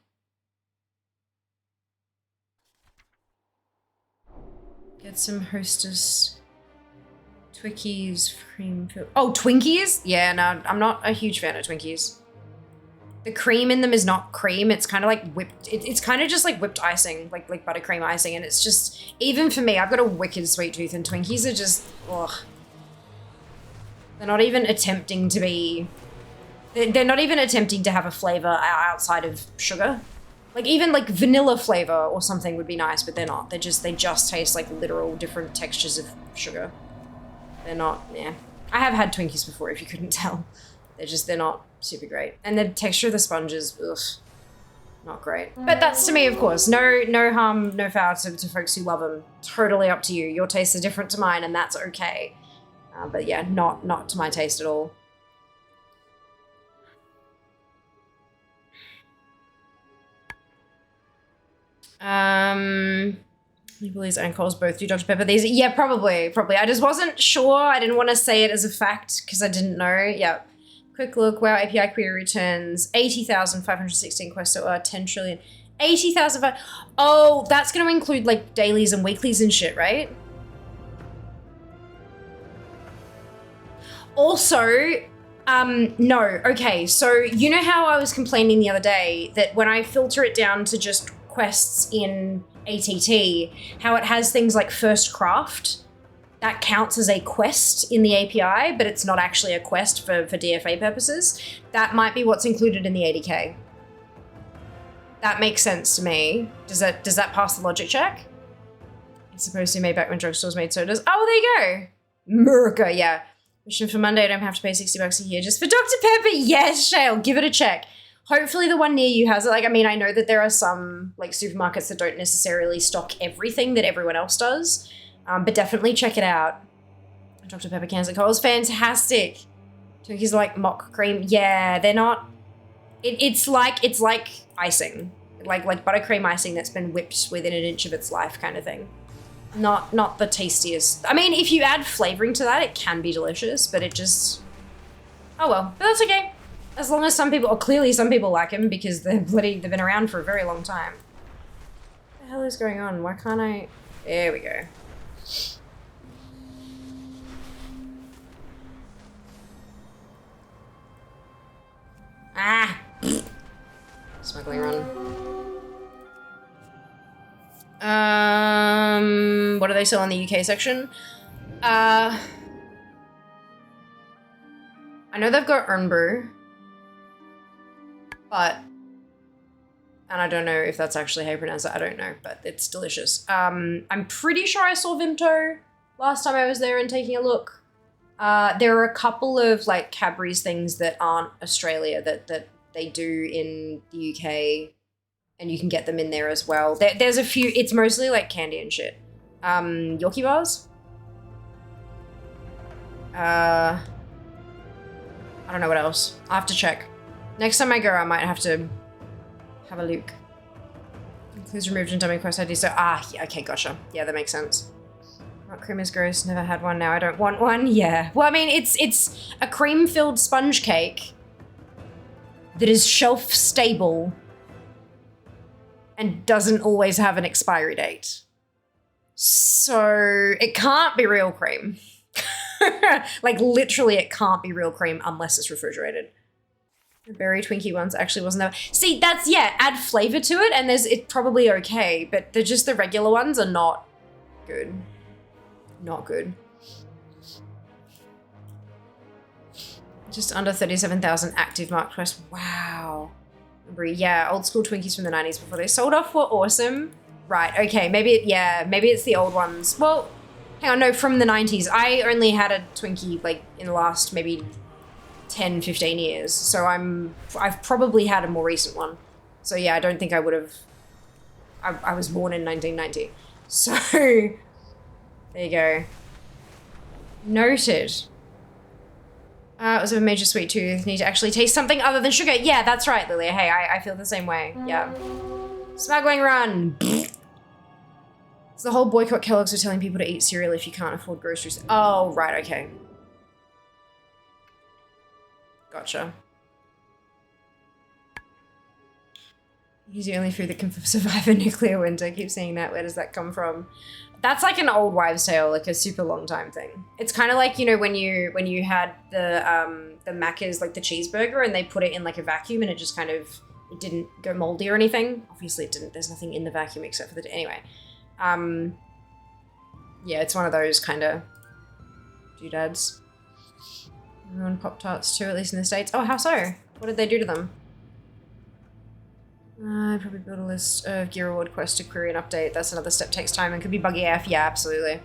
Get some Hostess Twinkies cream. Oh, Twinkies? Yeah, no, I'm not a huge fan of Twinkies. The cream in them is not cream. It's kind of like whipped. It's kind of just like whipped icing, like buttercream icing. And it's just, even for me, I've got a wicked sweet tooth and Twinkies are just, ugh. They're not even attempting to be, they're not even attempting to have a flavor outside of sugar. Like even like vanilla flavor or something would be nice, but they're not. They just taste like literal different textures of sugar. They're not, yeah. I have had Twinkies before if you couldn't tell. They're not super great. And the texture of the sponge is, ugh, not great. But that's to me, of course. No harm, no foul to folks who love them. Totally up to you. Your tastes are different to mine and that's okay. But yeah, not to my taste at all. Woolies and Coles both do Dr. Pepper. These, yeah, probably. I just wasn't sure. I didn't want to say it as a fact because I didn't know. Yeah. Quick look. Wow, API query returns 80,516 quests, so 10 trillion. 80,000. Oh, that's going to include like dailies and weeklies and shit, right? Also, no. Okay, so you know how I was complaining the other day that when I filter it down to just quests in ATT, how it has things like first craft, that counts as a quest in the API, but it's not actually a quest for DFA purposes. That might be what's included in the 80K. That makes sense to me. Does that pass the logic check? It's supposed to be made back when drugstores made sodas. Oh, there you go. America, yeah. Mission for Monday, I don't have to pay $60 a year just for Dr. Pepper. Yes, Shale, give it a check. Hopefully the one near you has it. Like, I mean, I know that there are some like supermarkets that don't necessarily stock everything that everyone else does, but definitely check it out. Dr. Pepper cans at Coles, fantastic. Twinkies are like mock cream. Yeah, they're not. It's like icing, like buttercream icing that's been whipped within an inch of its life, kind of thing. Not the tastiest. I mean, if you add flavoring to that, it can be delicious, but it just, oh well. But that's okay. As long as some people, or clearly some people like them because they've been around for a very long time. the hell is going on? Why can't I? There we go. Ah! Smuggling run. What do they sell in the UK section? I know they've got Earn Brew, but, and I don't know if that's actually how you pronounce it, I don't know, but it's delicious. I'm pretty sure I saw Vimto last time I was there and taking a look. There are a couple of like Cadbury's things that aren't Australia that they do in the UK, and you can get them in there as well. There's a few, it's mostly like candy and shit. Yorkie bars? I don't know what else. I'll have to check. Next time I go, I might have to have a look. Includes removed and dummy quest ID, so, yeah, okay, gotcha. Yeah, that makes sense. What cream is gross, never had one, now I don't want one, yeah. Well, I mean, it's a cream-filled sponge cake that is shelf-stable and doesn't always have an expiry date. So, it can't be real cream. Like, literally, it can't be real cream unless it's refrigerated. The berry Twinkie ones actually wasn't that. See, that's, yeah, add flavor to it, and it's probably okay, but they're just the regular ones are not good. Not good. Just under 37,000 active marked quests. Wow. Yeah, old school Twinkies from the 90s before they sold off were awesome. Right, okay, maybe, yeah, maybe it's the old ones. Well, hang on, no, from the 90s. I only had a Twinkie, like, in the last maybe 10, 15 years. So I've probably had a more recent one. So yeah, I don't think I would have, I was born in 1990. So, there you go. Noted. It was a major sweet tooth. Need to actually taste something other than sugar. Yeah, that's right, Lilia. Hey, I feel the same way. Yeah. Smuggling run. It's the whole boycott Kellogg's for telling people to eat cereal if you can't afford groceries. Oh, right, okay. Gotcha. He's the only food that can survive a nuclear winter. Keep saying that. Where does that come from? That's like an old wives' tale, like a super long time thing. It's kind of like, you know, when you had the Macca's, like the cheeseburger, and they put it in like a vacuum and it just kind of, it didn't go moldy or anything. Obviously it didn't. There's nothing in the vacuum except for the, anyway. Yeah, it's one of those kind of doodads. On Pop-Tarts too, at least in the States. Oh, how so? What did they do to them? I'd probably build a list of gear reward quests to query and update. That's another step, takes time and could be buggy AF. Yeah, absolutely.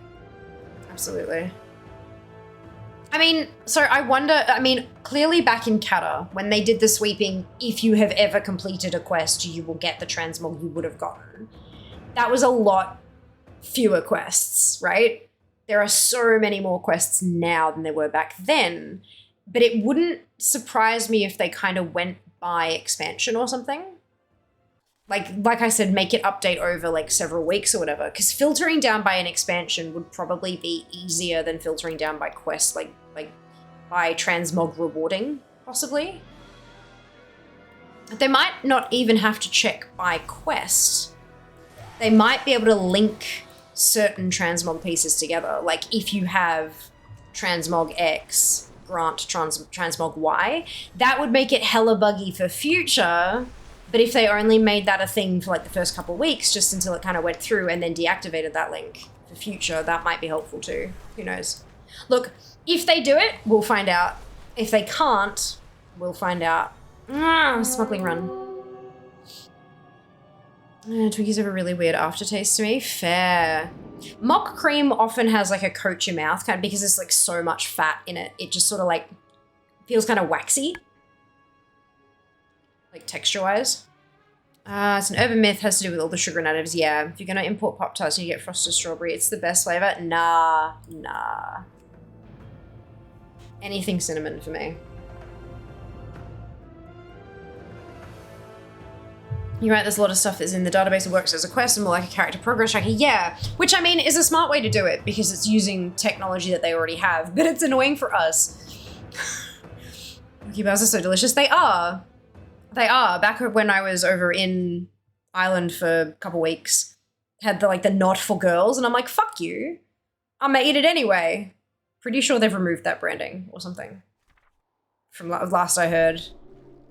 Absolutely. I mean, so I wonder, I mean, clearly back in Kata, when they did the sweeping, if you have ever completed a quest, you will get the transmog you would have gotten. That was a lot fewer quests, right? There are so many more quests now than there were back then, but it wouldn't surprise me if they kind of went by expansion or something. Like I said, make it update over like several weeks or whatever, because filtering down by an expansion would probably be easier than filtering down by quests, like by transmog rewarding, possibly. They might not even have to check by quest. They might be able to link certain transmog pieces together. Like if you have transmog X, grant transmog Y, that would make it hella buggy for future. But if they only made that a thing for like the first couple of weeks, just until it kind of went through and then deactivated that link for future, that might be helpful too. Who knows? Look, if they do it, we'll find out. If they can't, we'll find out. Smuggling run. Twinkies have a really weird aftertaste to me. Fair. Mock cream often has like a coat your mouth kind of, because there's like so much fat in it. It just sort of like feels kind of waxy. Like texture-wise. It's an urban myth, has to do with all the sugar and additives. Yeah, if you're gonna import Pop-Tarts and you get frosted strawberry, it's the best flavor. Nah. Anything cinnamon for me. You're right, there's a lot of stuff that's in the database that works as a quest and more like a character progress tracker. Yeah, which I mean is a smart way to do it because it's using technology that they already have, but it's annoying for us. Cookie bars are so delicious. They are. They are. Back when I was over in Ireland for a couple weeks, had the, like, the not for girls, and I'm like, fuck you. I'm gonna eat it anyway. Pretty sure they've removed that branding or something. From last I heard.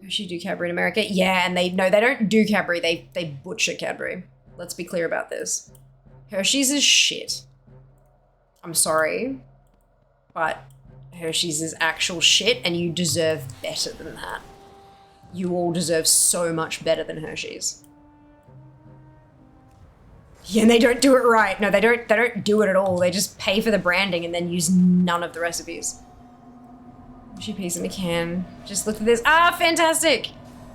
Hershey do Cadbury in America. Yeah, and they don't do Cadbury. They butcher Cadbury. Let's be clear about this. Hershey's is shit. I'm sorry, but Hershey's is actual shit, and you deserve better than that. You all deserve so much better than Hershey's. Yeah, and they don't do it right. No, they don't do it at all. They just pay for the branding and then use none of the recipes. Hershey peas in a can. Just look at this. Ah, fantastic!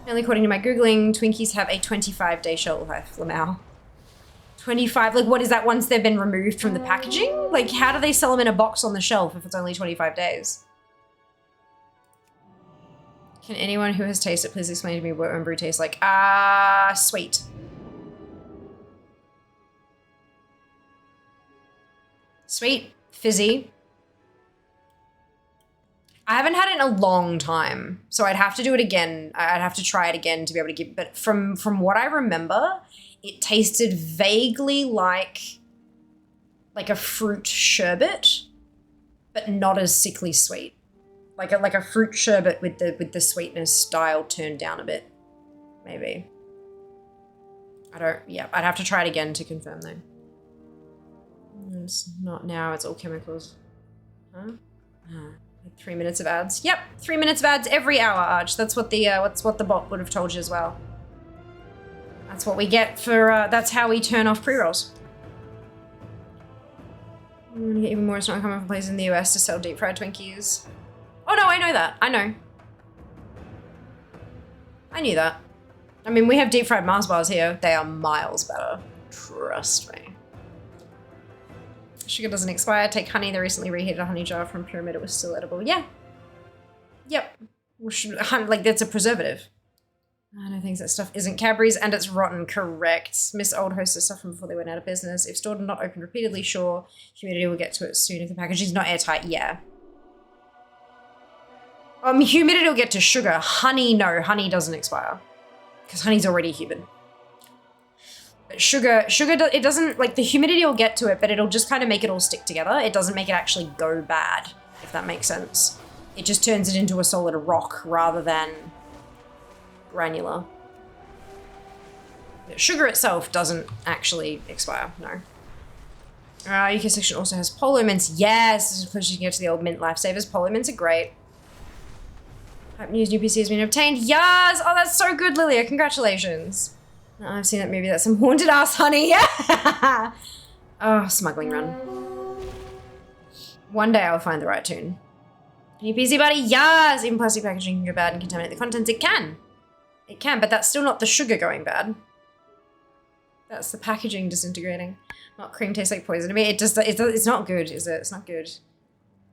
Only according to my Googling, Twinkies have a 25-day shelf life, Lamau. 25, like what is that once they've been removed from the packaging? Like how do they sell them in a box on the shelf if it's only 25 days? Can anyone who has tasted please explain to me what homebrew tastes like? Sweet. Sweet, fizzy. I haven't had it in a long time, so I'd have to do it again. I'd have to try it again to be able to give, but from what I remember, it tasted vaguely like a fruit sherbet, but not as sickly sweet. Like a fruit sherbet with the sweetness dial turned down a bit, maybe. I'd have to try it again to confirm though. It's not now, it's all chemicals. Huh? 3 minutes of ads. Yep, 3 minutes of ads every hour, Arch. That's what the bot would have told you as well. That's what we get for, that's how we turn off pre-rolls. I'm gonna get even more, it's not coming from places in the US to sell deep fried Twinkies. Oh no, I know that. I know. I knew that. I mean, we have deep fried Mars bars here. They are miles better. Trust me. Sugar doesn't expire. Take honey. They recently reheated a honey jar from Pyramid. It was still edible. Yeah. Yep. Like, that's a preservative. I know things that stuff isn't Cadbury's and it's rotten. Correct. Miss Old hosted stuff from before they went out of business. If stored and not opened repeatedly, sure. Humidity will get to it soon if the packaging's not airtight. Yeah. Humidity will get to sugar. Honey, no. Honey doesn't expire. Because honey's already humid. But sugar, it doesn't, like, the humidity will get to it, but it'll just kind of make it all stick together. It doesn't make it actually go bad, if that makes sense. It just turns it into a solid rock rather than granular. But sugar itself doesn't actually expire, no. UK section also has polo mints. Yes, this is pushing you to the old mint lifesavers. Polo mints are great. Hype News new PC has been obtained. Yes! Oh, that's so good, Lilia. Congratulations. No, I've seen that movie. That's some haunted ass honey. Yeah. Oh, smuggling run. One day I'll find the right tune. New PC buddy. Yes! Even plastic packaging can go bad and contaminate the contents. It can. It can, but that's still not the sugar going bad. That's the packaging disintegrating. Not cream tastes like poison to me. It's not good, is it? It's not good.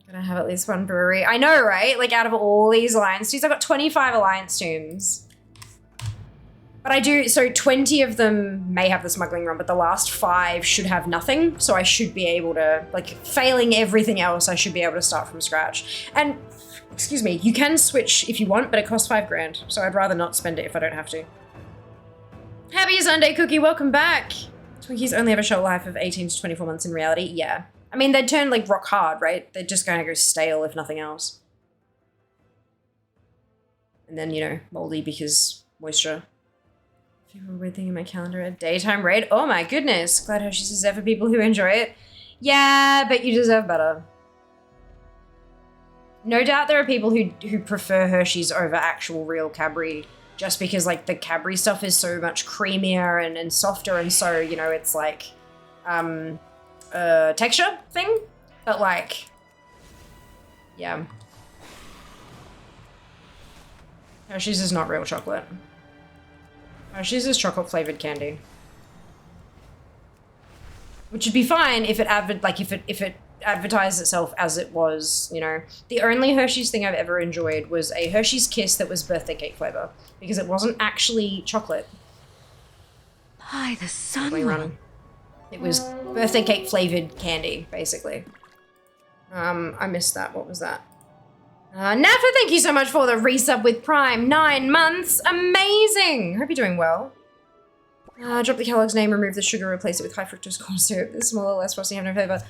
Gotta have at least one brewery. I know, right? Like, out of all these Alliance tunes, I've got 25 Alliance tunes. But I do, so 20 of them may have the smuggling run, but the last 5 should have nothing. So I should be able to, like, failing everything else, I should be able to start from scratch. And, excuse me, you can switch if you want, but it costs 5 grand. So I'd rather not spend it if I don't have to. Happy Sunday, Cookie, welcome back. Twinkies only have a shelf life of 18 to 24 months in reality. Yeah. I mean, they'd turn, like, rock hard, right? They're just going to go stale if nothing else. And then, you know, moldy because moisture. Weird thing in my calendar, a daytime raid. Oh my goodness. Glad Hershey's is there for people who enjoy it. Yeah, but you deserve better. No doubt there are people who prefer Hershey's over actual real Cadbury just because, like, the Cadbury stuff is so much creamier and softer, and so, you know, it's like texture thing. But, like, yeah. Hershey's is not real chocolate. Hershey's is chocolate flavored candy, which would be fine if it advertised itself as it was. You know, the only Hershey's thing I've ever enjoyed was a Hershey's Kiss that was birthday cake flavor because it wasn't actually chocolate. By the sun. It was birthday cake flavored candy, basically. I missed that. What was that? Nafa, thank you so much for the resub with Prime. 9 months. Amazing. Hope you're doing well. Drop the Kellogg's name, remove the sugar, replace it with high fructose corn syrup. The smaller, less frosty, have no flavor.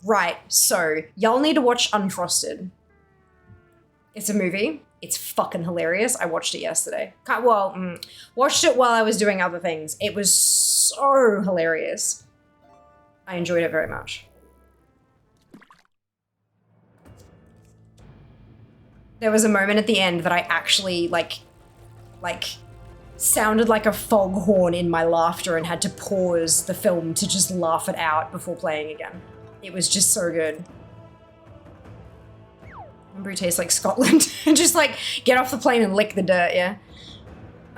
Right, so y'all need to watch Unfrosted. It's a movie. It's fucking hilarious. I watched it yesterday. Watched it while I was doing other things. It was so hilarious. I enjoyed it very much. There was a moment at the end that I actually, like, sounded like a foghorn in my laughter and had to pause the film to just laugh it out before playing again. It was just so good. Remember it tastes like Scotland. Just like, get off the plane and lick the dirt, yeah?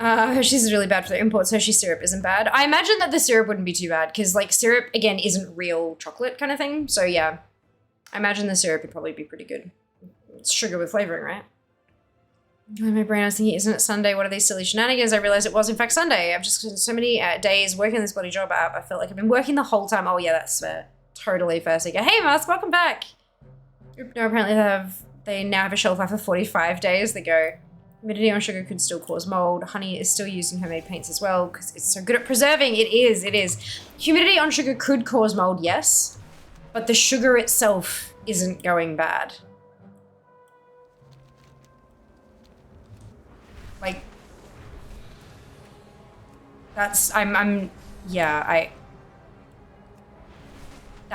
Hershey's is really bad for the imports. Hershey syrup isn't bad. I imagine that the syrup wouldn't be too bad because, like, syrup, again, isn't real chocolate kind of thing. So, yeah. I imagine the syrup would probably be pretty good. It's sugar with flavoring, right? In my brain, I was thinking, isn't it Sunday? What are these silly shenanigans? I realized it was, in fact, Sunday. I've just spent so many days working this bloody job app. I felt like I've been working the whole time. Oh, yeah, that's fair. Totally fair. So, hey, Musk, welcome back. No, apparently they now have a shelf life of 45 days. They go, humidity on sugar could still cause mold. Honey is still used in homemade paints as well because it's so good at preserving. It is. Humidity on sugar could cause mold, yes, but the sugar itself isn't going bad. Like, that's, that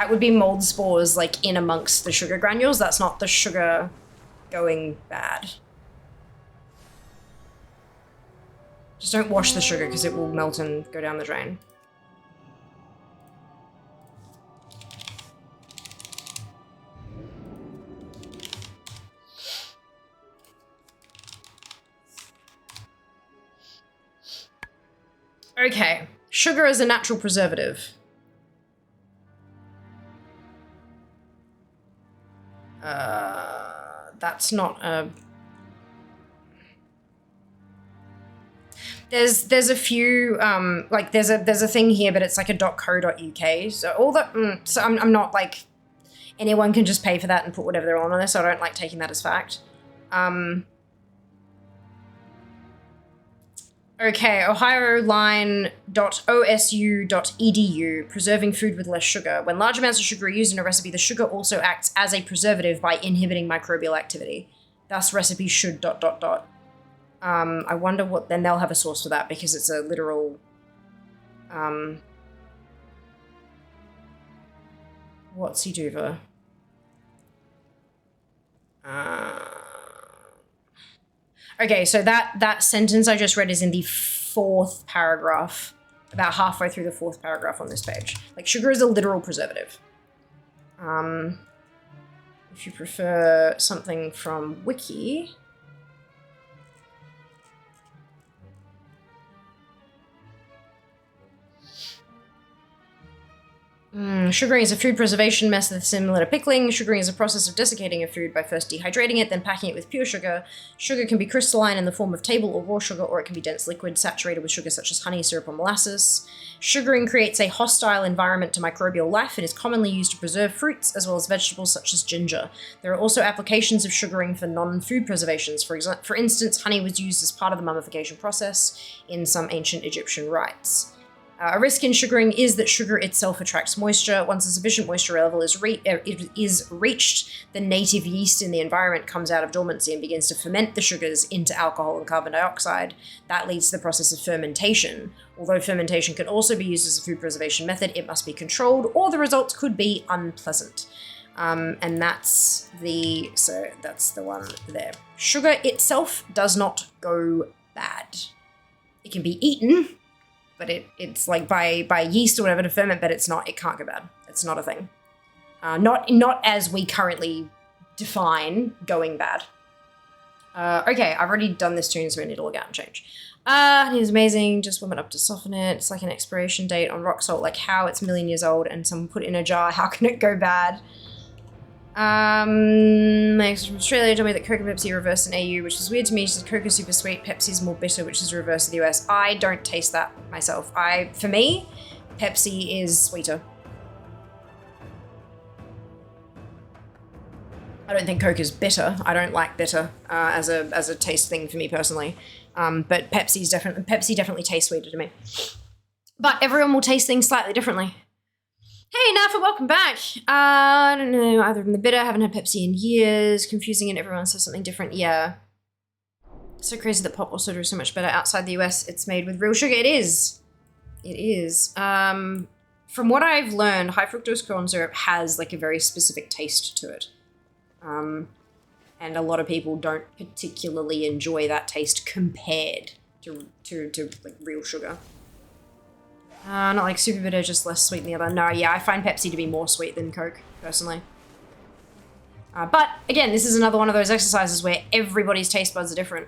would be mold spores, like, in amongst the sugar granules. That's not the sugar going bad. Just don't wash the sugar because it will melt and go down the drain. Okay, sugar is a natural preservative. That's not a... There's a few, like there's a thing here, but it's like a .co.uk. So all that, so I'm not like, anyone can just pay for that and put whatever they want on there, so I don't like taking that as fact. Okay, ohioline.osu.edu, preserving food with less sugar. When large amounts of sugar are used in a recipe, the sugar also acts as a preservative by inhibiting microbial activity. Thus, recipe should ... I wonder what, then they'll have a source for that because it's a literal, what's he dover? Okay, so that sentence I just read is in the 4th paragraph, about halfway through the 4th paragraph on this page. Like, sugar is a literal preservative. If you prefer something from Wiki... Sugaring is a food preservation method similar to pickling. Sugaring is a process of desiccating a food by first dehydrating it, then packing it with pure sugar. Sugar can be crystalline in the form of table or raw sugar, or it can be dense liquid saturated with sugar such as honey, syrup, or molasses. Sugaring creates a hostile environment to microbial life and is commonly used to preserve fruits as well as vegetables such as ginger. There are also applications of sugaring for non-food preservations. For instance, honey was used as part of the mummification process in some ancient Egyptian rites. A risk in sugaring is that sugar itself attracts moisture. Once a sufficient moisture level is reached, the native yeast in the environment comes out of dormancy and begins to ferment the sugars into alcohol and carbon dioxide. That leads to the process of fermentation. Although fermentation can also be used as a food preservation method, it must be controlled or the results could be unpleasant. And that's the one there. Sugar itself does not go bad. It can be eaten, but it's like by yeast or whatever to ferment, but it can't go bad. It's not a thing. Not as we currently define going bad. Okay, I've already done this tune, so we need to look out and change. It's amazing, just warm it up to soften it. It's like an expiration date on rock salt, like how it's a million years old and someone put it in a jar, how can it go bad? My ex from Australia told me that Coke and Pepsi are reversed in AU, which is weird to me. She says Coke is super sweet, Pepsi is more bitter, which is reversed in the US. I don't taste that myself. For me, Pepsi is sweeter. I don't think Coke is bitter. I don't like bitter as a taste thing for me personally. But Pepsi definitely tastes sweeter to me. But everyone will taste things slightly differently. Hey, Nafa, welcome back. I don't know, either of them the bitter, haven't had Pepsi in years, confusing and everyone says something different, yeah. So crazy that pop or soda is so much better outside the US. It's made with real sugar. It is. It is. From what I've learned, high fructose corn syrup has like a very specific taste to it. And a lot of people don't particularly enjoy that taste compared to like real sugar. Not like super bitter, just less sweet than the other. No, yeah, I find Pepsi to be more sweet than Coke, personally. But, again, this is another one of those exercises where everybody's taste buds are different.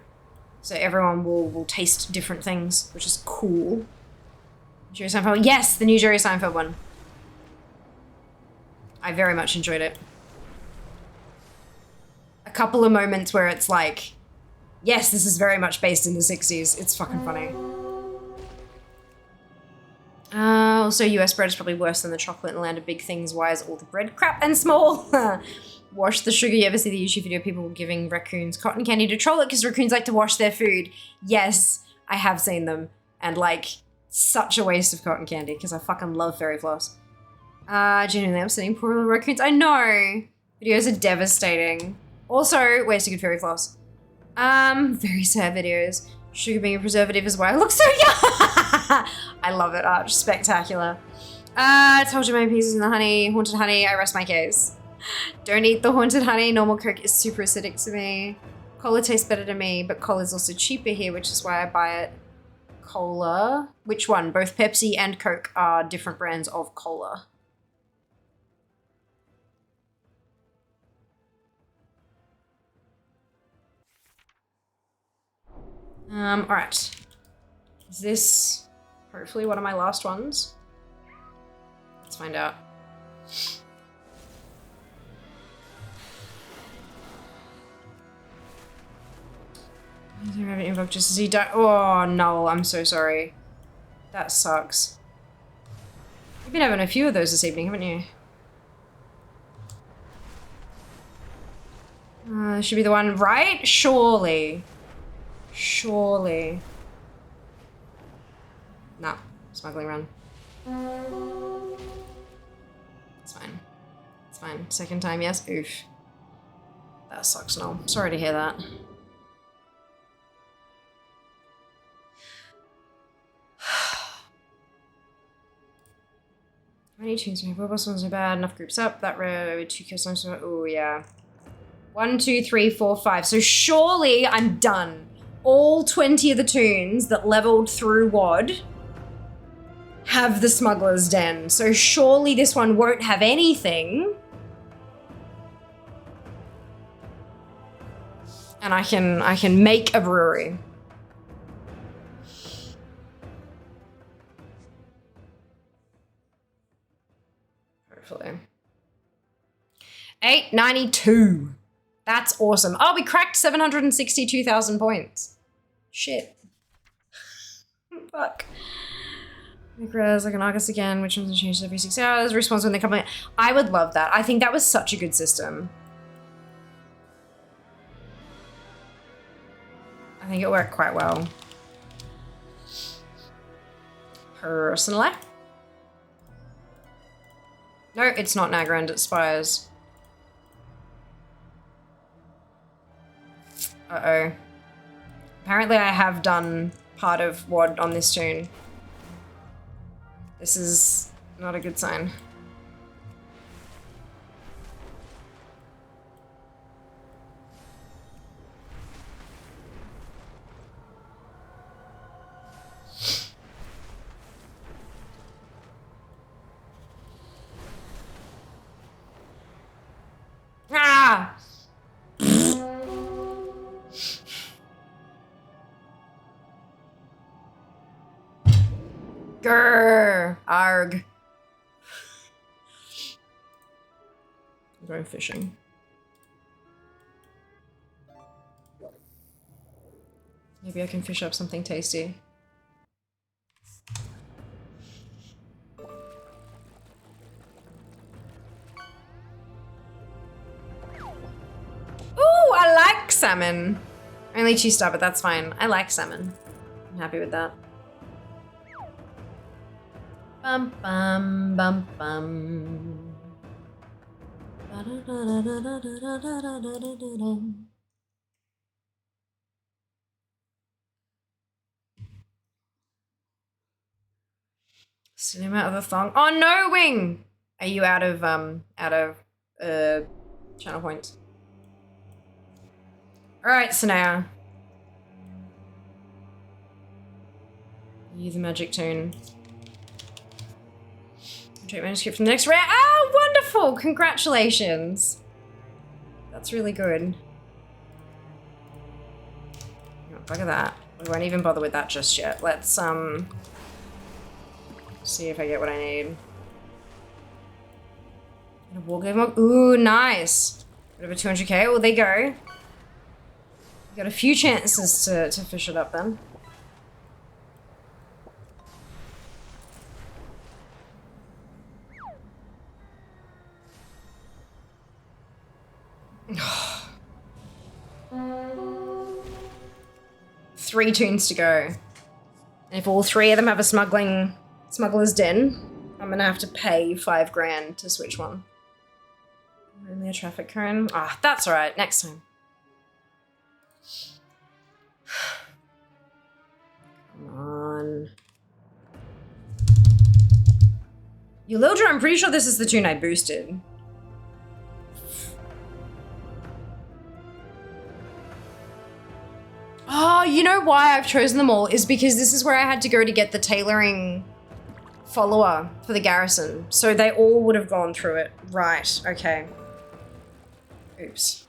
So everyone will taste different things, which is cool. Jerry Seinfeld? Yes, the new Jerry Seinfeld one. I very much enjoyed it. A couple of moments where it's like, yes, this is very much based in the 60s. It's fucking funny. Also, US bread is probably worse than the chocolate in the land of big things. Why is all the bread crap and small? Wash the sugar. You ever see the YouTube video of people giving raccoons cotton candy to troll it because raccoons like to wash their food? Yes, I have seen them. And like, such a waste of cotton candy because I fucking love fairy floss. Genuinely upsetting poor little raccoons. I know. Videos are devastating. Also, wasting good fairy floss. Very sad videos. Sugar being a preservative is why I look so young. I love it. Just spectacular. I told you my pieces in the honey. Haunted honey, I rest my case. Don't eat the haunted honey. Normal Coke is super acidic to me. Cola tastes better to me, but cola is also cheaper here, which is why I buy it. Cola. Which one? Both Pepsi and Coke are different brands of cola. Alright. Is this hopefully one of my last ones? Let's find out. I haven't invoked just as he died. Oh no, I'm so sorry. That sucks. You've been having a few of those this evening, haven't you? Should be the one, right? Surely. Surely. No. Smuggling run. It's fine. It's fine. Second time, yes? Oof. That sucks, no. Sorry to hear that. Many tunes we have. Robust ones are bad. Enough groups up. That row. 2 kills. Oh, yeah. 1, 2, 3, 4, 5. So surely I'm done. All 20 of the tunes that leveled through WOD have the Smuggler's Den. So surely this one won't have anything. And I can make a brewery. Hopefully. 892. That's awesome. Oh, we cracked 762,000 points. Shit. Fuck. Like an August again, which ones changes every 6 hours. Response when they come in. I would love that. I think that was such a good system. I think it worked quite well. Personally. No, it's not Nagrand, it's Spires. Uh-oh. Apparently I have done part of WOD on this tune. This is not a good sign. Ah! Grrr! Arg. I'm going fishing. Maybe I can fish up something tasty. Ooh, I like salmon. Only 2-star, but that's fine. I like salmon. I'm happy with that. Bum bum bum bum. Cinema of a thong. Oh no, Wing! Are you out of channel points? Alright, so now. Use the magic tune. Take manuscript from the next round. Oh, wonderful! Congratulations. That's really good. Oh, bugger that. We won't even bother with that just yet. Let's see if I get what I need. Ooh, nice. Bit of a 200k. Well, there you go. Got a few chances to fish it up then. Three tunes to go. And if all three of them have a smuggler's den, I'm gonna have to pay 5 grand to switch one. Only a traffic cone. Ah, that's alright. Next time. Come on. Eulildra, I'm pretty sure this is the tune I boosted. Oh, you know why I've chosen them all is because this is where I had to go to get the tailoring follower for the garrison. So they all would have gone through it. Right, okay. Oops.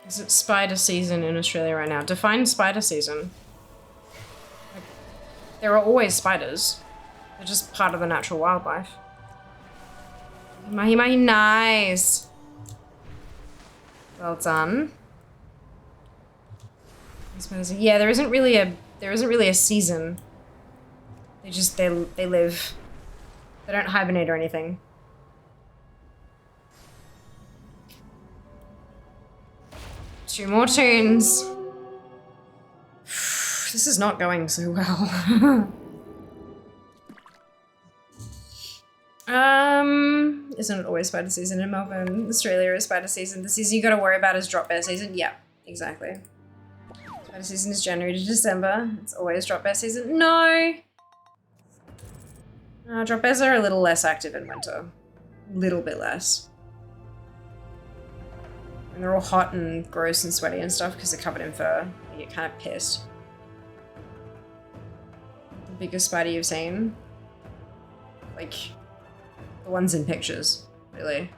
Is it spider season in Australia right now? Define spider season. Like, there are always spiders. They're just part of the natural wildlife. Mahi mahi, nice. Well done. Yeah, there isn't really a season. They live. They don't hibernate or anything. Two more tunes. This is not going so well. Isn't it always spider season in Melbourne? Australia is spider season. The season you gotta worry about is drop bear season. Yeah, exactly. Spider season is January to December. It's always drop bear season. No! Drop bears are a little less active in winter. A little bit less. And they're all hot and gross and sweaty and stuff because they're covered in fur. You get kind of pissed. The biggest spider you've seen? Like, the ones in pictures, really.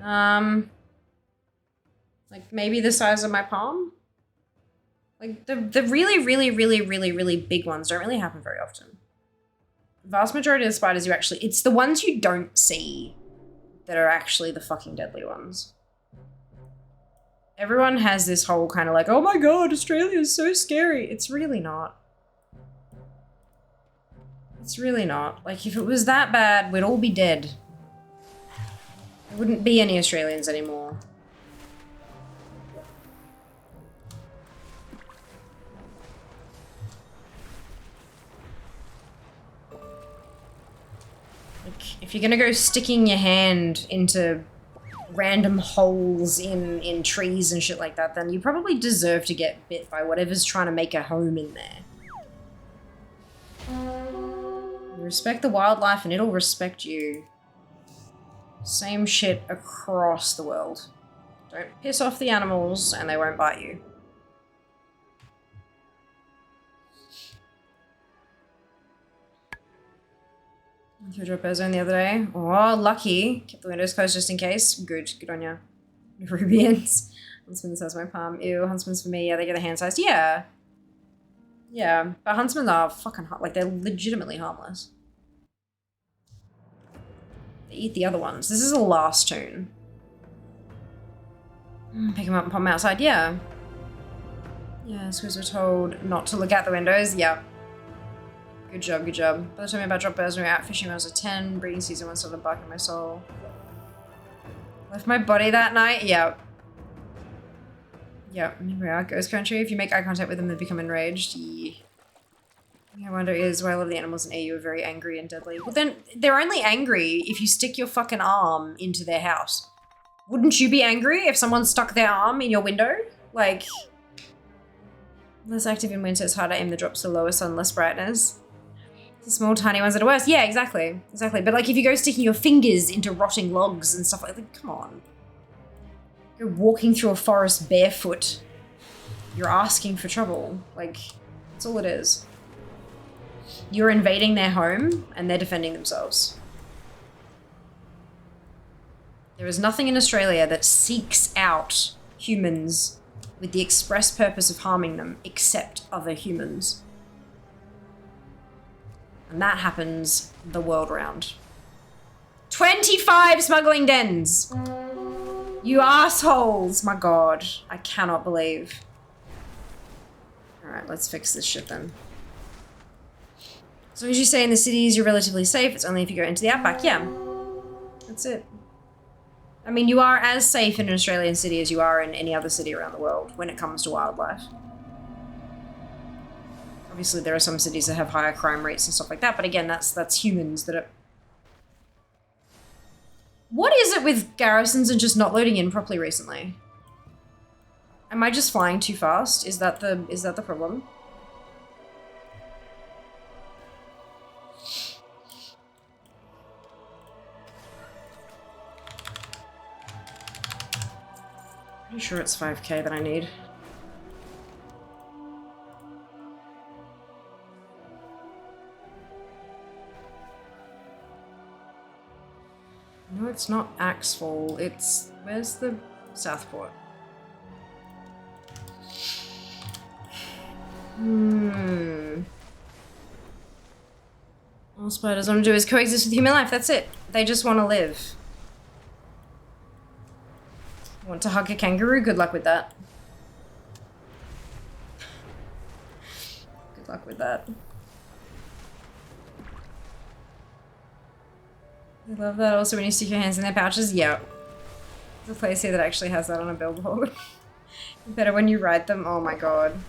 Like maybe the size of my palm? Like the really big ones don't really happen very often. The vast majority of the spiders you actually, it's the ones you don't see that are actually the fucking deadly ones. Everyone has this whole kind of like, oh my god, Australia is so scary. It's really not. It's really not. Like, if it was that bad, we'd all be dead. There wouldn't be any Australians anymore. Like, if you're gonna go sticking your hand into random holes in trees and shit like that, then you probably deserve to get bit by whatever's trying to make a home in there. You respect the wildlife and it'll respect you. Same shit across the world. Don't piss off the animals and they won't bite you. I threw drop ozone the other day. Oh, lucky. Kept the windows closed just in case. Good on ya. Rubians. Huntsman says my palm. Ew, Huntsman's for me. Yeah, they get a hand sized. Yeah. Yeah, but Huntsmen are fucking hot. Like, they're legitimately harmless. They eat the other ones. This is a last tune. Pick them up and pop them outside. Yeah. Yeah, because we're told not to look out the windows. Yep. Good job, good job. By the time I about dropped birds, we were out fishing when I was a 10. Breeding season once started barking my soul. Left my body that night? Yep. Yep, here we are. Ghost country. If you make eye contact with them, they become enraged. Yeah. I wonder is why a lot of the animals in AU are very angry and deadly. Well then, they're only angry if you stick your fucking arm into their house. Wouldn't you be angry if someone stuck their arm in your window? Like, less active in winter, it's harder to aim the drops to lower sun, less brightness. The small tiny ones that are worse. Yeah, exactly. Exactly. But like if you go sticking your fingers into rotting logs and stuff like come on. You're walking through a forest barefoot. You're asking for trouble. Like, that's all it is. You're invading their home and they're defending themselves. There is nothing in Australia that seeks out humans with the express purpose of harming them except other humans. And that happens the world round. 25 smuggling dens! You assholes! My god. I cannot believe. Alright, let's fix this shit then. As long as you stay in the cities, you're relatively safe. It's only if you go into the outback. Yeah. That's it. I mean, you are as safe in an Australian city as you are in any other city around the world when it comes to wildlife. Obviously, there are some cities that have higher crime rates and stuff like that, but again, that's humans that are... What is it with garrisons and just not loading in properly recently? Am I just flying too fast? Is that the problem? Pretty sure it's 5k that I need. No, it's not Axefall. It's... Where's the Southport? All spiders want to do is coexist with human life. That's it. They just want to live. Want to hug a kangaroo? Good luck with that. Good luck with that. I love that. Also, when you stick your hands in their pouches, yeah. There's a place here that actually has that on a billboard. Better when you ride them. Oh my god.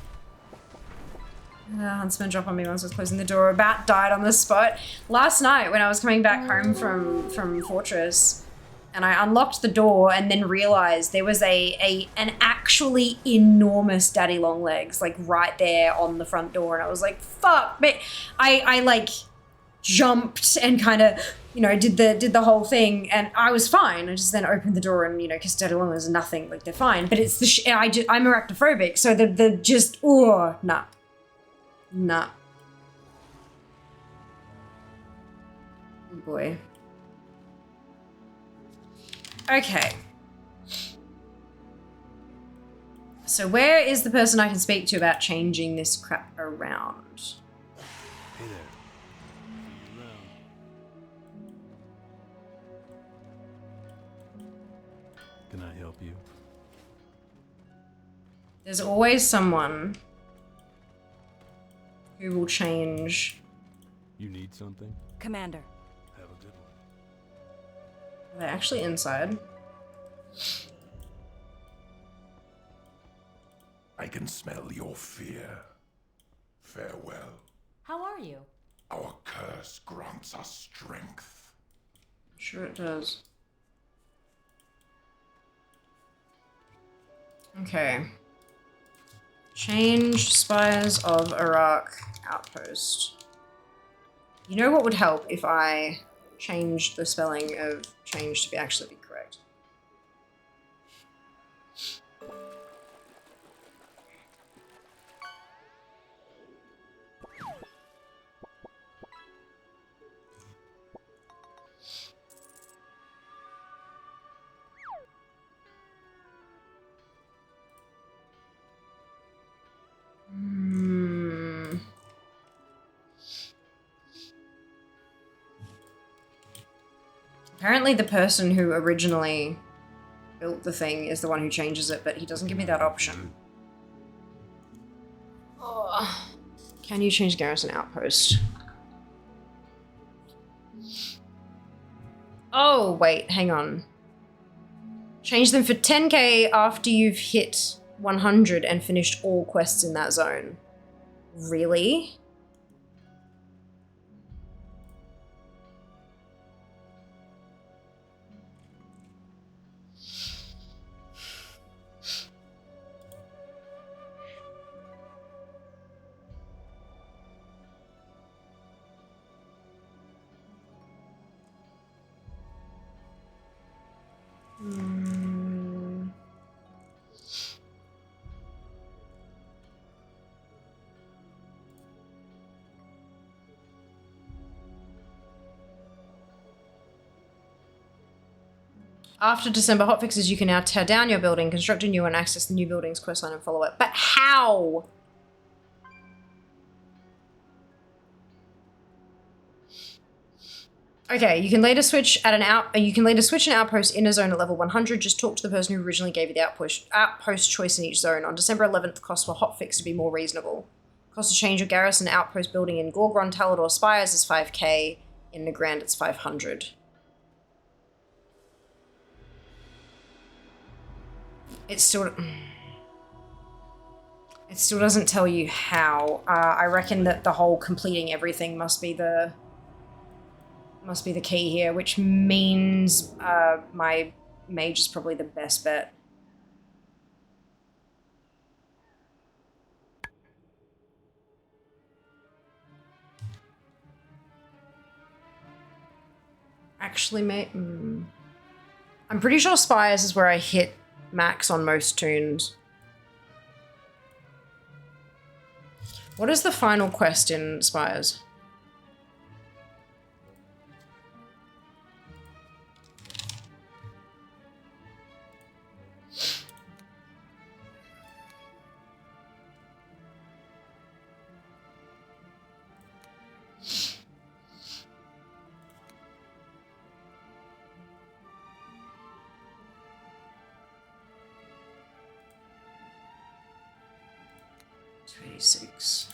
Huntsman dropped on me once I was closing the door. About died on the spot. Last night when I was coming back home from Fortress, and I unlocked the door and then realized there was an actually enormous daddy long legs like right there on the front door, and I was like, fuck. But I like jumped and kind of, you know, did the whole thing, and I was fine. I just then opened the door and, you know, because daddy long legs are nothing, like they're fine. But it's the I'm arachnophobic, so the just nah. Nah. Oh boy. Okay. So where is the person I can speak to about changing this crap around? Hey there. Can I help you? There's always someone who will change. You need something? Commander. Have a good one. Are they actually inside? I can smell your fear. Farewell. How are you? Our curse grants us strength. Sure it does. Okay. Change Spires of Iraq outpost. You know what would help if I changed the spelling of change to be actually be correct? Apparently the person who originally built the thing is the one who changes it, but he doesn't give me that option. Oh. Can you change garrison outpost? Oh, wait, hang on. Change them for 10k after you've hit 100 and finished all quests in that zone. Really? After December hotfixes, you can now tear down your building, construct a new one, access the new building's questline and follow it. But how? Okay, you can later switch an outpost in a zone at level 100. Just talk to the person who originally gave you the outpost choice in each zone. On December 11th, the cost for hotfix to be more reasonable. Cost to change your garrison outpost building in Gorgron, Talador Spires is 5k. In Nagrand, it's 500. It still doesn't tell you how. I reckon that the whole completing everything must be the key here, which means my mage is probably the best bet. Actually, I'm pretty sure Spires is where I hit max on most tunes. What is the final quest in Spires? Six.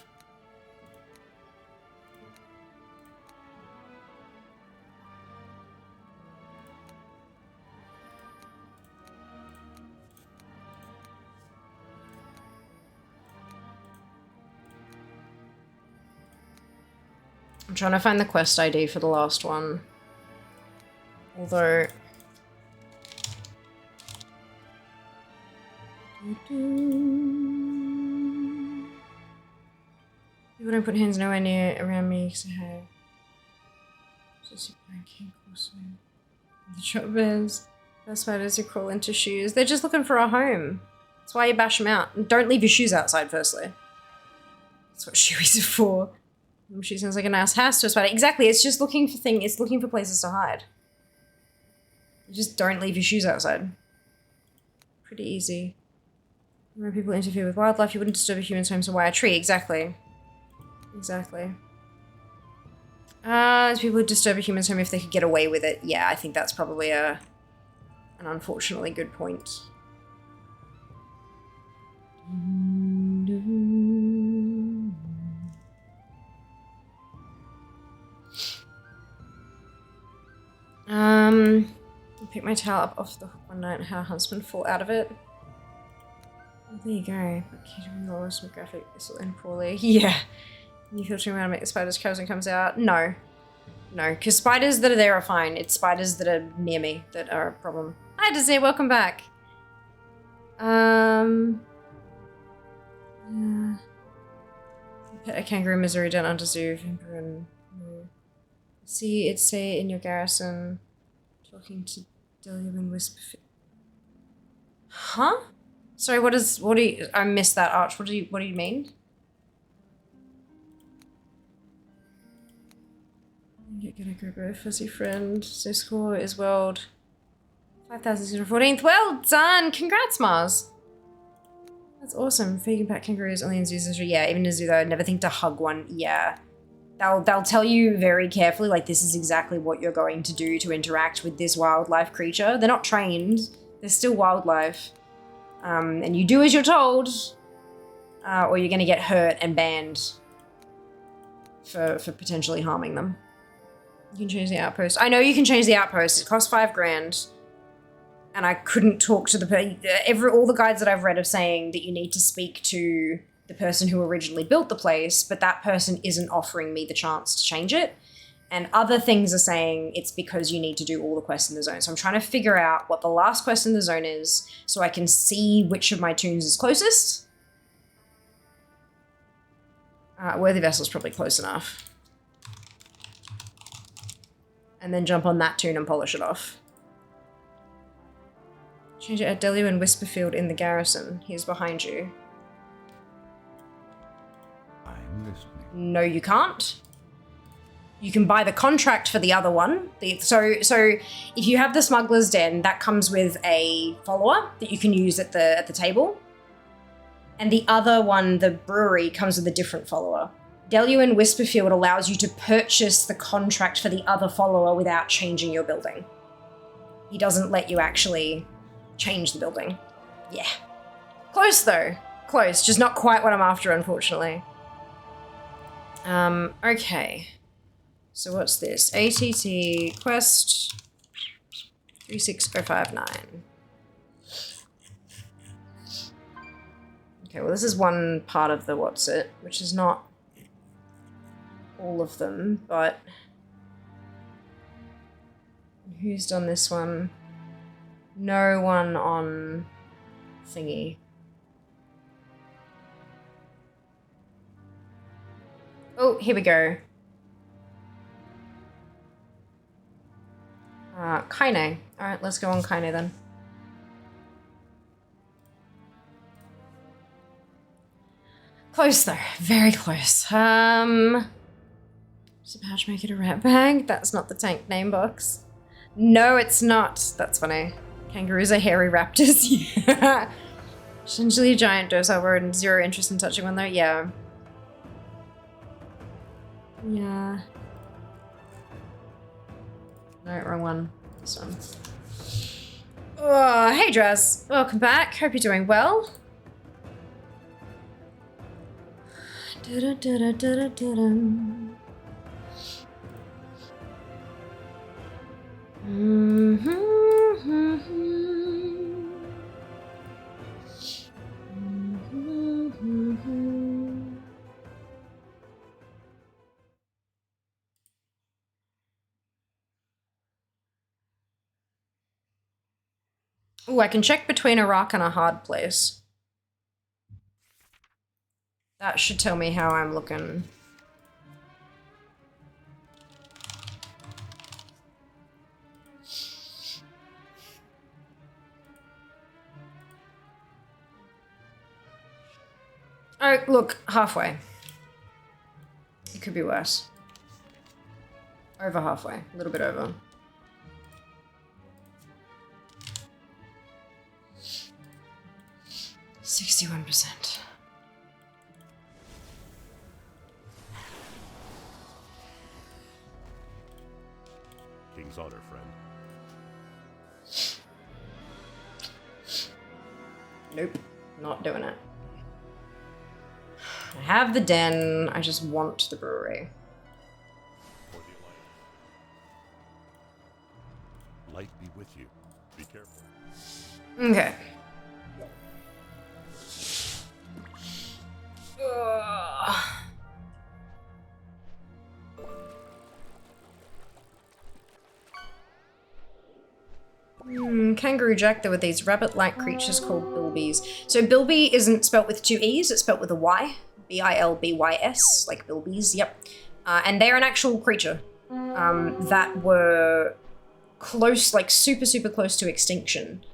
I'm trying to find the quest ID for the last one. Although... People don't put hands nowhere near around me because I have the trap bears. Those spiders who crawl into shoes. They're just looking for a home. That's why you bash them out. And don't leave your shoes outside, firstly. That's what shoeies are for. She sounds like a nice house to a spider. Exactly, it's just looking for things. It's looking for places to hide. You just don't leave your shoes outside. Pretty easy. When people interfere with wildlife, you wouldn't disturb a human's home, so why a tree? Exactly. Exactly. People would disturb a human's home if they could get away with it. Yeah, I think that's probably an unfortunately good point. I picked my towel up off the hook one night and had a huntsman fall out of it. Oh, there you go. Catering the lowest graphic this will end poorly. Yeah. You filtering around to make the spiders close and comes out. No. No, because spiders that are there are fine. It's spiders that are near me that are a problem. Hi, Desir, welcome back. Yeah. Pet a kangaroo Missouri down under zoo. See it say in your garrison. Talking to Delia and whisper. Huh? Sorry, what do you, I missed that, Arch. What do you mean? Get a group of fuzzy friend. So score is world 5,014th. Well done! Congrats, Mars. That's awesome. Vegan pet kangaroos only in zoos. Yeah, even in a zoo though, I'd never think to hug one. Yeah. They'll tell you very carefully, like, this is exactly what you're going to do to interact with this wildlife creature. They're not trained. They're still wildlife. And you do as you're told, or you're going to get hurt and banned for potentially harming them. You can change the outpost. I know you can change the outpost. It costs 5 grand. And I couldn't talk to all the guides that I've read are saying that you need to speak to the person who originally built the place, but that person isn't offering me the chance to change it. And other things are saying it's because you need to do all the quests in the zone. So I'm trying to figure out what the last quest in the zone is so I can see which of my tunes is closest. Worthy Vessel's probably close enough. And then jump on that tune and polish it off. Change it at Delio and Whisperfield in the garrison. He's behind you. I'm listening. No, you can't. You can buy the contract for the other one. So if you have the Smuggler's Den, that comes with a follower that you can use at the table. And the other one, the brewery, comes with a different follower. Delio and Whisperfield allows you to purchase the contract for the other follower without changing your building. He doesn't let you actually change the building. Yeah. Close though. Close. Just not quite what I'm after, unfortunately. Okay. So what's this? ATT quest 36059. Okay, well this is one part of the what's it, which is not all of them, but who's done this one? No one on thingy. Oh, here we go. Kaine. Alright, let's go on Kaine then. Close though, very close. Does the pouch make it a rat bag? That's not the tank name box. No, it's not. That's funny. Kangaroos are hairy raptors. Yeah. Essentially a giant docile bird and zero interest in touching one though. Yeah. Yeah. No, wrong one. This one. Oh, hey Draz. Welcome back. Hope you're doing well. Ooh, I can check between a rock and a hard place. That should tell me how I'm looking. Oh, look, halfway. It could be worse. Over halfway, a little bit over. %61%. King's honor, friend. Nope, not doing it. I have the den, I just want the brewery. For the Alliance. Light be with you. Be careful. Okay. Kangaroo Jack, there were these rabbit-like creatures called bilbies. So bilby isn't spelt with 2 E's, it's spelt with a Y. B-I-L-B-Y-S, like bilbies, yep. And they're an actual creature that were close, like super, super close to extinction.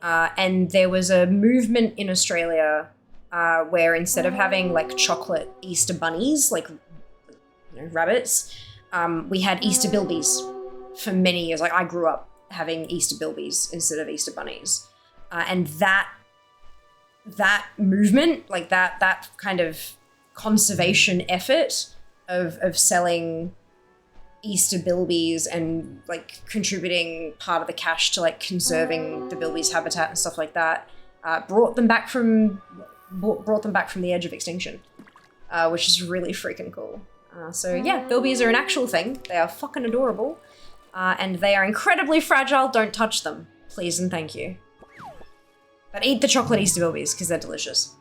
And there was a movement in Australia where instead of having like chocolate Easter bunnies, like rabbits, we had Easter bilbies for many years. Like I grew up having Easter bilbies instead of Easter bunnies. And that movement, like that kind of conservation effort of selling Easter bilbies and like contributing part of the cash to like conserving the bilbies habitat and stuff like that, brought them back from the edge of extinction, which is really freaking cool. So yeah, bilbies are an actual thing. They are fucking adorable. And they are incredibly fragile. Don't touch them. Please and thank you. But eat the chocolate Easter bilbies, because they're delicious.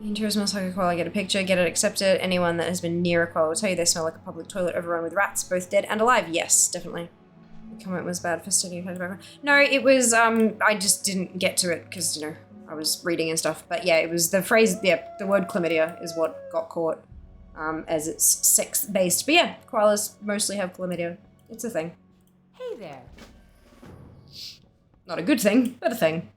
The interior smells like a koala. Get a picture, get it accepted. Anyone that has been near a koala will tell you they smell like a public toilet overrun with rats, both dead and alive. Yes, definitely. The comment was bad for studying. No, it was, I just didn't get to it because, you know, I was reading and stuff. But yeah, it was the phrase, yeah, the word chlamydia is what got caught as it's sex-based. But yeah, koalas mostly have chlamydia. It's a thing. Hey there. Not a good thing, but a thing.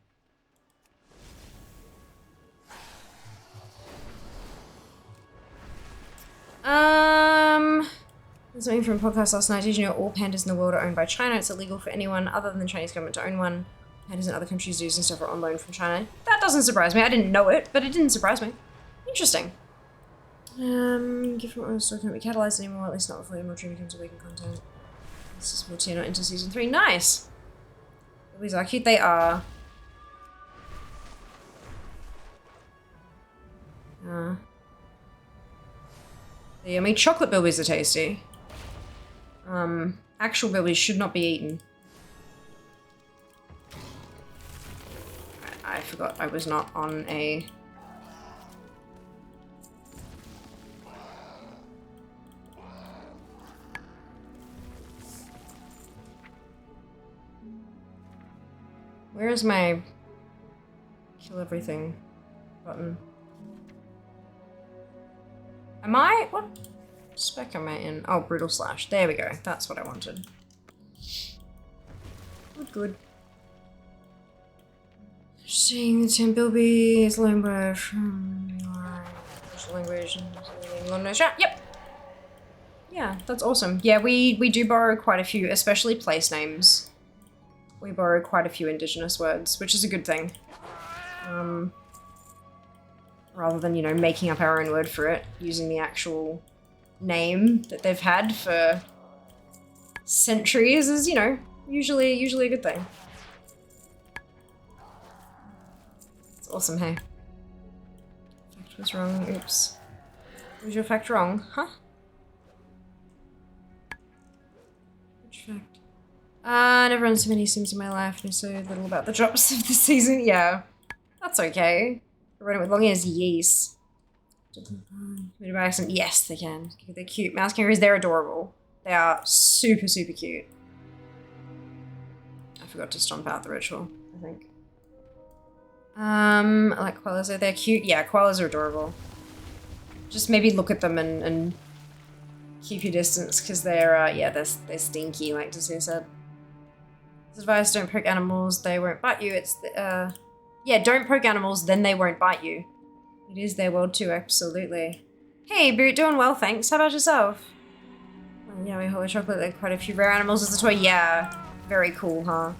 Something from a podcast last night. Did you know all pandas in the world are owned by China? It's illegal for anyone other than the Chinese government to own one. Pandas in other countries, zoos and stuff are on loan from China. That doesn't surprise me. I didn't know it, but it didn't surprise me. Interesting. Given what still can't be catalyzed anymore, at least not before the tree becomes a weekend content. This is more not into season 3. Nice! Bilbies are cute, they are. The yummy chocolate bilbies are tasty. Actual bilbies should not be eaten. I forgot I was not on a... Where is my kill everything button? Am I? What spec am I in? Oh, brutal slash. There we go. That's what I wanted. Good, good. Seeing the 10 bilbies, lone brush, language, yep. Yeah, that's awesome. Yeah, we do borrow quite a few, especially place names. We borrow quite a few indigenous words, which is a good thing. Rather than, you know, making up our own word for it, using the actual name that they've had for centuries is, you know, usually a good thing. It's awesome, hey. Fact was wrong, oops. Was your fact wrong? Huh? Which fact? I never run so many sims in my life, and so little about the drops of the season. Yeah, that's okay. I read it with long ears, yes. By accident, yes, they can. They're cute. Mouse kangaroos, they're adorable. They are super, super cute. I forgot to stomp out the ritual, I think. I like koalas. They're cute. Yeah, koalas are adorable. Just maybe look at them and keep your distance, because they're, yeah, they're stinky, like Desir said. This advice, don't poke animals, they won't bite you. It's, yeah, don't poke animals, then they won't bite you. It is their world too, absolutely. Hey, Boot, doing well, thanks. How about yourself? Oh, yeah, we holy chocolate, there are quite a few rare animals as a toy. Yeah, very cool, huh?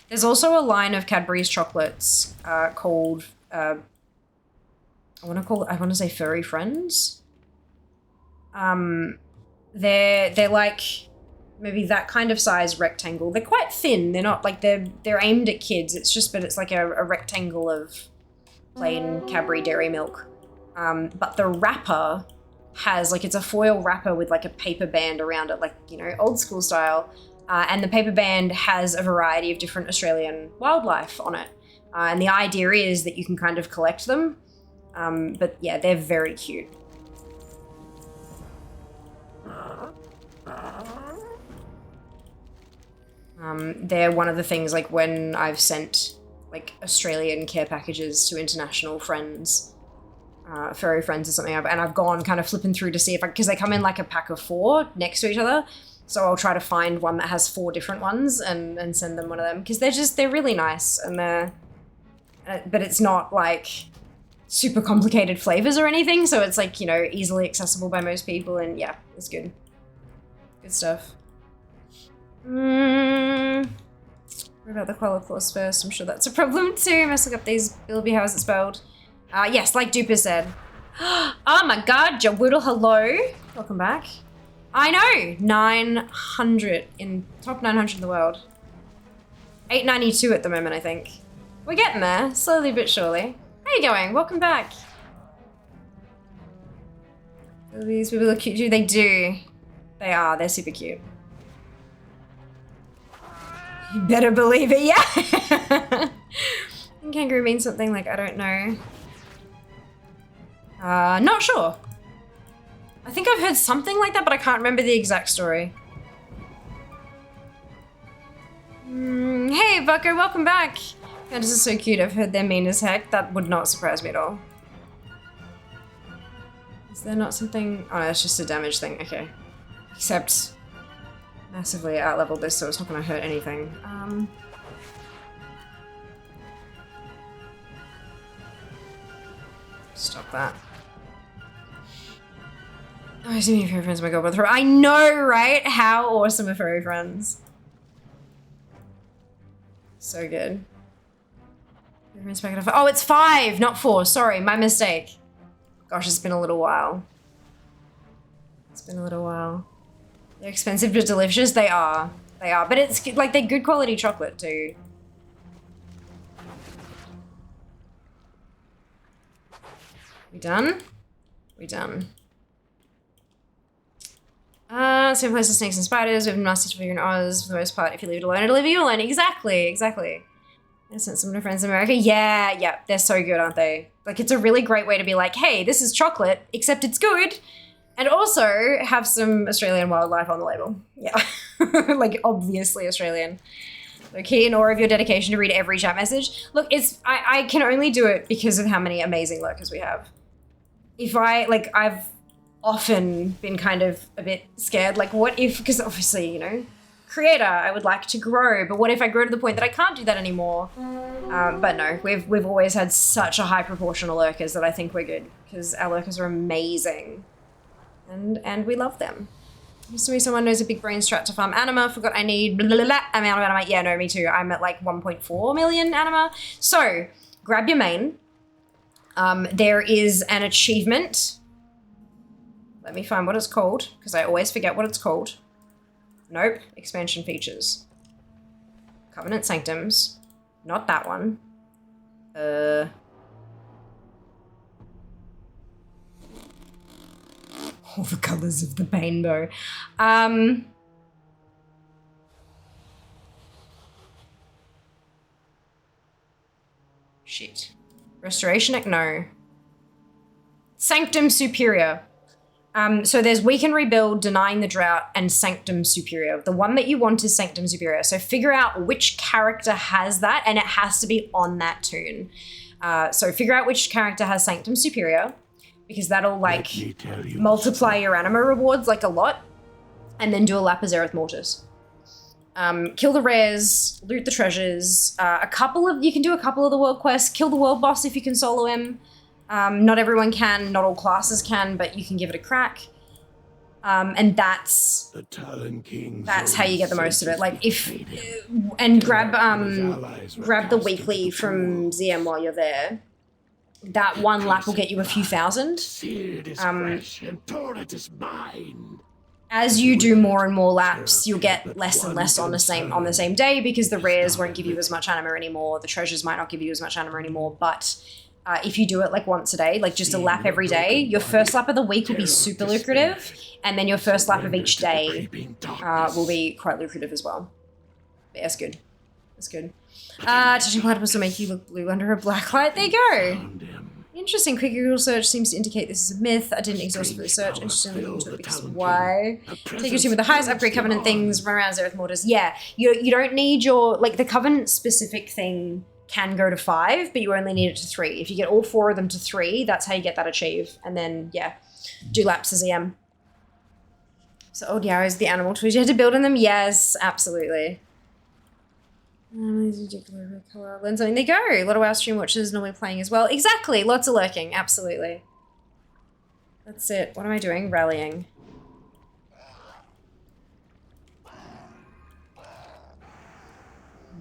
There's also a line of Cadbury's chocolates called, I want to say Furry Friends. They're like maybe that kind of size rectangle. They're quite thin. They're not like they're aimed at kids. It's just, but it's like a rectangle of plain Cadbury dairy milk. But the wrapper has like, it's a foil wrapper with like a paper band around it, like, you know, old school style. And the paper band has a variety of different Australian wildlife on it. And the idea is that you can kind of collect them. But yeah, they're very cute. They're one of the things, like, when I've sent, like, Australian care packages to international friends, furry friends or something, and I've gone kind of flipping through to see if because they come in, like, a pack of 4 next to each other, so I'll try to find one that has 4 different ones and send them one of them, because they're really nice, and but it's not, like, super complicated flavors or anything, so it's, like, you know, easily accessible by most people, and yeah, it's good. Good stuff. What about the koala claws first? I'm sure that's a problem too. Must look up these bilby. How is it spelled? Yes, like Duper said. Oh my god, Jawoodle, hello. Welcome back. I know! 900 in top 900 in the world. 892 at the moment, I think. We're getting there, slowly but surely. How you going? Welcome back. Do these people look cute too? They do. They are. They're super cute. You better believe it, yeah! Kangaroo means something like, I don't know. Not sure. I think I've heard something like that, but I can't remember the exact story. Hey, Bucko, welcome back. This is so cute. I've heard they're mean as heck. That would not surprise me at all. Is there not something? Oh, no, it's just a damage thing. Okay. Except massively out-leveled this, so it's not going to hurt anything. Stop that. Oh, I see me furry friends. Oh my god, what the I know, right? How awesome are furry friends? So good. Oh, it's 5, not 4. Sorry, my mistake. Gosh, it's been a little while. It's been a little while. They're expensive but delicious. They are. They are. But it's like they're good quality chocolate too. We done? We done. Same place as snakes and spiders. We've nasty to figure in Oz for the most part. If you leave it alone, it'll leave you alone. Exactly, exactly. I sent some of my friends in America. Yeah, yeah, they're so good, aren't they? Like, it's a really great way to be like, hey, this is chocolate, except it's good. And also have some Australian wildlife on the label. Yeah, like obviously Australian. Okay, in awe of your dedication to read every chat message. Look, I can only do it because of how many amazing lurkers we have. If I've often been kind of a bit scared, like what if, because obviously, you know, creator, I would like to grow, but what if I grow to the point that I can't do that anymore? But no, we've always had such a high proportion of lurkers that I think we're good, because our lurkers are amazing. And we love them. Used to be someone knows a big brain strat to farm anima. Forgot I need blah, blah, blah, amount of anima. Yeah, no, me too. I'm at like 1.4 million anima. So grab your main. There is an achievement. Let me find what it's called, because I always forget what it's called. Nope. Expansion features. Covenant Sanctums. Not that one. All the colors of the rainbow. Shit. Restoration? No. Sanctum Superior. So there's Weaken Rebuild, Denying the Drought, and Sanctum Superior. The one that you want is Sanctum Superior. So figure out which character has that, and it has to be on that tune. So figure out which character has Sanctum Superior, because that'll like multiply your anima rewards like a lot, and then do a lap of Zereth Mortis. Kill the rares, loot the treasures, you can do a couple of the world quests, kill the world boss if you can solo him. Not everyone can, not all classes can, but you can give it a crack. And that's how you get the most of it. Like and grab the weekly from ZM while you're there. That one lap will get you a few thousand. As you do more and more laps, you'll get less and less on the same day, because the rares won't give you as much anima anymore. The treasures might not give you as much anima anymore, but if you do it like once a day, like just a lap every day, your first lap of the week will be super lucrative, and then your first lap of each day will be quite lucrative as well. But yeah, that's good. That's good. Touching platypus will make you look blue under a black light. There you go. Interesting. Quick Google search seems to indicate this is a myth. I didn't exhaustively search. Interestingly, into it because why? Take your team with the highest upgrade covenant things. Run around Zereth Mortis. Yeah, you don't need your like the covenant specific thing can go to 5, but you only need it to 3. If you get all 4 of them to 3, that's how you get that achieve. And then yeah, do laps as EM. So old Yarrows, the animal toys you had to build in them. Yes, absolutely. Lens, I mean, there you go. A lot of our stream watchers normally playing as well. Exactly. Lots of lurking. Absolutely. That's it. What am I doing? Rallying.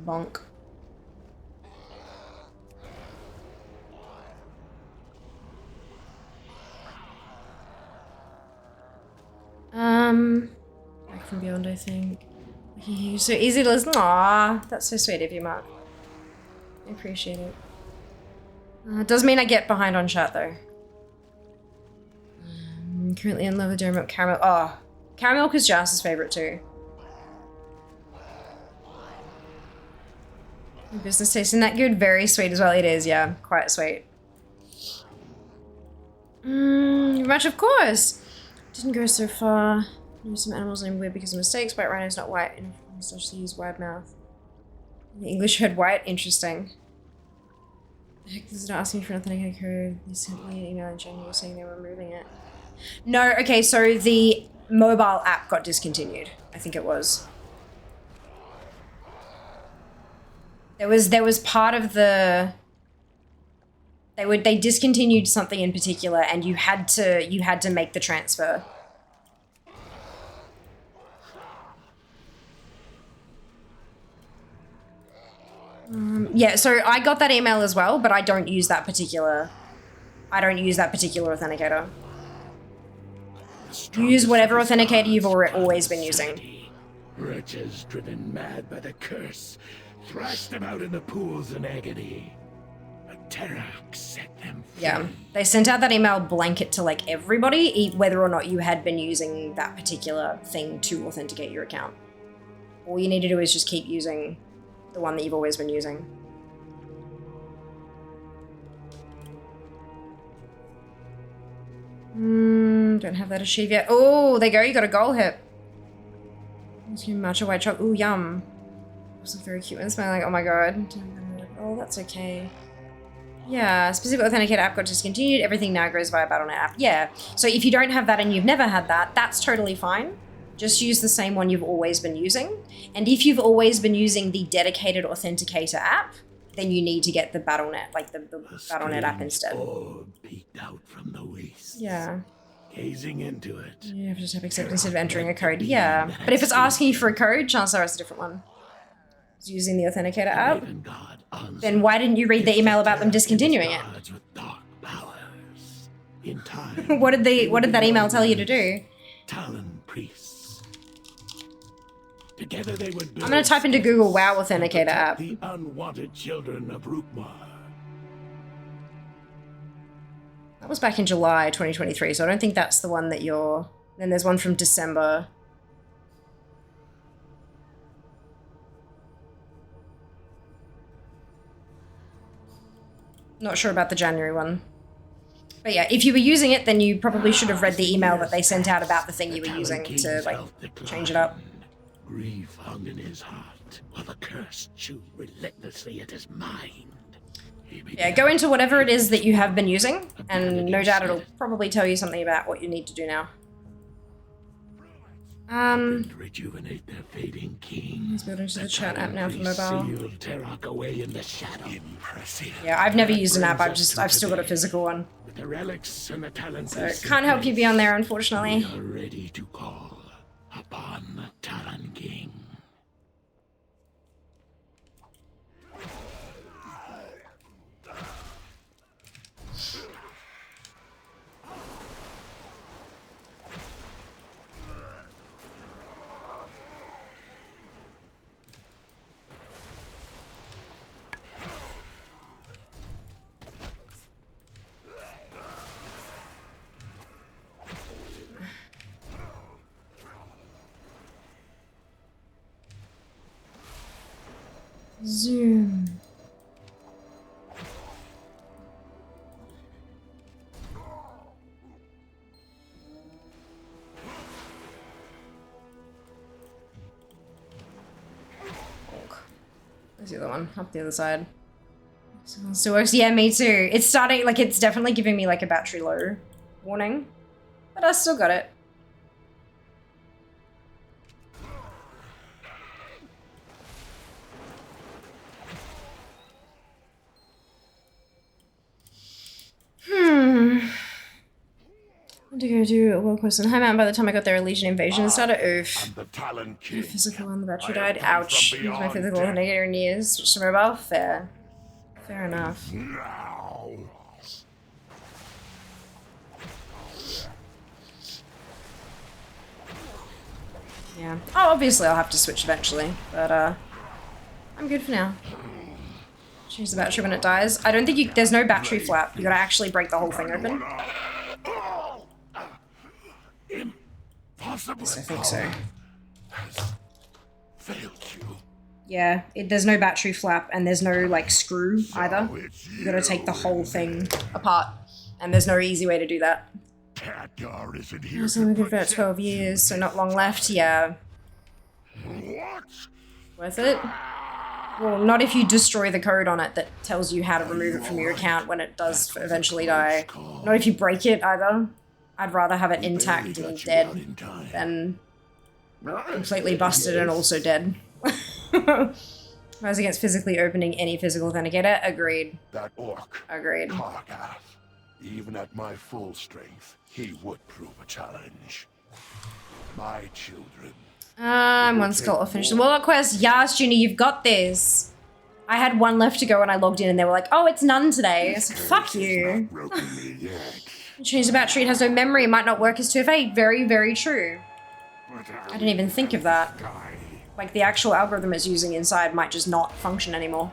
Bonk. Back from Beyond, I think. You're so easy to listen. Aw, that's so sweet of you, Mark. I appreciate it. It does mean I get behind on chat, though. Currently in love with dairy milk caramel. Oh, caramel milk is Jas's favorite too. Your business tasting that good? Very sweet as well. It is, yeah. Quite sweet. Much, of course. Didn't go so far. Know some animals named weird because of mistakes. White rhino is not white. And such to use wide mouth. The English heard white. Interesting. The heck, this is not asking for an authenticated code. They sent me an email in January saying they were removing it. No, okay, so the mobile app got discontinued. I think it was. There was part of the they discontinued something in particular and you had to make the transfer. Yeah, so I got that email as well, but I don't use that particular authenticator. Use whatever authenticator you've always been using. Wretches driven mad by the curse, thrashed them out in the pools in agony. But Terak set them free. Yeah, they sent out that email blanket to like everybody, whether or not you had been using that particular thing to authenticate your account. All you need to do is just keep using the one that you've always been using. Don't have that achieved yet. Oh, there you go. You got a goal hit. Matcha white chocolate. Ooh, yum. This is very cute and smelling. Oh my god. Oh, that's okay. Yeah, specific authenticator app got discontinued. Everything now goes via Battle.net app. Yeah. So if you don't have that and you've never had that, that's totally fine. Just use the same one you've always been using. And if you've always been using the dedicated authenticator app, then you need to get the Battle.net, like the Battle.net app instead. Peeked out from the waist. Yeah. Gazing into it. Yeah, just have accept instead of entering a code. Yeah. But if it's asking you for a code, chances are it's a different one. It's using the authenticator app. Then why didn't you read the email about them discontinuing it? In time, what did that email tell you to do? Talon priests. Together they would build. I'm gonna type into Google WoW authenticator app. The unwanted children of Rookmar. That was back in July 2023, so I don't think that's the one that you're... Then there's one from December. Not sure about the January one. But yeah, if you were using it, then you probably should have read the email that they sent out about the thing you were using to, like, change it up. Grief hung in his heart, while the curse chewed relentlessly at his mind. Yeah, go into whatever it is that you have been using, and no doubt it'll probably tell you something about what you need to do now. Rejuvenate their fading king. Let's build into the chat app now for mobile. Sealed Terak away in the shadow. Impressive. Yeah, I've never used an app. I've still got a physical one. With the relics and the talents. So can't help you be on there, unfortunately. We are ready to call upon the Talon King. Zoom. There's the other one, up the other side. Still works. Yeah, me too. It's starting, like, it's definitely giving me, like, a battery low warning. But I still got it. What to go do a world quest on High Mountain. By the time I got there, a Legion invasion started. Oof. The Talon King. Physical on the battery died. Ouch. Use my physical authenticator in years. Switch to mobile. Fair. Fair enough. Now. Yeah. Oh, obviously I'll have to switch eventually, but I'm good for now. Change the battery when it dies. I don't think there's no battery flap. You gotta actually break the whole thing open. Impossible. Yes, I think so. Failed you. Yeah, there's no battery flap and there's no like screw either. You gotta take the whole thing apart, and there's no easy way to do that. Khadgar isn't I here. was only good for about 12 years, so not long left. Yeah. What? Worth it? Well, not if you destroy the code on it that tells you how to remove it from your account when it does eventually die. Not if you break it either. I'd rather have it intact and dead than completely busted and also dead. As against physically opening any physical authenticator. Agreed. That orc. Agreed. Karkath. Even at my full strength, he would prove a challenge. My children. I'm one skull off finished the Warlock quest. Yas, Junior, you've got this. I had one left to go when I logged in and they were like, oh, it's none today. I was like, fuck you. Change the battery, it has no memory, it might not work as 2FA. Very, very true. I didn't even think of that. Like, the actual algorithm it's using inside might just not function anymore.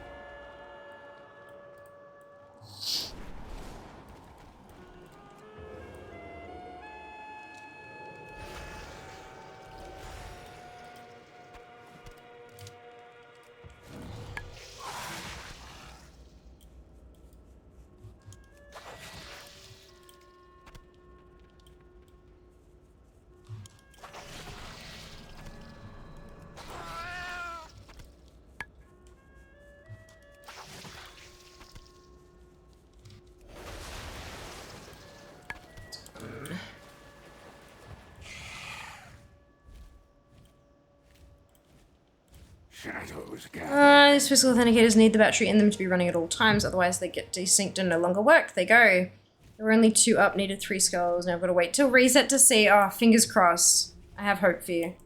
These physical authenticators need the battery in them to be running at all times, otherwise they get desynced and no longer work. They go. There were only 2 up, needed 3 skulls. Now I've got to wait till reset to see. Oh, fingers crossed. I have hope for you.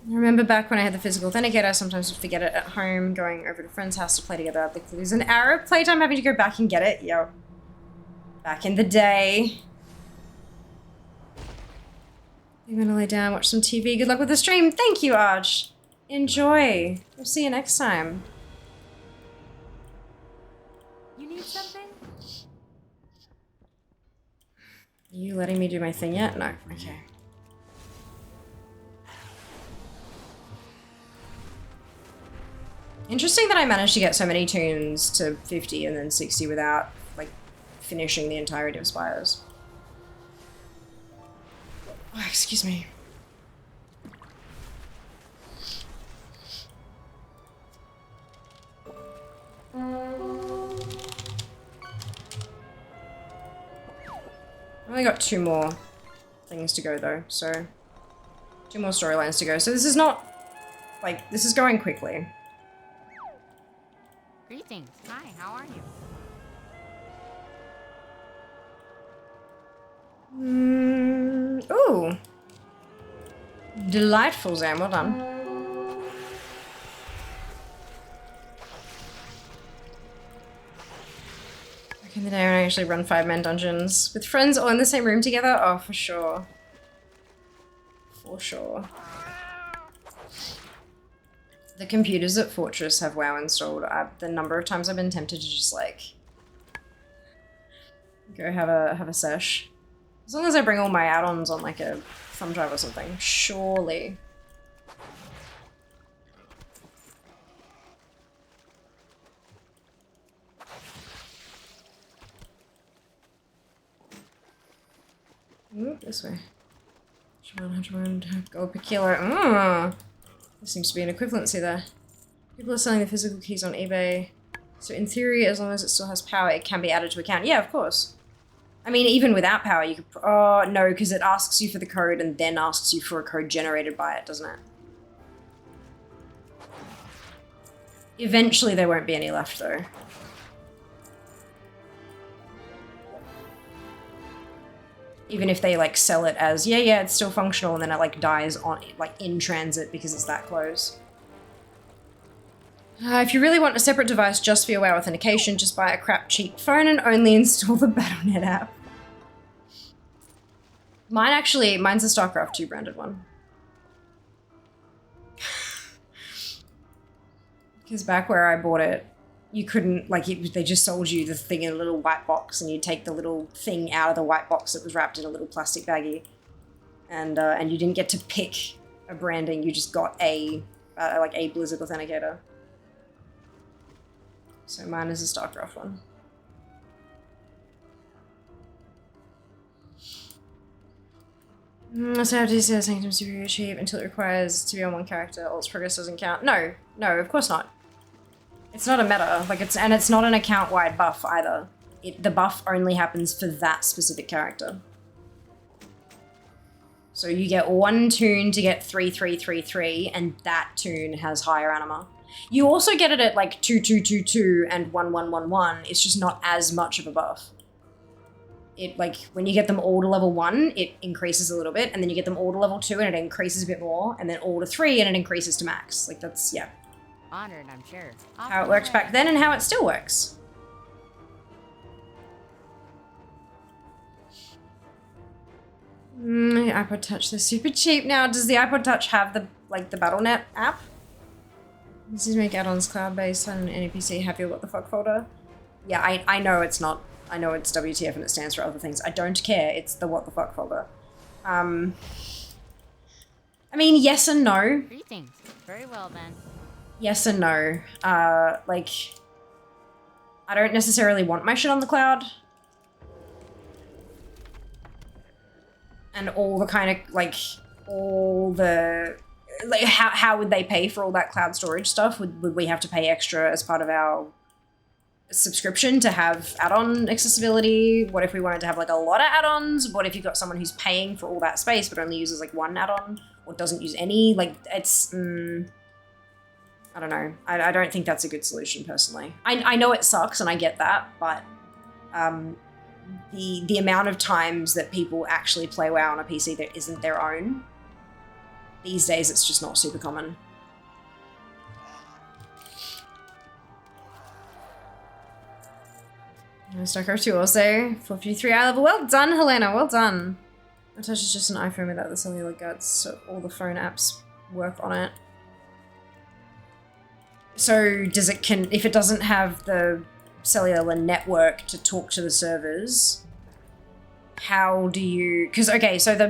I remember back when I had the physical authenticator, I sometimes would forget it at home, going over to a friend's house to play together. I'd lose an hour of playtime having to go back and get it. Yo. Back in the day. I'm gonna lay down, watch some TV. Good luck with the stream. Thank you, Arch. Enjoy. We'll see you next time. You need something? Are you letting me do my thing yet? No. Okay. Interesting that I managed to get so many tunes to 50 and then 60 without, like, finishing the entirety of Spires. Oh, excuse me. I've only got 2 more things to go though, so 2 more storylines to go. So this is not, like, this is going quickly. Greetings. Hi, how are you? Ooh. Delightful, Zam. Well done. Back in the day when I actually run 5-man dungeons with friends all in the same room together. Oh, for sure. For sure. The computers at Fortress have WoW installed. The number of times I've been tempted to just, like, go have a sesh. As long as I bring all my add-ons on, like, a thumb drive or something. Surely. Ooh, this way. Gold per kilo. There seems to be an equivalency there. People are selling the physical keys on eBay. So in theory, as long as it still has power, it can be added to account. Yeah, of course. I mean, even without power, you could... Oh, no, because it asks you for the code and then asks you for a code generated by it, doesn't it? Eventually, there won't be any left, though. Even if they, like, sell it as, yeah, it's still functional, and then it, like, dies on, like, in transit because it's that close. If you really want a separate device just for your WoW authentication, just buy a crap cheap phone and only install the Battle.net app. Mine's a StarCraft 2 branded one. Because back where I bought it, you couldn't, like, they just sold you the thing in a little white box, and you'd take the little thing out of the white box that was wrapped in a little plastic baggie. And you didn't get to pick a branding, you just got a Blizzard Authenticator. So mine is a StarCraft one. So how do you say Sanctum Superior cheap until it requires to be on one character? Alt's progress doesn't count. No, of course not. It's not a meta, like it's not an account-wide buff either. The buff only happens for that specific character. So you get one toon to get 3-3-3-3, and that toon has higher anima. You also get it at like 2-2-2-2 and 1-1-1-1. It's just not as much of a buff. It, like, when you get them all to level 1, it increases a little bit, and then you get them all to level 2 and it increases a bit more, and then all to 3 and it increases to max. Like, that's, yeah. Honored, I'm sure. How it worked back then and how it still works. iPod Touch, they're super cheap now. Does the iPod Touch have the BattleNet app? This is make add-ons cloud-based on any PC. Have your what the fuck folder? Yeah, I know it's not. I know it's WTF and it stands for other things. I don't care. It's the what the fuck folder. I mean, yes and no. Greetings. Very well then. Yes and no. Like, I don't necessarily want my shit on the cloud. And all the kind of, like, all the... Like, how would they pay for all that cloud storage stuff? Would we have to pay extra as part of our subscription to have add-on accessibility? What if we wanted to have, like, a lot of add-ons? What if you've got someone who's paying for all that space but only uses, like, one add-on? Or doesn't use any? Like, it's... I don't know. I don't think that's a good solution, personally. I know it sucks, and I get that, but... The amount of times that people actually play WoW on a PC that isn't their own, these days it's just not super common. StarCraft 2 also, 453 eye level. Well done, Helena, well done. My Touch is just an iPhone without the cellular guts, so all the phone apps work on it. So does it if it doesn't have the cellular network to talk to the servers, how do you... Because, okay, so the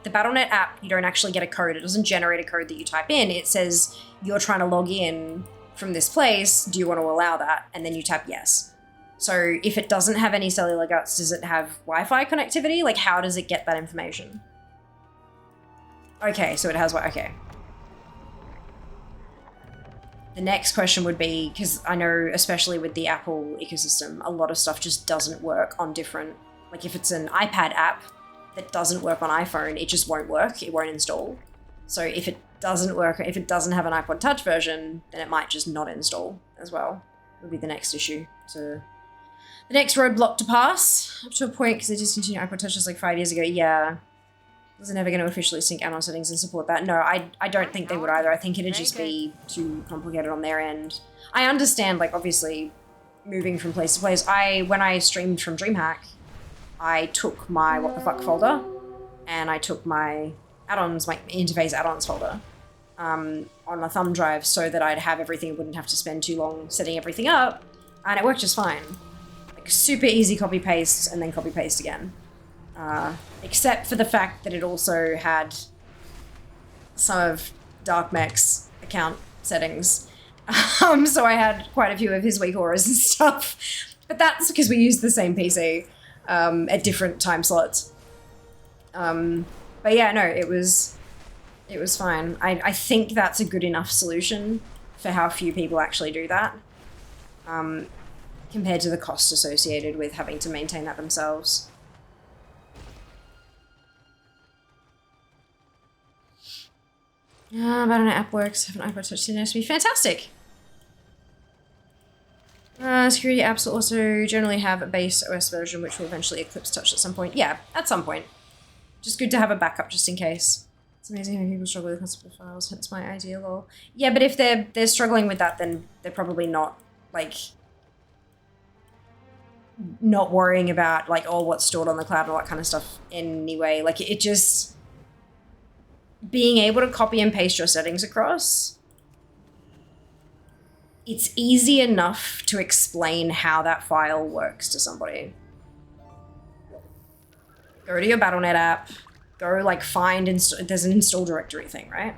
BattleNet app, you don't actually get a code. It doesn't generate a code that you type in. It says, you're trying to log in from this place. Do you want to allow that? And then you tap yes. So if it doesn't have any cellular guts, does it have Wi-Fi connectivity? Like, how does it get that information? Okay, so it has... Okay. The next question would be, because I know, especially with the Apple ecosystem, a lot of stuff just doesn't work on different... Like, if it's an iPad app that doesn't work on iPhone, it just won't work. It won't install. So if it doesn't work, if it doesn't have an iPod Touch version, then it might just not install as well. Would be the next issue. So the next roadblock to pass, up to a point, because they discontinued iPod Touches like 5 years ago. Yeah. Was it never going to officially sync add-on settings and support that? No, I don't think they would either. I think it'd just be too complicated on their end. I understand, like, obviously, moving from place to place. When I streamed from DreamHack, I took my what the fuck folder, and I took my add-ons, my interface add-ons folder, on a thumb drive so that I'd have everything, wouldn't have to spend too long setting everything up, and it worked just fine. Like, super easy copy-paste, and then copy-paste again. Except for the fact that it also had some of Dark Mech's account settings. So I had quite a few of his weak auras and stuff. But that's because we used the same PC at different time slots. But yeah, no, it was fine. I think that's a good enough solution for how few people actually do that. Compared to the cost associated with having to maintain that themselves. But an app works. Have an iPod Touch to be fantastic. Security apps will also generally have a base OS version, which will eventually eclipse Touch at some point. Yeah, at some point. Just good to have a backup just in case. It's amazing how people struggle with concept files, hence my idea, lol. Yeah, but if they're struggling with that, then they're probably not, like, not worrying about, like, oh, what's stored on the cloud and all that kind of stuff anyway. Like, it just... Being able to copy and paste your settings across it's easy enough to explain how that file works to somebody. Go to your Battle.net app, go like find, there's an install directory thing, right?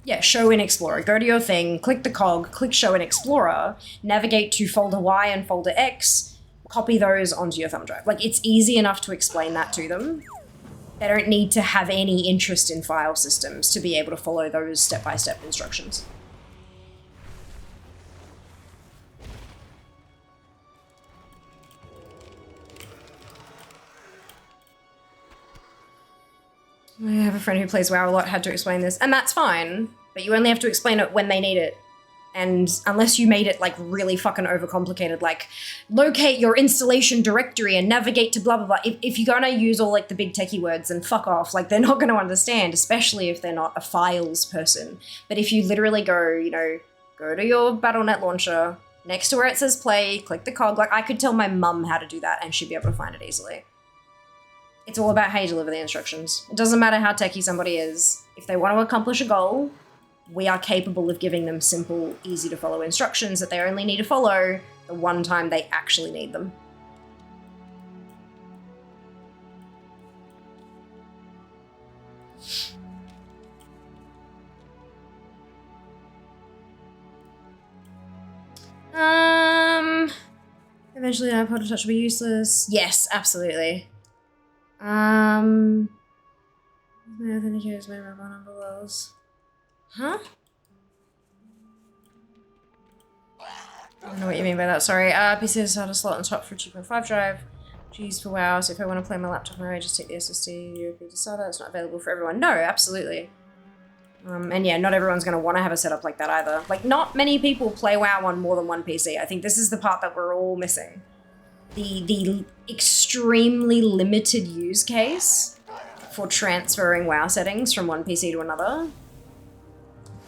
Yeah, show in Explorer. Go to your thing, click the cog, click show in Explorer, navigate to folder Y and folder X, copy those onto your thumb drive. Like, it's easy enough to explain that to them. They don't need to have any interest in file systems to be able to follow those step-by-step instructions. I have a friend who plays WoW a lot, had to explain this, and that's fine, but you only have to explain it when they need it. And unless you made it like really fucking overcomplicated, like locate your installation directory and navigate to blah, blah, blah. If you're gonna use all like the big techie words, and fuck off, like they're not gonna understand, especially if they're not a files person. But if you literally go, you know, go to your Battle.net launcher, next to where it says play, click the cog, like I could tell my mum how to do that and she'd be able to find it easily. It's all about how you deliver the instructions. It doesn't matter how techie somebody is. If they want to accomplish a goal, we are capable of giving them simple, easy to follow instructions that they only need to follow the one time they actually need them. Eventually iPod Touch will be useless. Yes, absolutely. My authenticator is my mobile number was. Huh? I don't know what you mean by that, sorry. PC has had a slot on top for a 2.5 drive, which I use for WoW, so if I want to play my laptop on I just take the SSD, USB to SATA, it's not available for everyone. No, absolutely. And yeah, not everyone's going to want to have a setup like that either. Like, not many people play WoW on more than one PC. I think this is the part that we're all missing. The extremely limited use case for transferring WoW settings from one PC to another.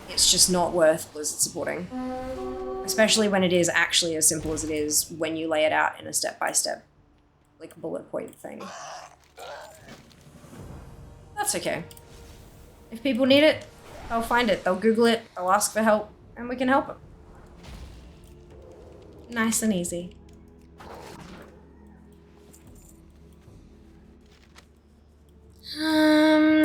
It's just not worth Blizzard supporting. Especially when it is actually as simple as it is when you lay it out in a step-by-step, like, bullet point thing. That's okay. If people need it, they'll find it, they'll Google it, they'll ask for help, and we can help them. Nice and easy.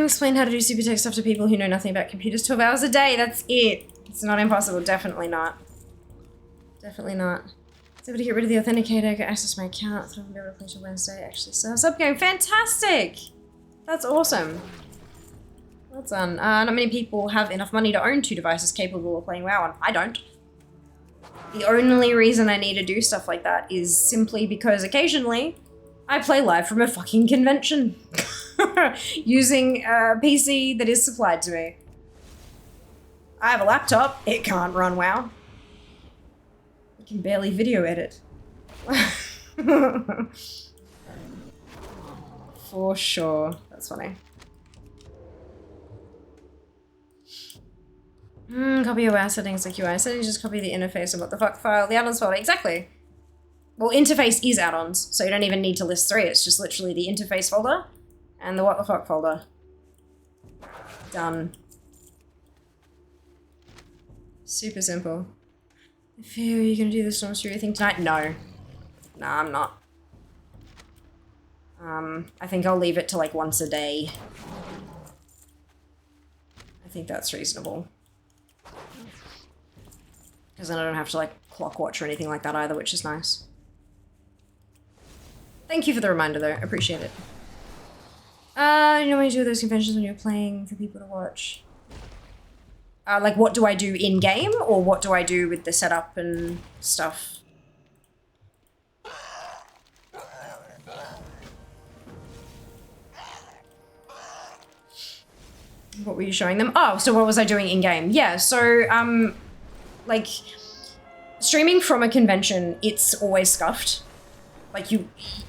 Explain how to do super tech stuff to people who know nothing about computers 12 hours a day, that's it. It's not impossible, definitely not. Definitely not. So to get rid of the authenticator, go access my account, so I'll be able to play till Wednesday, actually serves up game. Fantastic! That's awesome. Well done. Not many people have enough money to own 2 devices capable of playing WoW on. I don't. The only reason I need to do stuff like that is simply because occasionally I play live from a fucking convention using a PC that is supplied to me. I have a laptop, it can't run WoW. I can barely video edit. For sure. That's funny. Copy your WoW settings like UI settings, just copy the interface and what the fuck file, the add-ons folder, exactly. Well, interface is add-ons, so you don't even need to list 3, it's just literally the interface folder and the what the fuck folder. Done. Super simple. I feel you're gonna do the Storm Fury thing tonight? No. No, I'm not. I think I'll leave it to like once a day. I think that's reasonable. Because then I don't have to like clock watch or anything like that either, which is nice. Thank you for the reminder though, appreciate it. You know when you do those conventions when you're playing for people to watch? Like what do I do in-game or what do I do with the setup and stuff? What were you showing them? Oh, so what was I doing in-game? Yeah, so, like, streaming from a convention, it's always scuffed. Like,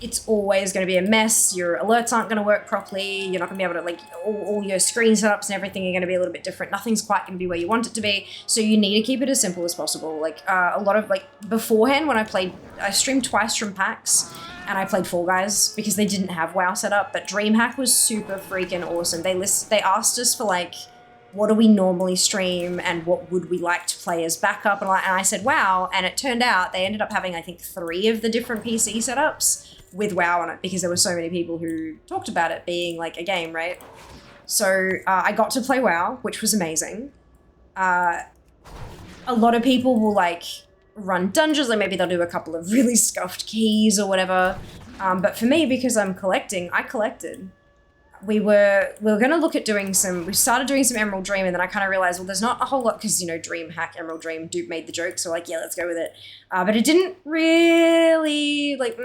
it's always going to be a mess. Your alerts aren't going to work properly. You're not going to be able to, like, all your screen setups and everything are going to be a little bit different. Nothing's quite going to be where you want it to be. So you need to keep it as simple as possible. Like, a lot of, like, beforehand when I streamed twice from PAX and I played Fall Guys because they didn't have WoW set up, but DreamHack was super freaking awesome. They asked us for, like, what do we normally stream and what would we like to play as backup? And I said WoW, and it turned out they ended up having, I think, 3 of the different PC setups with WoW on it because there were so many people who talked about it being like a game, right? So I got to play WoW, which was amazing. A lot of people will like run dungeons, like maybe they'll do a couple of really scuffed keys or whatever. But for me, because I'm collecting, I collected. We were going to look at we started doing some Emerald Dream, and then I kind of realized, well, there's not a whole lot, because, you know, Dream Hack, Emerald Dream, Dupe made the joke, so like, yeah, let's go with it. But it didn't really, like,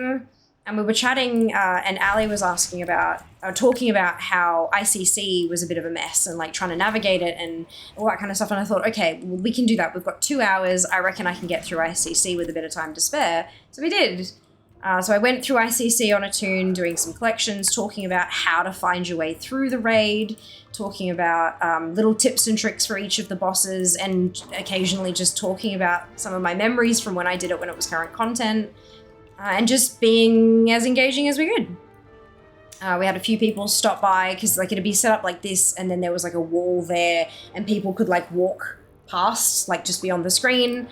and we were chatting, and Ali was talking about how ICC was a bit of a mess, and like trying to navigate it and all that kind of stuff, and I thought, okay, well, we can do that. We've got 2 hours. I reckon I can get through ICC with a bit of time to spare. So we did. So I went through ICC on a tune, doing some collections, talking about how to find your way through the raid, talking about little tips and tricks for each of the bosses, and occasionally just talking about some of my memories from when I did it when it was current content, and just being as engaging as we could. We had a few people stop by because like it'd be set up like this, and then there was like a wall there, and people could like walk past, like just beyond the screen.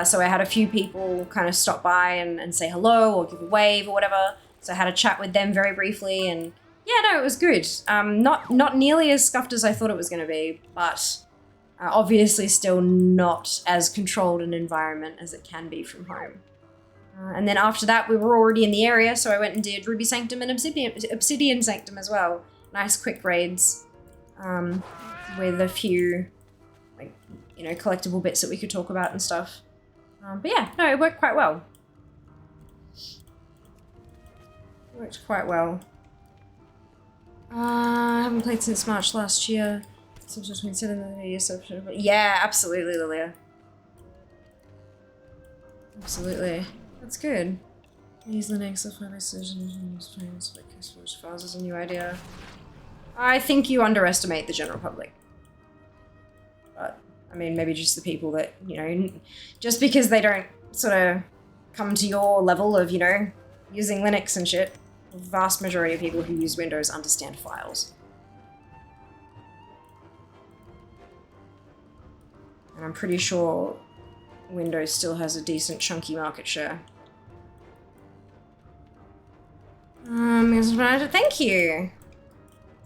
So I had a few people kind of stop by and say hello or give a wave or whatever. So I had a chat with them very briefly, and yeah, no, it was good. Not nearly as scuffed as I thought it was going to be, but obviously still not as controlled an environment as it can be from home. And then after that, we were already in the area, so I went and did Ruby Sanctum and Obsidian Sanctum as well. Nice quick raids with a few, like, you know, collectible bits that we could talk about and stuff. But yeah, no, it worked quite well. Worked quite well. I haven't played since March last year. Yeah, absolutely, Lilia. Absolutely. That's good. Use Linux of files as a new idea. I think you underestimate the general public. But, I mean, maybe just the people that, you know, just because they don't sort of come to your level of, you know, using Linux and shit, the vast majority of people who use Windows understand files. And I'm pretty sure Windows still has a decent chunky market share. Thank you.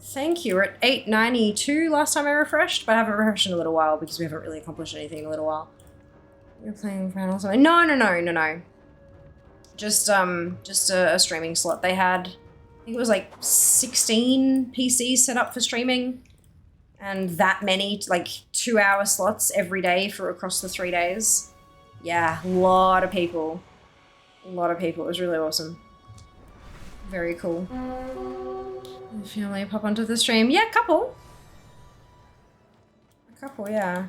Thank you. We're at 892 last time I refreshed, but I haven't refreshed in a little while because we haven't really accomplished anything in a little while. You're playing panels? No. Just a streaming slot. They had, I think it was like 16 PCs set up for streaming, and that many, like 2-hour slots every day for across the 3 days. Yeah, a lot of people. A lot of people. It was really awesome. Very cool. Family pop onto the stream. Yeah, a couple, yeah.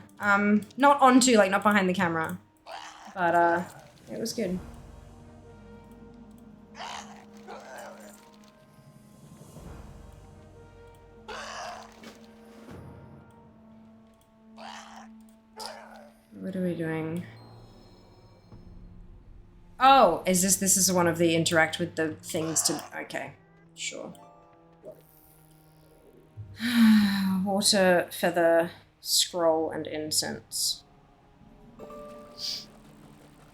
Not onto, like, not behind the camera. But, it was good. What are we doing? Oh, this is one of the interact with the things to, okay, sure. Water, feather, scroll, and incense.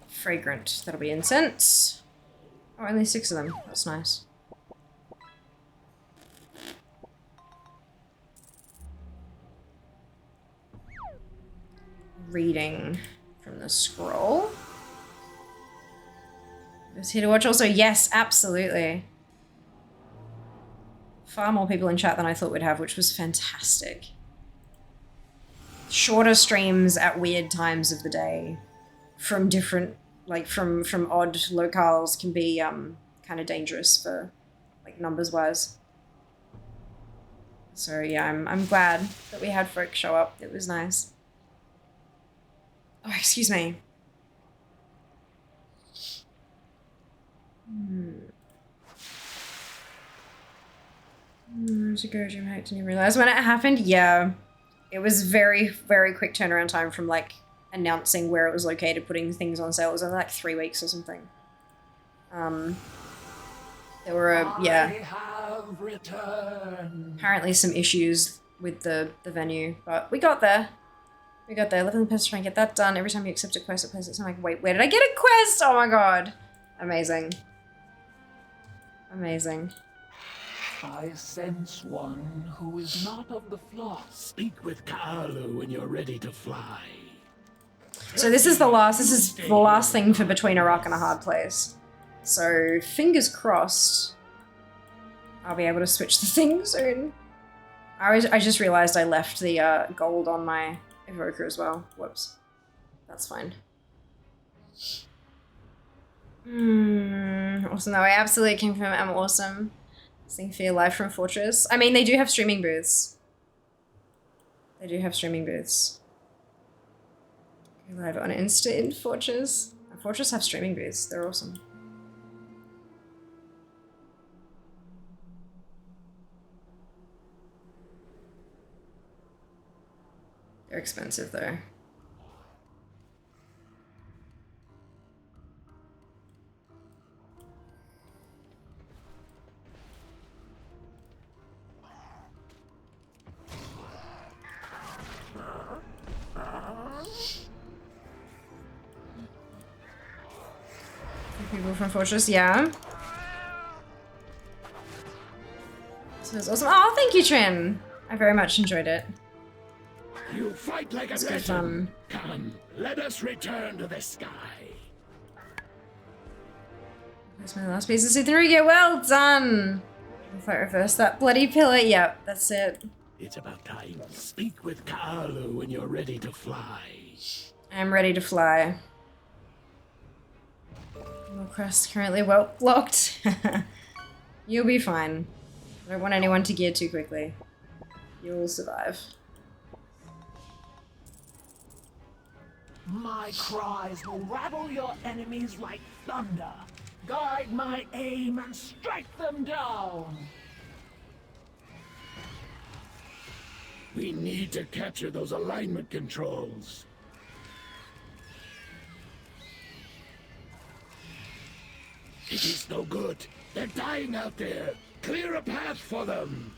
Fragrant, that'll be incense. Oh, only 6 of them, that's nice. Reading from the scroll. Is here to watch also? Yes, absolutely. Far more people in chat than I thought we'd have, which was fantastic. Shorter streams at weird times of the day from different, like from odd locales can be kind of dangerous for, like, numbers wise. So yeah, I'm glad that we had folk show up. It was nice. Oh, excuse me. To go Jim Hack, didn't you realize when it happened? Yeah. It was very, very quick turnaround time from, like, announcing where it was located, putting things on sale. It was only like 3 weeks or something. There were, yeah. Apparently some issues with the venue, but we got there. We got there. Living the past to try and get that done. Every time you accept a quest, it plays it. So I'm like, wait, where did I get a quest? Oh my god. Amazing. Amazing. I sense one who is not of the flock. Speak with Kaalu when you're ready to fly. So this is the last thing for Between a Rock and a Hard Place. So fingers crossed I'll be able to switch the thing soon. I just realized I left the gold on my evoker as well. Whoops. That's fine. Awesome though. I absolutely came from I'm awesome. Sing for your life from Fortress. I mean, they do have streaming booths. They do have streaming booths. Go live on Insta in Fortress. Fortress have streaming booths. They're awesome. They're expensive though. People from Fortress, yeah. So it's awesome. Oh, thank you, Trin. I very much enjoyed it. You fight like a veteran. Come, let us return to the sky. That's my last piece of Sooth and Rugia. Well done. If I reverse that bloody pillar, yep, that's it. It's about time. Speak with Kaalu when you're ready to fly. I'm ready to fly. Warcraft's currently well blocked. You'll be fine. I don't want anyone to gear too quickly. You'll survive. My cries will rattle your enemies like thunder. Guide my aim and strike them down. We need to capture those alignment controls. It is no good. They're dying out there. Clear a path for them.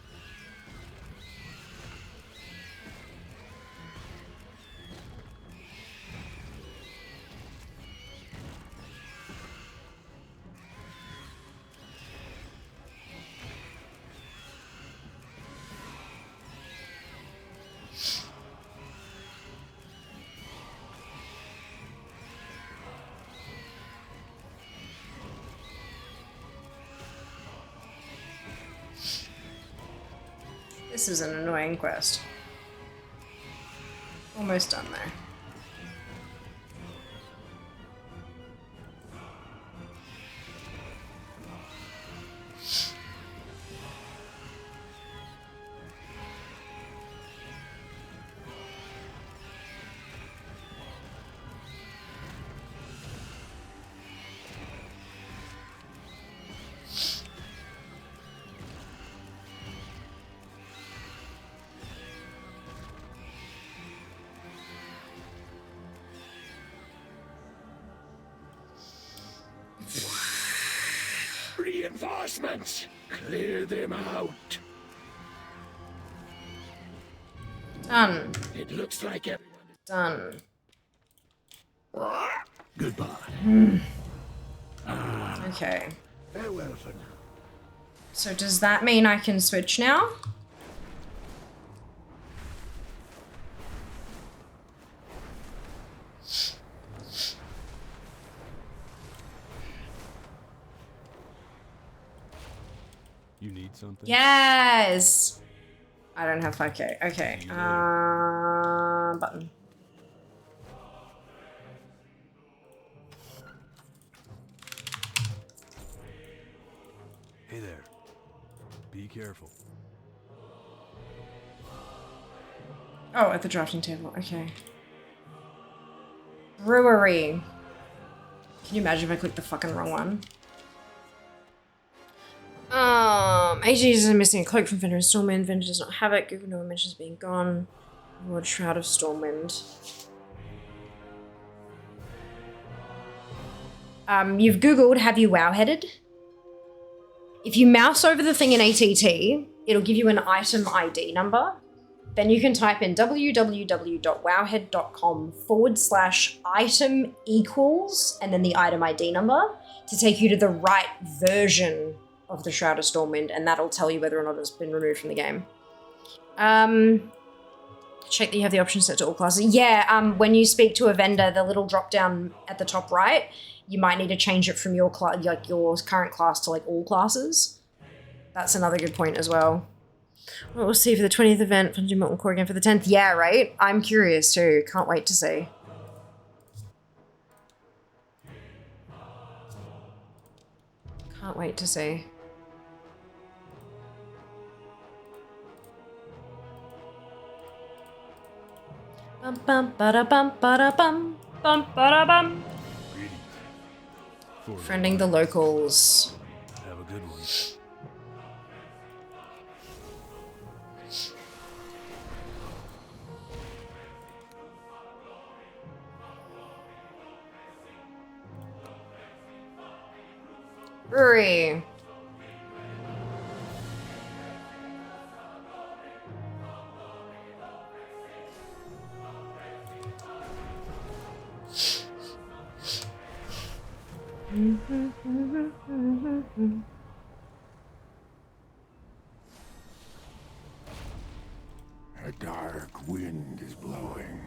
This is an annoying quest. Almost done there. Reinforcements! Clear them out. Done. It looks like it. Done. Goodbye. Okay. Farewell for now. So does that mean I can switch now? You need something? Yes! I don't have 5k. Okay. Button. Hey there. Be careful. Oh, at the drafting table. Okay. Brewery. Can you imagine if I clicked the fucking wrong one? AG is missing a cloak from Fender and Stormwind. Fender does not have it. Google no one mentions being gone. Lord Shroud of Stormwind. You've Googled, have you wow-headed? If you mouse over the thing in ATT, it'll give you an item ID number. then you can type in www.wowhead.com/item equals and then the item ID number to take you to the right version of the Shroud of Stormwind, and that'll tell you whether or not it's been removed from the game. Check that you have the option set to all classes. Yeah, when you speak to a vendor, the little drop down at the top right, you might need to change it from your your current class to like all classes. That's another good point as well. Well, we'll see for the 20th event, do Molten Core again for the 10th. Yeah, right? I'm curious too. Can't wait to see. Can't wait to see. Bum bum ba da bum ba da bum bum ba da bum. Friending the locals. Have a good one. Brewery. A dark wind is blowing.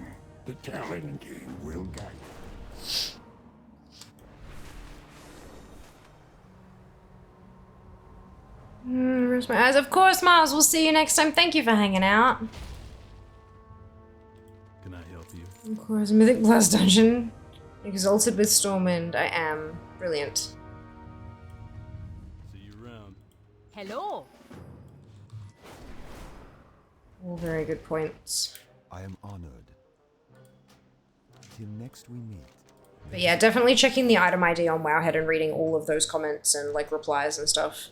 The Talon King will guide us. Where's my eyes? Of course, Miles. We'll see you next time. Thank you for hanging out. Can I help you? Of course, Mythic Plus Dungeon. Exalted with Stormwind. I am. Brilliant. See you around. Hello. All very good points. I am honored. Till next we meet. But yeah, definitely checking the item ID on Wowhead and reading all of those comments and like replies and stuff.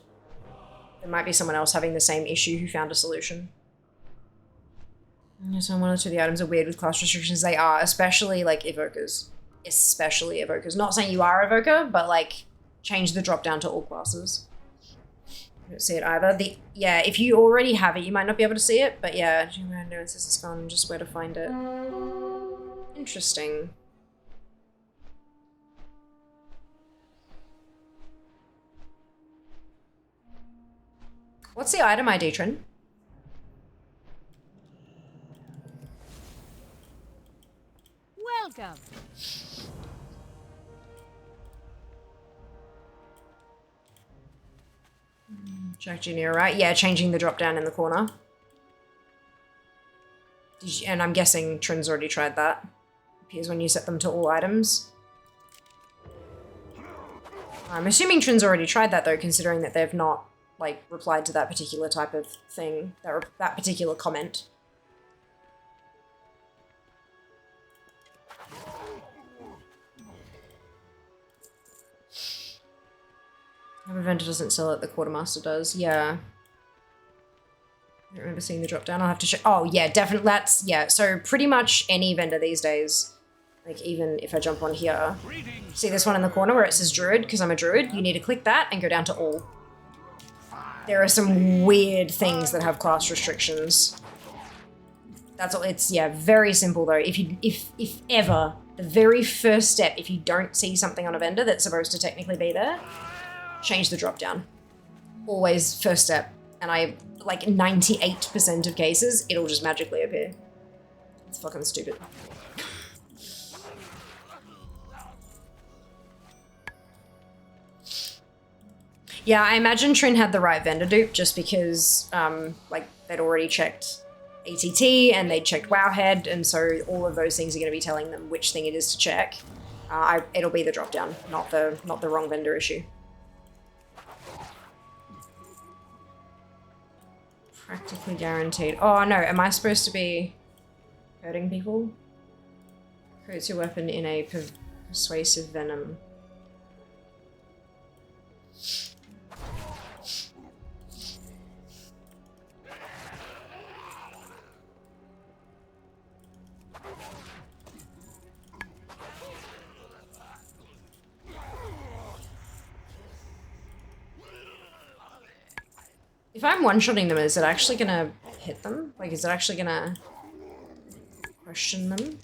There might be someone else having the same issue who found a solution. So one or two of the items are weird with class restrictions. They are, especially like evokers. Especially evokers. Not saying you are evoker, but like change the drop down to all classes. I don't see it either. Yeah, if you already have it, you might not be able to see it, but yeah, it says it's gone, just where to find it. Interesting. What's the item ID, Trin? Welcome. Jack Jr., right? Yeah, changing the drop down in the corner. And I'm guessing Trin's already tried that. Appears when you set them to all items. I'm assuming Trin's already tried that though, considering that they've not like replied to that particular type of thing, that particular comment. Every vendor doesn't sell it, the quartermaster does. Yeah. I don't remember seeing the drop down. I'll have to check. Oh yeah, definitely. That's, yeah. So pretty much any vendor these days, like even if I jump on here, see this one in the corner where it says Druid, because I'm a Druid, you need to click that and go down to all. There are some weird things that have class restrictions. That's all. It's, yeah, very simple though. If ever, the very first step, if you don't see something on a vendor that's supposed to technically be there, change the drop down. Always first step. And I, like 98% of cases, it'll just magically appear. It's fucking stupid. Yeah, I imagine Trin had the right vendor dupe just because, like, they'd already checked ATT and they'd checked Wowhead, and so all of those things are going to be telling them which thing it is to check. It'll be the drop down, not the wrong vendor issue. Practically guaranteed. Oh no, am I supposed to be hurting people? Creates your weapon in a persuasive venom. If I'm one-shotting them, is it actually gonna hit them? Like, is it actually gonna question them?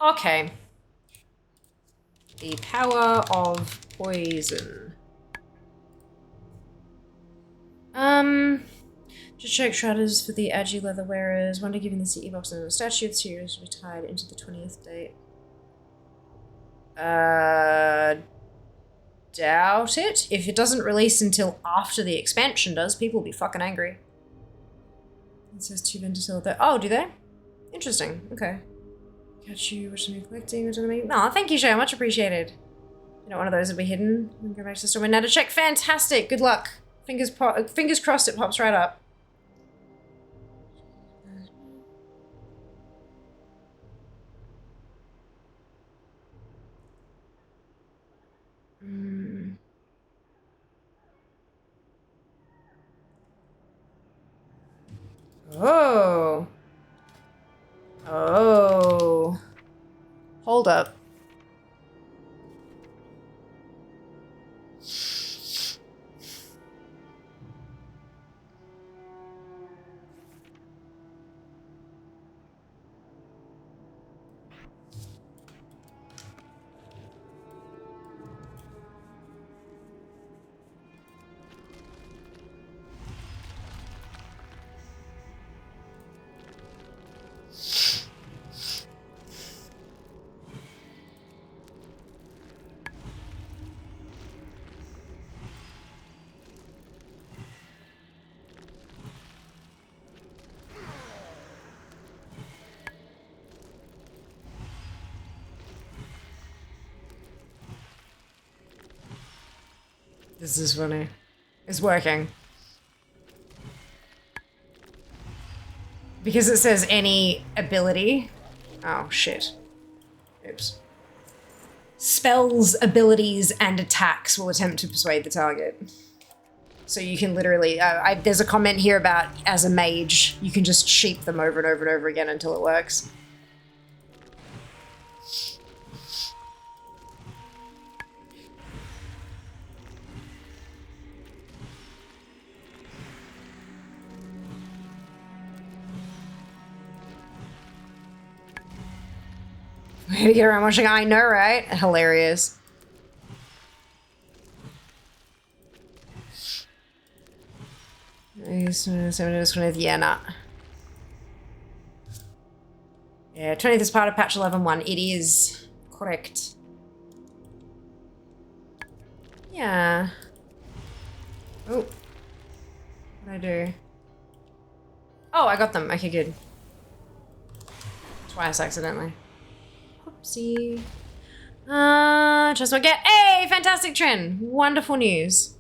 Okay. The power of poison. Just check shrouders for the Agi leather wearers. Wonder giving the CE box and a statue of the series will be tied into the 20th date. Doubt it. If it doesn't release until after the expansion does, people will be fucking angry. It says 2 vendors still there. Oh, do they? Interesting. Okay. Catch you, watch me collecting, or something. No, thank you, Shay. Much appreciated. You know, one of those will be hidden. Go back to the store now to check. Fantastic. Good luck. Fingers crossed it pops right up. Oh. Oh. Hold up. This is funny. It's working. Because it says any ability. Oh, shit. Oops. Spells, abilities, and attacks will attempt to persuade the target. So you can literally... there's a comment here about, as a mage, you can just sheep them over and over and over again until it works. Way to get around watching. I know, right? Hilarious. Yeah, nah. Yeah, 20th is part of patch 11.1. It is correct. Yeah. Oh. What did I do? Oh, I got them. Okay, good. Twice accidentally. Oopsie. Just what get. Hey, fantastic trend. Wonderful news.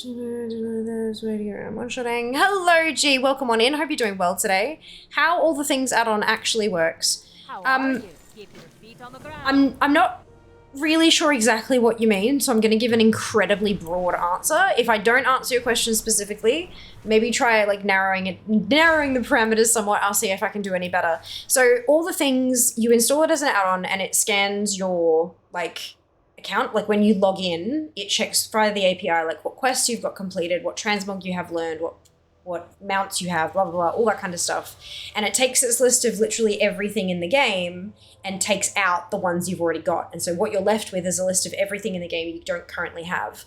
One-shotting. Hello, G. Welcome on in. Hope you're doing well today. How all the things add-on actually works. How are you? Keep your feet on the ground. I'm not really sure exactly what you mean, so I'm going to give an incredibly broad answer. If I don't answer your question specifically, maybe try like narrowing the parameters somewhat. I'll see if I can do any better. So all the things, you install it as an add-on and it scans your like account. Like when you log in, it checks via the API like what quests you've got completed, what transmog you have learned, what what mounts you have, blah, blah, blah, all that kind of stuff. And it takes this list of literally everything in the game and takes out the ones you've already got. And so what you're left with is a list of everything in the game you don't currently have,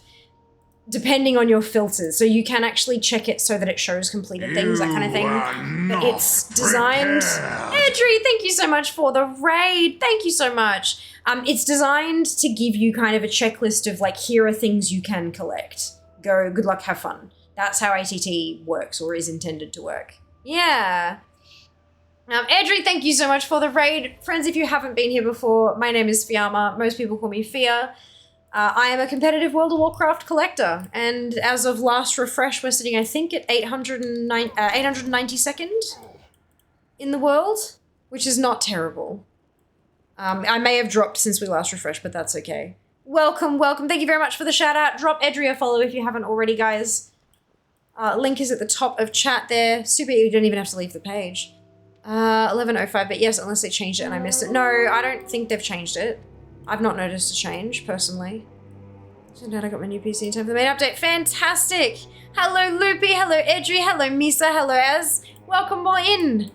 depending on your filters. So you can actually check it so that it shows completed things, that kind of thing. But it's designed... Edry, thank you so much for the raid. Thank you so much. It's designed to give you kind of a checklist of like, here are things you can collect. Go, good luck, have fun. That's how ATT works, or is intended to work. Yeah. Edry, thank you so much for the raid. Friends, if you haven't been here before, my name is Fiamma. Most people call me Fia. I am a competitive World of Warcraft collector, and as of last refresh, we're sitting, I think, at 892nd in the world, which is not terrible. I may have dropped since we last refreshed, but that's okay. Welcome, welcome. Thank you very much for the shout out. Drop Edry a follow if you haven't already, guys. Link is at the top of chat there. Super, you don't even have to leave the page. 11:05, but yes, unless they changed it and I missed it. No, I don't think they've changed it. I've not noticed a change, personally. Turned out I got my new PC in time for the main update. Fantastic! Hello, Loopy. Hello, Edry. Hello, Misa. Hello, Az. Welcome all in.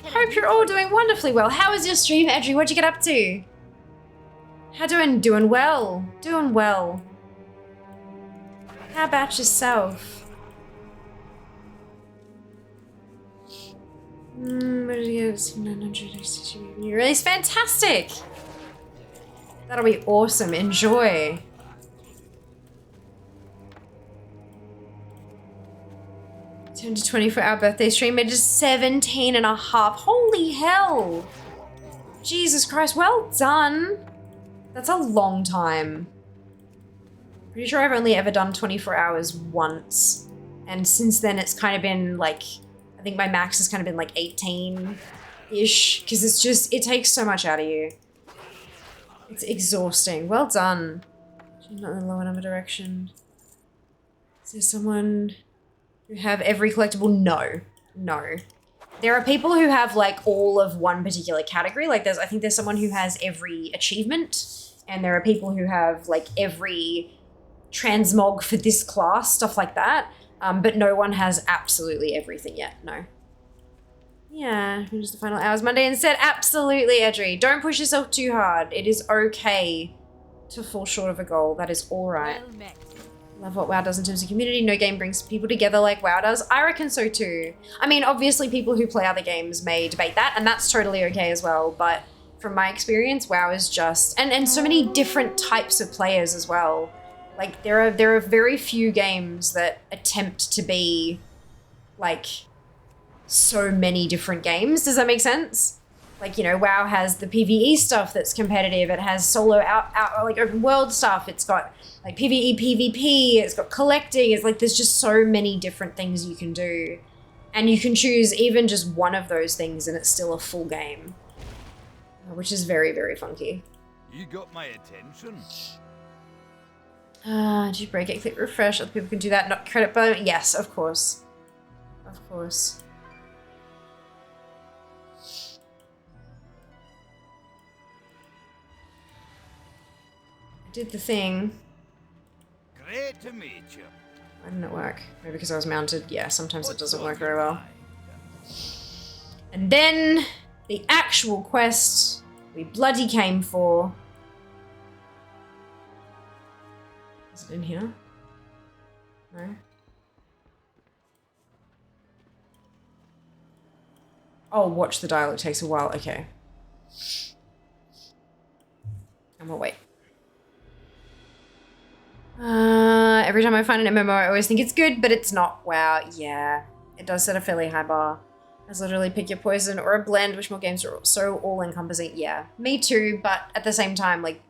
Hope you're all doing wonderfully well. How was your stream, Edry? What'd you get up to? How doing? Doing well. Doing well. How about yourself? Where did you go? 900 new release. Fantastic! That'll be awesome. Enjoy. Turned to 24-hour birthday stream. It is 17 and a half. Holy hell! Jesus Christ. Well done. That's a long time. Pretty sure I've only ever done 24 hours once. And since then it's kind of been like, I think my max has kind of been like 18-ish. Because it's just, it takes so much out of you. It's exhausting. Well done. Not in the lower number direction. Is there someone who have every collectible? No. No. There are people who have like all of one particular category. Like I think there's someone who has every achievement. And there are people who have like every transmog for this class, stuff like that. But no one has absolutely everything yet. No. Yeah, finish the final hours Monday instead. Absolutely, Edry. Don't push yourself too hard. It is okay to fall short of a goal. That is all right. Love what WoW does in terms of community. No game brings people together like WoW does. I reckon so too. I mean, obviously people who play other games may debate that, and that's totally okay as well. But from my experience, WoW is just, and so many different types of players as well. Like there are very few games that attempt to be like so many different games. Does that make sense? Like, you know, WoW has the PvE stuff that's competitive. It has solo out like open world stuff. It's got like PvE, PvP. It's got collecting. It's like there's just so many different things you can do. And you can choose even just one of those things and it's still a full game. Which is very, very funky. You got my attention. Did you break it? Click refresh. Other people can do that. Not credit button. Yes, of course. Of course. I did the thing. Great to meet you. Why didn't it work? Maybe because I was mounted. Yeah, sometimes it doesn't work very well. And then the actual quest we bloody came for. Is it in here? No. Oh, watch the dialogue. It takes a while. Okay. I'm gonna wait. Every time I find an MMO, I always think it's good, but it's not. Wow, yeah. It does set a fairly high bar. It's literally pick your poison or a blend, which more games are so all-encompassing. Yeah, me too, but at the same time, like,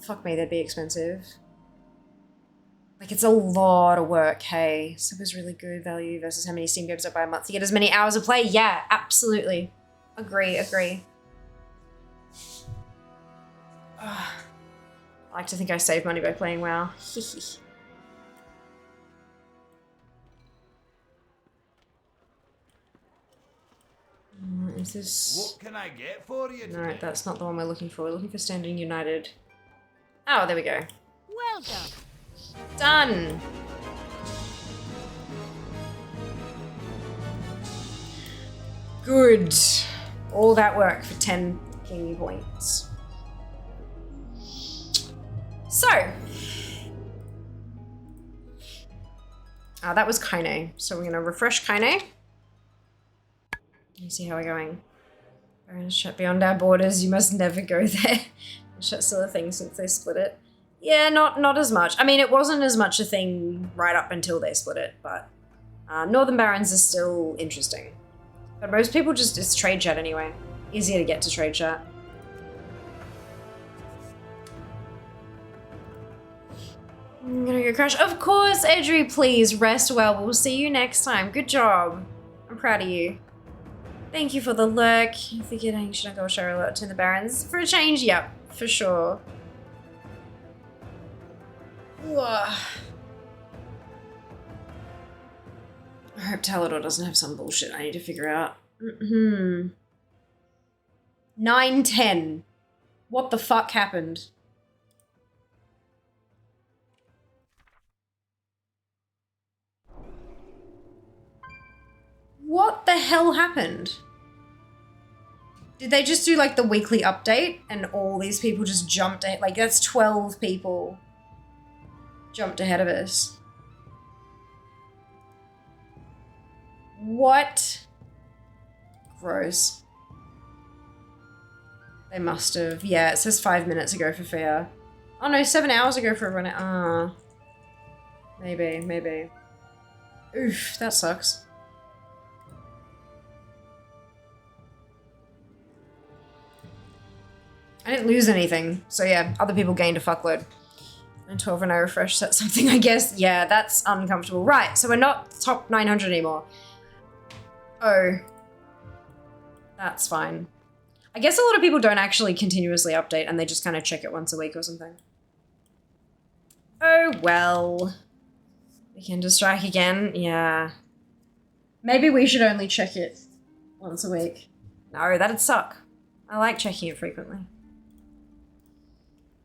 fuck me, they'd be expensive. Like, it's a lot of work, hey. Sub is really good value versus how many Steam games I buy a month to get as many hours of play. Yeah, absolutely. Agree, agree. I like to think I save money by playing WoW. Is this... What can I get for you today? No, that's not the one we're looking for. We're looking for Standing United. Oh, there we go. Well done. Done. Good. All that work for 10 king points. So. That was Kaine. So we're going to refresh Kaine. Let me see how we're going. We're going to shut beyond our borders. You must never go there. Shut still a thing since they split it. Yeah, not as much. I mean, it wasn't as much a thing right up until they split it, but Northern Barons is still interesting. But most people just, it's trade chat anyway. Easier to get to trade chat. I'm gonna go crash. Of course, Edry, please rest well. We'll see you next time. Good job. I'm proud of you. Thank you for the lurk. Forgetting, should I go show alert to the Barons? For a change, yep, for sure. Ugh. I hope Talador doesn't have some bullshit I need to figure out. 9-10. What the fuck happened? What the hell happened? Did they just do like the weekly update and all these people just jumped ahead? Like that's 12 people jumped ahead of us. What? Gross. They must have. Yeah, it says 5 minutes ago for fair. Oh no, 7 hours ago for everyone. Maybe. Oof, that sucks. I didn't lose anything. So yeah, other people gained a fuckload. And 12 and I refresh set something, I guess. Yeah, that's uncomfortable. Right, so we're not top 900 anymore. Oh. That's fine. I guess a lot of people don't actually continuously update and they just kind of check it once a week or something. Oh, well. We can just strike again. Yeah. Maybe we should only check it once a week. No, that'd suck. I like checking it frequently.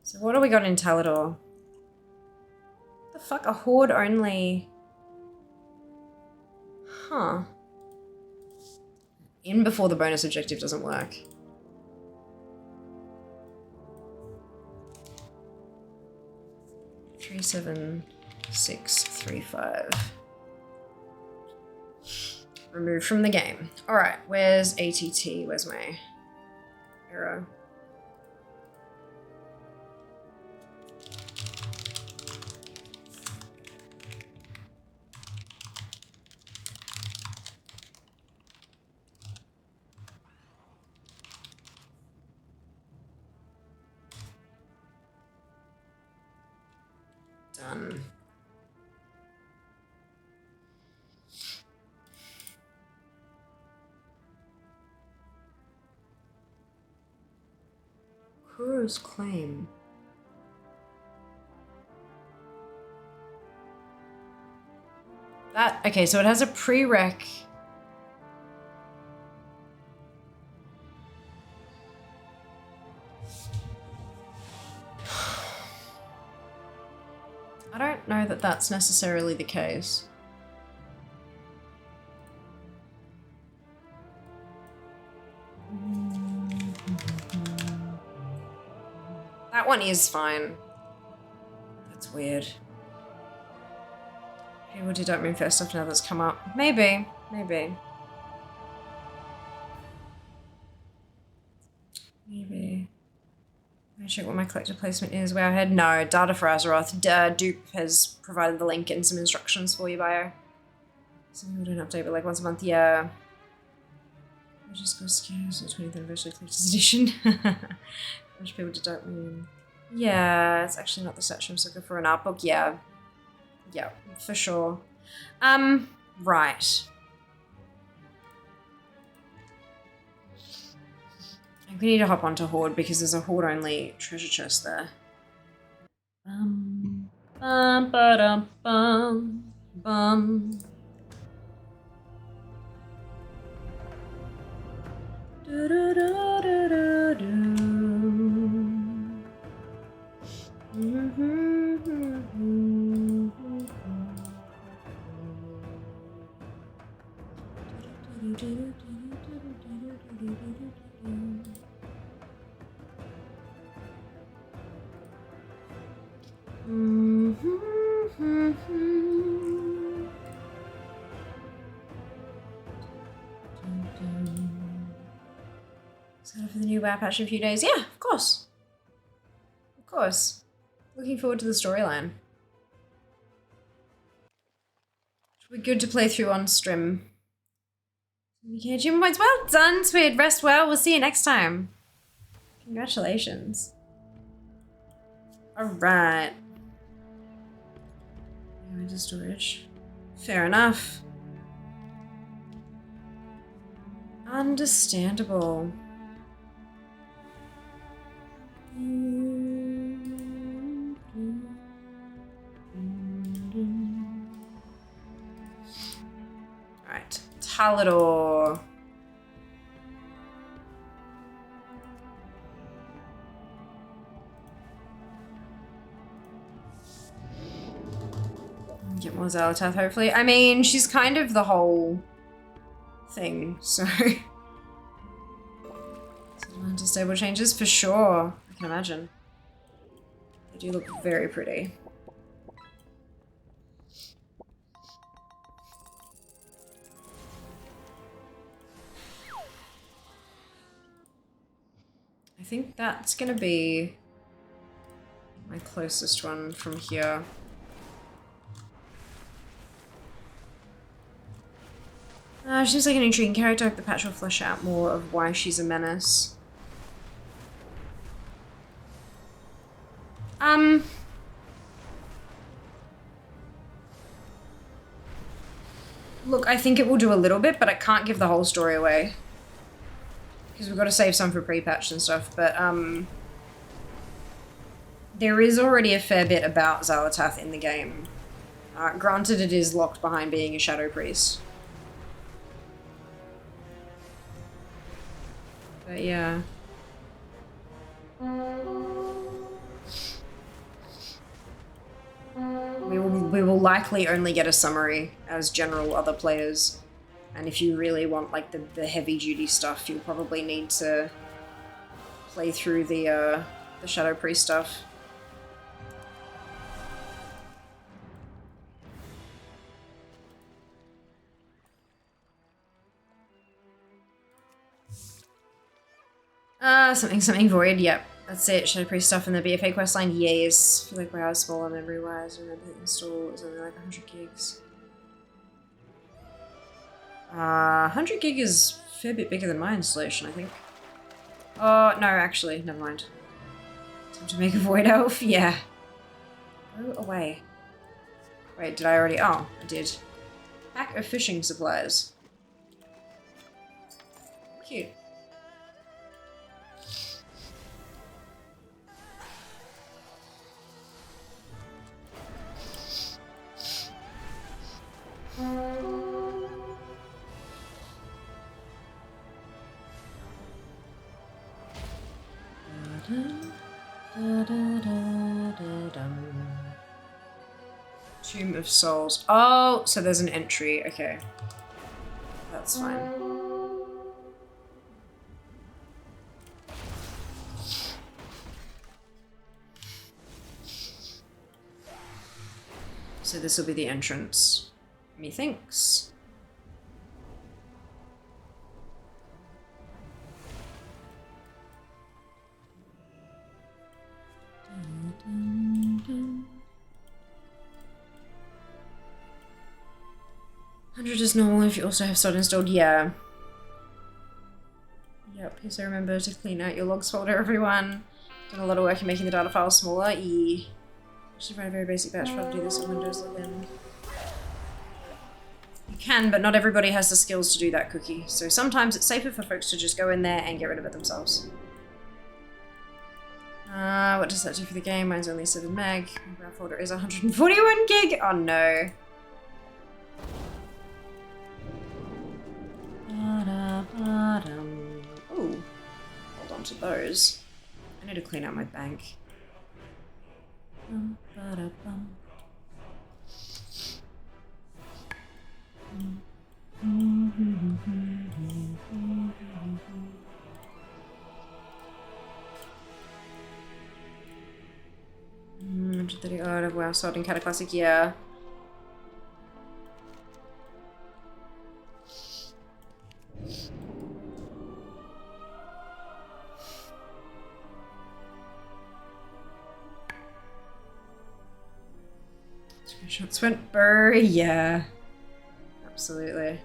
So what do we got in Talador? What the fuck? A horde only? Huh. In before the bonus objective doesn't work. Three, 7, 6, 3, 5. Removed from the game. Alright, where's ATT? Where's my arrow? Done. Kuro's claim. That, okay, so it has a prereq. I don't know that that's necessarily the case. That one is fine. That's weird. People did don't move first after others come up. Maybe. Maybe. I check what my collector placement is. Wowhead. No, data for Azeroth. Dupe has provided the link and some instructions for you, bio. Some people don't update, but like once a month, yeah. I just got scared. So 20th anniversary collector's edition. Which people don't mean. Yeah, it's actually not the statue I'm looking for. An art book. Yeah. Yeah, for sure. Right. We need to hop onto Horde because there's a Horde-only treasure chest there. Bum, ba-dum, bum. Excited for the new WoW patch in a few days. Yeah, of course. Of course. Looking forward to the storyline. It'll be good to play through on stream. Okay, Jim points. Well done, Sweet. Rest well. We'll see you next time. Congratulations. Alright. Into storage. Fair enough. Understandable. Alright. Talador. Get more Xalatath, hopefully. I mean, she's kind of the whole thing, so... Stable changes, for sure. I can imagine. They do look very pretty. I think that's gonna be my closest one from here. She seems like an intriguing character. I hope the patch will flesh out more of why she's a menace. Look, I think it will do a little bit, but I can't give the whole story away. Because we've got to save some for pre-patch and stuff, but, there is already a fair bit about Xalatath in the game. Granted, it is locked behind being a Shadow Priest. But yeah. We will likely only get a summary as general other players. And if you really want like the heavy duty stuff, you'll probably need to play through the Shadow Priest stuff. Something void, yep. That's it. Shadow Priest stuff in the BFA questline, yes. I feel like WoW is smaller memory-wise. I remember the install is only like 100 gigs. 100 gig is a fair bit bigger than my installation, I think. Oh, no, actually, never mind. Time to make a Void Elf? Yeah. Go away. Wait, did I already? Oh, I did. Pack of fishing supplies. Cute. Tomb of Souls. Oh, so there's an entry. Okay. That's fine. So this will be the entrance. Methinks. $100 is normal if you also have sod installed. Yeah. Yep, please remember to clean out your logs folder, everyone. Done a lot of work in making the data file smaller. Yeah. Should write a very basic batch file to do this on Windows login. You can, but not everybody has the skills to do that, Cookie. So sometimes it's safer for folks to just go in there and get rid of it themselves. What does that do for the game? Mine's only 7 meg. My graph folder is 141 gig. Oh no. Ooh. Hold on to those. I need to clean out my bank. $130 odd of WoW Sword and Cataclassic, yeah. Shots went burr, yeah. Absolutely.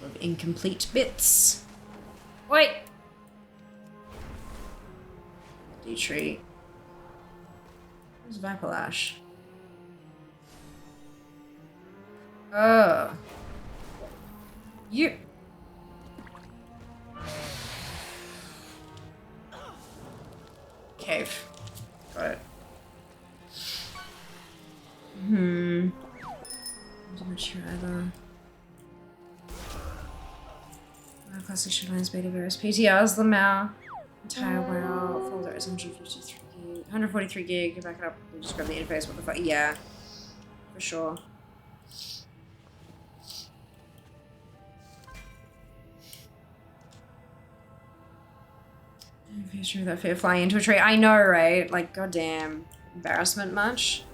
Of incomplete bits. Wait! D-tree. Where's Vapalash? Oh. You... Cave. Got it. Not much here either. Classic Shadowlands Beta Virus. PTR's the Mao. Entire WoW. Folder is 153 gig. 143 gig. Back it up. We just grab the interface. What the fuck? Yeah. For sure. Sure that fear flying into a tree. I know, right? Like, goddamn. Embarrassment much?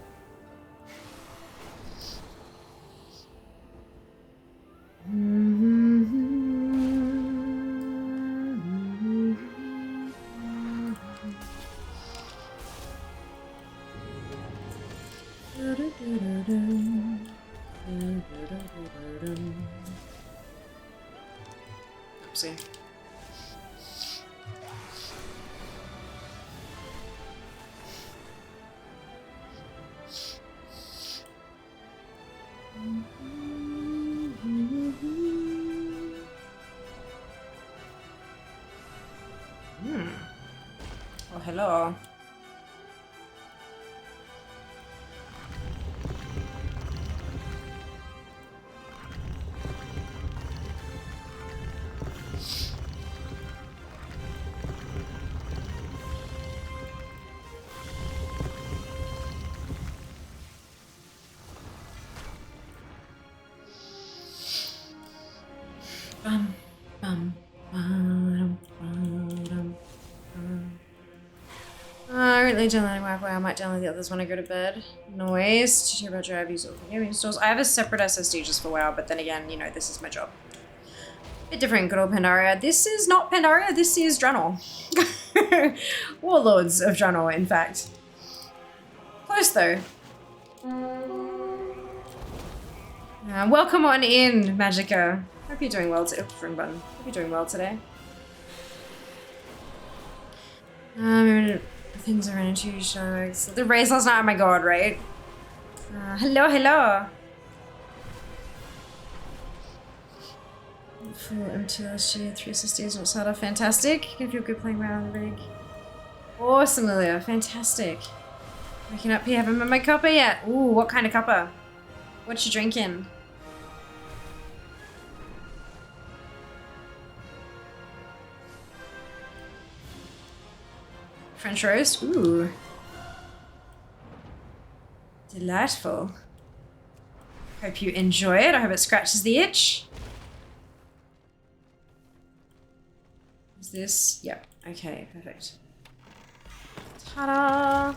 Oopsie. Oh, hello. Currently downloading Wi-Fi. I might download the others when I go to bed. Noise. To hear about drive use all gaming stores. I have a separate SSD just for WoW, but then again, you know, this is my job. Bit different. Good old Pandaria. This is not Pandaria. This is Draenor. Warlords of Draenor, in fact. Close though. Welcome on in, Magica. Hope you're doing well today. Oops, wrong button. Hope you're doing well today. Things I ran into shows. The race last night, oh my god, right? Hello, hello. Full M2 last year, 3 SSDs, not starter. Fantastic. You can feel good playing around the rig. Awesome, Lilia. Fantastic. Waking up here, haven't met my cuppa yet. Ooh, what kind of cuppa? What you drinking? French roast? Ooh. Delightful. Hope you enjoy it. I hope it scratches the itch. Is this? Yep. Okay, perfect. Ta-da!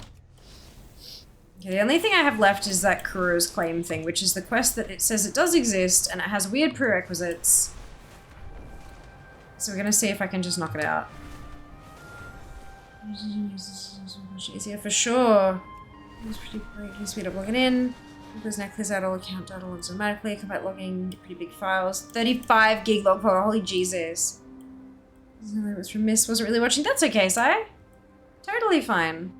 Okay, the only thing I have left is that Kuro's Claim thing, which is the quest that it says it does exist, and it has weird prerequisites. So we're gonna see if I can just knock it out. Much easier for sure. It's pretty great. Can speed up logging in. Because now clears out all account data logs automatically. Combat logging, pretty big files. 35 gig log file. Holy Jesus. I was remiss. Wasn't really watching. That's okay, Si. Totally fine.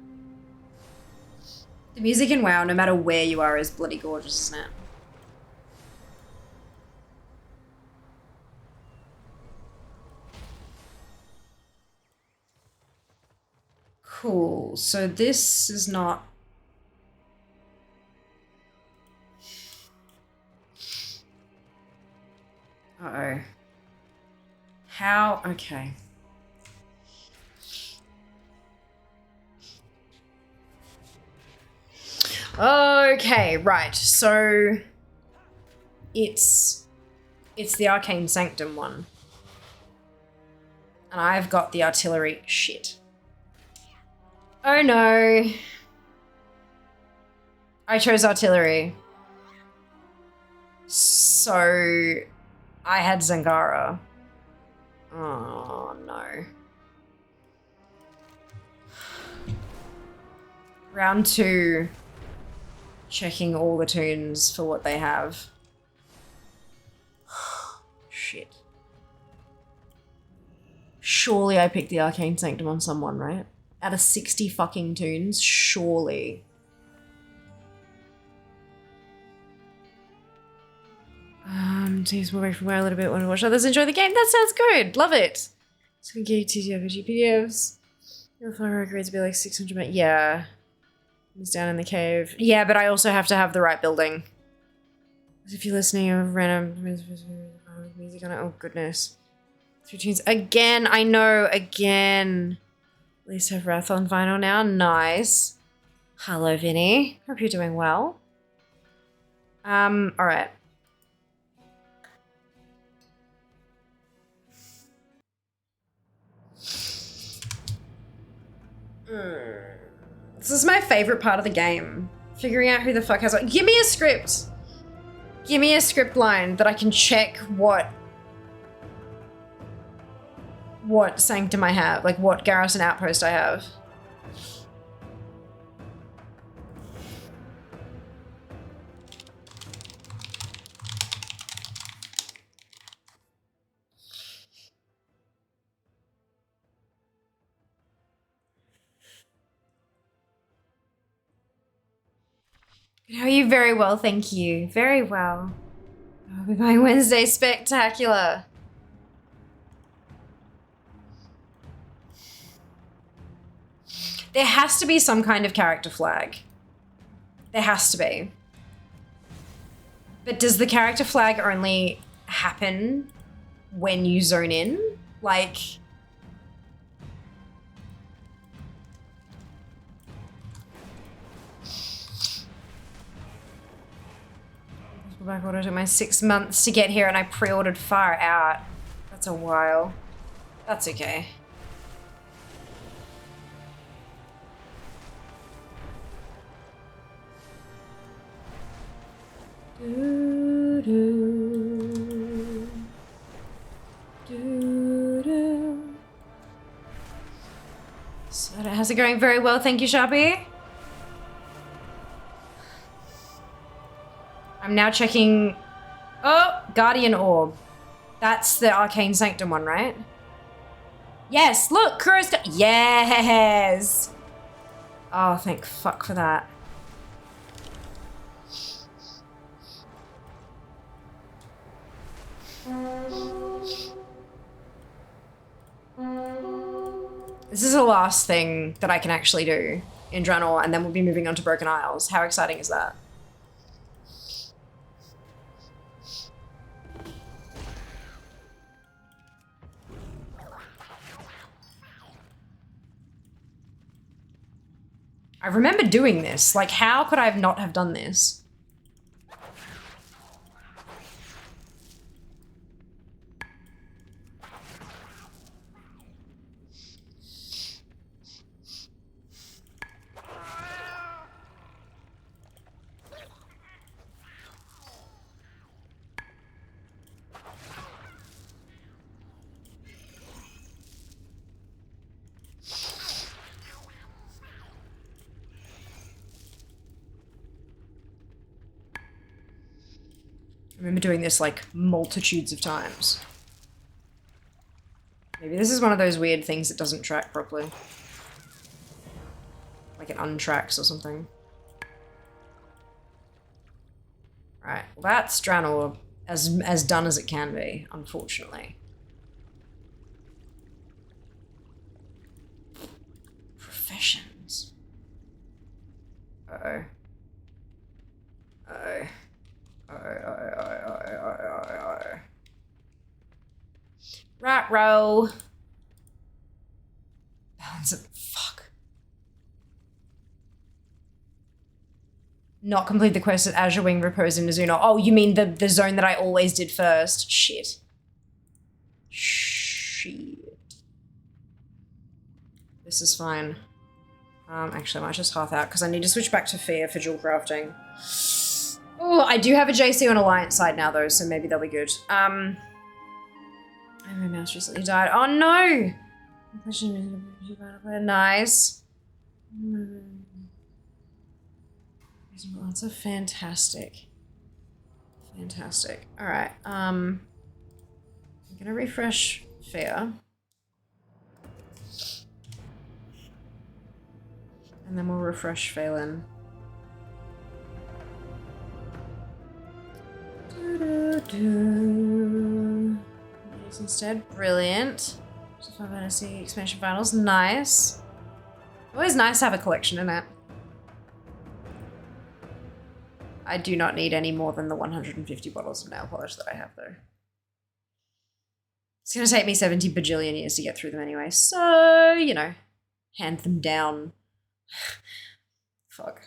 The music in WoW, no matter where you are, is bloody gorgeous, isn't it? Cool. So this is not... Uh-oh. How? Okay. Okay, right. So it's the Arcane Sanctum one. And I've got the artillery. Shit. Oh no. I chose artillery. So I had Zangara. Oh no. Round 2. Checking all the tunes for what they have. Shit. Surely I picked the Arcane Sanctum on someone, right? Out of 60 fucking tunes, surely. Teams move away from where a little bit, want to watch others enjoy the game. That sounds good. Love it. So we get TTFG PDFs. Your fire grades be like 600 minutes. Yeah. It's down in the cave. Yeah, but I also have to have the right building. If you're listening to random music on it, oh goodness. 3 tunes. Again, I know, again. At least have Wrath on vinyl now. Nice. Hello, Vinny. Hope you're doing well. Alright. This is my favorite part of the game. Figuring out who the fuck has what. Give me a script. Give me a script line that I can check what sanctum I have, like what garrison outpost I have. How are you? Very well, thank you. Very well. I'll be buying Wednesday Spectacular. There has to be some kind of character flag. There has to be. But does the character flag only happen when you zone in? Like... Back order took my 6 months to get here and I pre-ordered Far Out. That's a while. That's okay. Do, do, do, do. So how's it going? Very well, thank you, Sharpie. I'm now checking... Oh! Guardian Orb. That's the Arcane Sanctum one, right? Yes! Look! Kuro's got... Yes! Oh, thank fuck for that. This is the last thing that I can actually do in Draenor, and then we'll be moving on to Broken Isles. How exciting is that? I remember doing this. Like, how could I not have done this? I remember doing this like multitudes of times. Maybe this is one of those weird things that doesn't track properly. Like it untracks or something. Right, well that's Draenor as done as it can be, unfortunately. Professions. Uh-oh. Uh-oh. Right row. Balance it. Fuck. Not complete the quest at Azure Wing Repose in Mizuno. Oh, you mean the zone that I always did first? Shit. Shit. This is fine. Actually, I might just half out because I need to switch back to Fear for dual crafting. Oh, I do have a JC on Alliance side now though, so maybe they'll be good. My mouse recently died. Oh no! Nice. That's a fantastic. Fantastic. Alright, I'm gonna refresh Fear. And then we'll refresh Phelan. These instead. Brilliant. Final Fantasy expansion finals. Nice. Always nice to have a collection in it. I do not need any more than the 150 bottles of nail polish that I have though. It's gonna take me 70 bajillion years to get through them anyway, so, you know, hand them down. Fuck.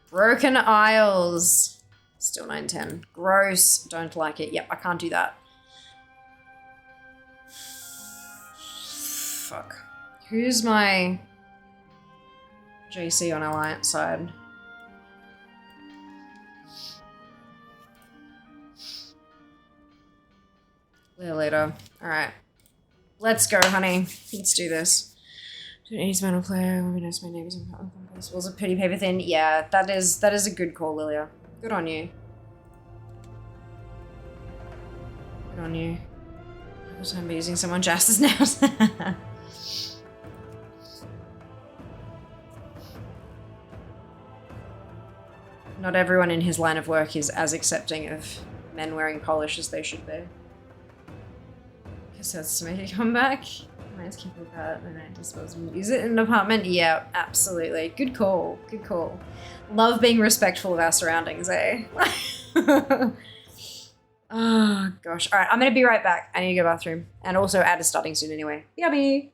Broken Isles. Still 910. Gross. Don't like it. Yep, I can't do that. Fuck. Who's my JC on Alliance side? Later. Alright. Let's go, honey. Let's do this. Don't need to player. Let me know my neighbors and festivals of pity paper thin. Yeah, that is a good call, Lilia. Good on you. Good on you. Every time using someone Jazz's nails. Not everyone in his line of work is as accepting of men wearing polish as they should be. Guess that's to make it come back. Nice keeping that, and I suppose we'll use it in an apartment. Yeah, absolutely. Good call. Good call. Love being respectful of our surroundings, eh? Oh, gosh. All right, I'm going to be right back. I need to go to the bathroom. And also, Ad is starting soon anyway. Yummy.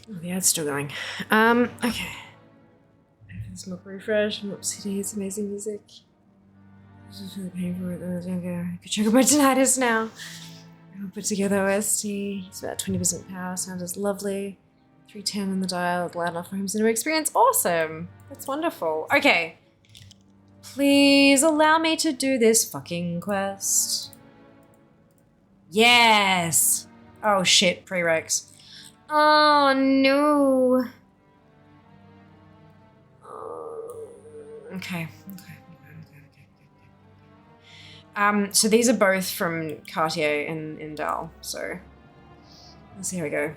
Oh, the ad's still going. Okay. Smoke refresh. Oopsie days, amazing music. This is really painful. Good check out my tinnitus now. I'll put together OST. It's about 20% power. Sound is lovely. 310 on the dial. Loud enough for home cinema experience. Awesome. That's wonderful. Okay. Please allow me to do this fucking quest. Yes! Oh shit, prereqs. Oh no. Okay. So these are both from Cartier and Dal, so let's see how we go.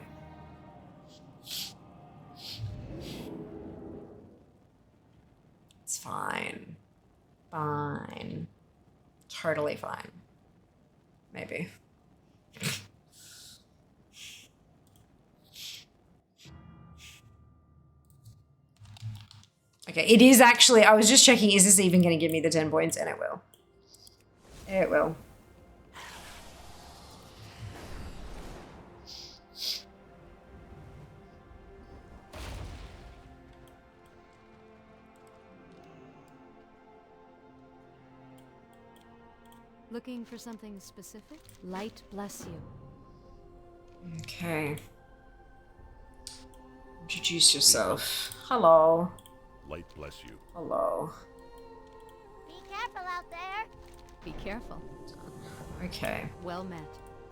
It's fine. Fine. Totally fine. Maybe. Okay, it is actually, I was just checking, is this even going to give me the 10 points? And it will. It will. Looking for something specific? Light bless you. Okay. Introduce yourself. Hello. Light bless you. Hello. Be careful out there. Be careful. Okay. Well met.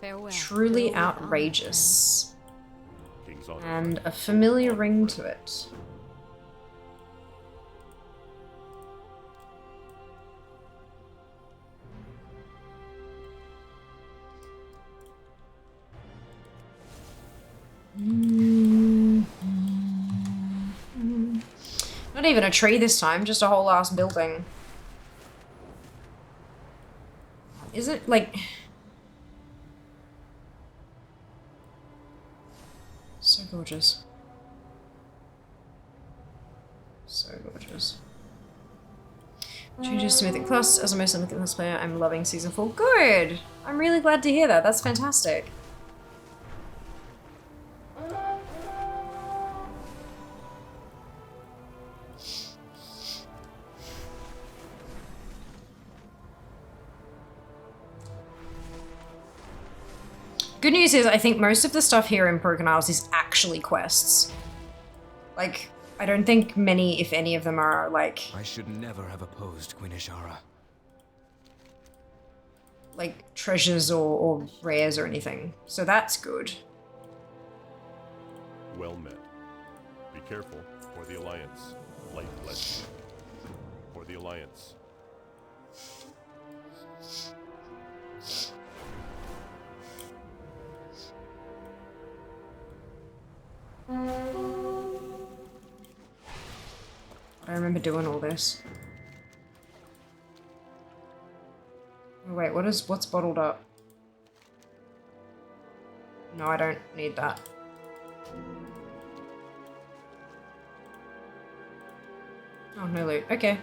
Farewell. Truly outrageous. King's honor. And a familiar ring to it. Not even a tree this time, just a whole ass building. Is it like... So gorgeous. So gorgeous. Changes to Mythic Plus. As a most Mythic Plus player, I'm loving Season 4. Good! I'm really glad to hear that. That's fantastic. Good news is I think most of the stuff here in Broken Isles is actually quests. Like, I don't think many, if any of them are like... I should never have opposed Queen Ishara. Like, treasures or rares or anything. So that's good. Well met. Be careful, for the Alliance. Light bless you. For the Alliance. I remember doing all this. Oh wait, what's bottled up? No, I don't need that. Oh, no loot. Okay.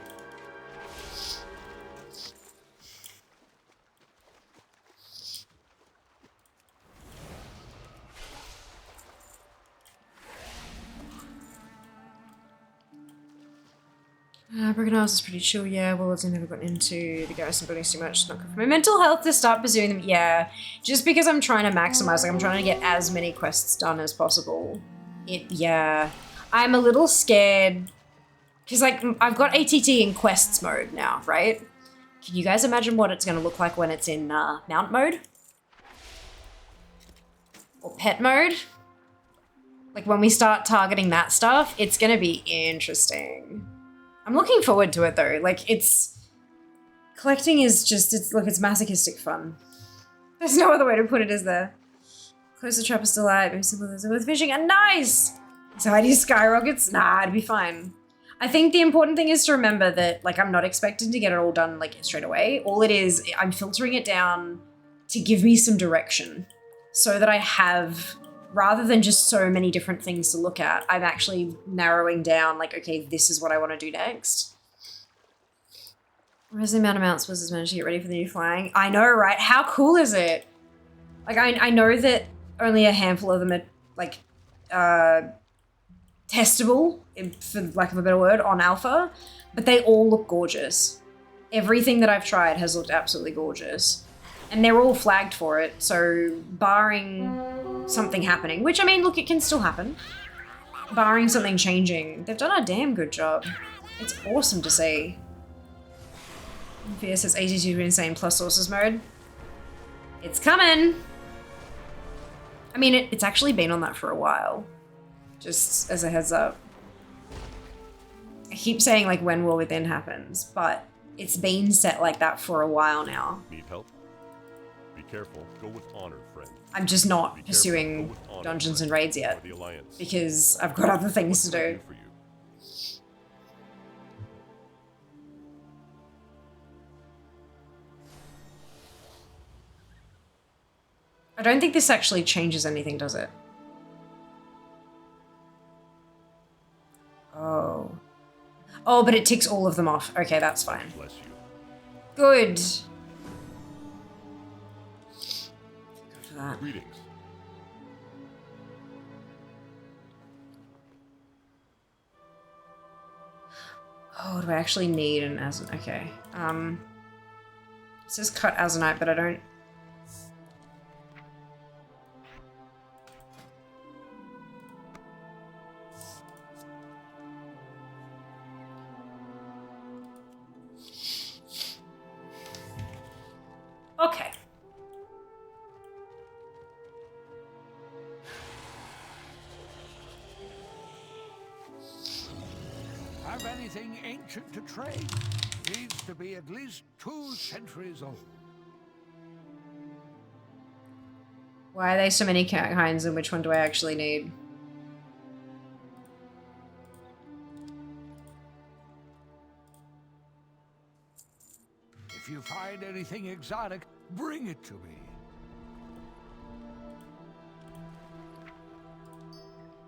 Broken Isles is pretty chill, yeah. Well, I've never gotten into the garrison buildings too much. It's not good for my mental health to start pursuing them. Yeah, just because I'm trying to maximize, like I'm trying to get as many quests done as possible. Yeah. I'm a little scared because like I've got ATT in quests mode now, right? Can you guys imagine what it's going to look like when it's in mount mode? Or pet mode? Like when we start targeting that stuff, it's going to be interesting. I'm looking forward to it though. Like collecting is just, it's masochistic fun. There's no other way to put it, is there? Close the trap is still alive. Maybe simple as with fishing and nice! Anxiety skyrockets? Nah, it'd be fine. I think the important thing is to remember that like I'm not expecting to get it all done like straight away. All it is, I'm filtering it down to give me some direction so that I have, rather than just so many different things to look at, I'm actually narrowing down like, okay, this is what I want to do next. Where's the amount of Mount Swiss has managed to get ready for the new flying? I know, right? How cool is it? Like, I know that only a handful of them are like testable, for lack of a better word, on alpha, but they all look gorgeous. Everything that I've tried has looked absolutely gorgeous. And they're all flagged for it, so barring something happening, which I mean, look, it can still happen. Barring something changing, they've done a damn good job. It's awesome to see. VS says AT2 to insane plus sources mode. It's coming! I mean, it's actually been on that for a while. Just as a heads up. I keep saying like when War Within happens, but it's been set like that for a while now. Need help? Be careful. Go with honor, friend. I'm just not pursuing dungeons and raids yet because I've got other things to do. I don't think this actually changes anything, does it? Oh. Oh, but it ticks all of them off. Okay, that's fine. Bless you. Good. Good for that. Greetings. Oh, do I actually need an Azanite? Okay. It says cut Azanite, but I don't. Okay. Have anything ancient to trade? Needs to be at least 2 centuries old. Why are there so many kinds and which one do I actually need? If you find anything exotic, bring it to me.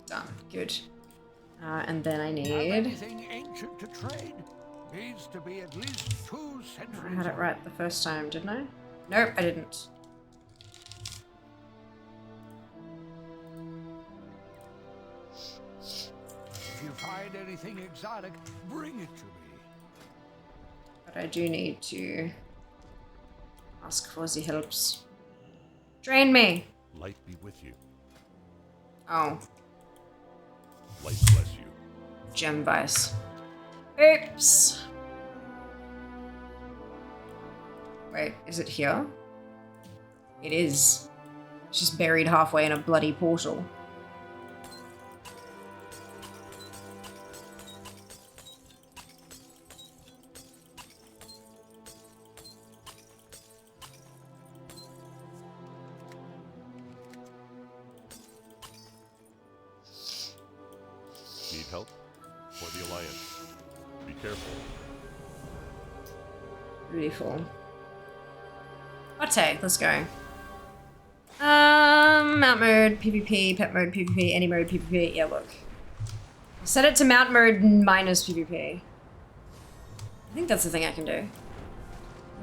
Done. Good. And then I Have need... anything ancient to trade? Needs to be at least 2 centuries I had it right the first time, didn't I? Nope, I didn't. If you find anything exotic, bring it to me. But I do need to ask for the helps. Drain me! Light be with you. Oh. Light bless you. Gem vice. Oops! Wait, is it here? It is. It's just buried halfway in a bloody portal. Need help? For the Alliance. Be careful. Beautiful. Okay, let's go. Mount mode, PvP, pet mode, PvP, any mode, PvP. Yeah, look. Set it to mount mode minus PvP. I think that's the thing I can do.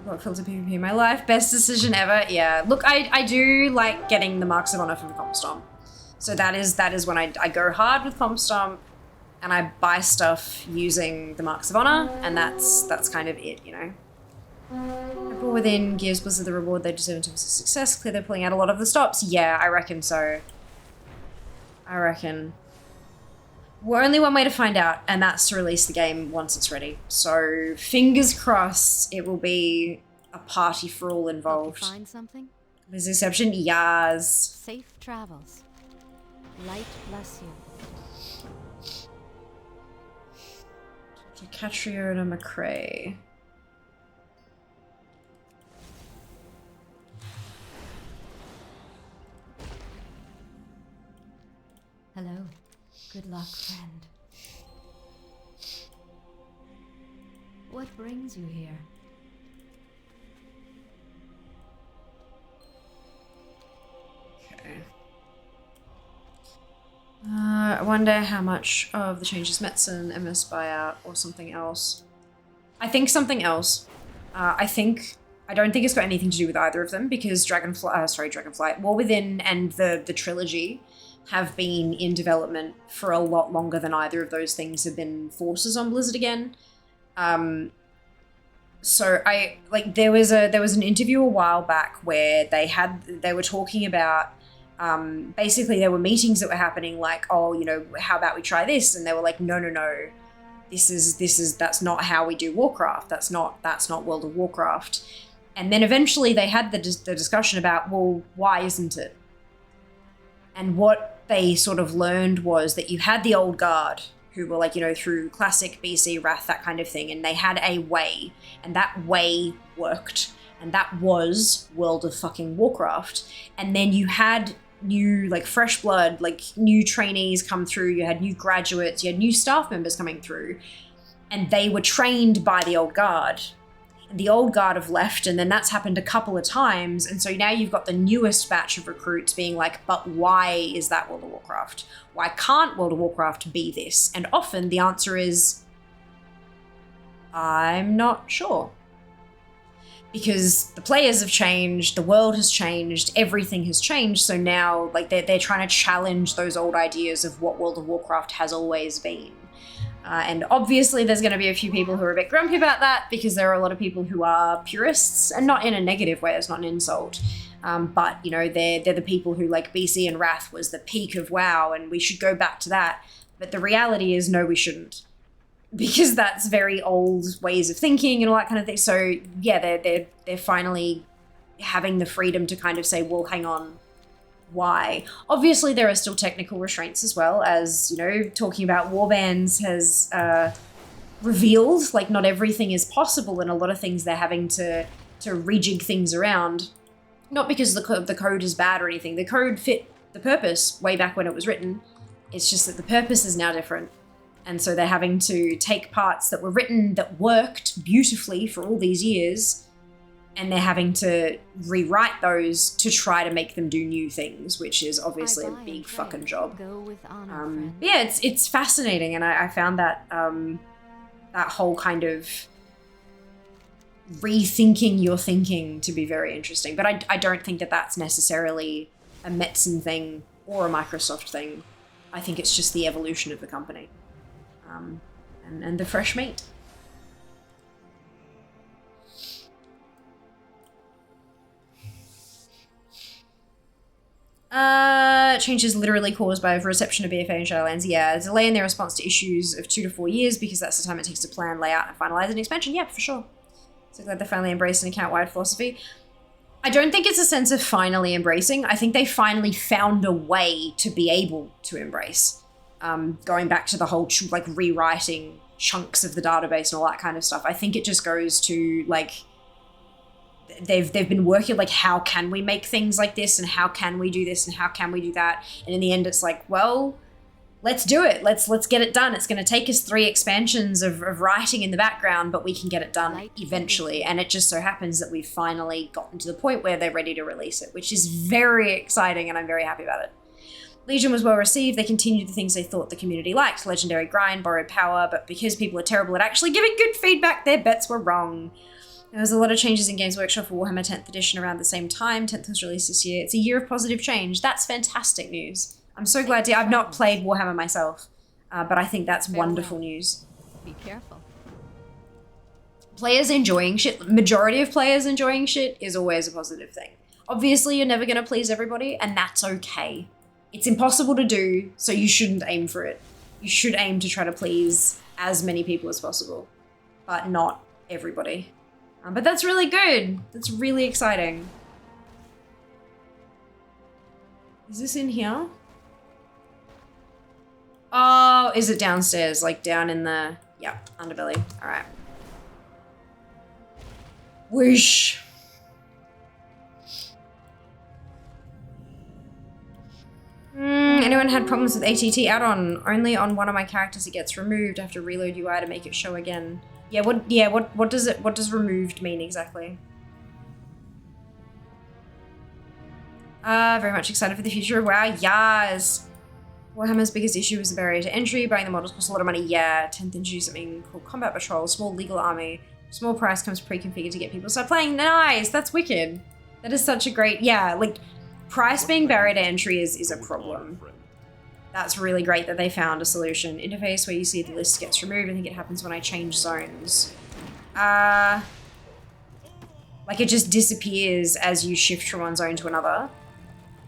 What filter PvP? My life, best decision ever. Yeah, look, I do like getting the marks of honor from Comp Stomp. So that is when I go hard with Comp Stomp and I buy stuff using the marks of honor, and that's kind of it, you know. People within Gears Blizzard the reward they deserve in terms of success. Clear they're pulling out a lot of the stops. Yeah, I reckon so. I reckon. We're only one way to find out, and that's to release the game once it's ready. So fingers crossed it will be a party for all involved. Find something? There's an exception? Yas. Safe travels. Light bless you. Catria and a McCrae. Hello. Good luck, friend. What brings you here? Okay. I wonder how much of the changes medicine, MS buyout, or something else. I think something else. I don't think it's got anything to do with either of them because Dragonflight, War Within and the trilogy have been in development for a lot longer than either of those things have been forces on Blizzard again. So there was an interview a while back where they were talking about basically there were meetings that were happening like, oh, you know, how about we try this? And they were like, no. That's not how we do Warcraft. That's not World of Warcraft. And then eventually they had the discussion about, well, why isn't it? And what they sort of learned was that you had the old guard who were like, you know, through classic BC, Wrath, that kind of thing, and they had a way, and that way worked, and that was World of fucking Warcraft. And then you had new, like, fresh blood, like, new trainees come through, you had new graduates, you had new staff members coming through, and they were trained by the old guard. And the old guard have left, and then that's happened a couple of times, and so now you've got the newest batch of recruits being like, but why is that World of Warcraft? Why can't World of Warcraft be this? And often the answer is, I'm not sure. Because the players have changed, the world has changed, everything has changed, so now like they're trying to challenge those old ideas of what World of Warcraft has always been. And obviously there's going to be a few people who are a bit grumpy about that, because there are a lot of people who are purists, and not in a negative way, it's not an insult. But, you know, they're the people who, like, BC and Wrath was the peak of WoW, and we should go back to that. But the reality is, no, we shouldn't. Because that's very old ways of thinking and all that kind of thing. So, yeah, they're finally having the freedom to kind of say, well, hang on, why? Obviously, there are still technical restraints as well, as, you know, talking about warbands has revealed, like, not everything is possible, and a lot of things they're having to rejig things around. Not because the code is bad or anything. The code fit the purpose way back when it was written. It's just that the purpose is now different. And so they're having to take parts that were written that worked beautifully for all these years, and they're having to rewrite those to try to make them do new things, which is obviously a big fucking job. Go with honor, Yeah, it's fascinating, and I found that that whole kind of rethinking your thinking to be very interesting. But I don't think that that's necessarily a Metzen thing or a Microsoft thing. I think it's just the evolution of the company, and the fresh meat. Changes literally caused by reception of BFA and Shadowlands. Yeah, a delay in their response to issues of 2 to 4 years, because that's the time it takes to plan, layout, and finalize an expansion. Yeah, for sure. So glad they finally embraced an account-wide philosophy. I don't think it's a sense of finally embracing. I think they finally found a way to be able to embrace. Going back to the whole, like, rewriting chunks of the database and all that kind of stuff. I think it just goes to, like, they've been working, like, how can we make things like this, and how can we do this, and how can we do that, and in the end it's like, well, let's do it, let's get it done. It's going to take us 3 expansions of writing in the background, but we can get it done eventually. And it just so happens that we've finally gotten to the point where they're ready to release it, which is very exciting, and I'm very happy about it. Legion was well received. They continued the things they thought the community liked: legendary grind, borrowed power, but because people are terrible at actually giving good feedback, their bets were wrong. There was a lot of changes in Games Workshop for Warhammer 10th edition around the same time. 10th was released this year. It's a year of positive change. That's fantastic news. I'm so glad to. I've not played Warhammer myself, but I think that's wonderful news. Be careful. Players enjoying shit, majority of players enjoying shit is always a positive thing. Obviously, you're never going to please everybody, and that's okay. It's impossible to do, so you shouldn't aim for it. You should aim to try to please as many people as possible, but not everybody. But that's really good. That's really exciting. Is this in here? Oh, is it downstairs? Like down in the, yeah, underbelly. All right. Whoosh. Anyone had problems with ATT add-on? Only on one of my characters it gets removed. I have to reload UI to make it show again. Yeah, what does removed mean exactly? Very much excited for the future of WoW. Yes. Warhammer's biggest issue was the barrier to entry. Buying the models costs a lot of money. Yeah. 10th introduced something called Combat Patrol. Small legal army. Small price comes pre-configured to get people to start playing. Nice. That's wicked. That is such a great, yeah, like, price being barrier to entry is a problem. That's really great that they found a solution. Interface where you see the list gets removed. I think it happens when I change zones. Like, it just disappears as you shift from one zone to another.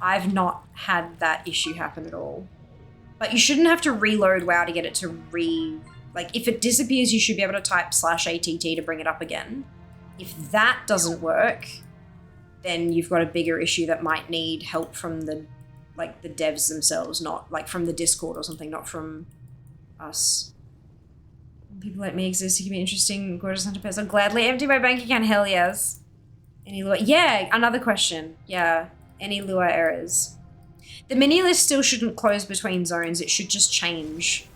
I've not had that issue happen at all. But you shouldn't have to reload WoW to get it to Like, if it disappears, you should be able to type /ATT to bring it up again. If that doesn't work, then you've got a bigger issue that might need help from the, like, the devs themselves, not, like, from the Discord or something, not from us. People like me exist, it can be interesting, gorgeous hunter person. Gladly empty my bank account, hell yes. Any lure? Yeah, another question. Yeah, any lure errors? The mini list still shouldn't close between zones, it should just change.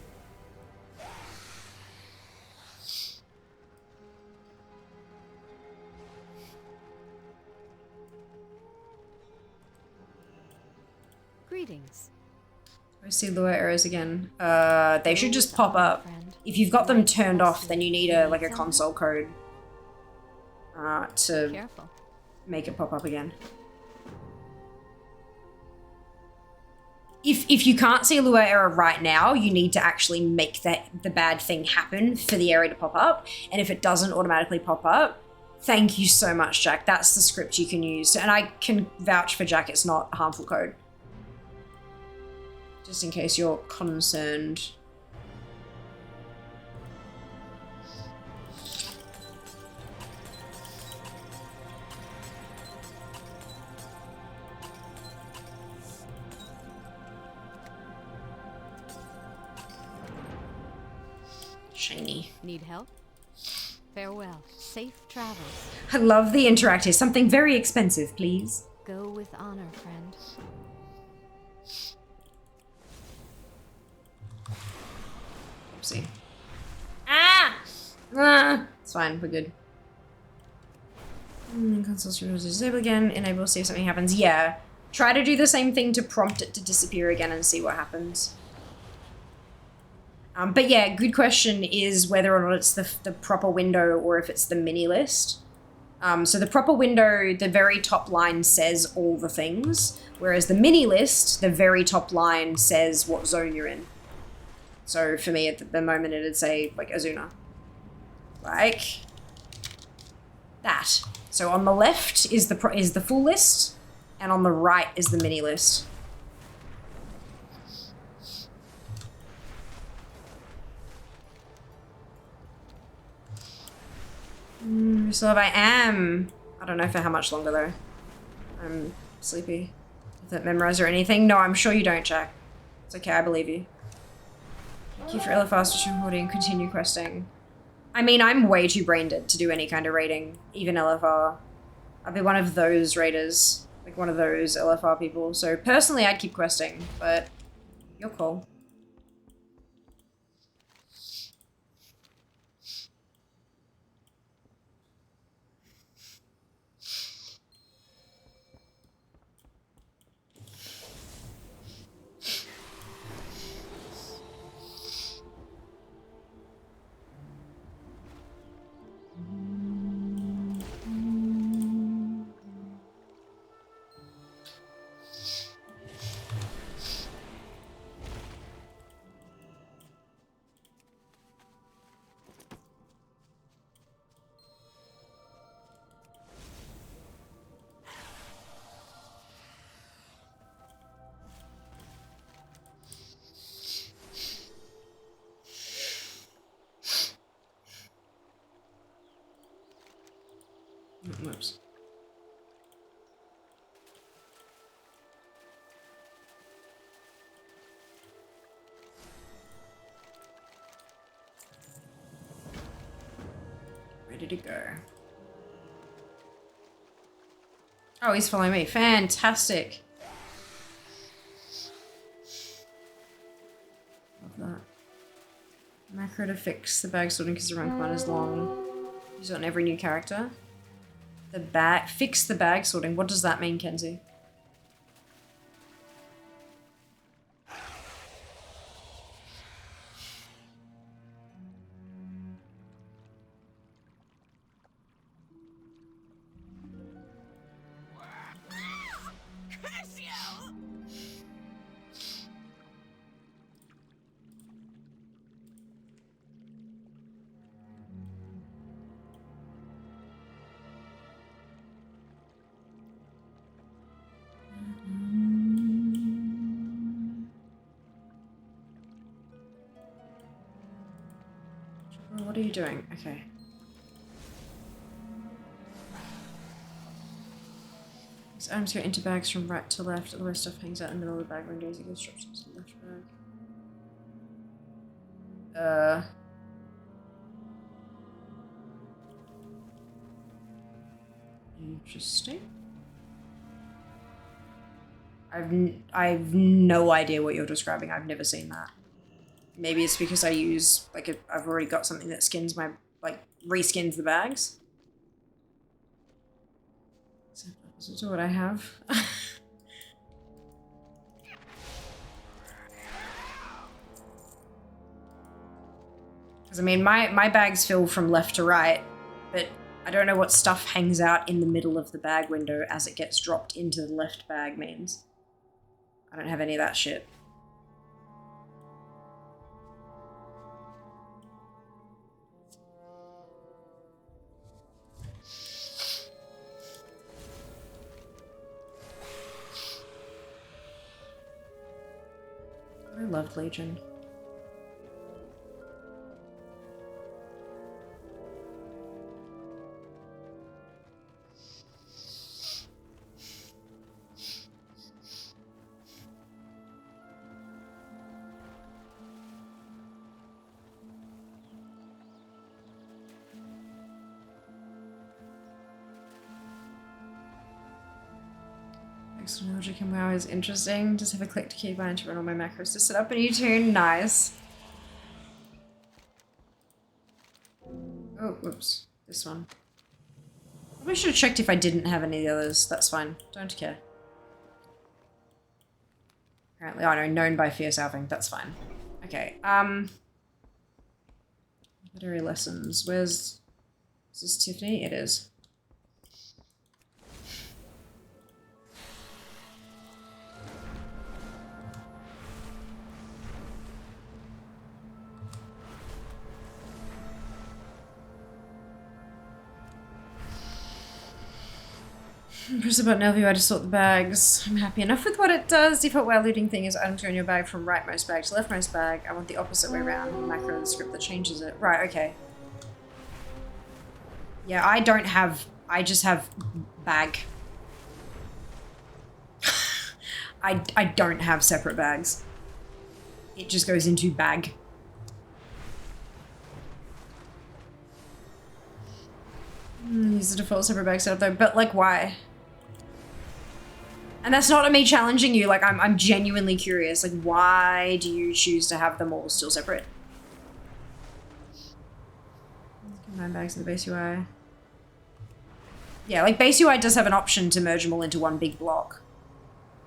Greetings. I see lure errors again. They should just pop up. If you've got them turned off, then you need a console code to make it pop up again. If you can't see a lure error right now, you need to actually make the bad thing happen for the area to pop up. And if it doesn't automatically pop up, thank you so much, Jack. That's the script you can use. And I can vouch for Jack, it's not a harmful code. Just in case you're concerned. Shiny. Need help? Farewell. Safe travels. I love the interactive. Something very expensive, please. Go with honor, friend. Oopsie. Ah! It's fine, we're good. Console stream is disabled again. Enable, see if something happens. Yeah. Try to do the same thing to prompt it to disappear again and see what happens. But yeah, good question is whether or not it's the proper window or if it's the mini list. So the proper window, the very top line says all the things, whereas the mini list, the very top line says what zone you're in. So for me, at the moment, it'd say, like, Azuna. Like that. So on the left is the full list, and on the right is the mini list. So if I am, I don't know for how much longer though. I'm sleepy. Is that memorize or anything? No, I'm sure you don't, Jack. It's okay, I believe you. Thank you for LFR stream holding, continue questing. I mean, I'm way too brain dead to do any kind of raiding, even LFR. I'd be one of those raiders, like one of those LFR people. So personally, I'd keep questing, but you're cool. Whoops. Ready to go. Oh, he's following me. Fantastic. Love that. Macro to fix the bag sorting because the rank 1 is long. Use it on every new character. The bag, fix the bag sorting. What does that mean, Kenzie? Oh, what are you doing? Okay. These items go into bags from right to left. Otherwise stuff hangs out in the middle of the bag windows. It goes drops into the left bag. Interesting. I've no idea what you're describing. I've never seen that. Maybe it's because I use I've already got something that skins my reskins the bags. Is that opposite to what I have? Because I mean my bags fill from left to right, but I don't know what stuff hangs out in the middle of the bag window as it gets dropped into the left bag means. I don't have any of that shit. I loved Legion. External logic and WoW is interesting. Just have a clicked keybind to run all my macros to set up a new tune. Nice. Oh, whoops. This one. Probably should have checked if I didn't have any of the others. That's fine. Don't care. Apparently, oh no, known by fierce alving. That's fine. Okay, literary lessons. Is this Tiffany? It is. Press the button LVI to sort the bags. I'm happy enough with what it does. Default WoW looting thing is items go in your bag from rightmost bag to leftmost bag. I want the opposite way around. Macro the script that changes it. Right, okay. Yeah, I don't have... I just have bag. I don't have separate bags. It just goes into bag. Use the default separate bag setup though, but like why? And that's not me challenging you, like I'm genuinely curious, like why do you choose to have them all still separate? Combine bags in the base UI. Yeah, like base UI does have an option to merge them all into one big block.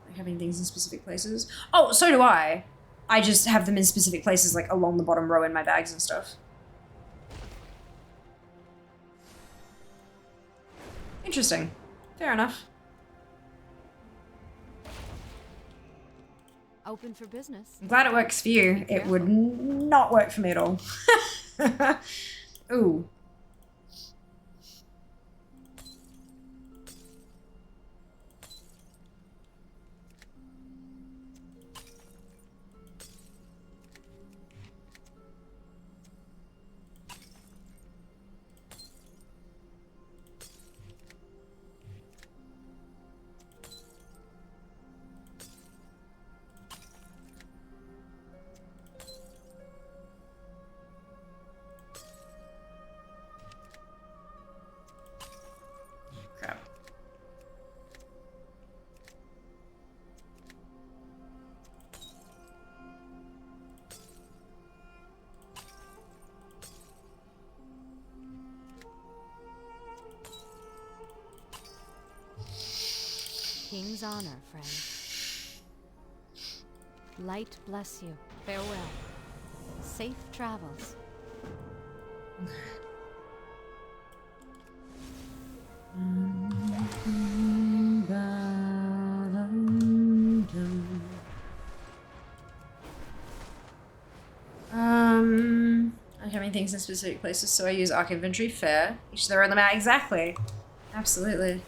Like having things in specific places. Oh, so do I. I just have them in specific places, like along the bottom row in my bags and stuff. Interesting. Fair enough. Open for business. I'm glad it works for you. It would not work for me at all. Ooh. King's honor, friend. Light bless you. Farewell. Safe travels. I'm having things in specific places, so I use Arc Inventory. Fair. Each their own amount. Exactly. Absolutely.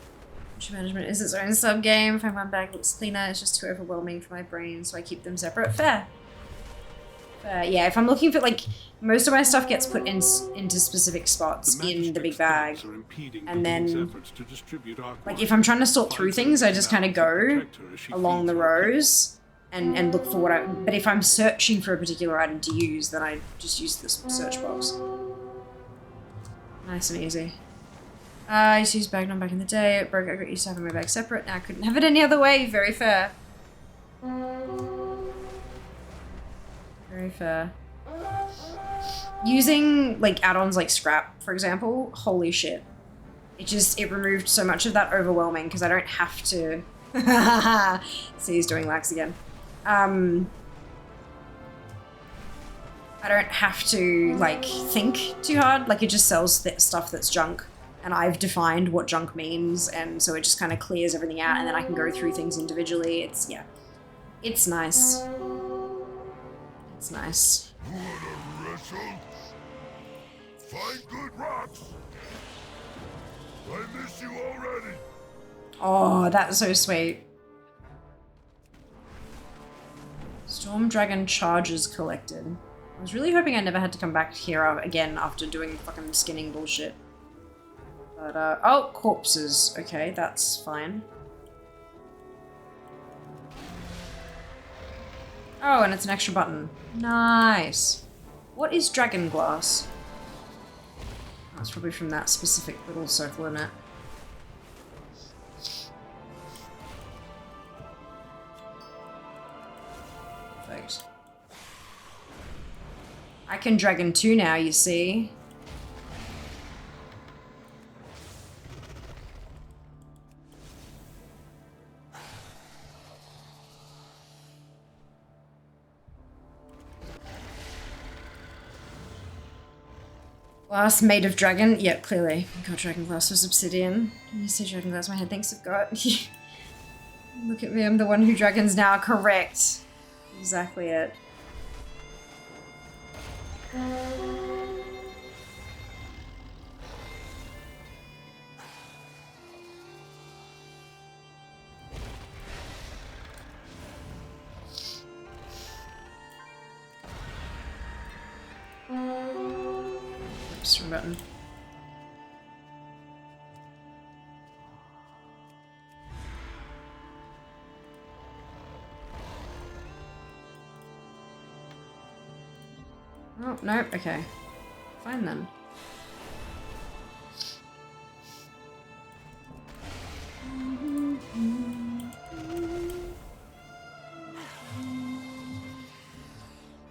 Management is its own sub-game. If one bag looks cleaner, it's just too overwhelming for my brain, so I keep them separate. Fair. Yeah, if I'm looking for, like, most of my stuff gets put into specific spots in the big bag. And then, like, if I'm trying to sort through things, I just kind of go along the rows and look for what I... But if I'm searching for a particular item to use, then I just use this search box. Nice and easy. I used to use bag none back in the day. It broke. I got used to having my bag separate. Now I couldn't have it any other way. Very fair. Very fair. Using, like, add-ons like scrap, for example, holy shit. It removed so much of that overwhelming because I don't have to... See, he's doing lax again. I don't have to, like, think too hard. Like, it just sells stuff that's junk. And I've defined what junk means, and so it just kind of clears everything out, and then I can go through things individually. It's, yeah. It's nice. It's nice. Find good rocks. I miss you already. Oh, that's so sweet. Storm Dragon charges collected. I was really hoping I never had to come back here again after doing fucking skinning bullshit. But, oh, corpses. Okay, that's fine. Oh, and it's an extra button. Nice. What is dragon glass? That's probably from that specific little circle in it. Perfect. I can dragon 2 now, you see. Glass made of dragon? Yep, clearly. God, dragon glass was obsidian. When you say dragon glass, my head thinks of God. Look at me, I'm the one who dragons now. Correct. Exactly it. Oops, wrong button. Oh, no, okay. Fine then.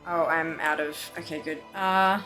Oh, I'm out of... Okay, good. I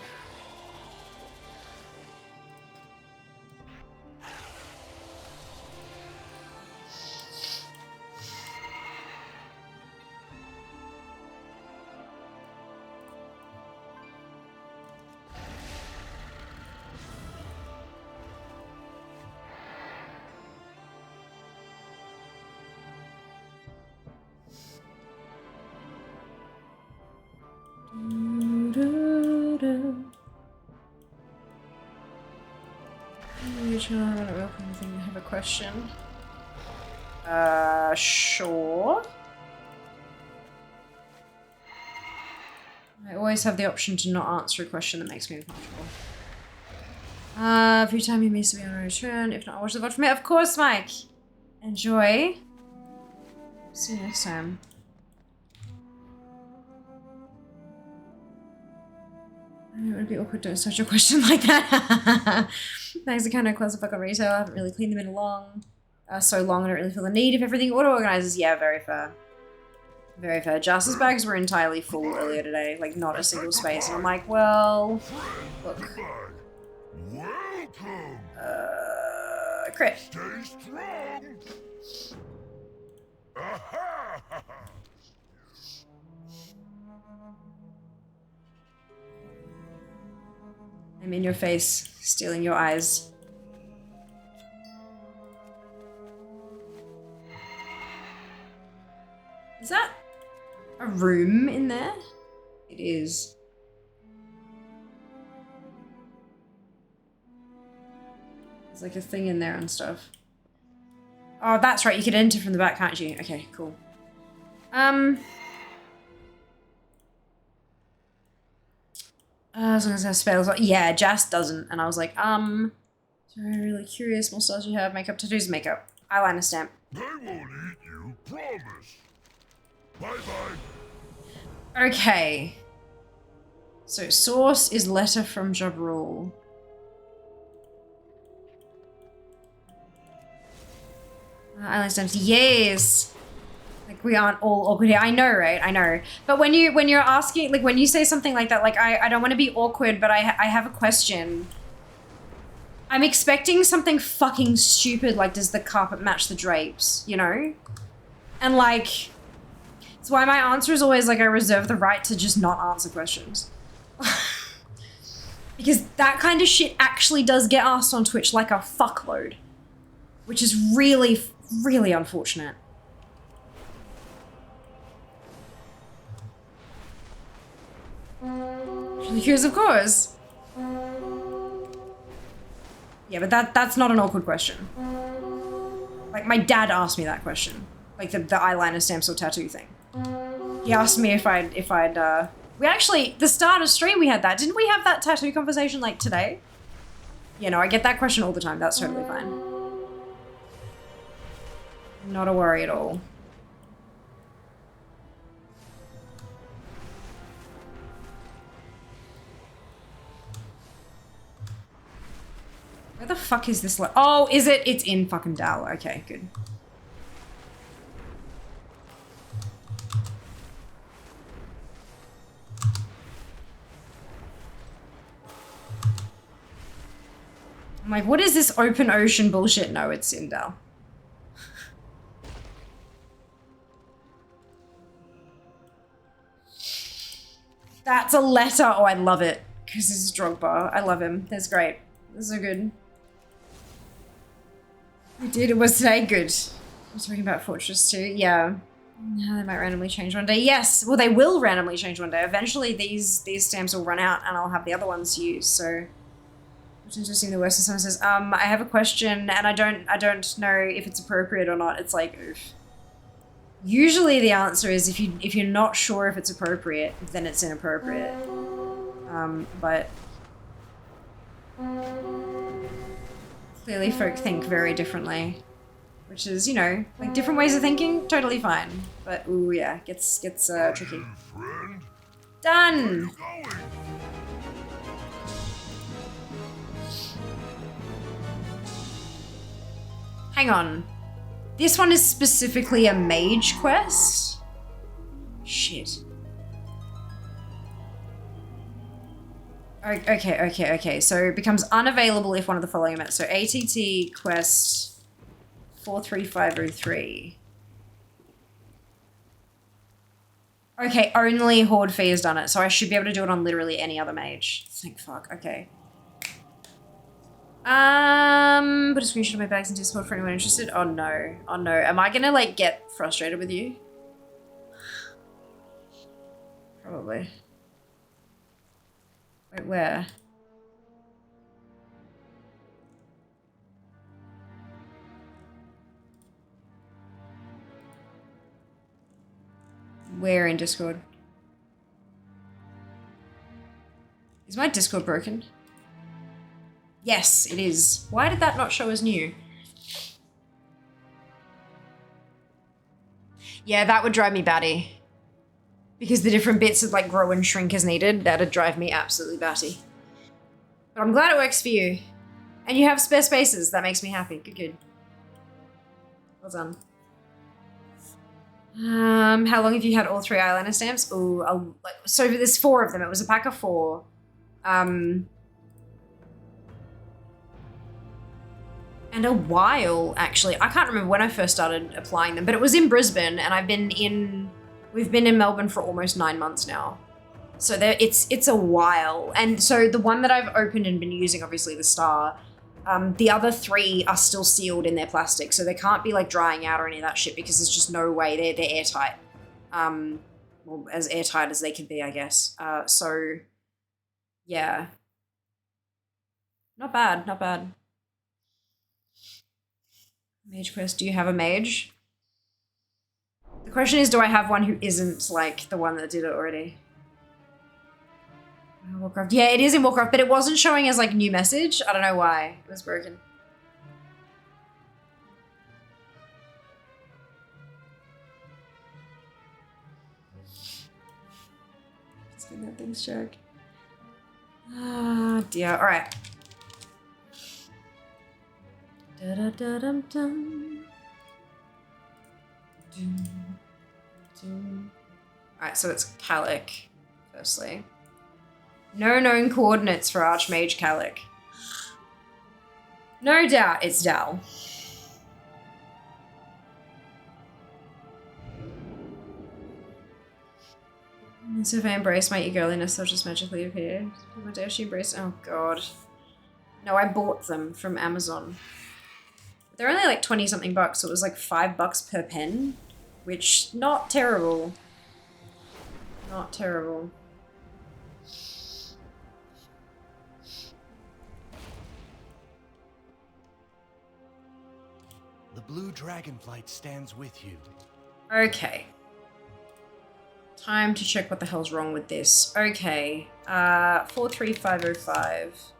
have a question. Sure. I always have the option to not answer a question that makes me uncomfortable. Every time you miss me on a return, if not, I'll watch the VOD from it. Of course, Mike. Enjoy. See you next time. It would be awkward to such a question like that. Bags are kind of close the fuck on retail. I haven't really cleaned them in so long I don't really feel the need. If everything auto-organizes, yeah, very fair. Very fair. Justice bags were entirely full earlier today. Like, not a single space. And I'm like, well, look. Crit. Stay strong. I'm in your face, stealing your eyes. Is that a room in there? It is. There's like a thing in there and stuff. Oh, that's right, you could enter from the back, can't you? Okay, cool. As long as it has spells. Yeah, Jas doesn't. And I was like, sorry, really curious. What styles you have? Makeup, tattoos, makeup. Eyeliner stamp. They won't eat you, promise. Bye-bye. Okay. So source is letter from Jabrul. Eyeliner stamps. Yes. Like we aren't all awkward here. I know, right? I know. But when you're asking, like when you say something like that, like I don't want to be awkward, but I have a question. I'm expecting something fucking stupid, like does the carpet match the drapes, you know? And like, it's why my answer is always like I reserve the right to just not answer questions. Because that kind of shit actually does get asked on Twitch like a fuckload. Which is really, really unfortunate. Because of course. Yeah, but that's not an awkward question. Like my dad asked me that question. Like the eyeliner stamps or tattoo thing. He asked me if I'd we actually, the start of stream we had that. Didn't we have that tattoo conversation like today? Yeah, no, I get that question all the time. That's totally fine. Not a worry at all. Where the fuck is this? Oh, is it? It's in fucking Dal. Okay, good. I'm like, what is this open ocean bullshit? No, it's in Dal. That's a letter. Oh, I love it. Because this is Drogba. I love him. That's great. That's so good. We did. It was today. Good. I'm talking about Fortress 2. Yeah. They might randomly change one day. Yes. Well, they will randomly change one day. Eventually, these stamps will run out, and I'll have the other ones to use. So, it's interesting. The worst. Someone says, I have a question, and I don't know if it's appropriate or not. It's like, oof. Usually, the answer is if you're not sure if it's appropriate, then it's inappropriate. But clearly folk think very differently, which is, you know, like different ways of thinking, totally fine. But ooh, yeah, gets tricky. Done. Hang on. This one is specifically a mage quest? Shit. Okay. So it becomes unavailable if one of the following met. So ATT quest 43503. Okay, only Horde Fee has done it, so I should be able to do it on literally any other mage. Thank fuck. Okay. Put a screenshot of my bags in Discord for anyone interested. Oh no. Oh no. Am I gonna like get frustrated with you? Probably. Wait, where? Where in Discord? Is my Discord broken? Yes, it is. Why did that not show as new? Yeah, that would drive me batty. Because the different bits would like grow and shrink as needed. That'd drive me absolutely batty. But I'm glad it works for you. And you have spare spaces. That makes me happy. Good. Well done. How long have you had all 3 eyeliner stamps? Ooh, so there's 4 of them. It was a pack of 4. And a while, actually. I can't remember when I first started applying them, but it was in Brisbane, and we've been in Melbourne for almost 9 months now. So it's a while. And so the one that I've opened and been using, obviously the Star, the other 3 are still sealed in their plastic, so they can't be like drying out or any of that shit because there's just no way. They're airtight. Well, as airtight as they can be, I guess. So, yeah. Not bad. Mage quest, do you have a mage? The question is, do I have one who isn't like the one that did it already? Warcraft. Yeah, it is in Warcraft, but it wasn't showing as like new message. I don't know why. It was broken. Let's get that thing's check. Ah, dear. All right. Da da da dum dum. Alright, so it's Calic, firstly. No known coordinates for Archmage Calic. No doubt it's Dal. So if I embrace my eagerness, they'll just magically appear. What dare she embrace? Oh god. No, I bought them from Amazon. They're only like 20 something bucks, so it was like $5 per pen, which not terrible. Not terrible. The blue dragonflight stands with you. Okay. Time to check what the hell's wrong with this. Okay. 43505.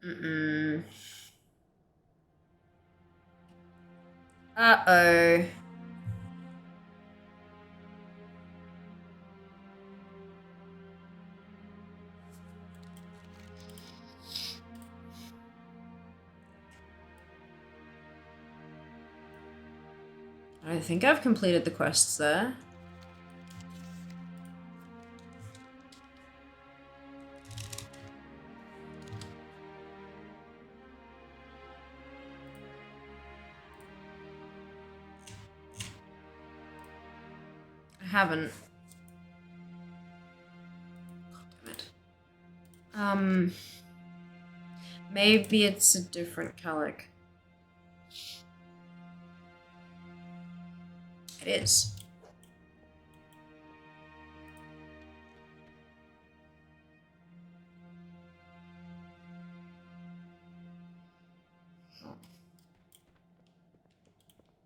Mm-mm. Uh-oh. I think I've completed the quests there. I haven't. God damn it. Maybe it's a different Calic. It is.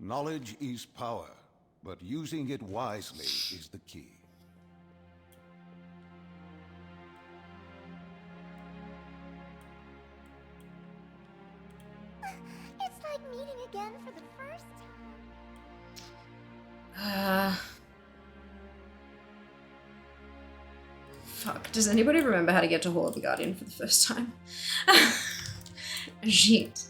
Knowledge is power, but using it wisely is the key. It's like meeting again for the first time. Fuck. Does anybody remember how to get to Hall of the Guardian for the first time? Shit.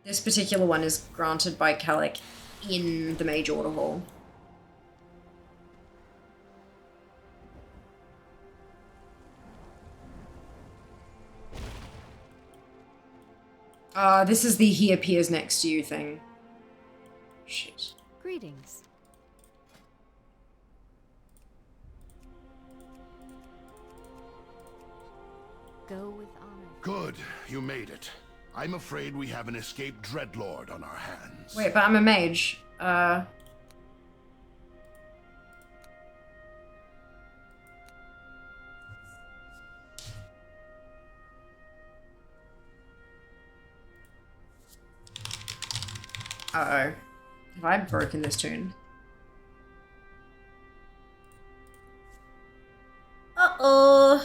This particular one is granted by Calic in the Mage Order Hall. This is the he appears next to you thing. Shit. Greetings. Go with honor. Good, you made it. I'm afraid we have an escaped dreadlord on our hands. Wait, but I'm a mage. Uh-oh. Have I broken this tune? Uh-oh.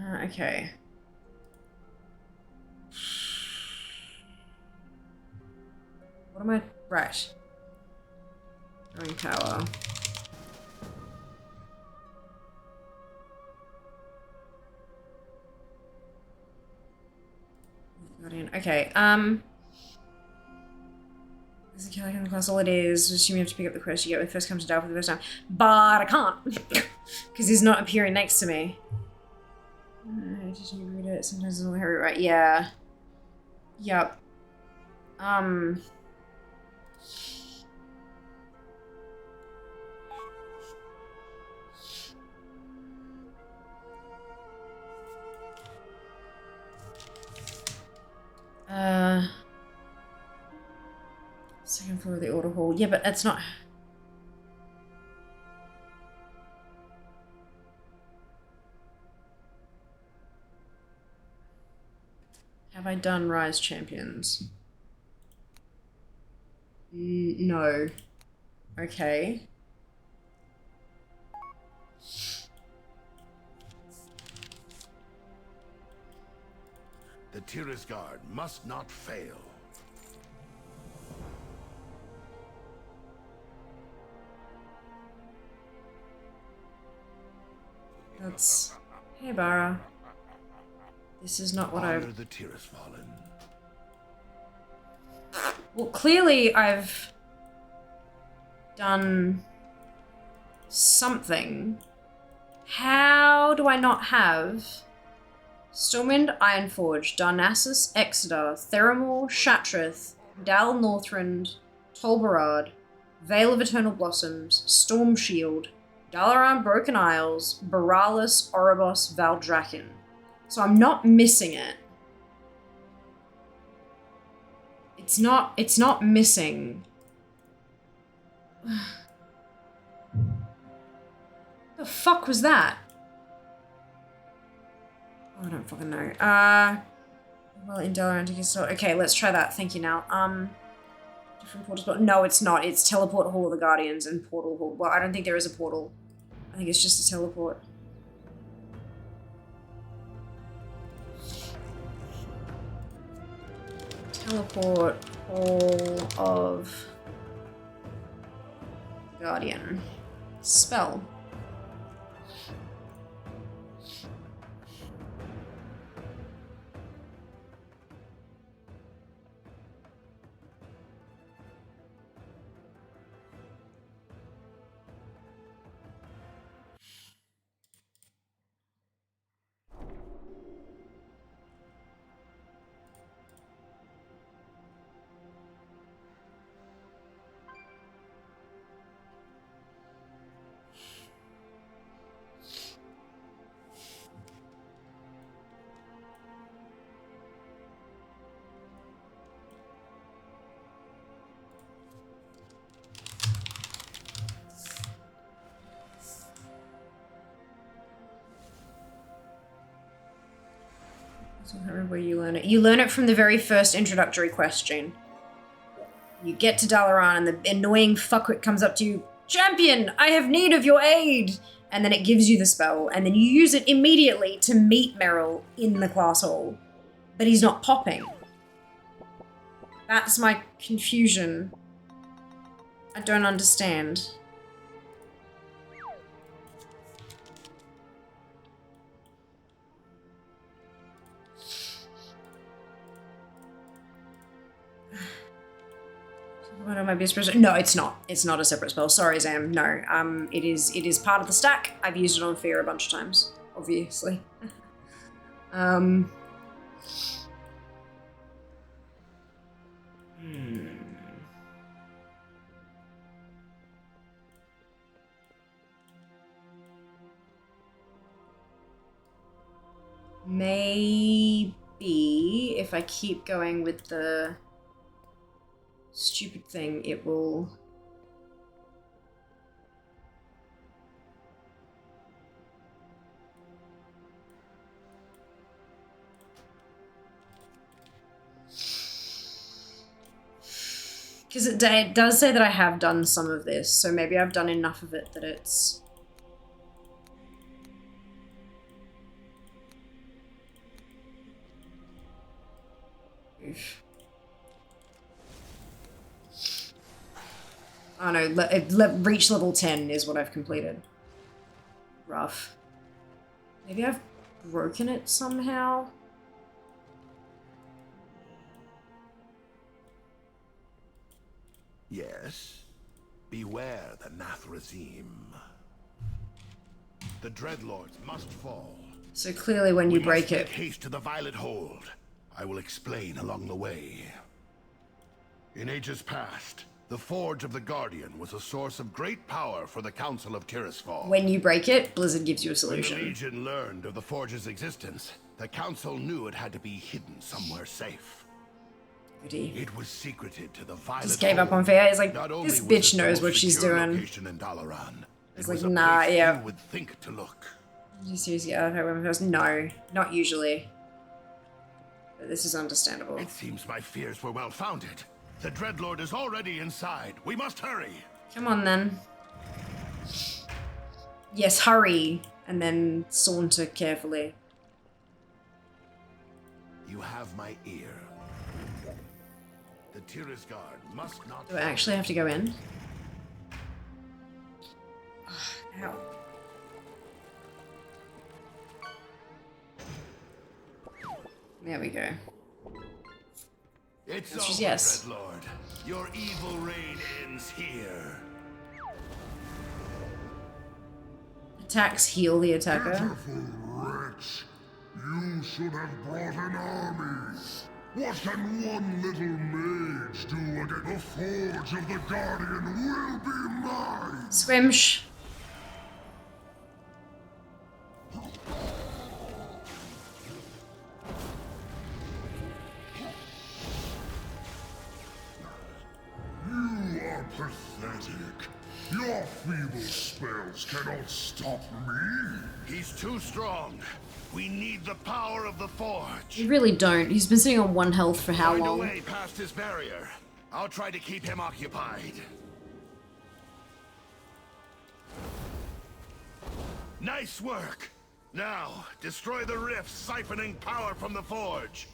Okay. What am I... Right. Throwing tower. Guardian. Okay, Is the Calican class all it is? Assume you have to pick up the quest you get when it first comes to die for the first time. But I can't. Because he's not appearing next to me. Did you read it? Sometimes it's all hurry, right? Yeah. Yep. Second floor of the order hall. Yeah, but that's not... Have I done Rise Champions? No. Okay. The Tyrus Guard must not fail. That's... Hey, Bara. This is not what I... Honor the Tyrus Fallen. Well, clearly I've done something. How do I not have Stormwind, Ironforge, Darnassus, Exeter, Theramore, Shatrith, Dal Northrend, Tolbarad, Veil of Eternal Blossoms, Storm Shield, Dalaran Broken Isles, Borealis, Oribos, Valdrakken. So I'm not missing it. It's not missing. The fuck was that? Oh, I don't fucking know. Well, in Dalaran to get so okay, let's try that. Thank you now. Different portals, but no, it's not. It's Teleport Hall of the Guardians and Portal Hall. Well, I don't think there is a portal. I think it's just a teleport. Teleport Hall of Guardian. Spell. I don't remember where you learn it. You learn it from the very first introductory question. You get to Dalaran and the annoying fuckwit comes up to you, "Champion, I have need of your aid!" And then it gives you the spell, and then you use it immediately to meet Merrill in the class hall. But he's not popping. That's my confusion. I don't understand. What am I be supposed to? No, it's not. It's not a separate spell. Sorry, Zam. No. It is part of the stack. I've used it on Fear a bunch of times, obviously. Maybe if I keep going with the stupid thing, it will... Because it does say that I have done some of this, so maybe I've done enough of it that it's... move. Oh no, reach level 10 is what I've completed. Rough. Maybe I've broken it somehow? Yes. Beware the Nathrazim. The Dreadlords must fall. So clearly when you break Make it. haste to the Violet Hold. I will explain along the way. In ages past, the Forge of the Guardian was a source of great power for the Council of Tirisfal. When you break it, Blizzard gives you a When solution. the Legion learned of the Forge's existence, the Council knew it had to be hidden somewhere safe. Goody. It was secreted to the Violet Just gave up on Fair. He's like, this bitch knows what she's doing. In Dalaran. It's like, nah, yeah. You would think to look. You seriously get out of her women first? No, not usually. But this is understandable. It seems my fears were well founded. The Dreadlord is already inside. We must hurry. Come on then. Yes, hurry. And then saunter carefully. You have my ear. The Tirisgard must not... Do I actually have to go in? Ow. There we go. It's Which is over, yes. Dreadlord. Your evil reign ends here. Attacks heal the attacker. Pitiful wretch. You should have brought an army. What can one little mage do against the Forge of the Guardian will be mine? Squimsh. You are pathetic. Your feeble spells cannot stop me. He's too strong. We need the power of the Forge. You really don't. He's been sitting on 1 health for how Find a long? way past his barrier. I'll try to keep him occupied. Nice work. Now, destroy the rifts siphoning power from the Forge.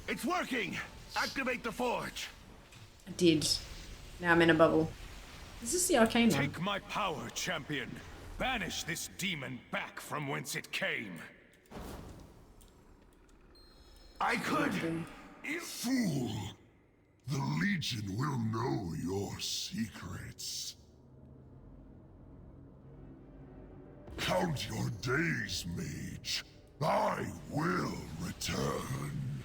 It's working! Activate the Forge! I did. Now I'm in a bubble. Is this the arcane one? Take my power, champion. Banish this demon back from whence it came. I could. Fool! The Legion will know your secrets. Count your days, mage. I will return.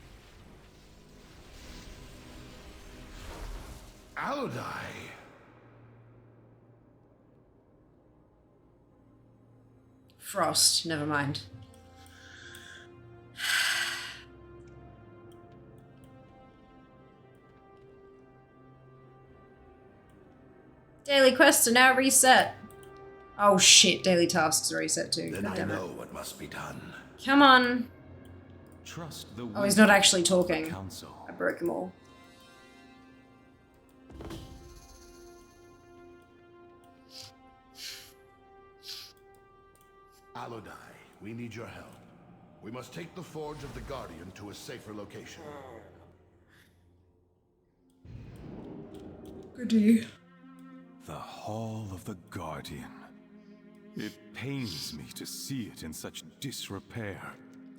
Alodai. Frost, never mind. Daily quests are now reset. Oh shit, daily tasks are reset too. Then God I damn it. know what must be done. Come on. Trust the Oh, he's not actually wisdom of the talking. council. I broke him all. Alodai, we need your help. We must take the Forge of the Guardian to a safer location. Goody. The Hall of the Guardian. It pains me to see it in such disrepair.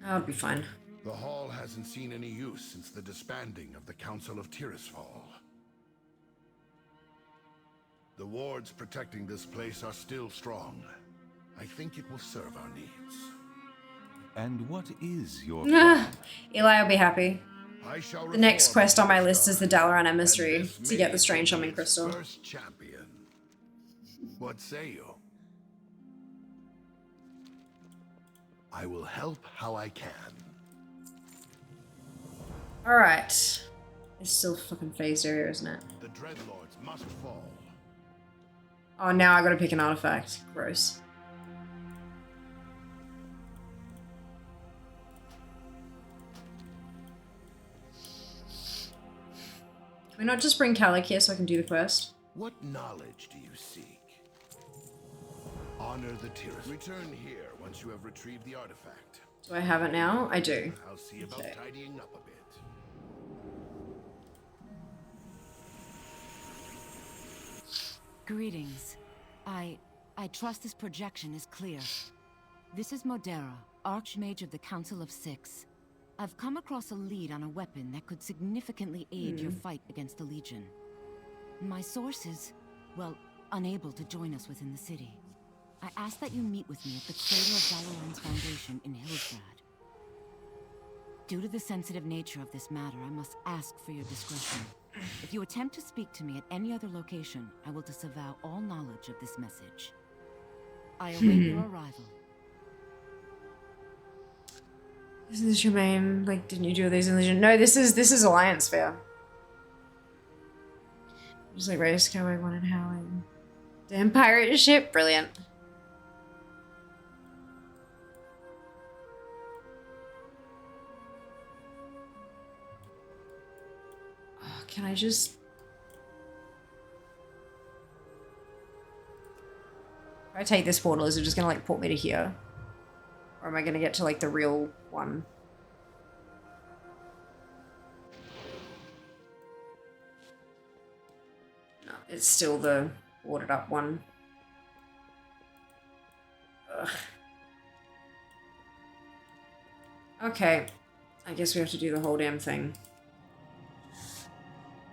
I'll be fine. The Hall hasn't seen any use since the disbanding of the Council of Tirisfal. The wards protecting this place are still strong. I think it will serve our needs. And what is your Eli will be happy. I shall The next reform quest on my Tirisfal, list is the Dalaran Emissary and this to get the mage Strange will be Humming its Crystal. First champion. What say you? I will help how I can. Alright. It's still fucking phased area, isn't it? The Dreadlords must fall. Oh, now I gotta pick an artifact. Gross. Can we not just bring Calic here so I can do the quest? What knowledge do you seek? Honor the Tiris. Return here once you have retrieved the artifact. Do I have it now? I do. I'll see about tidying up a bit. Greetings. I trust this projection is clear. This is Modera, Archmage of the Council of Six. I've come across a lead on a weapon that could significantly aid your fight against the Legion. My source is, well, unable to join us within the city. I ask that you meet with me at the crater of Dalaran's Foundation in Hillsgrad. Due to the sensitive nature of this matter, I must ask for your discretion. If you attempt to speak to me at any other location, I will disavow all knowledge of this message. I await your arrival. Isn't this your main, like, didn't you do these in Legion? No, this is Alliance Fair. Just like Race Cowboy 1 and Howling. Damn pirate ship, brilliant. Oh, can I just... If I take this portal, is it just gonna like port me to here? Or am I gonna get to like the real one? No, it's still the watered up one. Ugh. Okay. I guess we have to do the whole damn thing.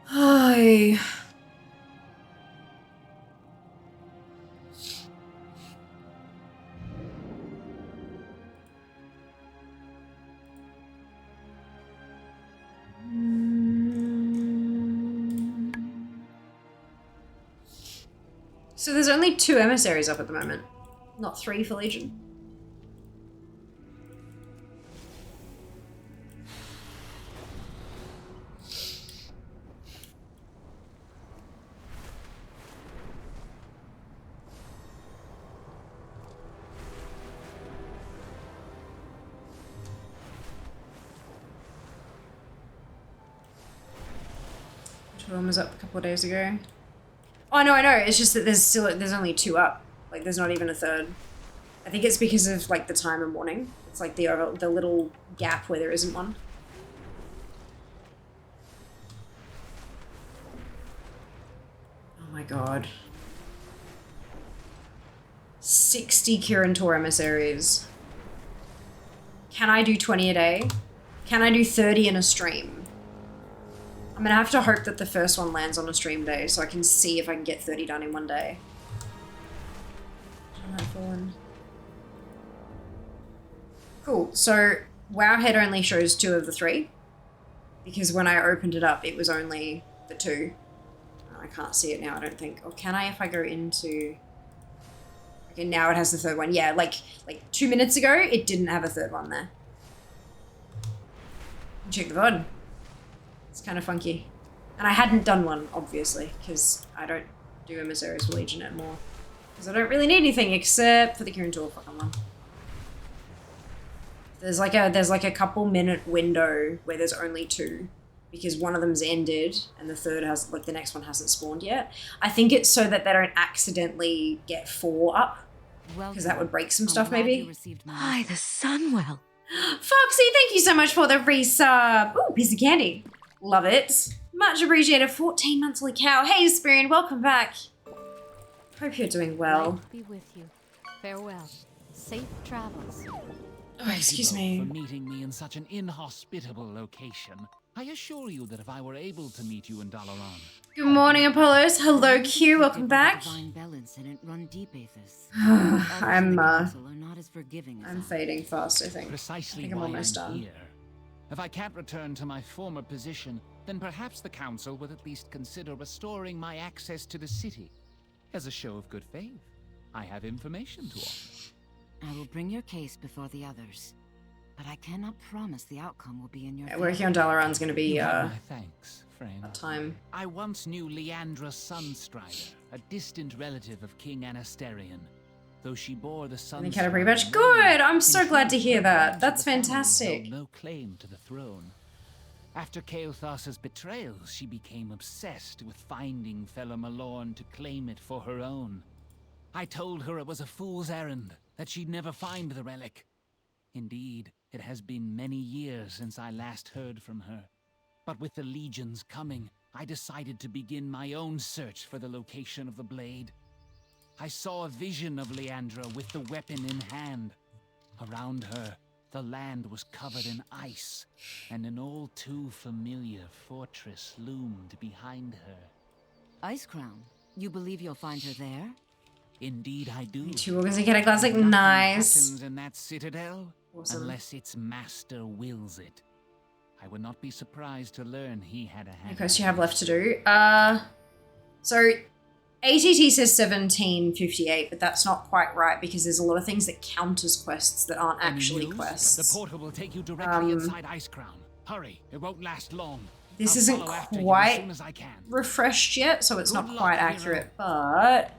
Hi. So there's only 2 emissaries up at the moment, not 3 for Legion. Which one was up a couple of days ago? Oh no, I know. It's just that there's only 2 up. Like there's not even a 3rd. I think it's because of like the time and morning. It's like the little gap where there isn't one. Oh my god. 60 Kirin Tor emissaries. Can I do 20 a day? Can I do 30 in a stream? I'm gonna have to hope that the first one lands on a stream day so I can see if I can get 30 done in one day. Cool, so Wowhead only shows 2 of the 3. Because when I opened it up, it was only the 2. I can't see it now, I don't think. Or can I if I go into... Okay, now it has the 3rd one. Yeah, like 2 minutes ago, it didn't have a 3rd one there. Check the VOD. It's kind of funky. And I hadn't done one, obviously, because I don't do emissaries for Legion anymore. Because I don't really need anything except for the Kirin Tor fucking one. There's like a couple minute window where there's only 2. Because one of them's ended and the 3rd has, like the next one hasn't spawned yet. I think it's so that they don't accidentally get 4 up. Because that would break some stuff maybe. Hi, the Sunwell. Foxy, thank you so much for the resub. Ooh, piece of candy. Love it. Much appreciated. 14 months, holy cow. Hey, Spoon, welcome back. Hope you're doing well. Be with you. Farewell. Safe travels. Oh, excuse me. For meeting me in such an inhospitable location. I assure you that if I were able to meet you in Dalaran. Good morning, Apollos. Hello, Q. Welcome back. I'm fading fast, I think. Precisely I think I'm almost done. Here. If I can't return to my former position, then perhaps the council would at least consider restoring my access to the city. As a show of good faith, I have information to offer. I will bring your case before the others, but I cannot promise the outcome will be in your favor. Working on Dalaran's going to be thanks, friend. A time. I once knew Leandra Sunstrider, a distant relative of King Anasterion. Though she bore the Sunstrider. Kind of pretty much good. I'm so glad to hear that. That's fantastic. No claim to the throne. After Kael'thas's betrayal, she became obsessed with finding Fela Malorn to claim it for her own. I told her it was a fool's errand, that she'd never find the relic. Indeed, it has been many years since I last heard from her. But with the legions coming, I decided to begin my own search for the location of the blade. I saw a vision of Leandra with the weapon in hand. Around her, the land was covered in ice, and an all too familiar fortress loomed behind her. Ice Crown? You believe you'll find her there? Indeed I do. Two organs get a classic. Nothing Nice. happens in that citadel Awesome. unless its master wills it. I would not be surprised to learn he had a hand. Any quests you have left to do? So ATT says 1758, but that's not quite right because there's a lot of things that count as quests that aren't actually quests. The portal will take you directly inside Ice Crown. Hurry, it won't last long. This I'll isn't follow after you as quite soon as I can. refreshed yet, so it's Good not luck, quite hero. accurate, but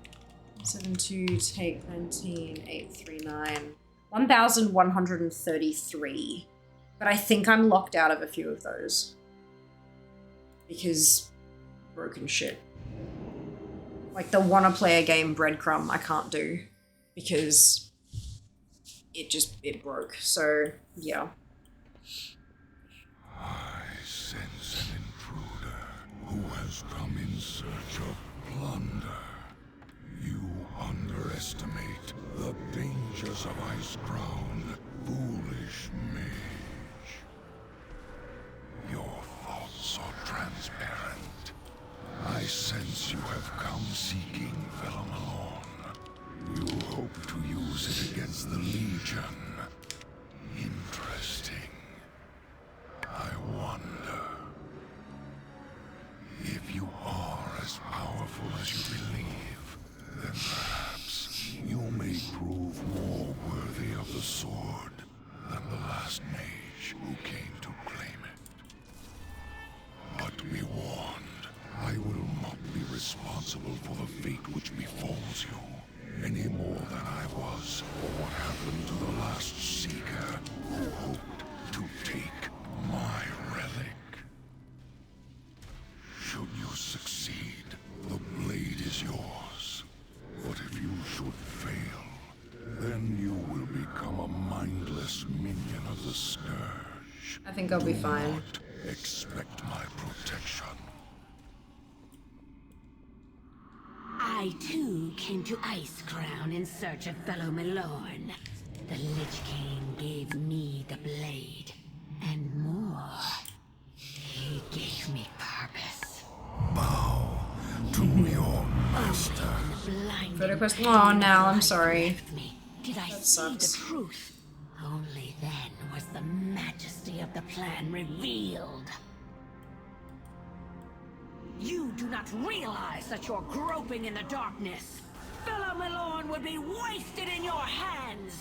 72 take 19, 839, 1133. But I think I'm locked out of a few of those because broken shit. Like the wanna play a game breadcrumb I can't do because it broke. So yeah. I sense an intruder who has come in search of plunder. You underestimate the dangers of Ice Crown, foolish mage. Your thoughts are transparent. I sense you have come seeking Velamalorn. You hope to use it against the Legion. Interesting. I wonder if you are as powerful as you believe, then perhaps you may prove more worthy of the sword than the last mage who came to claim it. But be warned, I will not be responsible for the fate which befalls you, any more than I was for what happened to the last Seeker who hoped to take my relic. Should you succeed, the blade is yours. But if you should fail, then you will become a mindless minion of the Scourge. I think I'll be fine. Do not expect my protection. I too came to Ice Crown in search of fellow Milorn. The Lich King gave me the blade, and more. He gave me purpose. Bow to your master. Photo quest. Oh, now I'm sorry. Did I That see sucks. the truth? Only then was the majesty of the plan revealed. You do not realize that you're groping in the darkness. Fellow Milorn would be wasted in your hands.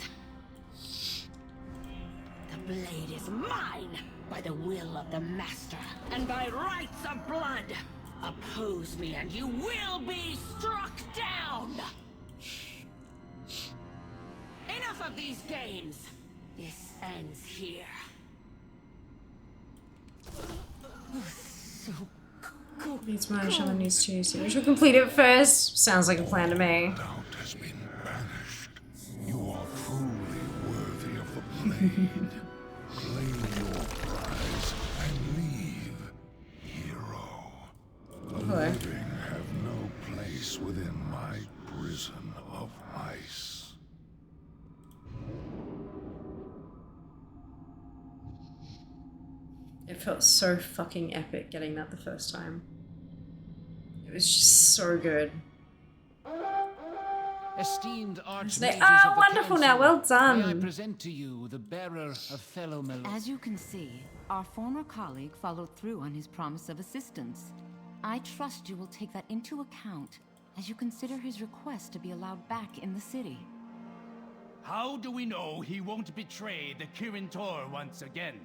The blade is mine by the will of the Master and by rights of blood. Oppose me and you will be struck down. Enough of these games. This ends here. So Needs more Shaman needs to see. We should complete it first. Sounds like a plan to me. Doubt has been banished. You are truly worthy of the blade. Claim your prize and leave, hero. The living have no place within my prison of ice. It felt so fucking epic getting that the first time. It was just so good. Esteemed archmages They of are the wonderful now. council, Well may I done. present to you the bearer of fellow Milorn. As you can see, our former colleague followed through on his promise of assistance. I trust you will take that into account as you consider his request to be allowed back in the city. How do we know he won't betray the Kirin Tor once again?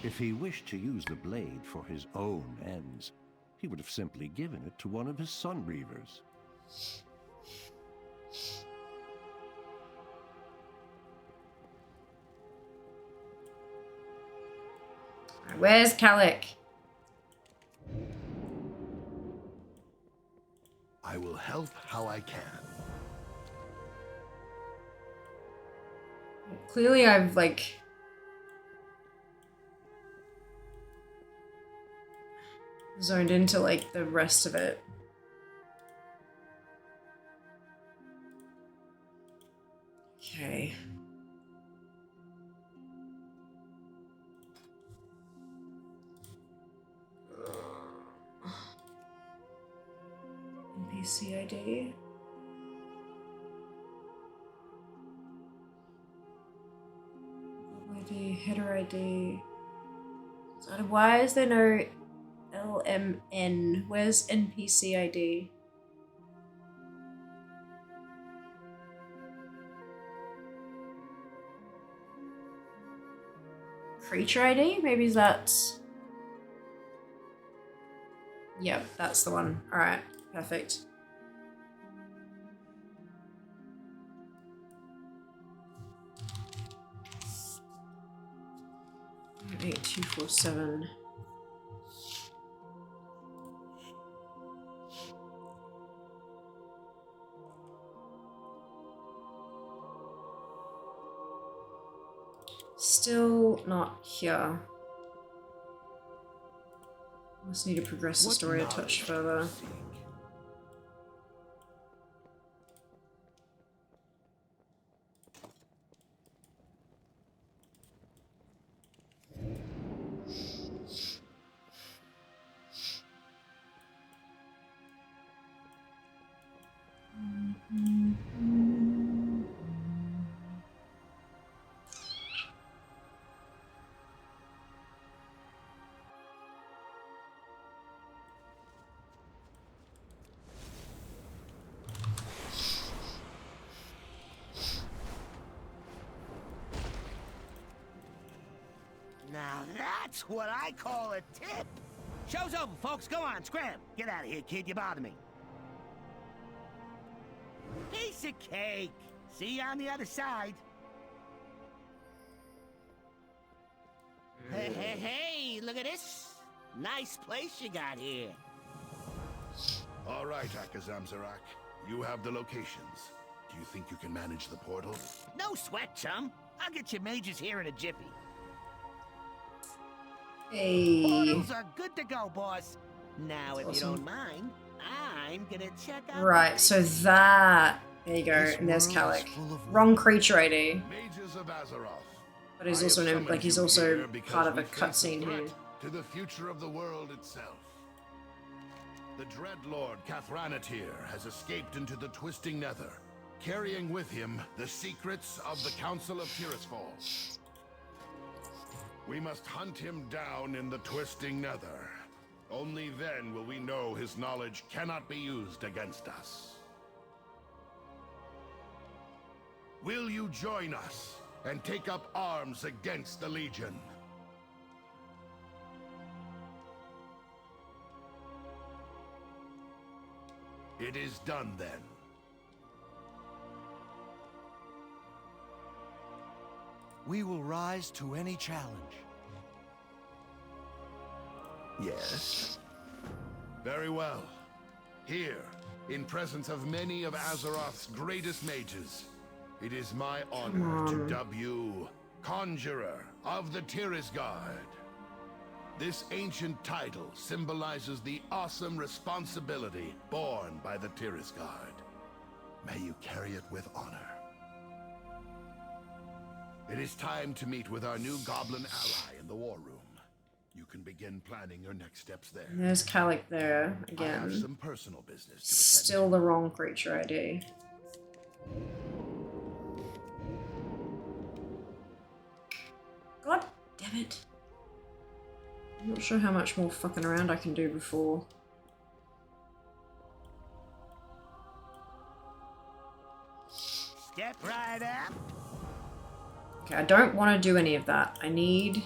If he wished to use the blade for his own ends, he would have simply given it to one of his Sun Reavers. Where's Kalik? I will help how I can. Clearly I've, like... zoned into, like, the rest of it. Okay. NPC ID. ID, header ID. So why is there no LMN? Where's NPC ID? Creature ID? Maybe that's... Yep, that's the one. Alright, perfect. 8247. Still not here. Must need to progress the story a touch further. Now that's what I call a tip. Show's over, folks. Go on, scram. Get out of here, kid. You bother me. Piece of cake. See you on the other side. Hey, hey, hey, look at this. Nice place you got here. All right, Akazamzarak. You have the locations. Do you think you can manage the portal? No sweat, chum. I'll get your mages here in a jiffy. Hey. Portals are good to go, boss. Now, if awesome. you don't mind, I'm gonna check out... Right, so that... There you go, and there's Kalik. Wrong creature ID. Mages of Azeroth. But he's also an, like he's also part of a cutscene here. To the future of the world itself. The Dreadlord Cathranattir has escaped into the Twisting Nether, carrying with him the secrets of the Council of Tirisfal. We must hunt him down in the Twisting Nether. Only then will we know his knowledge cannot be used against us. Will you join us and take up arms against the Legion? It is done then. We will rise to any challenge. Yes. Very well. Here, in presence of many of Azeroth's greatest mages, it is my honor to dub you Conjurer of the Tirisgard. This ancient title symbolizes the awesome responsibility borne by the Tirisgard. May you carry it with honor. It is time to meet with our new goblin ally in the war room. You can begin planning your next steps there. There's Kalik there I have again. some personal business to Still the wrong creature ID. God damn it. I'm not sure how much more fucking around I can do before. Step right up. Okay, I don't want to do any of that. I need...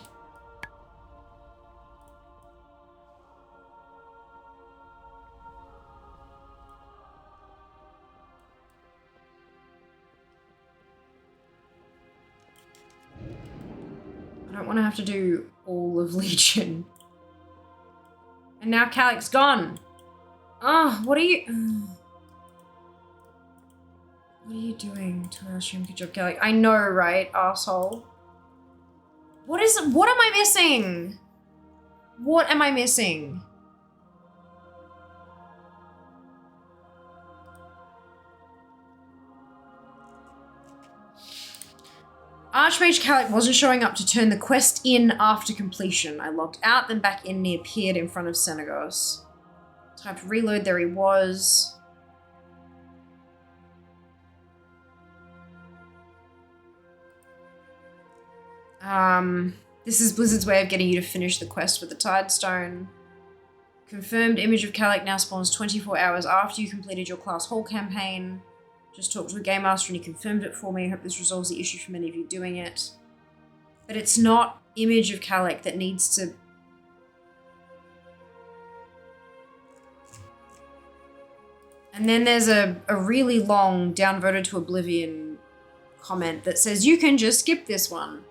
I don't want to have to do all of Legion. And now Kalik's gone. Oh, what are you... What are you doing to our stream? Good job, Kelly. I know, right, asshole? What am I missing? What am I missing? Archmage Calic wasn't showing up to turn the quest in after completion. I logged out, then back in, and he appeared in front of Senegos. Typed reload, there he was. This is Blizzard's way of getting you to finish the quest with the Tidestone. Confirmed image of Calic now spawns 24 hours after you completed your Class Hall campaign. Just talked to a Game Master and he confirmed it for me. I hope this resolves the issue for many of you doing it. But it's not image of Calic that needs to... And then there's a really long downvoted to oblivion comment that says you can just skip this one.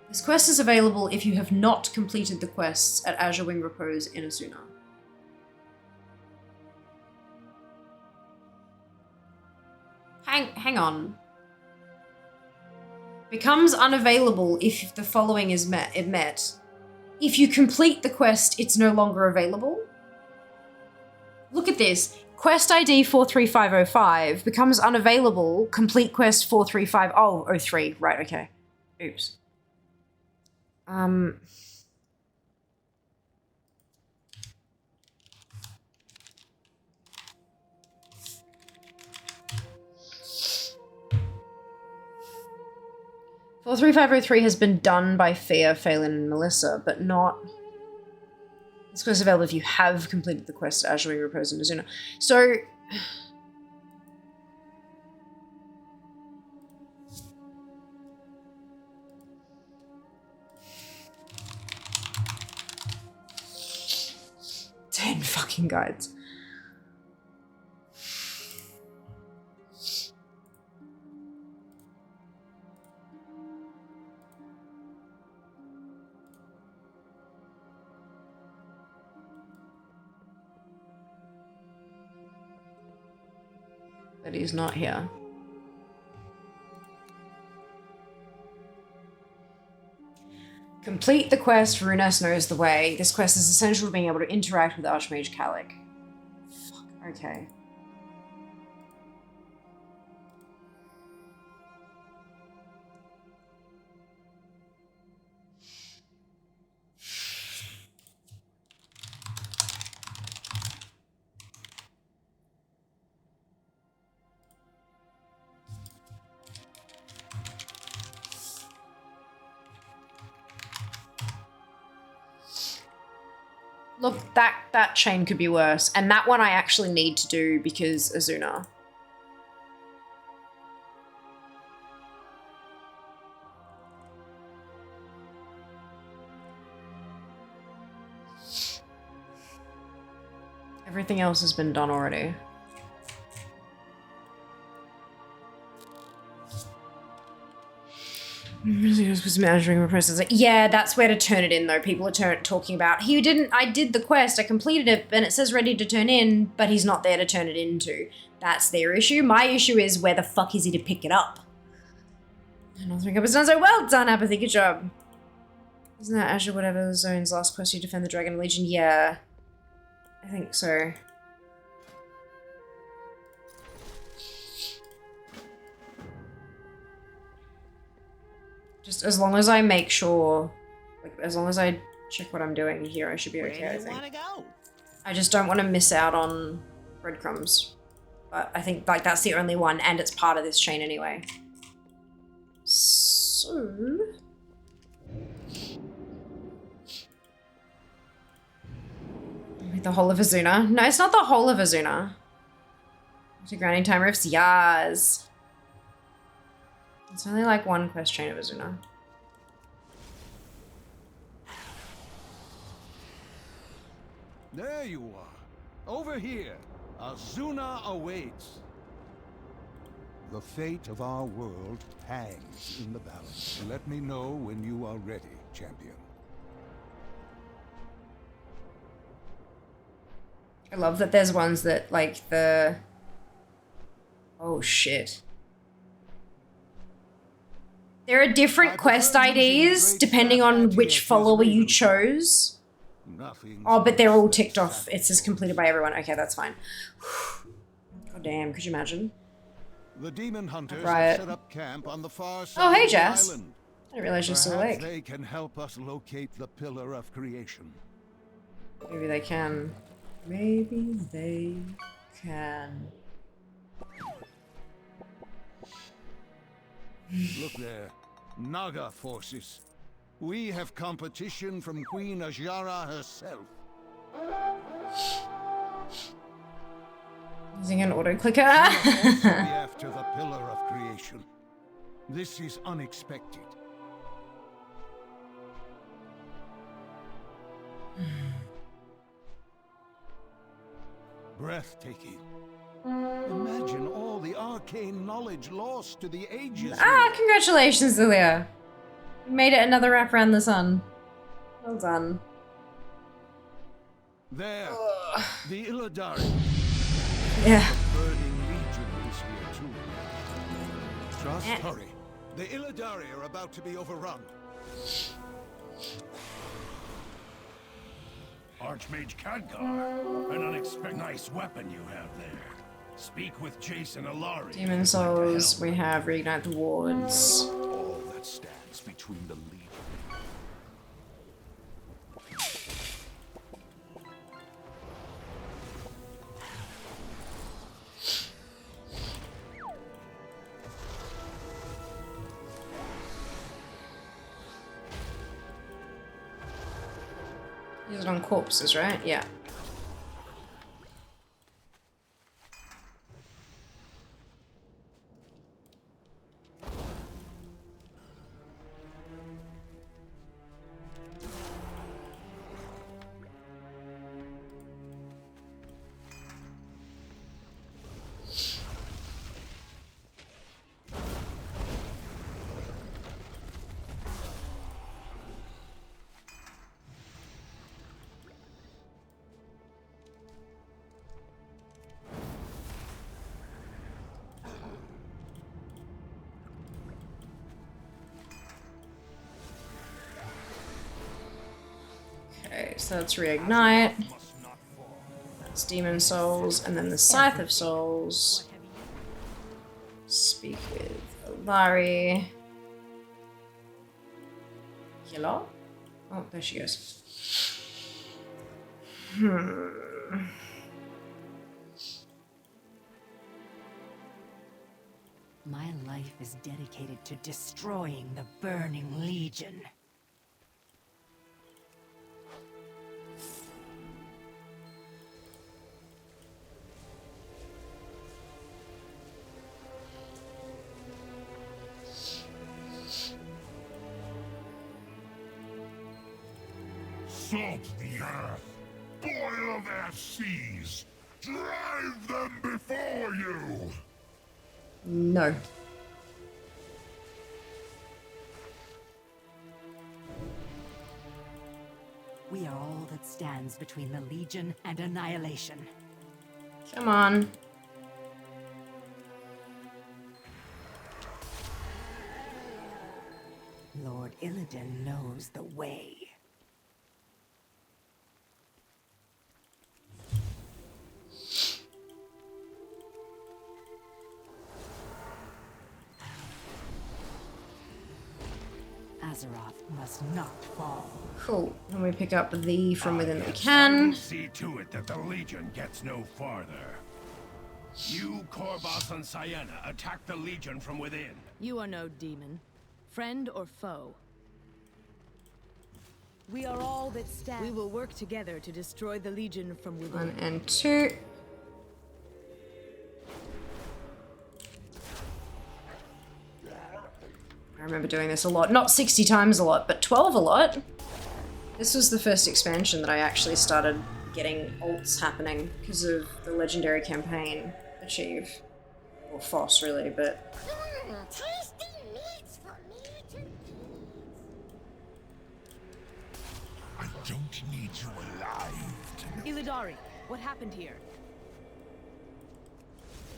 This quest is available if you have not completed the quests at Azure Wing Repose in Asuna. Hang on. Becomes unavailable if the following is met. If you complete the quest, it's no longer available. Look at this. Quest ID 43505 becomes unavailable. Complete quest 43503. Right, okay. Oops. 43503 has been done by Fia, Phelan, and Melissa, but not... This quest is available if you have completed the quest at Azure Wing Repose in Azuna. So... fucking guides. But he's not here. Complete the quest, Runas knows the way. This quest is essential to being able to interact with Archmage Calic. Fuck, okay. Look, that chain could be worse. And that one I actually need to do because Azuna. Everything else has been done already. Yeah, that's where to turn it in though. People are talking about, I did the quest, I completed it, and it says ready to turn in, but he's not there to turn it into. That's their issue. My issue is where the fuck is he to pick it up? And I think it was done so well done, Apathy, good job. Isn't that Azure whatever zone's last quest, you defend the Dragon Legion? Yeah, I think so. Just as long as I make sure, like, as long as I check what I'm doing here, I should be okay, I think. I just don't want to miss out on breadcrumbs. But I think, like, that's the only one, and it's part of this chain anyway. So... the whole of Azuna? No, it's not the whole of Azuna. To grinding time rifts? Yas. It's only like one quest chain of Azuna. There you are. Over here. Azuna awaits. The fate of our world hangs in the balance. Let me know when you are ready, champion. I love that there's ones that, like, the... Oh, shit. There are different quest IDs depending on which follower you chose. Oh, but they're all ticked off. It says completed by everyone. Okay, that's fine. God damn, could you imagine? The demon hunters Riot. have set up camp on the far side Oh, hey, of the Jess. island. I didn't realize you're still Perhaps awake. they can help us locate the Pillar of Creation. Maybe they can. Maybe they can. Look there. Naga forces. We have competition from Queen Ajara herself. Using an auto clicker. After the Pillar of Creation. This is unexpected. Breathtaking. Imagine all the arcane knowledge lost to the ages. Ah, congratulations, Zulia. You made it another wrap around the sun. Well done. There, the Illidari. Yeah. Burning Legion is here too. Trust, hurry. The Illidari are about to be overrun. Archmage Khadgar, an unexpected nice weapon you have there. Speak with Jason Alari. Demon Souls, we have Reignite the Wards. All that stands between the Legion. Use it on corpses, right? Yeah. Okay, so let's reignite. That's Demon Souls, and then the Scythe of Souls. Speak with Alari. Hello? Oh, there she goes. My life is dedicated to destroying the Burning Legion. Salt the earth, boil their seas, drive them before you! No. We are all that stands between the Legion and annihilation. Come on. Lord Illidan knows the way. Azeroth must not fall. Cool. And we pick up the from within that we can. See to it that the Legion gets no farther. You, Korbas and Sienna, attack the Legion from within. You are no demon. Friend or foe? We are all that stand. We will work together to destroy the Legion from within. 1 and 2. I remember doing this a lot. Not 60 times a lot, but 12 a lot. This was the first expansion that I actually started getting ults happening because of the legendary campaign achieve. Or FOSS really, but... Tasty meats for me to eat. I don't need you alive to know. Illidari, what happened here?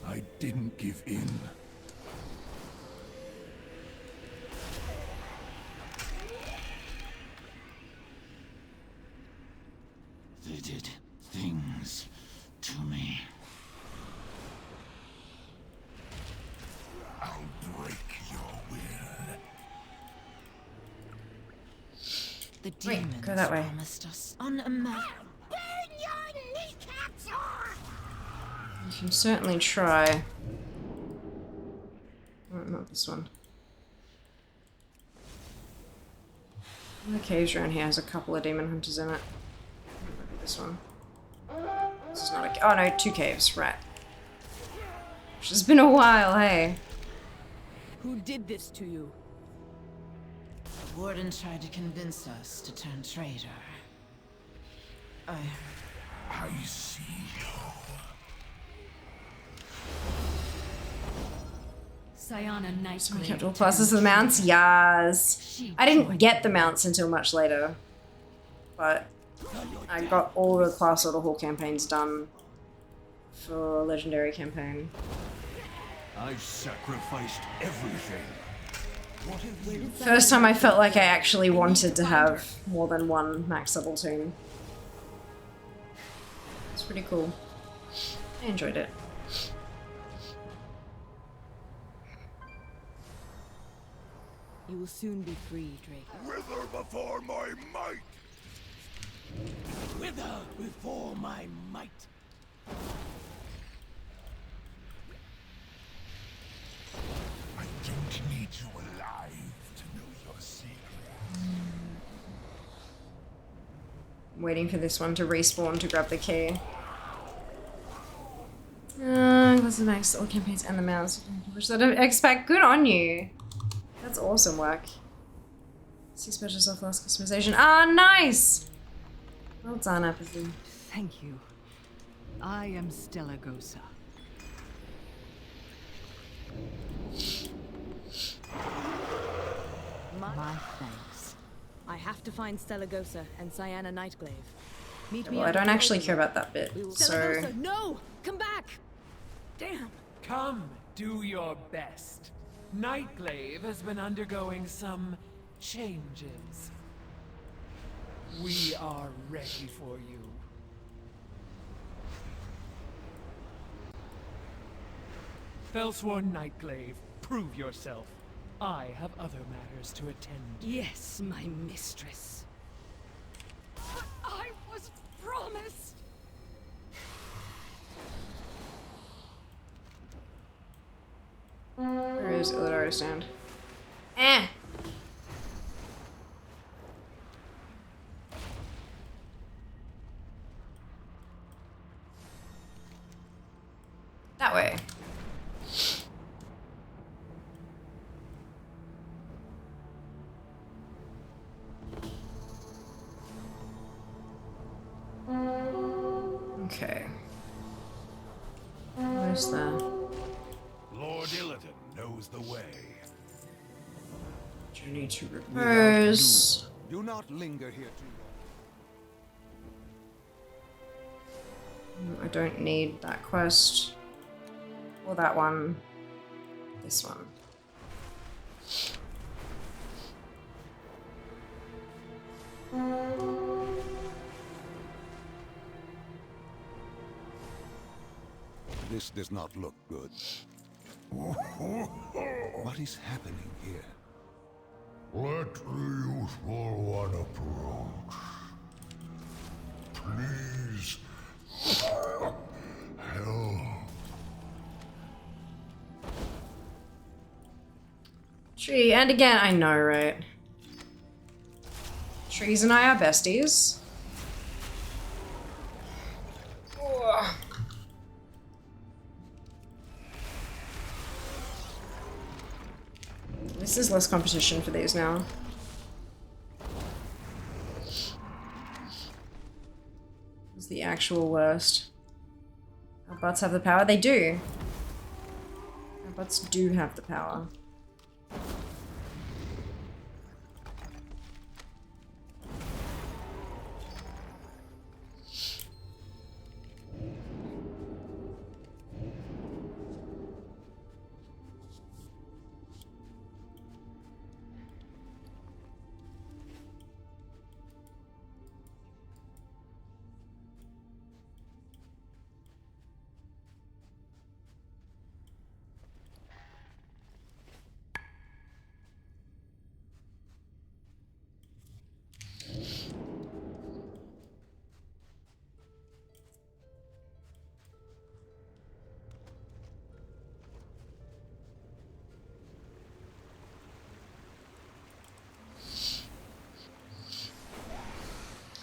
I didn't give in. They did things to me. I'll break your will. The Wait, demons go that way. promised us unimaginable. Burn your kneecaps off! You can certainly try. Oh, not this one. The caves around here has a couple of demon hunters in it. Maybe this one. This is not a... Oh no, 2 caves, right. Which has been a while, hey. Who did this to you? The warden tried to convince us to turn traitor. I see you. Sayana Nightblade. Capital classes of the mounts? Yes. I didn't get the mounts until much later. But I got all the class order hall campaigns done for legendary campaign. I've sacrificed everything. What have you... First time I felt like I actually wanted to have more than one max level toon. It's pretty cool. I enjoyed it. You will soon be free, Drake. Wither before my might! Wither before my might. I don't need you alive to know your secret. I'm waiting for this one to respawn to grab the key. What's the max all campaigns and the mouse? Which I don't expect. Good on you. That's awesome work. See special self-class customization. Ah, nice! Well done, Apathy. Thank you. I am Stella Gosa. My thanks. I have to find Stella Gosa and Sayana Nightglaive. Meet me. Well, I don't actually care about that bit, so... Gosa, no! Come back! Damn. Come, do your best. Nightglaive has been undergoing some changes. We are ready for you. Fellsworn Nightglaive, prove yourself. I have other matters to attend to. Yes, my mistress. But I was promised. Where is Illidari stand? Eh! That way. Okay. Where's the... Lord Illidan knows the way. Journey to repairs. Do not linger here too long. I don't need that quest. Or that one. This one. This does not look good. What is happening here? Let the youthful one approach. Please. Help. Tree, and again, I know, right? Trees and I are besties. Ugh. This is less competition for these now. It's the actual worst. Our butts have the power. They do. Our butts do have the power.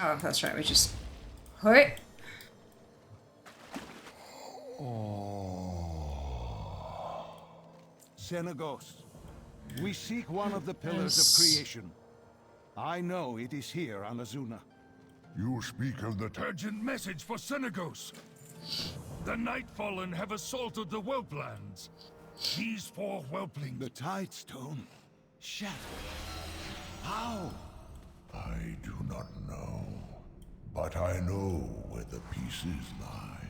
Oh, that's right, we just... Hoi! Xenagos, we seek one of the pillars of creation. I know it is here on Azuna. You speak of the Urgent message for Xenagos. The Nightfallen have assaulted the Whelplands. These four whelplings... The Tidestone? Shattered? How? I do not know, but I know where the pieces lie.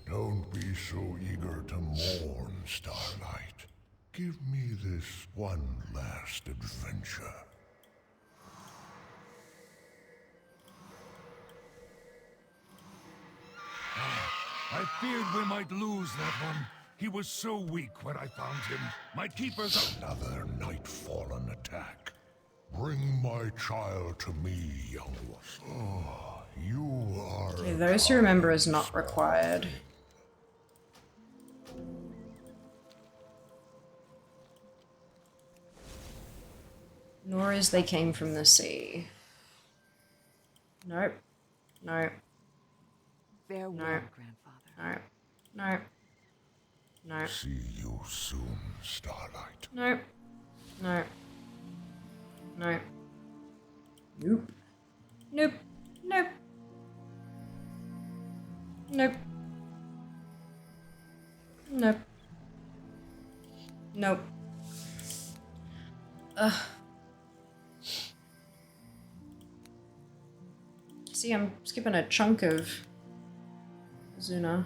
Don't be so eager to mourn, Starlight. Give me this one last adventure. I feared we might lose that one. He was so weak when I found him. My keepers are... Another Nightfallen attack. Bring my child to me, young one. Oh, you are... Okay, those who remember is not required. Nor is they came from the sea. Nope. Nope. Farewell, Nope. grandfather. Nope. Nope. Nope. See you soon, Starlight. Nope. Nope. Nope. Nope. Nope. Nope. Nope. Nope. Nope. Ugh. See, I'm skipping a chunk of Zuna.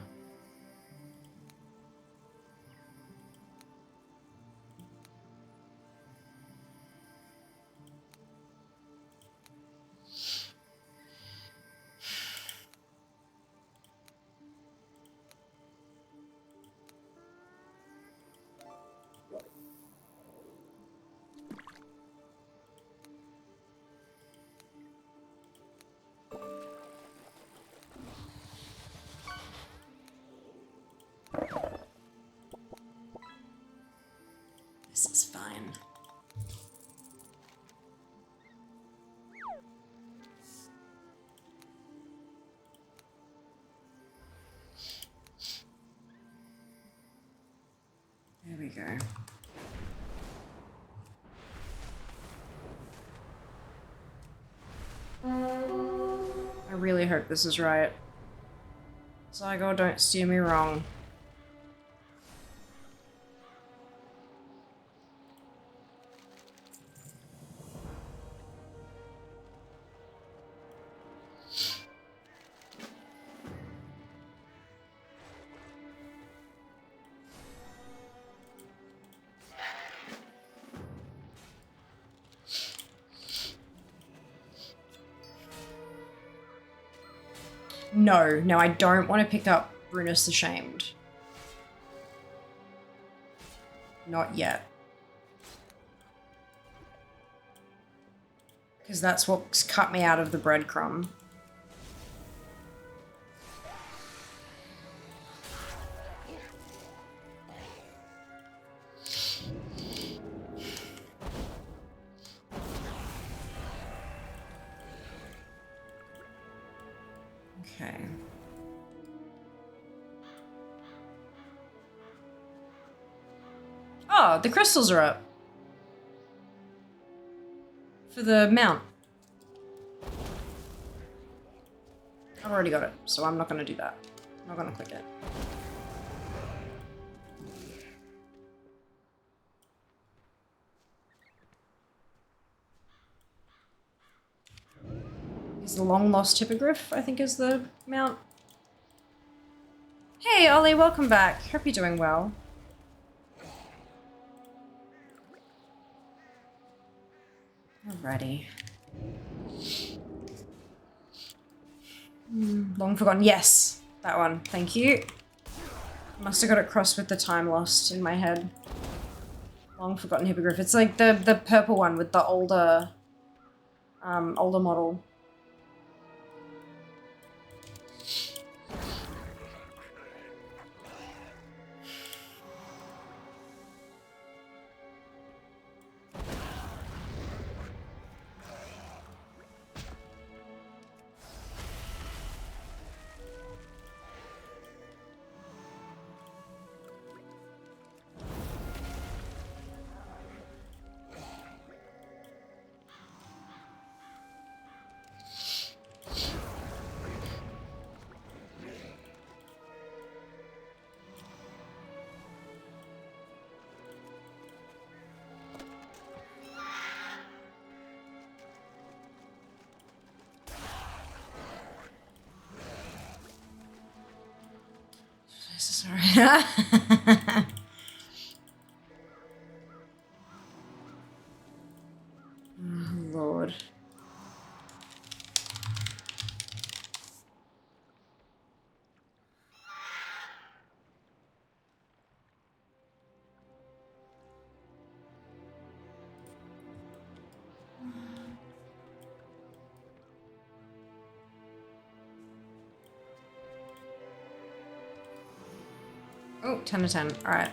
This is fine. There we go. I really hope this is right. Zygo, don't steer me wrong. No, I don't want to pick up Brunus the Shamed. Not yet. Because that's what's cut me out of the breadcrumb. Okay. Oh, the crystals are up. For the mount. I've already got it, so I'm not going to do that. I'm not going to click it. Is the long lost hippogriff, I think, is the mount. Hey Ollie, welcome back. Hope you're doing well. Alrighty. Long forgotten. Yes, that one. Thank you. Must have got it crossed with the time lost in my head. Long forgotten hippogriff. It's like the purple one with the older model. Sorry. Oh, Lord. Oh, 10 to 10. All right.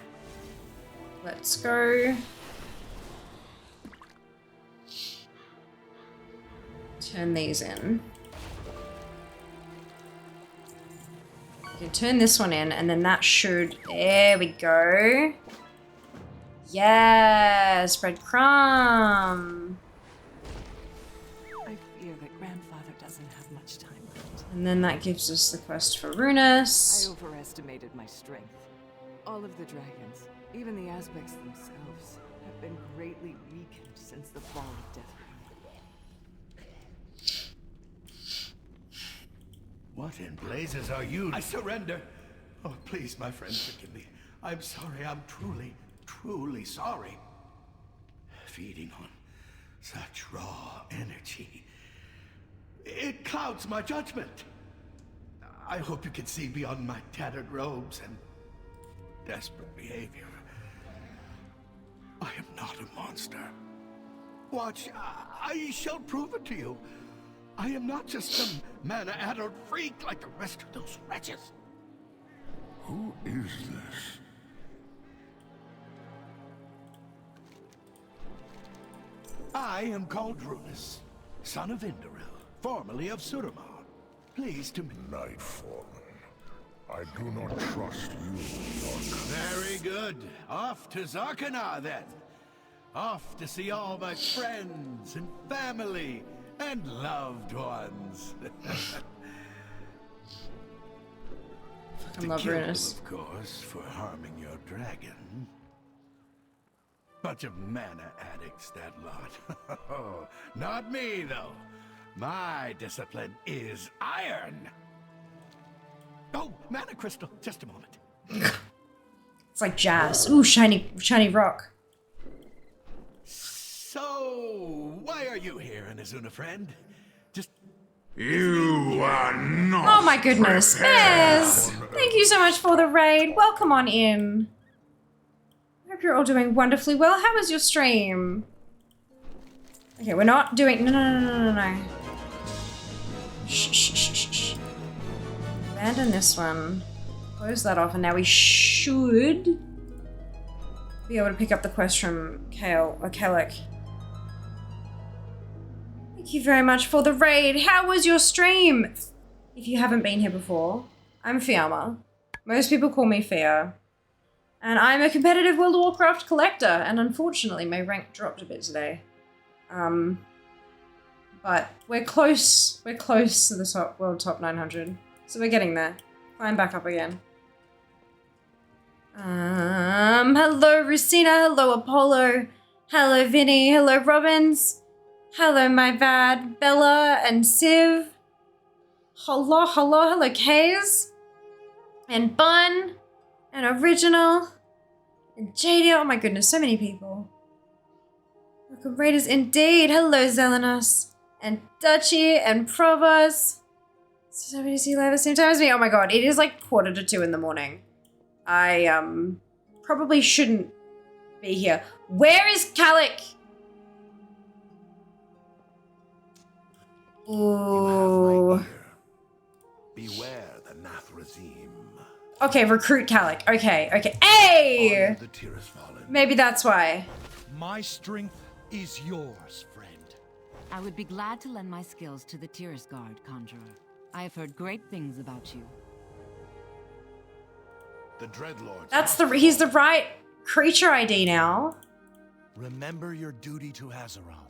Let's go. Turn these in. You can turn this one in, and then that should... There we go. Yes, breadcrumb. I fear that grandfather doesn't have much time left. And then that gives us the quest for Runus. I overestimated my strength. All of the dragons, even the aspects themselves, have been greatly weakened since the fall of Deathwing. What in blazes are you? I surrender. Oh, please, my friend, forgive me. I'm sorry. I'm truly sorry. Feeding on such raw energy. It clouds my judgment. I hope you can see beyond my tattered robes and desperate behavior. I am not a monster. Watch, I shall prove it to you. I am not just some mana-addled freak like the rest of those wretches. Who is this? I am called Runus, son of Indoril, formerly of Suramar. Pleased to meet Nightfallen. I do not trust you, Zarkana. Very good. Off to Zarkana, then. Off to see all my friends and family and loved ones. I love Runus. Of course, for harming your dragon. Bunch of mana addicts, that lot. Not me, though. My discipline is iron. Oh, mana crystal. Just a moment. It's like jazz. Ooh, shiny rock. So, why are you here, Inazuna friend? You are not. Oh my goodness, Bez! Thank you so much for the raid. Welcome on in. I hope you're all doing wonderfully well. How was your stream? Okay, we're not doing. No. Shh. Abandon this one. Close that off, and now we should be able to pick up the quest from Kalik. Thank you very much for the raid. How was your stream? If you haven't been here before, I'm Fiamma. Most people call me Fia. And I'm a competitive World of Warcraft collector, and unfortunately my rank dropped a bit today. But we're close. We're close to the top 900. So we're getting there. Climb back up again. Hello Rusina. Hello Apollo. Hello Vinny. Hello Robbins. Hello my bad Bella and Civ. Hello Kays. And Bun. And Original. And JD. Oh my goodness, so many people. Welcome Raiders indeed. Hello Zelenos. And Dutchy and Provost. So many see live at the same time as me. Oh my god, it is like 1:45 in the morning. I probably shouldn't be here. Where is Calic? Ooh. Beware the Nathrazim. Okay, recruit Calic. Okay. Hey! The tear has fallen. Maybe that's why. My strength is yours, friend. I would be glad to lend my skills to the Tears Guard, Conjurer. I have heard great things about you. The Dreadlords. He's the right creature ID now. Remember your duty to Azeroth.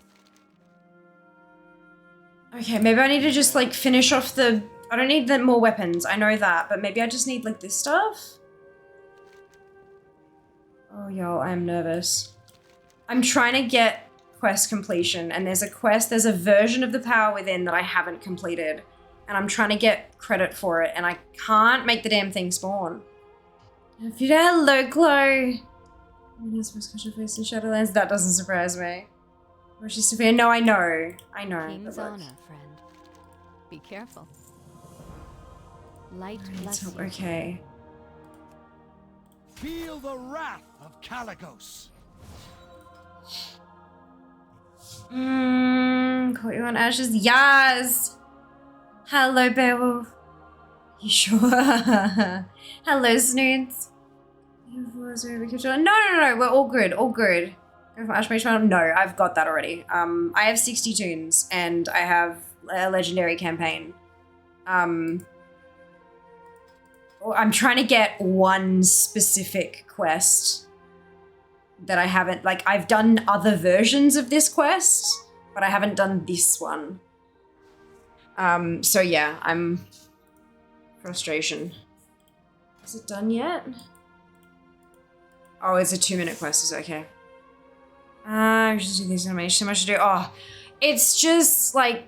Okay, maybe I need to just like finish off the... I don't need more weapons, I know that, but maybe I just need like this stuff? Oh, yo, I'm nervous. I'm trying to get quest completion, and there's a version of the Power Within that I haven't completed, and I'm trying to get credit for it, and I can't make the damn thing spawn. Hello, Glow. First question face in Shadowlands. That doesn't surprise me. Roshi Sophia. No, I know. King's honor, friend. Be careful. Light bless you. Okay. Feel the wrath of Caligos. Caught you on Ashes. Yas. Hello, Beowulf. You sure? Hello, Snoods. No. We're all good. Go for Ashmage Final. No, I've got that already. I have 60 tunes and I have a legendary campaign. I'm trying to get one specific quest that I haven't, like, I've done other versions of this quest, but I haven't done this one. So yeah, I'm... Frustration. Is it done yet? Oh, it's a 2-minute quest, is it? Okay. I should do this animation, so much to do. Oh, it's just like...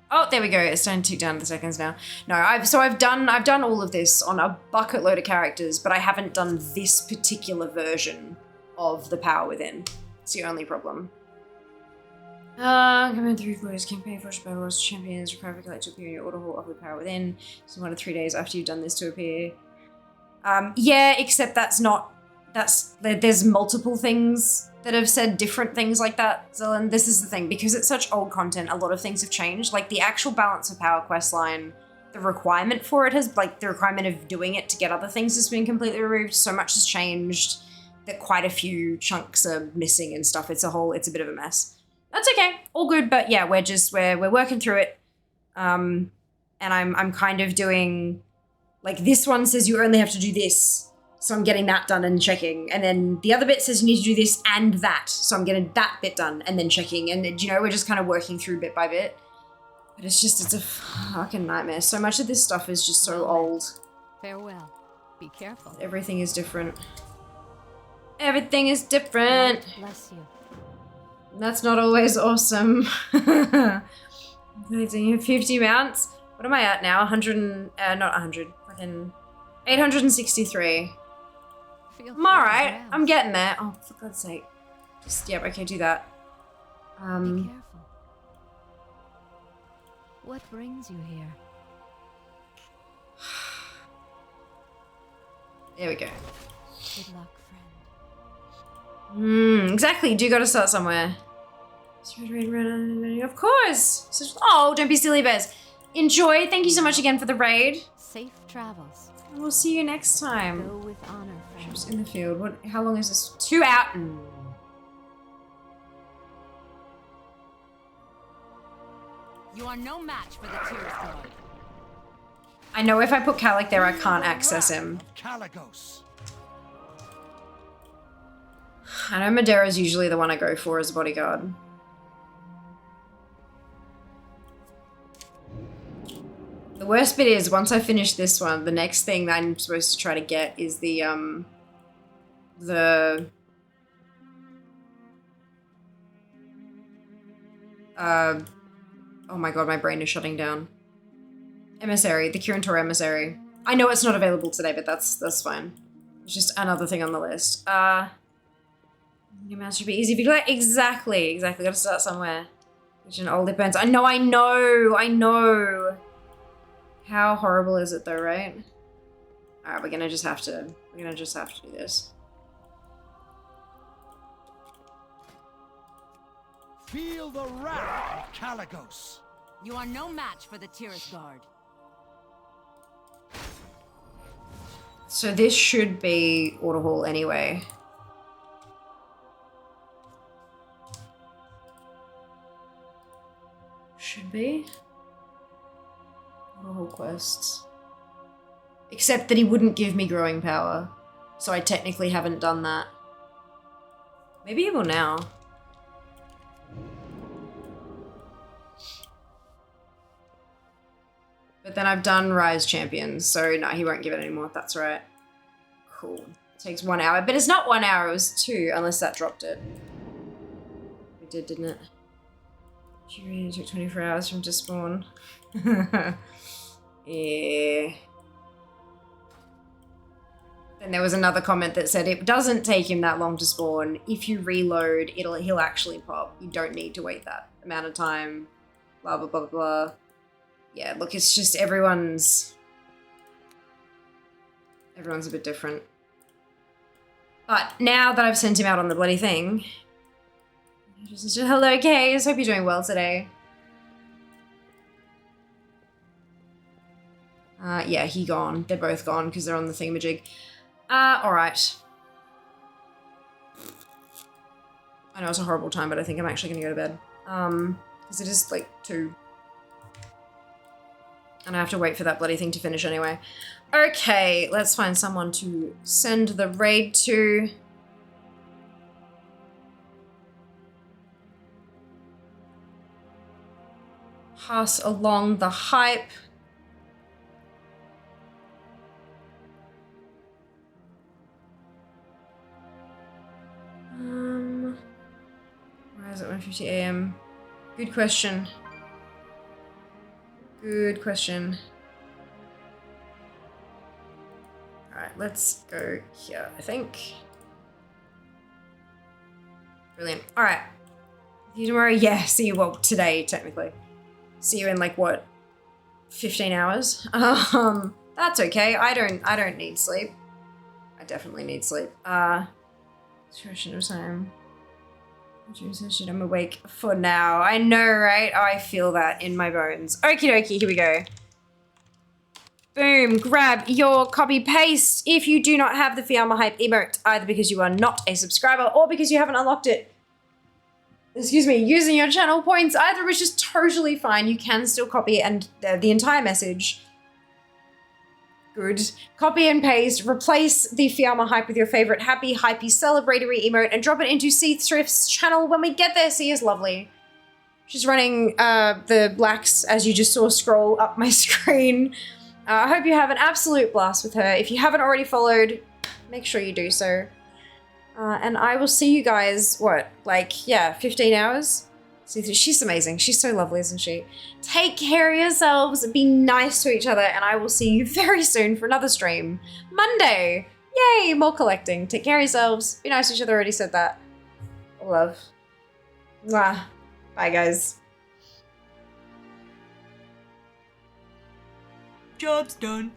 Oh, there we go. It's starting to tick down the seconds now. No, I've done all of this on a bucket load of characters, but I haven't done this particular version of the Power Within. It's the only problem. Command 3 Voice campaign for Battle Wars Champions require to collect to appear in your order hall of the Power Within. So 1 to 3 days after you've done this to appear. Yeah, except there's multiple things that have said different things like that, Zelen. This is the thing, because it's such old content, a lot of things have changed. Like the actual Balance of Power questline, the requirement for it has, like the requirement of doing it to get other things has been completely removed. So much has changed that quite a few chunks are missing and stuff. It's a bit of a mess. That's okay, all good, but yeah, we're working through it. And I'm kind of doing, like this one says you only have to do this. So I'm getting that done and checking. And then the other bit says you need to do this and that. So I'm getting that bit done and then checking. And you know, we're just kind of working through bit by bit. But it's a fucking nightmare. So much of this stuff is just so old. Farewell. Be careful. Everything is different. Everything is different. God bless you. That's not always awesome. 50 mounts. What am I at now? 100 not 100. Fucking 863. I'm alright. I'm getting there. Oh, for God's sake. Just, yep, okay, do that. Be careful. What brings you here? There we go. Good luck, friend. Exactly. Do gotta start somewhere. Of course. Oh, don't be silly bears. Enjoy. Thank you so much again for the raid. Safe travels. And we'll see you next time. Go with honor, friend. Troops in the field. How long is this? 2 out. You are no match for the Tears Guard. I know if I put Calic there, I can't access him. Caligos. I know Madera's usually the one I go for as a bodyguard. The worst bit is, once I finish this one, the next thing that I'm supposed to try to get is the oh my god, my brain is shutting down. Emissary, the Kirintor Emissary. I know it's not available today, but that's fine. It's just another thing on the list. New mouse should be easy to collect. Exactly. Gotta start somewhere. Which it all depends. I know. How horrible is it though, right? Alright, we're gonna just have to do this. Feel the wrath of Caligos. You are no match for the Tirith Guard. So this should be Order Hall anyway. Should be. Order Hall quests. Except that he wouldn't give me growing power. So I technically haven't done that. Maybe he will now. But then I've done Rise Champions, so no, he won't give it anymore. That's right. Cool. It takes 1 hour, but it's not 1 hour, it was 2, unless that dropped it. It did, didn't it? It took 24 hours from to spawn. Yeah. Then there was another comment that said it doesn't take him that long to spawn. If you reload, he'll actually pop. You don't need to wait that amount of time. Blah blah blah blah blah. Yeah, look, it's just everyone's a bit different. But now that I've sent him out on the bloody thing, just hello, Kays. Hope you're doing well today. Yeah, he gone. They're both gone because they're on the thingamajig. Alright. I know it's a horrible time, but I think I'm actually gonna go to bed. Because it is like 2. And I have to wait for that bloody thing to finish anyway. Okay, let's find someone to send the raid to. Pass along the hype. Why is it 1:50 AM? Good question. Good question. Alright, let's go here, I think. Brilliant. Alright. See you tomorrow? Yeah, see you, well, today, technically. See you in, like, what? 15 hours? That's okay. I don't need sleep. I definitely need sleep. Question of time. I'm awake for now. I know, right? Oh, I feel that in my bones. Okie dokie, here we go. Boom, grab your copy paste if you do not have the Fiamma Hype emote, either because you are not a subscriber or because you haven't unlocked it. Excuse me, using your channel points, either, which is totally fine. You can still copy and the entire message. Good. Copy and paste, replace the Fiamma Hype with your favorite happy, hypey, celebratory emote and drop it into Seath Thrift's channel when we get there. See is lovely. She's running the blacks, as you just saw scroll up my screen. I hope you have an absolute blast with her. If you haven't already followed, make sure you do so. And I will see you guys, what, like, yeah, 15 hours? She's amazing. She's so lovely, isn't she? Take care of yourselves, be nice to each other, and I will see you very soon for another stream. Monday! Yay, more collecting. Take care of yourselves, be nice to each other, already said that. Love. Mwah. Bye, guys. Job's done.